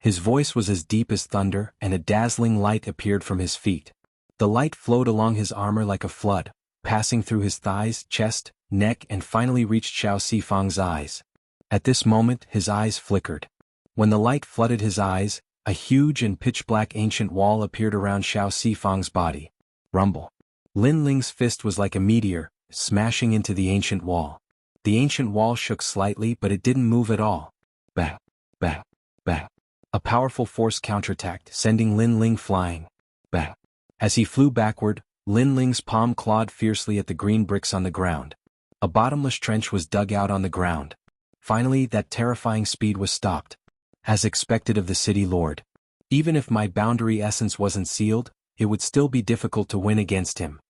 His voice was as deep as thunder, and a dazzling light appeared from his feet. The light flowed along his armor like a flood, passing through his thighs, chest, neck, and finally reached Xiao Sifang's eyes. At this moment, his eyes flickered. When the light flooded his eyes, a huge and pitch-black ancient wall appeared around Xiao Sifang's body. Rumble. Lin Ling's fist was like a meteor, smashing into the ancient wall. The ancient wall shook slightly, but it didn't move at all. Bang, bang, bang. A powerful force counterattacked, sending Lin Ling flying. Bang. As he flew backward, Lin Ling's palm clawed fiercely at the green bricks on the ground. A bottomless trench was dug out on the ground. Finally, that terrifying speed was stopped. As expected of the city lord. Even if my boundary essence wasn't sealed, it would still be difficult to win against him.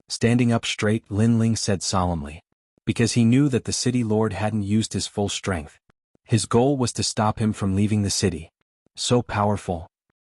Standing up straight, Lin Ling said solemnly. Because he knew that the city lord hadn't used his full strength. His goal was to stop him from leaving the city. So powerful.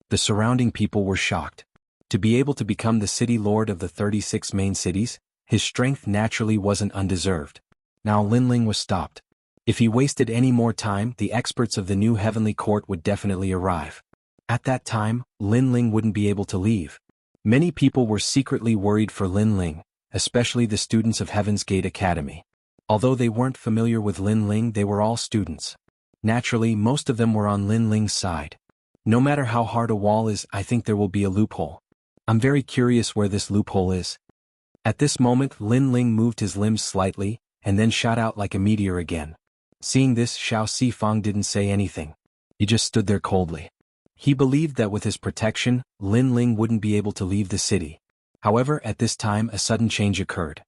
The surrounding people were shocked. To be able to become the city lord of the 36 main cities, his strength naturally wasn't undeserved. Now Lin Ling was stopped. If he wasted any more time, the experts of the new heavenly court would definitely arrive. At that time, Lin Ling wouldn't be able to leave. Many people were secretly worried for Lin Ling, especially the students of Heaven's Gate Academy. Although they weren't familiar with Lin Ling, they were all students. Naturally, most of them were on Lin Ling's side. No matter how hard a wall is, I think there will be a loophole. I'm very curious where this loophole is. At this moment, Lin Ling moved his limbs slightly, and then shot out like a meteor again. Seeing this, Xiao Sifang didn't say anything. He just stood there coldly. He believed that with his protection, Lin Ling wouldn't be able to leave the city. However, at this time a sudden change occurred.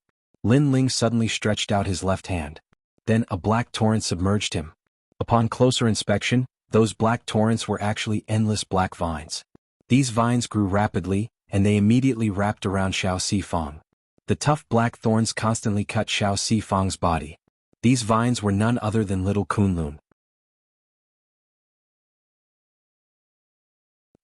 Lin Ling suddenly stretched out his left hand. Then a black torrent submerged him. Upon closer inspection, those black torrents were actually endless black vines. These vines grew rapidly, and they immediately wrapped around Xiao Sifang. The tough black thorns constantly cut Xiao Sifang's body. These vines were none other than Little Kunlun.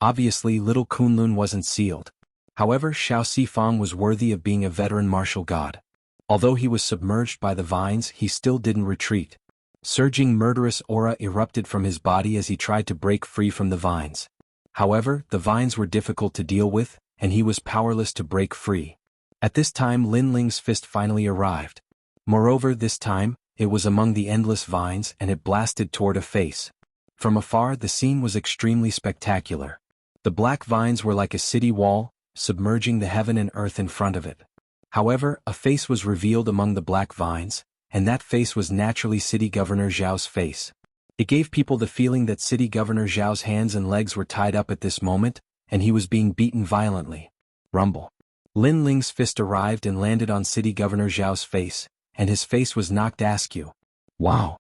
Obviously, Little Kunlun wasn't sealed. However, Xiao Sifang was worthy of being a veteran martial god. Although he was submerged by the vines, he still didn't retreat. Surging murderous aura erupted from his body as he tried to break free from the vines. However, the vines were difficult to deal with, and he was powerless to break free. At this time Lin Ling's fist finally arrived. Moreover, this time, it was among the endless vines and it blasted toward a face. From afar the scene was extremely spectacular. The black vines were like a city wall, submerging the heaven and earth in front of it. However, a face was revealed among the black vines, and that face was naturally City Governor Zhao's face. It gave people the feeling that City Governor Zhao's hands and legs were tied up at this moment, and he was being beaten violently. Rumble. Lin Ling's fist arrived and landed on City Governor Zhao's face, and his face was knocked askew. Wow!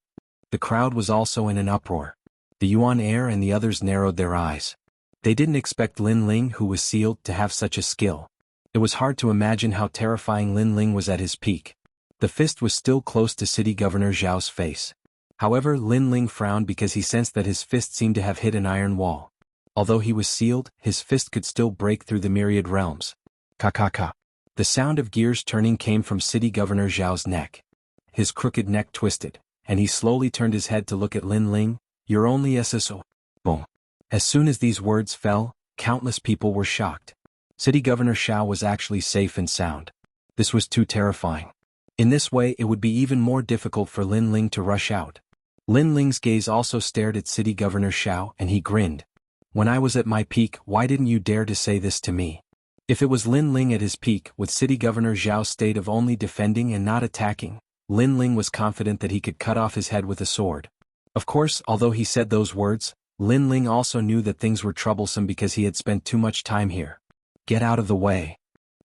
The crowd was also in an uproar. The Yuan heir and the others narrowed their eyes. They didn't expect Lin Ling, who was sealed, to have such a skill. It was hard to imagine how terrifying Lin Ling was at his peak. The fist was still close to City Governor Zhao's face. However, Lin Ling frowned because he sensed that his fist seemed to have hit an iron wall. Although he was sealed, his fist could still break through the myriad realms. Ka-ka-ka. The sound of gears turning came from City Governor Zhao's neck. His crooked neck twisted, and he slowly turned his head to look at Lin Ling. "You're only SSO. Boom." As soon as these words fell, countless people were shocked. City Governor Zhao was actually safe and sound. This was too terrifying. In this way it would be even more difficult for Lin Ling to rush out. Lin Ling's gaze also stared at City Governor Zhao, and he grinned. "When I was at my peak, why didn't you dare to say this to me?" If it was Lin Ling at his peak, with City Governor Zhao's state of only defending and not attacking, Lin Ling was confident that he could cut off his head with a sword. Of course, although he said those words, Lin Ling also knew that things were troublesome because he had spent too much time here. "Get out of the way."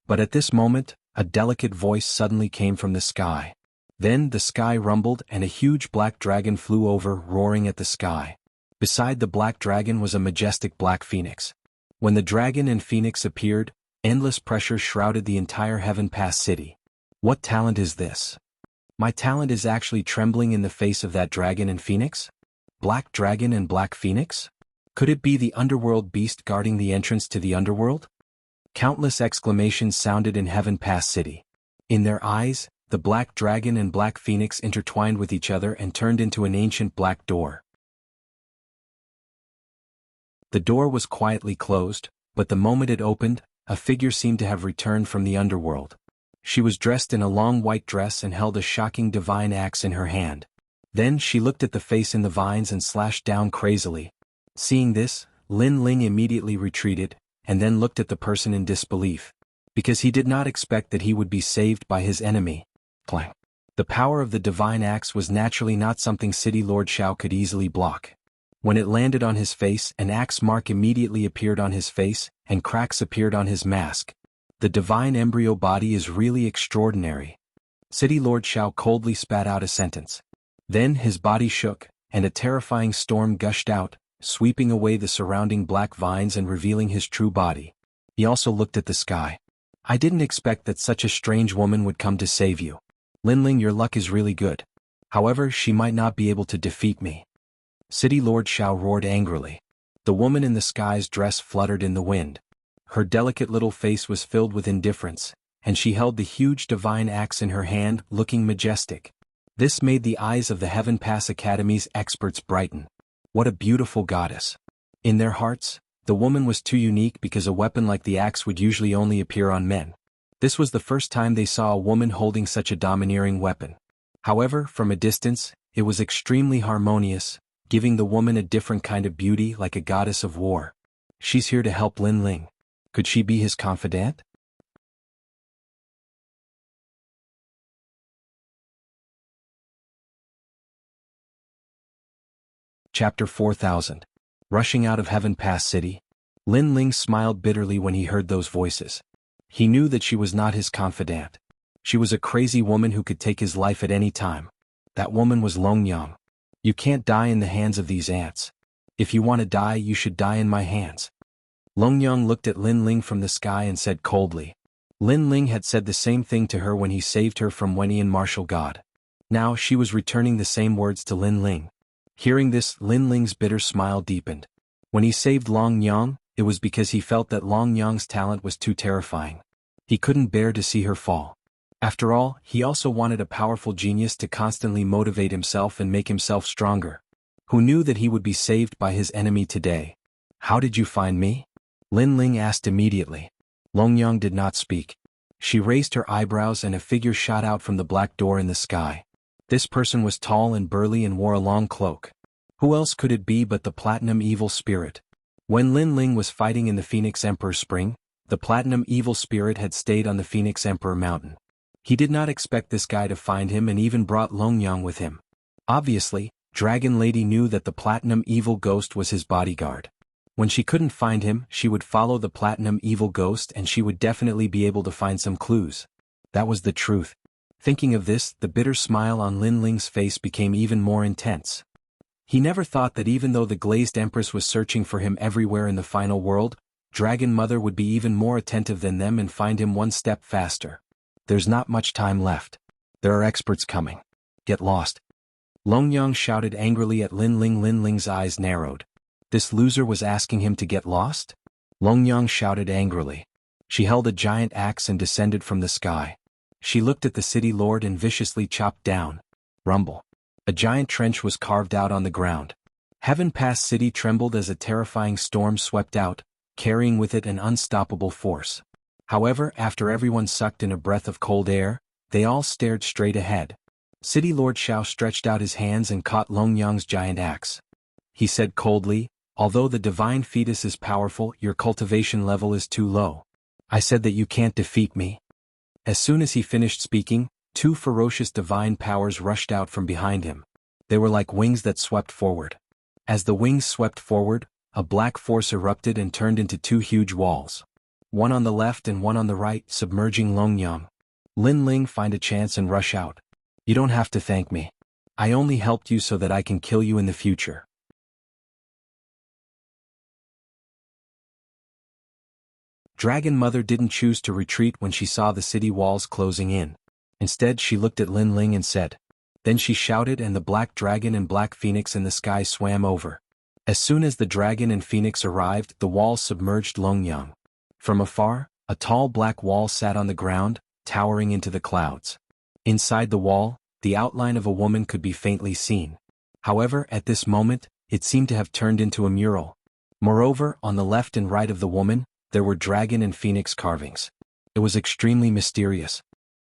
But at this moment, a delicate voice suddenly came from the sky. Then the sky rumbled and a huge black dragon flew over, roaring at the sky. Beside the black dragon was a majestic black phoenix. When the dragon and phoenix appeared, endless pressure shrouded the entire Heaven Pass city. What talent is this? My talent is actually trembling in the face of that dragon and phoenix? Black dragon and black phoenix? Could it be the underworld beast guarding the entrance to the underworld? Countless exclamations sounded in Heaven Pass city. In their eyes, the black dragon and black phoenix intertwined with each other and turned into an ancient black door. The door was quietly closed, but the moment it opened, a figure seemed to have returned from the underworld. She was dressed in a long white dress and held a shocking divine axe in her hand. Then she looked at the face in the vines and slashed down crazily. Seeing this, Lin Ling immediately retreated, and then looked at the person in disbelief. Because he did not expect that he would be saved by his enemy. Clang. The power of the divine axe was naturally not something City Lord Zhao could easily block. When it landed on his face, an axe mark immediately appeared on his face, and cracks appeared on his mask. The divine embryo body is really extraordinary. City Lord Zhao coldly spat out a sentence. Then his body shook, and a terrifying storm gushed out, sweeping away the surrounding black vines and revealing his true body. He also looked at the sky. "I didn't expect that such a strange woman would come to save you. Lin Ling, your luck is really good. However, she might not be able to defeat me." City Lord Zhao roared angrily. The woman in the sky's dress fluttered in the wind. Her delicate little face was filled with indifference, and she held the huge divine axe in her hand, looking majestic. This made the eyes of the Heaven Pass Academy's experts brighten. What a beautiful goddess. In their hearts, the woman was too unique because a weapon like the axe would usually only appear on men. This was the first time they saw a woman holding such a domineering weapon. However, from a distance, it was extremely harmonious, giving the woman a different kind of beauty, like a goddess of war. She's here to help Lin Ling. Could she be his confidant? Chapter 4000. Rushing out of Heaven Pass City. Lin Ling smiled bitterly when he heard those voices. He knew that she was not his confidant. She was a crazy woman who could take his life at any time. That woman was Longyang. "You can't die in the hands of these ants. If you want to die, you should die in my hands." Longyang looked at Lin Ling from the sky and said coldly. Lin Ling had said the same thing to her when he saved her from Wenian martial god. Now she was returning the same words to Lin Ling. Hearing this, Lin Ling's bitter smile deepened. When he saved Longyang, it was because he felt that Longyang's talent was too terrifying. He couldn't bear to see her fall. After all, he also wanted a powerful genius to constantly motivate himself and make himself stronger. Who knew that he would be saved by his enemy today? "How did you find me?" Lin Ling asked immediately. Longyang did not speak. She raised her eyebrows and a figure shot out from the black door in the sky. This person was tall and burly and wore a long cloak. Who else could it be but the Platinum Evil Spirit? When Lin Ling was fighting in the Phoenix Emperor Spring, The platinum evil spirit had stayed on the Phoenix Emperor Mountain. He did not expect this guy to find him and even brought Longyang with him. Obviously, Dragon Lady knew that the platinum evil ghost was his bodyguard. When she couldn't find him, she would follow the platinum evil ghost and she would definitely be able to find some clues. That was the truth. Thinking of this, the bitter smile on Lin Ling's face became even more intense. He never thought that even though the Glazed Empress was searching for him everywhere in the final world, Dragon Mother would be even more attentive than them and find him one step faster. There's not much time left. There are experts coming. Get lost. Longyang shouted angrily at Lin Ling. Lin Ling's eyes narrowed. This loser was asking him to get lost? Longyang shouted angrily. She held a giant axe and descended from the sky. She looked at the city lord and viciously chopped down. Rumble. A giant trench was carved out on the ground. Heaven Pass City trembled as a terrifying storm swept out, carrying with it an unstoppable force. However, after everyone sucked in a breath of cold air, they all stared straight ahead. City Lord Xiao stretched out his hands and caught Longyang's giant axe. He said coldly, "Although the divine fetus is powerful, your cultivation level is too low. I said that you can't defeat me." As soon as he finished speaking, two ferocious divine powers rushed out from behind him. They were like wings that swept forward. As the wings swept forward, a black force erupted and turned into two huge walls. One on the left and one on the right, submerging Longyang. Lin Ling, find a chance and rush out. You don't have to thank me. I only helped you so that I can kill you in the future. Dragon Mother didn't choose to retreat when she saw the city walls closing in. Instead, she looked at Lin Ling and said. Then she shouted and the black dragon and black phoenix in the sky swam over. As soon as the dragon and phoenix arrived, the walls submerged Longyang. From afar, a tall black wall sat on the ground, towering into the clouds. Inside the wall, the outline of a woman could be faintly seen. However, at this moment, it seemed to have turned into a mural. Moreover, on the left and right of the woman, there were dragon and phoenix carvings. It was extremely mysterious.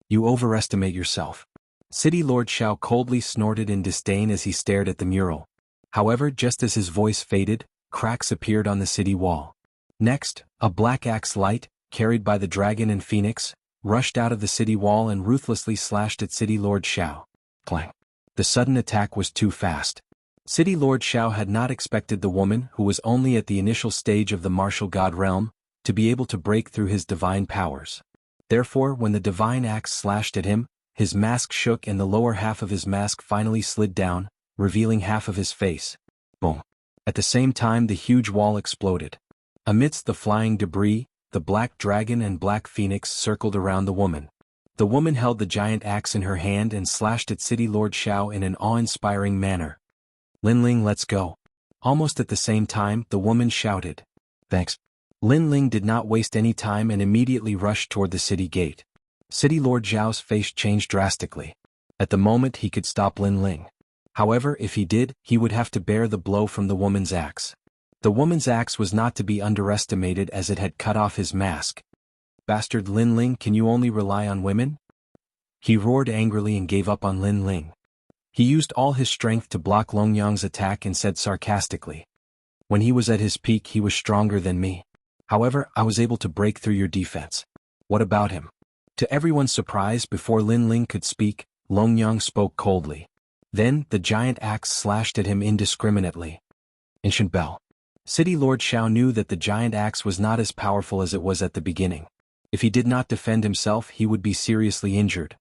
You overestimate yourself. City Lord Xiao coldly snorted in disdain as he stared at the mural. However, just as his voice faded, cracks appeared on the city wall. Next, a black axe light, carried by the dragon and phoenix, rushed out of the city wall and ruthlessly slashed at City Lord Xiao. Clang. The sudden attack was too fast. City Lord Xiao had not expected the woman, who was only at the initial stage of the martial god realm, to be able to break through his divine powers. Therefore, when the divine axe slashed at him, his mask shook and the lower half of his mask finally slid down, revealing half of his face. Boom. At the same time, the huge wall exploded. Amidst the flying debris, the black dragon and black phoenix circled around the woman. The woman held the giant axe in her hand and slashed at City Lord Xiao in an awe-inspiring manner. Lin Ling, let's go. Almost at the same time, the woman shouted. Thanks. Lin Ling did not waste any time and immediately rushed toward the city gate. City Lord Zhao's face changed drastically. At the moment he could stop Lin Ling. However, if he did, he would have to bear the blow from the woman's axe. The woman's axe was not to be underestimated as it had cut off his mask. Bastard Lin Ling, can you only rely on women? He roared angrily and gave up on Lin Ling. He used all his strength to block Longyang's attack and said sarcastically. When he was at his peak, he was stronger than me. However, I was able to break through your defense. What about him? To everyone's surprise, before Lin Ling could speak, Longyang spoke coldly. Then, the giant axe slashed at him indiscriminately. Ancient Bell. City Lord Xiao knew that the giant axe was not as powerful as it was at the beginning. If he did not defend himself, he would be seriously injured.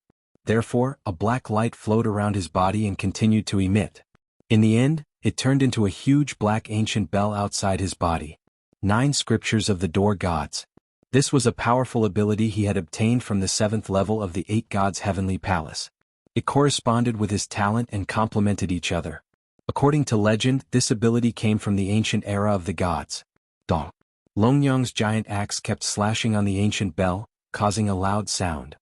Therefore, a black light flowed around his body and continued to emit. In the end, it turned into a huge black ancient bell outside his body. 9 Scriptures of the Door Gods. This was a powerful ability he had obtained from the 7th level of the 8 Gods' heavenly palace. It corresponded with his talent and complemented each other. According to legend, this ability came from the ancient era of the gods. Dong. Longyang's giant axe kept slashing on the ancient bell, causing a loud sound.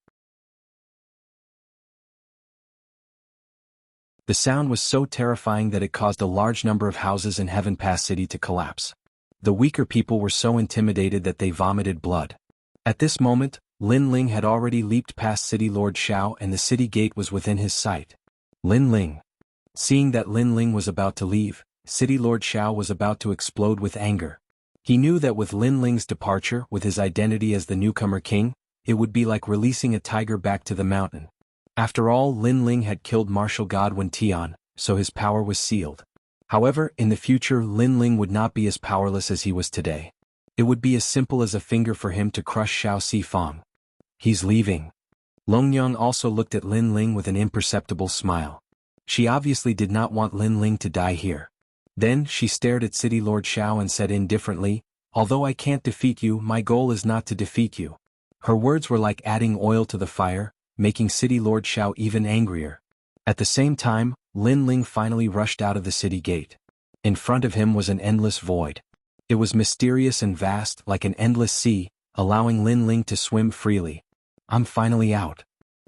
The sound was so terrifying that it caused a large number of houses in Heaven Pass City to collapse. The weaker people were so intimidated that they vomited blood. At this moment, Lin Ling had already leaped past City Lord Xiao and the city gate was within his sight. Lin Ling. Seeing that Lin Ling was about to leave, City Lord Xiao was about to explode with anger. He knew that with Lin Ling's departure, with his identity as the newcomer king, it would be like releasing a tiger back to the mountain. After all, Lin Ling had killed martial god Wen Tian, so his power was sealed. However, in the future Lin Ling would not be as powerless as he was today. It would be as simple as a finger for him to crush Xiao Sifang. He's leaving. Longyang also looked at Lin Ling with an imperceptible smile. She obviously did not want Lin Ling to die here. Then she stared at City Lord Xiao and said indifferently, "Although I can't defeat you, my goal is not to defeat you." Her words were like adding oil to the fire, making City Lord Xiao even angrier. At the same time, Lin Ling finally rushed out of the city gate. In front of him was an endless void. It was mysterious and vast, like an endless sea, allowing Lin Ling to swim freely. "I'm finally out."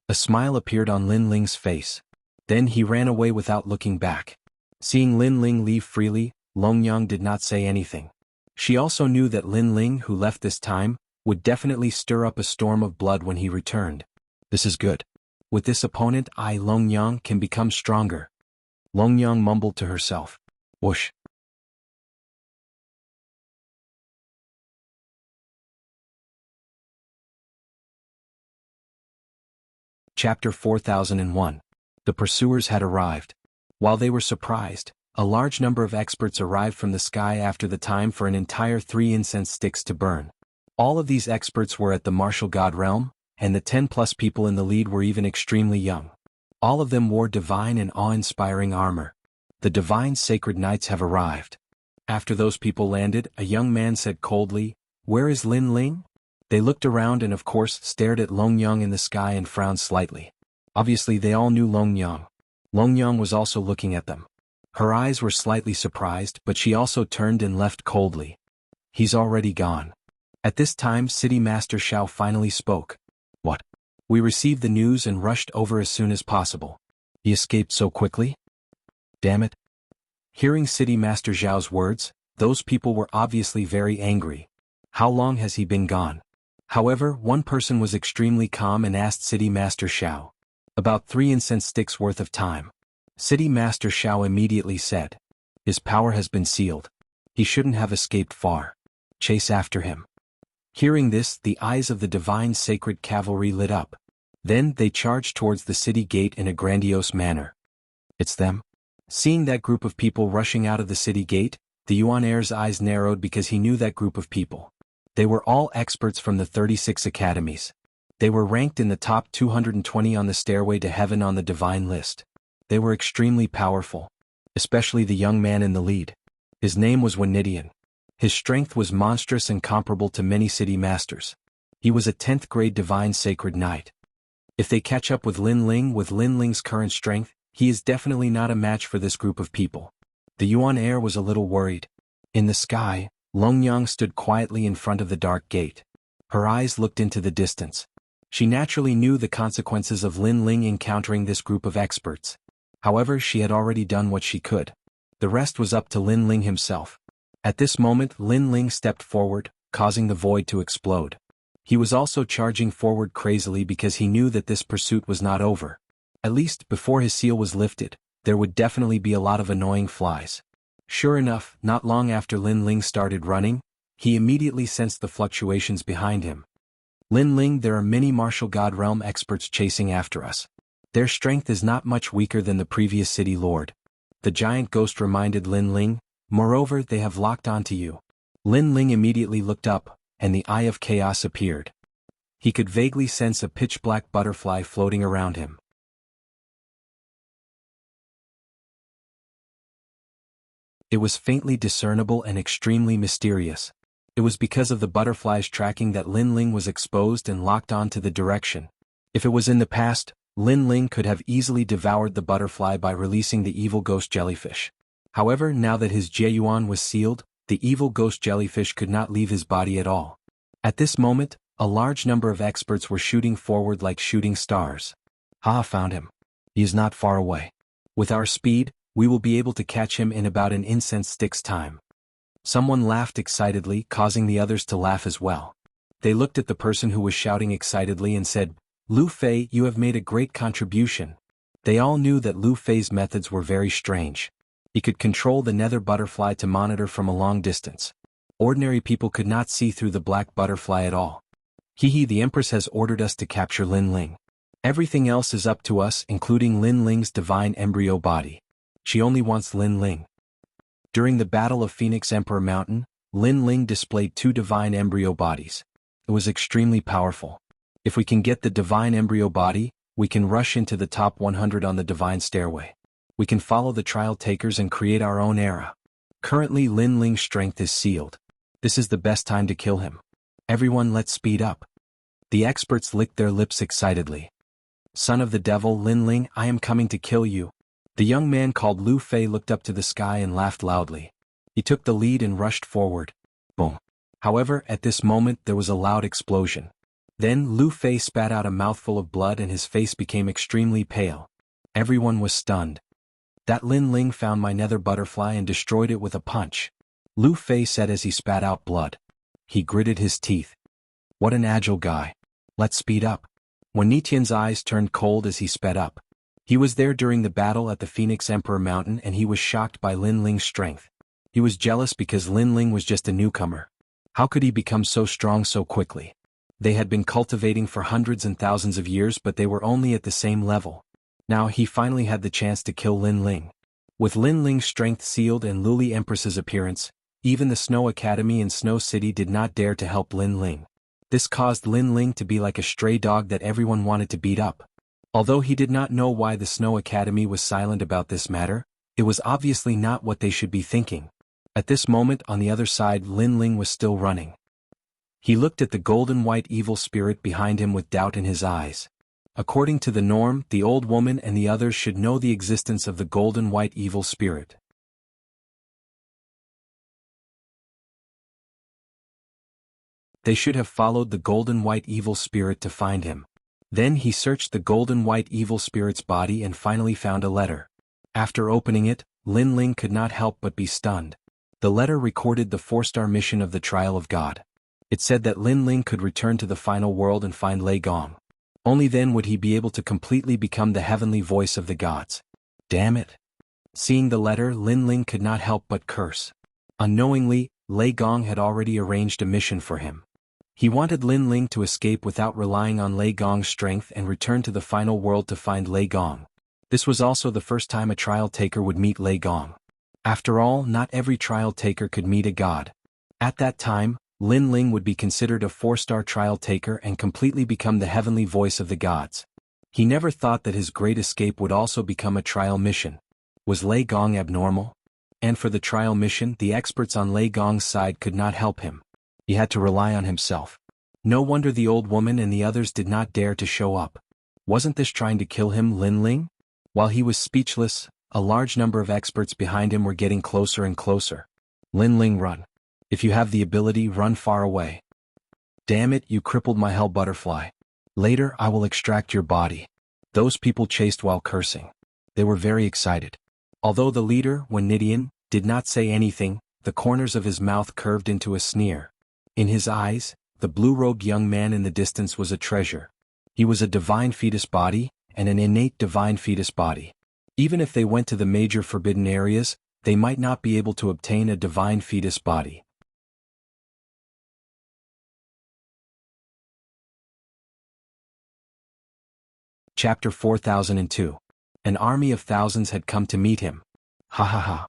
A smile appeared on Lin Ling's face. Then he ran away without looking back. Seeing Lin Ling leave freely, Longyang did not say anything. She also knew that Lin Ling, who left this time, would definitely stir up a storm of blood when he returned. This is good. With this opponent, Longyang, can become stronger. Longyang mumbled to herself. Whoosh. Chapter 4001. The pursuers had arrived. While they were surprised, a large number of experts arrived from the sky after the time for an entire 3 incense sticks to burn. All of these experts were at the martial god realm, and the 10+ people in the lead were even extremely young. All of them wore divine and awe-inspiring armor. The divine sacred knights have arrived. After those people landed, a young man said coldly, "Where is Lin Ling?" They looked around and of course stared at Longyang in the sky and frowned slightly. Obviously they all knew Longyang. Longyang was also looking at them. Her eyes were slightly surprised, but she also turned and left coldly. He's already gone. At this time City Master Xiao finally spoke. What? We received the news and rushed over as soon as possible. He escaped so quickly? Damn it. Hearing City Master Zhao's words, those people were obviously very angry. How long has he been gone? However, one person was extremely calm and asked City Master Xiao. About 3 incense sticks worth of time. City Master Xiao immediately said. His power has been sealed. He shouldn't have escaped far. Chase after him. Hearing this, the eyes of the divine sacred cavalry lit up. Then they charged towards the city gate in a grandiose manner. It's them. Seeing that group of people rushing out of the city gate, the Yuan heir's eyes narrowed because he knew that group of people. They were all experts from the 36 academies. They were ranked in the top 220 on the stairway to heaven on the divine list. They were extremely powerful. Especially the young man in the lead. His name was Wanidian. His strength was monstrous and comparable to many city masters. He was a 10th grade divine sacred knight. If they catch up with Lin Ling with Lin Ling's current strength, he is definitely not a match for this group of people. The Yuan heir was a little worried. In the sky, Longyang stood quietly in front of the dark gate. Her eyes looked into the distance. She naturally knew the consequences of Lin Ling encountering this group of experts. However, she had already done what she could. The rest was up to Lin Ling himself. At this moment, Lin Ling stepped forward, causing the void to explode. He was also charging forward crazily because he knew that this pursuit was not over. At least, before his seal was lifted, there would definitely be a lot of annoying flies. Sure enough, not long after Lin Ling started running, he immediately sensed the fluctuations behind him. Lin Ling, there are many martial god realm experts chasing after us. Their strength is not much weaker than the previous city lord. The giant ghost reminded Lin Ling, moreover they have locked onto you. Lin Ling immediately looked up, and the Eye of Chaos appeared. He could vaguely sense a pitch-black butterfly floating around him. It was faintly discernible and extremely mysterious. It was because of the butterfly's tracking that Lin Ling was exposed and locked onto the direction. If it was in the past, Lin Ling could have easily devoured the butterfly by releasing the evil ghost jellyfish. However, now that his Jieyuan was sealed, the evil ghost jellyfish could not leave his body at all. At this moment, a large number of experts were shooting forward like shooting stars. Ha! Found him. He is not far away. With our speed, we will be able to catch him in about an incense stick's time. Someone laughed excitedly, causing the others to laugh as well. They looked at the person who was shouting excitedly and said, Lu Fei, you have made a great contribution. They all knew that Lu Fei's methods were very strange. He could control the nether butterfly to monitor from a long distance. Ordinary people could not see through the black butterfly at all. The Empress has ordered us to capture Lin Ling. Everything else is up to us, including Lin Ling's divine embryo body. She only wants Lin Ling. During the Battle of Phoenix Emperor Mountain, Lin Ling displayed 2 divine embryo bodies. It was extremely powerful. If we can get the divine embryo body, we can rush into the top 100 on the divine stairway. We can follow the trial takers and create our own era. Currently Lin Ling's strength is sealed. This is the best time to kill him. Everyone, let's speed up. The experts licked their lips excitedly. Son of the devil, Lin Ling, I am coming to kill you. The young man called Lu Fei looked up to the sky and laughed loudly. He took the lead and rushed forward. Boom. However, at this moment there was a loud explosion. Then Lu Fei spat out a mouthful of blood and his face became extremely pale. Everyone was stunned. That Lin Ling found my nether butterfly and destroyed it with a punch, Lu Fei said as he spat out blood. He gritted his teeth. What an agile guy. Let's speed up. When Nitian's eyes turned cold as he sped up. He was there during the battle at the Phoenix Emperor Mountain and he was shocked by Lin Ling's strength. He was jealous because Lin Ling was just a newcomer. How could he become so strong so quickly? They had been cultivating for hundreds and thousands of years but they were only at the same level. Now he finally had the chance to kill Lin Ling. With Lin Ling's strength sealed and Luli Empress's appearance, even the Snow Academy in Snow City did not dare to help Lin Ling. This caused Lin Ling to be like a stray dog that everyone wanted to beat up. Although he did not know why the Snow Academy was silent about this matter, it was obviously not what they should be thinking. At this moment on the other side Lin Ling was still running. He looked at the golden white evil spirit behind him with doubt in his eyes. According to the norm, the old woman and the others should know the existence of the golden white evil spirit. They should have followed the golden white evil spirit to find him. Then he searched the golden white evil spirit's body and finally found a letter. After opening it, Lin Ling could not help but be stunned. The letter recorded the 4-star mission of the Trial of God. It said that Lin Ling could return to the final world and find Lei Gong. Only then would he be able to completely become the heavenly voice of the gods. Damn it. Seeing the letter, Lin Ling could not help but curse. Unknowingly, Lei Gong had already arranged a mission for him. He wanted Lin Ling to escape without relying on Lei Gong's strength and return to the final world to find Lei Gong. This was also the first time a trial taker would meet Lei Gong. After all, not every trial taker could meet a god. At that time, Lin Ling would be considered a 4-star trial taker and completely become the heavenly voice of the gods. He never thought that his great escape would also become a trial mission. Was Lei Gong abnormal? And for the trial mission, the experts on Lei Gong's side could not help him. He had to rely on himself. No wonder the old woman and the others did not dare to show up. Wasn't this trying to kill him, Lin Ling? While he was speechless, a large number of experts behind him were getting closer and closer. Lin Ling, run. If you have the ability, run far away. Damn it, you crippled my hell butterfly. Later I will extract your body. Those people chased while cursing. They were very excited. Although the leader, Wen Nidian, did not say anything, the corners of his mouth curved into a sneer. In his eyes, the blue-robed young man in the distance was a treasure. He was a divine fetus body, and an innate divine fetus body. Even if they went to the major forbidden areas, they might not be able to obtain a divine fetus body. Chapter 4002. An army of thousands had come to meet him. Ha ha ha.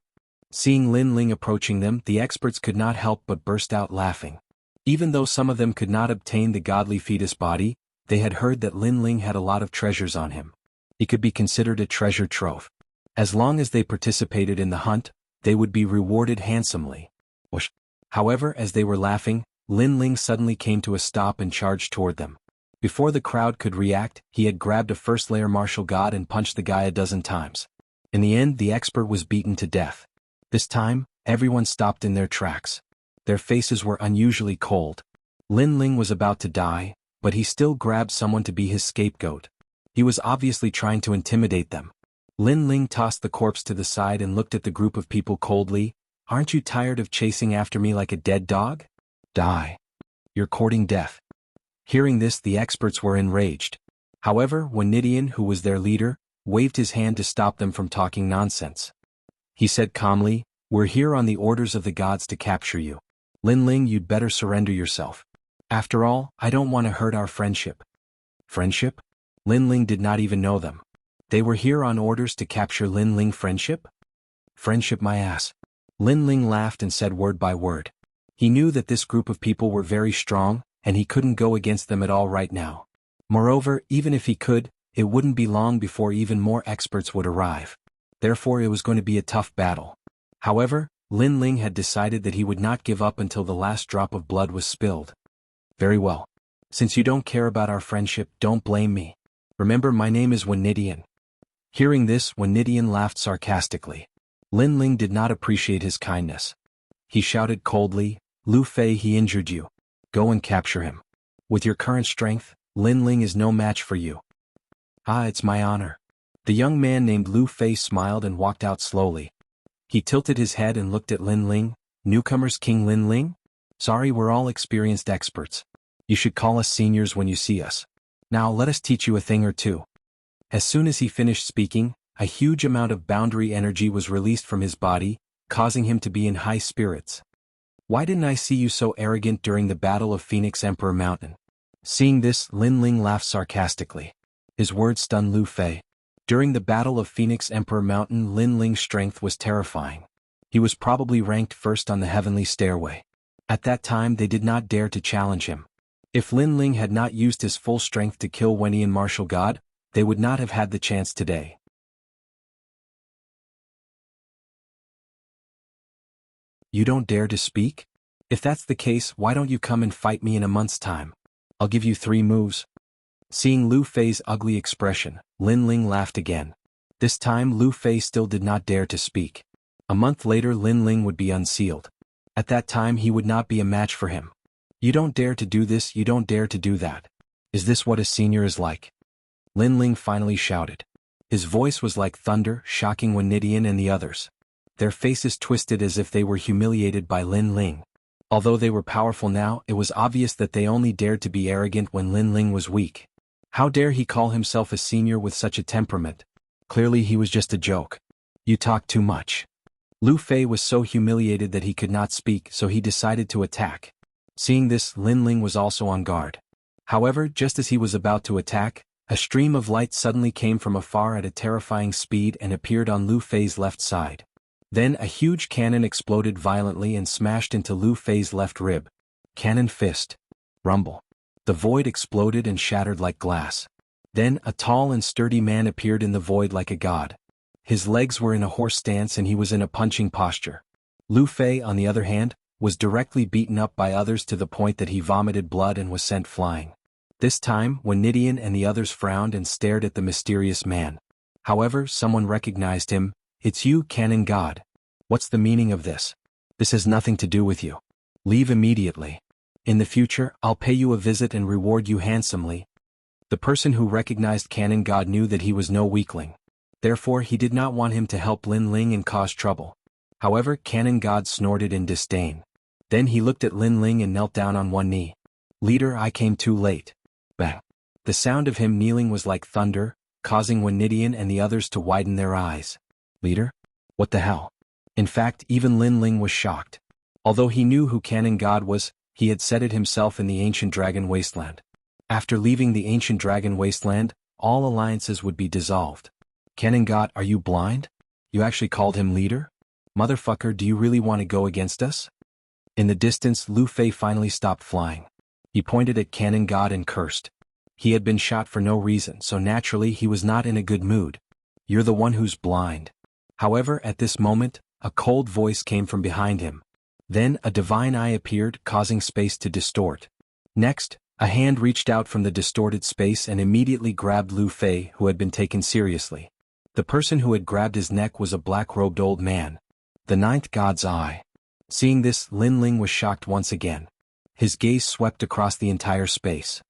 Seeing Lin Ling approaching them, the experts could not help but burst out laughing. Even though some of them could not obtain the godly fetus body, they had heard that Lin Ling had a lot of treasures on him. He could be considered a treasure trove. As long as they participated in the hunt, they would be rewarded handsomely. Whoosh. However, as they were laughing, Lin Ling suddenly came to a stop and charged toward them. Before the crowd could react, he had grabbed a first-layer martial god and punched the guy a dozen times. In the end, the expert was beaten to death. This time, everyone stopped in their tracks. Their faces were unusually cold. Lin Ling was about to die, but he still grabbed someone to be his scapegoat. He was obviously trying to intimidate them. Lin Ling tossed the corpse to the side and looked at the group of people coldly. Aren't you tired of chasing after me like a dead dog? Die. You're courting death. Hearing this, the experts were enraged. However, Wen Nidian, who was their leader, waved his hand to stop them from talking nonsense. He said calmly, "We're here on the orders of the gods to capture you. Lin Ling, you'd better surrender yourself. After all, I don't want to hurt our friendship. Friendship? Lin Ling did not even know them. They were here on orders to capture Lin Ling. Friendship? Friendship my ass. Lin Ling laughed and said word by word. He knew that this group of people were very strong, and he couldn't go against them at all right now. Moreover, even if he could, it wouldn't be long before even more experts would arrive. Therefore it was going to be a tough battle. However, Lin Ling had decided that he would not give up until the last drop of blood was spilled. Very well. Since you don't care about our friendship, don't blame me. Remember, my name is Wanidian. Hearing this, Wanidian laughed sarcastically. Lin Ling did not appreciate his kindness. He shouted coldly, Lu Fei, he injured you. Go and capture him. With your current strength, Lin Ling is no match for you. Ah, it's my honor. The young man named Lu Fei smiled and walked out slowly. He tilted his head and looked at Lin Ling. Newcomers, King Lin Ling? Sorry, we're all experienced experts. You should call us seniors when you see us. Now let us teach you a thing or two. As soon as he finished speaking, a huge amount of boundary energy was released from his body, causing him to be in high spirits. Why didn't I see you so arrogant during the Battle of Phoenix Emperor Mountain? Seeing this, Lin Ling laughed sarcastically. His words stunned Lu Fei. During the Battle of Phoenix Emperor Mountain, Lin Ling's strength was terrifying. He was probably ranked first on the heavenly stairway. At that time they did not dare to challenge him. If Lin Ling had not used his full strength to kill Wenian Martial God, they would not have had the chance today. You don't dare to speak? If that's the case, why don't you come and fight me in a month's time? I'll give you 3 moves. Seeing Lu Fei's ugly expression, Lin Ling laughed again. This time Lu Fei still did not dare to speak. A month later Lin Ling would be unsealed. At that time he would not be a match for him. You don't dare to do this, you don't dare to do that. Is this what a senior is like? Lin Ling finally shouted. His voice was like thunder, shocking Wanidian and the others. Their faces twisted as if they were humiliated by Lin Ling. Although they were powerful now, it was obvious that they only dared to be arrogant when Lin Ling was weak. How dare he call himself a senior with such a temperament? Clearly he was just a joke. You talk too much. Lu Fei was so humiliated that he could not speak, so he decided to attack. Seeing this, Lin Ling was also on guard. However, just as he was about to attack, a stream of light suddenly came from afar at a terrifying speed and appeared on Lu Fei's left side. Then a huge cannon exploded violently and smashed into Lu Fei's left rib. Cannon fist. Rumble. The void exploded and shattered like glass. Then a tall and sturdy man appeared in the void like a god. His legs were in a horse stance and he was in a punching posture. Lu Fei, on the other hand, was directly beaten up by others to the point that he vomited blood and was sent flying. This time, Wanidian and the others frowned and stared at the mysterious man. However, someone recognized him. It's you, Cannon God. What's the meaning of this? This has nothing to do with you. Leave immediately. In the future, I'll pay you a visit and reward you handsomely. The person who recognized Cannon God knew that he was no weakling. Therefore, he did not want him to help Lin Ling and cause trouble. However, Cannon God snorted in disdain. Then he looked at Lin Ling and knelt down on one knee. Leader, I came too late. Bang. The sound of him kneeling was like thunder, causing Wanidian and the others to widen their eyes. Leader? What the hell? In fact, even Lin Ling was shocked. Although he knew who Cannon God was, he had said it himself in the ancient dragon wasteland. After leaving the ancient dragon wasteland, all alliances would be dissolved. Cannon God, are you blind? You actually called him leader? Motherfucker, do you really want to go against us? In the distance, Lu Fei finally stopped flying. He pointed at Cannon God and cursed. He had been shot for no reason, so naturally he was not in a good mood. You're the one who's blind. However, at this moment, a cold voice came from behind him. Then a divine eye appeared, causing space to distort. Next, a hand reached out from the distorted space and immediately grabbed Lu Fei, who had been taken seriously. The person who had grabbed his neck was a black-robed old man. The ninth god's eye. Seeing this, Lin Ling was shocked once again. His gaze swept across the entire space.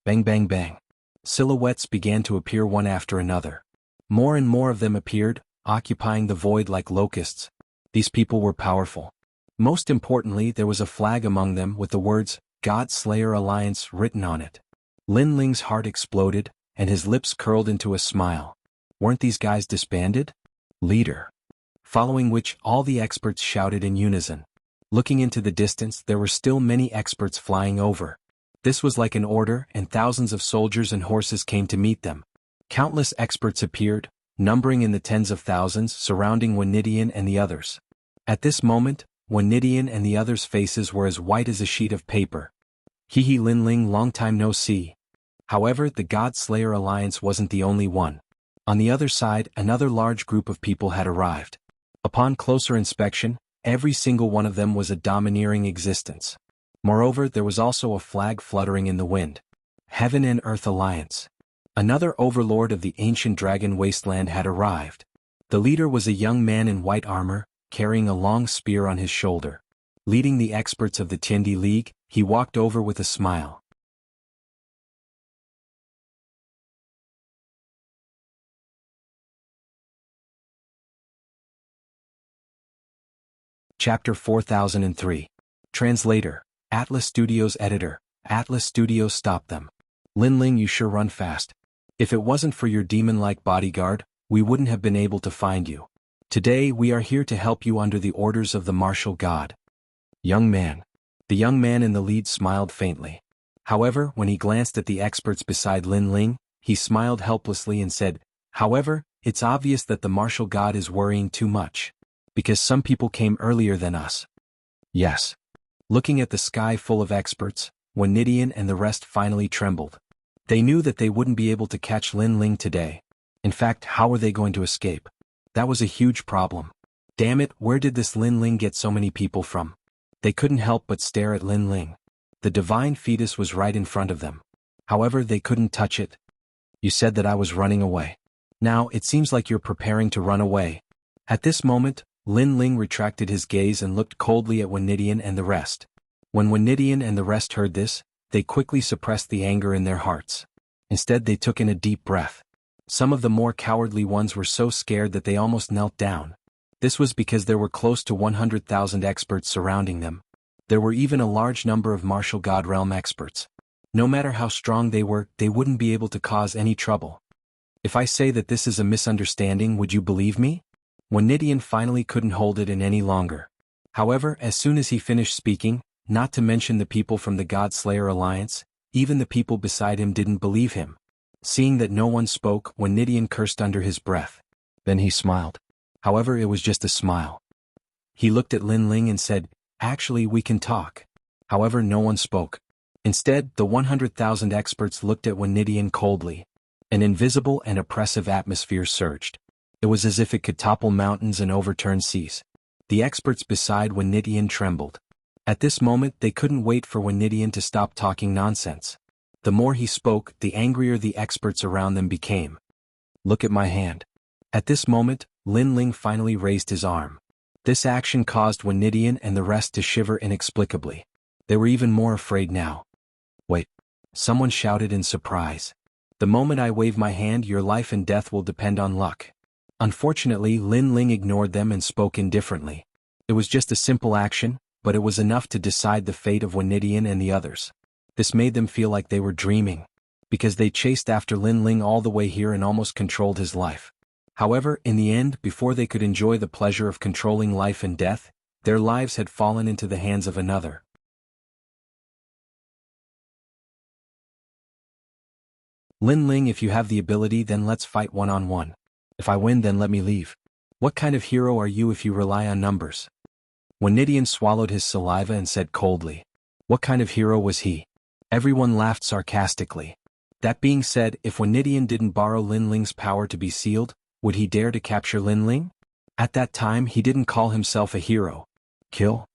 Bang bang bang. Silhouettes began to appear one after another. More and more of them appeared, occupying the void like locusts. These people were powerful. Most importantly, there was a flag among them with the words, God Slayer Alliance, written on it. Lin Ling's heart exploded, and his lips curled into a smile. Weren't these guys disbanded? Leader. following which all the experts shouted in unison. Looking into the distance, there were still many experts flying over. This was like an order, and thousands of soldiers and horses came to meet them. Countless experts appeared, numbering in the tens of thousands, surrounding Wanidian and the others. At this moment, Wanidian and the others' faces were as white as a sheet of paper. He Linling, long time no see. However, the God Slayer Alliance wasn't the only one. On the other side, another large group of people had arrived. Upon closer inspection, every single one of them was a domineering existence. Moreover, there was also a flag fluttering in the wind. Heaven and Earth Alliance. Another overlord of the ancient dragon wasteland had arrived. The leader was a young man in white armor, carrying a long spear on his shoulder. Leading the experts of the Tiandi League, he walked over with a smile. Chapter 4003. Translator. Atlas Studios Editor. Atlas Studios, stop them. Linling, you sure run fast. If it wasn't for your demon-like bodyguard, we wouldn't have been able to find you. Today we are here to help you under the orders of the martial god. Young man. The young man in the lead smiled faintly. However, when he glanced at the experts beside Linling, he smiled helplessly and said, however, it's obvious that the martial god is worrying too much. Because some people came earlier than us. Yes. Looking at the sky full of experts, Wanidian and the rest finally trembled. They knew that they wouldn't be able to catch Linling today. In fact, how were they going to escape? That was a huge problem. Damn it, where did this Linling get so many people from? They couldn't help but stare at Linling. The divine fetus was right in front of them. However, they couldn't touch it. You said that I was running away. Now, it seems like you're preparing to run away. At this moment, Linling retracted his gaze and looked coldly at Wanidian and the rest. When Wanidian and the rest heard this, they quickly suppressed the anger in their hearts. Instead, they took in a deep breath. Some of the more cowardly ones were so scared that they almost knelt down. This was because there were close to 100,000 experts surrounding them. There were even a large number of martial god realm experts. No matter how strong they were, they wouldn't be able to cause any trouble. If I say that this is a misunderstanding, would you believe me? Wanidian finally couldn't hold it in any longer. However, as soon as he finished speaking, not to mention the people from the God Slayer Alliance, even the people beside him didn't believe him. Seeing that no one spoke, Wanidian cursed under his breath. Then he smiled. However, it was just a smile. He looked at Linling and said, actually, we can talk. However, no one spoke. Instead, the 100,000 experts looked at Wanidian coldly. An invisible and oppressive atmosphere surged. It was as if it could topple mountains and overturn seas. The experts beside Wanidian trembled. At this moment, they couldn't wait for Wanidian to stop talking nonsense. The more he spoke, the angrier the experts around them became. Look at my hand. At this moment, Linling finally raised his arm. This action caused Wanidian and the rest to shiver inexplicably. They were even more afraid now. Wait. Someone shouted in surprise. The moment I wave my hand, your life and death will depend on luck. Unfortunately, Linling ignored them and spoke indifferently. It was just a simple action, but it was enough to decide the fate of Wanidian and the others. This made them feel like they were dreaming, because they chased after Linling all the way here and almost controlled his life. However, in the end, before they could enjoy the pleasure of controlling life and death, their lives had fallen into the hands of another. Linling, if you have the ability, then let's fight one-on-one. If I win, then let me leave. What kind of hero are you if you rely on numbers? Wanidian swallowed his saliva and said coldly. What kind of hero was he? Everyone laughed sarcastically. That being said, if Wanidian didn't borrow Linling's power to be sealed, would he dare to capture Linling? At that time, he didn't call himself a hero. Kill?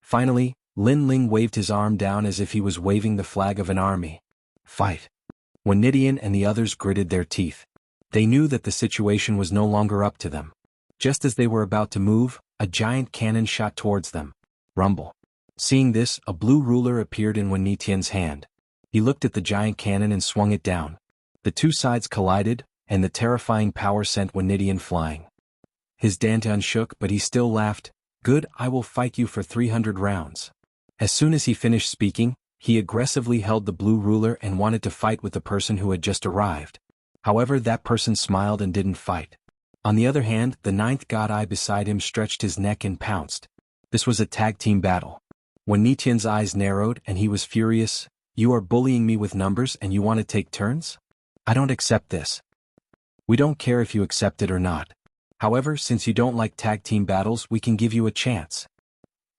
Finally, Linling waved his arm down as if he was waving the flag of an army. Fight. Wanidian and the others gritted their teeth. They knew that the situation was no longer up to them. Just as they were about to move, a giant cannon shot towards them. Rumble. Seeing this, a blue ruler appeared in Wanidian's hand. He looked at the giant cannon and swung it down. The two sides collided, and the terrifying power sent Wanidian flying. His dantian shook, but he still laughed. Good, I will fight you for 300 rounds. As soon as he finished speaking, he aggressively held the blue ruler and wanted to fight with the person who had just arrived. However, that person smiled and didn't fight. On the other hand, the ninth god eye beside him stretched his neck and pounced. This was a tag team battle. When Nitian's eyes narrowed and he was furious, "You are bullying me with numbers and you want to take turns? I don't accept this." "We don't care if you accept it or not. However, since you don't like tag team battles, we can give you a chance."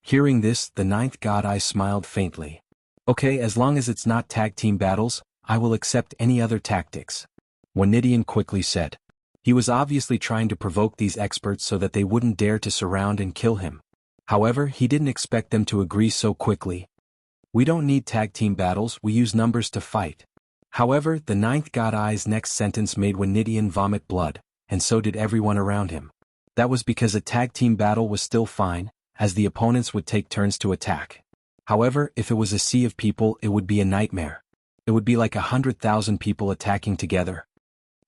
Hearing this, the ninth god eye smiled faintly. "Okay, as long as it's not tag team battles, I will accept any other tactics," Nitian quickly said. He was obviously trying to provoke these experts so that they wouldn't dare to surround and kill him. However, he didn't expect them to agree so quickly. "We don't need tag team battles, we use numbers to fight." However, the ninth god eye's next sentence made Nitian vomit blood, and so did everyone around him. That was because a tag team battle was still fine, as the opponents would take turns to attack. However, if it was a sea of people, it would be a nightmare. It would be like 100,000 people attacking together.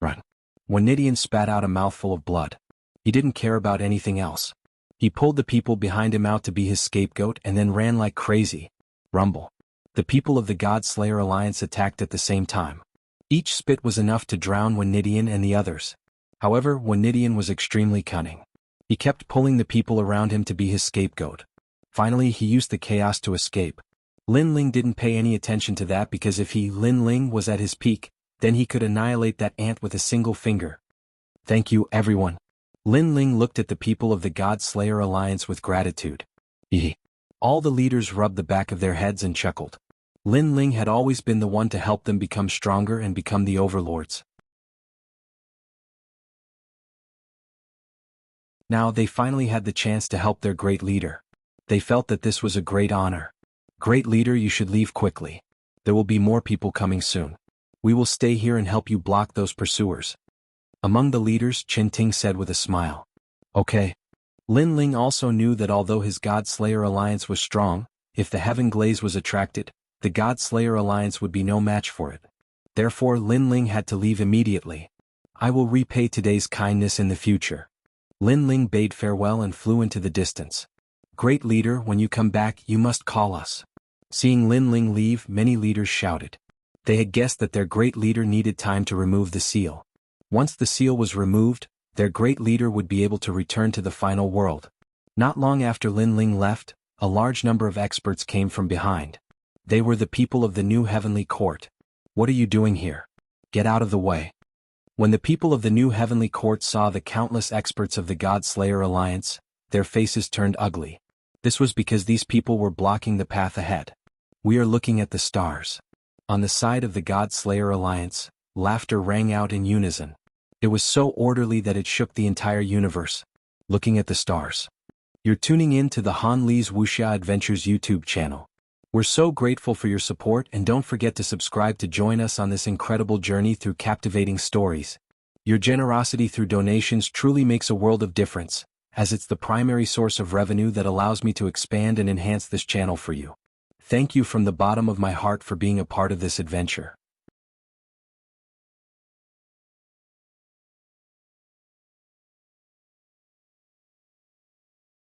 Run. Nitian spat out a mouthful of blood. He didn't care about anything else. He pulled the people behind him out to be his scapegoat and then ran like crazy. Rumble. The people of the God Slayer Alliance attacked at the same time. Each spit was enough to drown Nitian and the others. However, Nitian was extremely cunning. He kept pulling the people around him to be his scapegoat. Finally, he used the chaos to escape. Lin Ling didn't pay any attention to that because if Lin Ling was at his peak, then he could annihilate that ant with a single finger. "Thank you, everyone." Lin Ling looked at the people of the God Slayer Alliance with gratitude. All the leaders rubbed the back of their heads and chuckled. Lin Ling had always been the one to help them become stronger and become the overlords. Now they finally had the chance to help their great leader. They felt that this was a great honor. "Great leader, you should leave quickly. There will be more people coming soon. We will stay here and help you block those pursuers." Among the leaders, Qin Ting said with a smile. "Okay." Lin Ling also knew that although his God Slayer Alliance was strong, if the Heaven Glaze was attracted, the God Slayer Alliance would be no match for it. Therefore Lin Ling had to leave immediately. "I will repay today's kindness in the future." Lin Ling bade farewell and flew into the distance. "Great leader, when you come back, you must call us." Seeing Lin Ling leave, many leaders shouted. They had guessed that their great leader needed time to remove the seal. Once the seal was removed, their great leader would be able to return to the final world. Not long after Lin Ling left, a large number of experts came from behind. They were the people of the new heavenly court. "What are you doing here? Get out of the way." When the people of the new heavenly court saw the countless experts of the God Slayer Alliance, their faces turned ugly. This was because these people were blocking the path ahead. "We are looking at the stars." On the side of the God Slayer Alliance, laughter rang out in unison. It was so orderly that it shook the entire universe. "Looking at the stars." You're tuning in to the Han Li's Wuxia Adventures YouTube channel. We're so grateful for your support, and don't forget to subscribe to join us on this incredible journey through captivating stories. Your generosity through donations truly makes a world of difference, as it's the primary source of revenue that allows me to expand and enhance this channel for you. Thank you from the bottom of my heart for being a part of this adventure.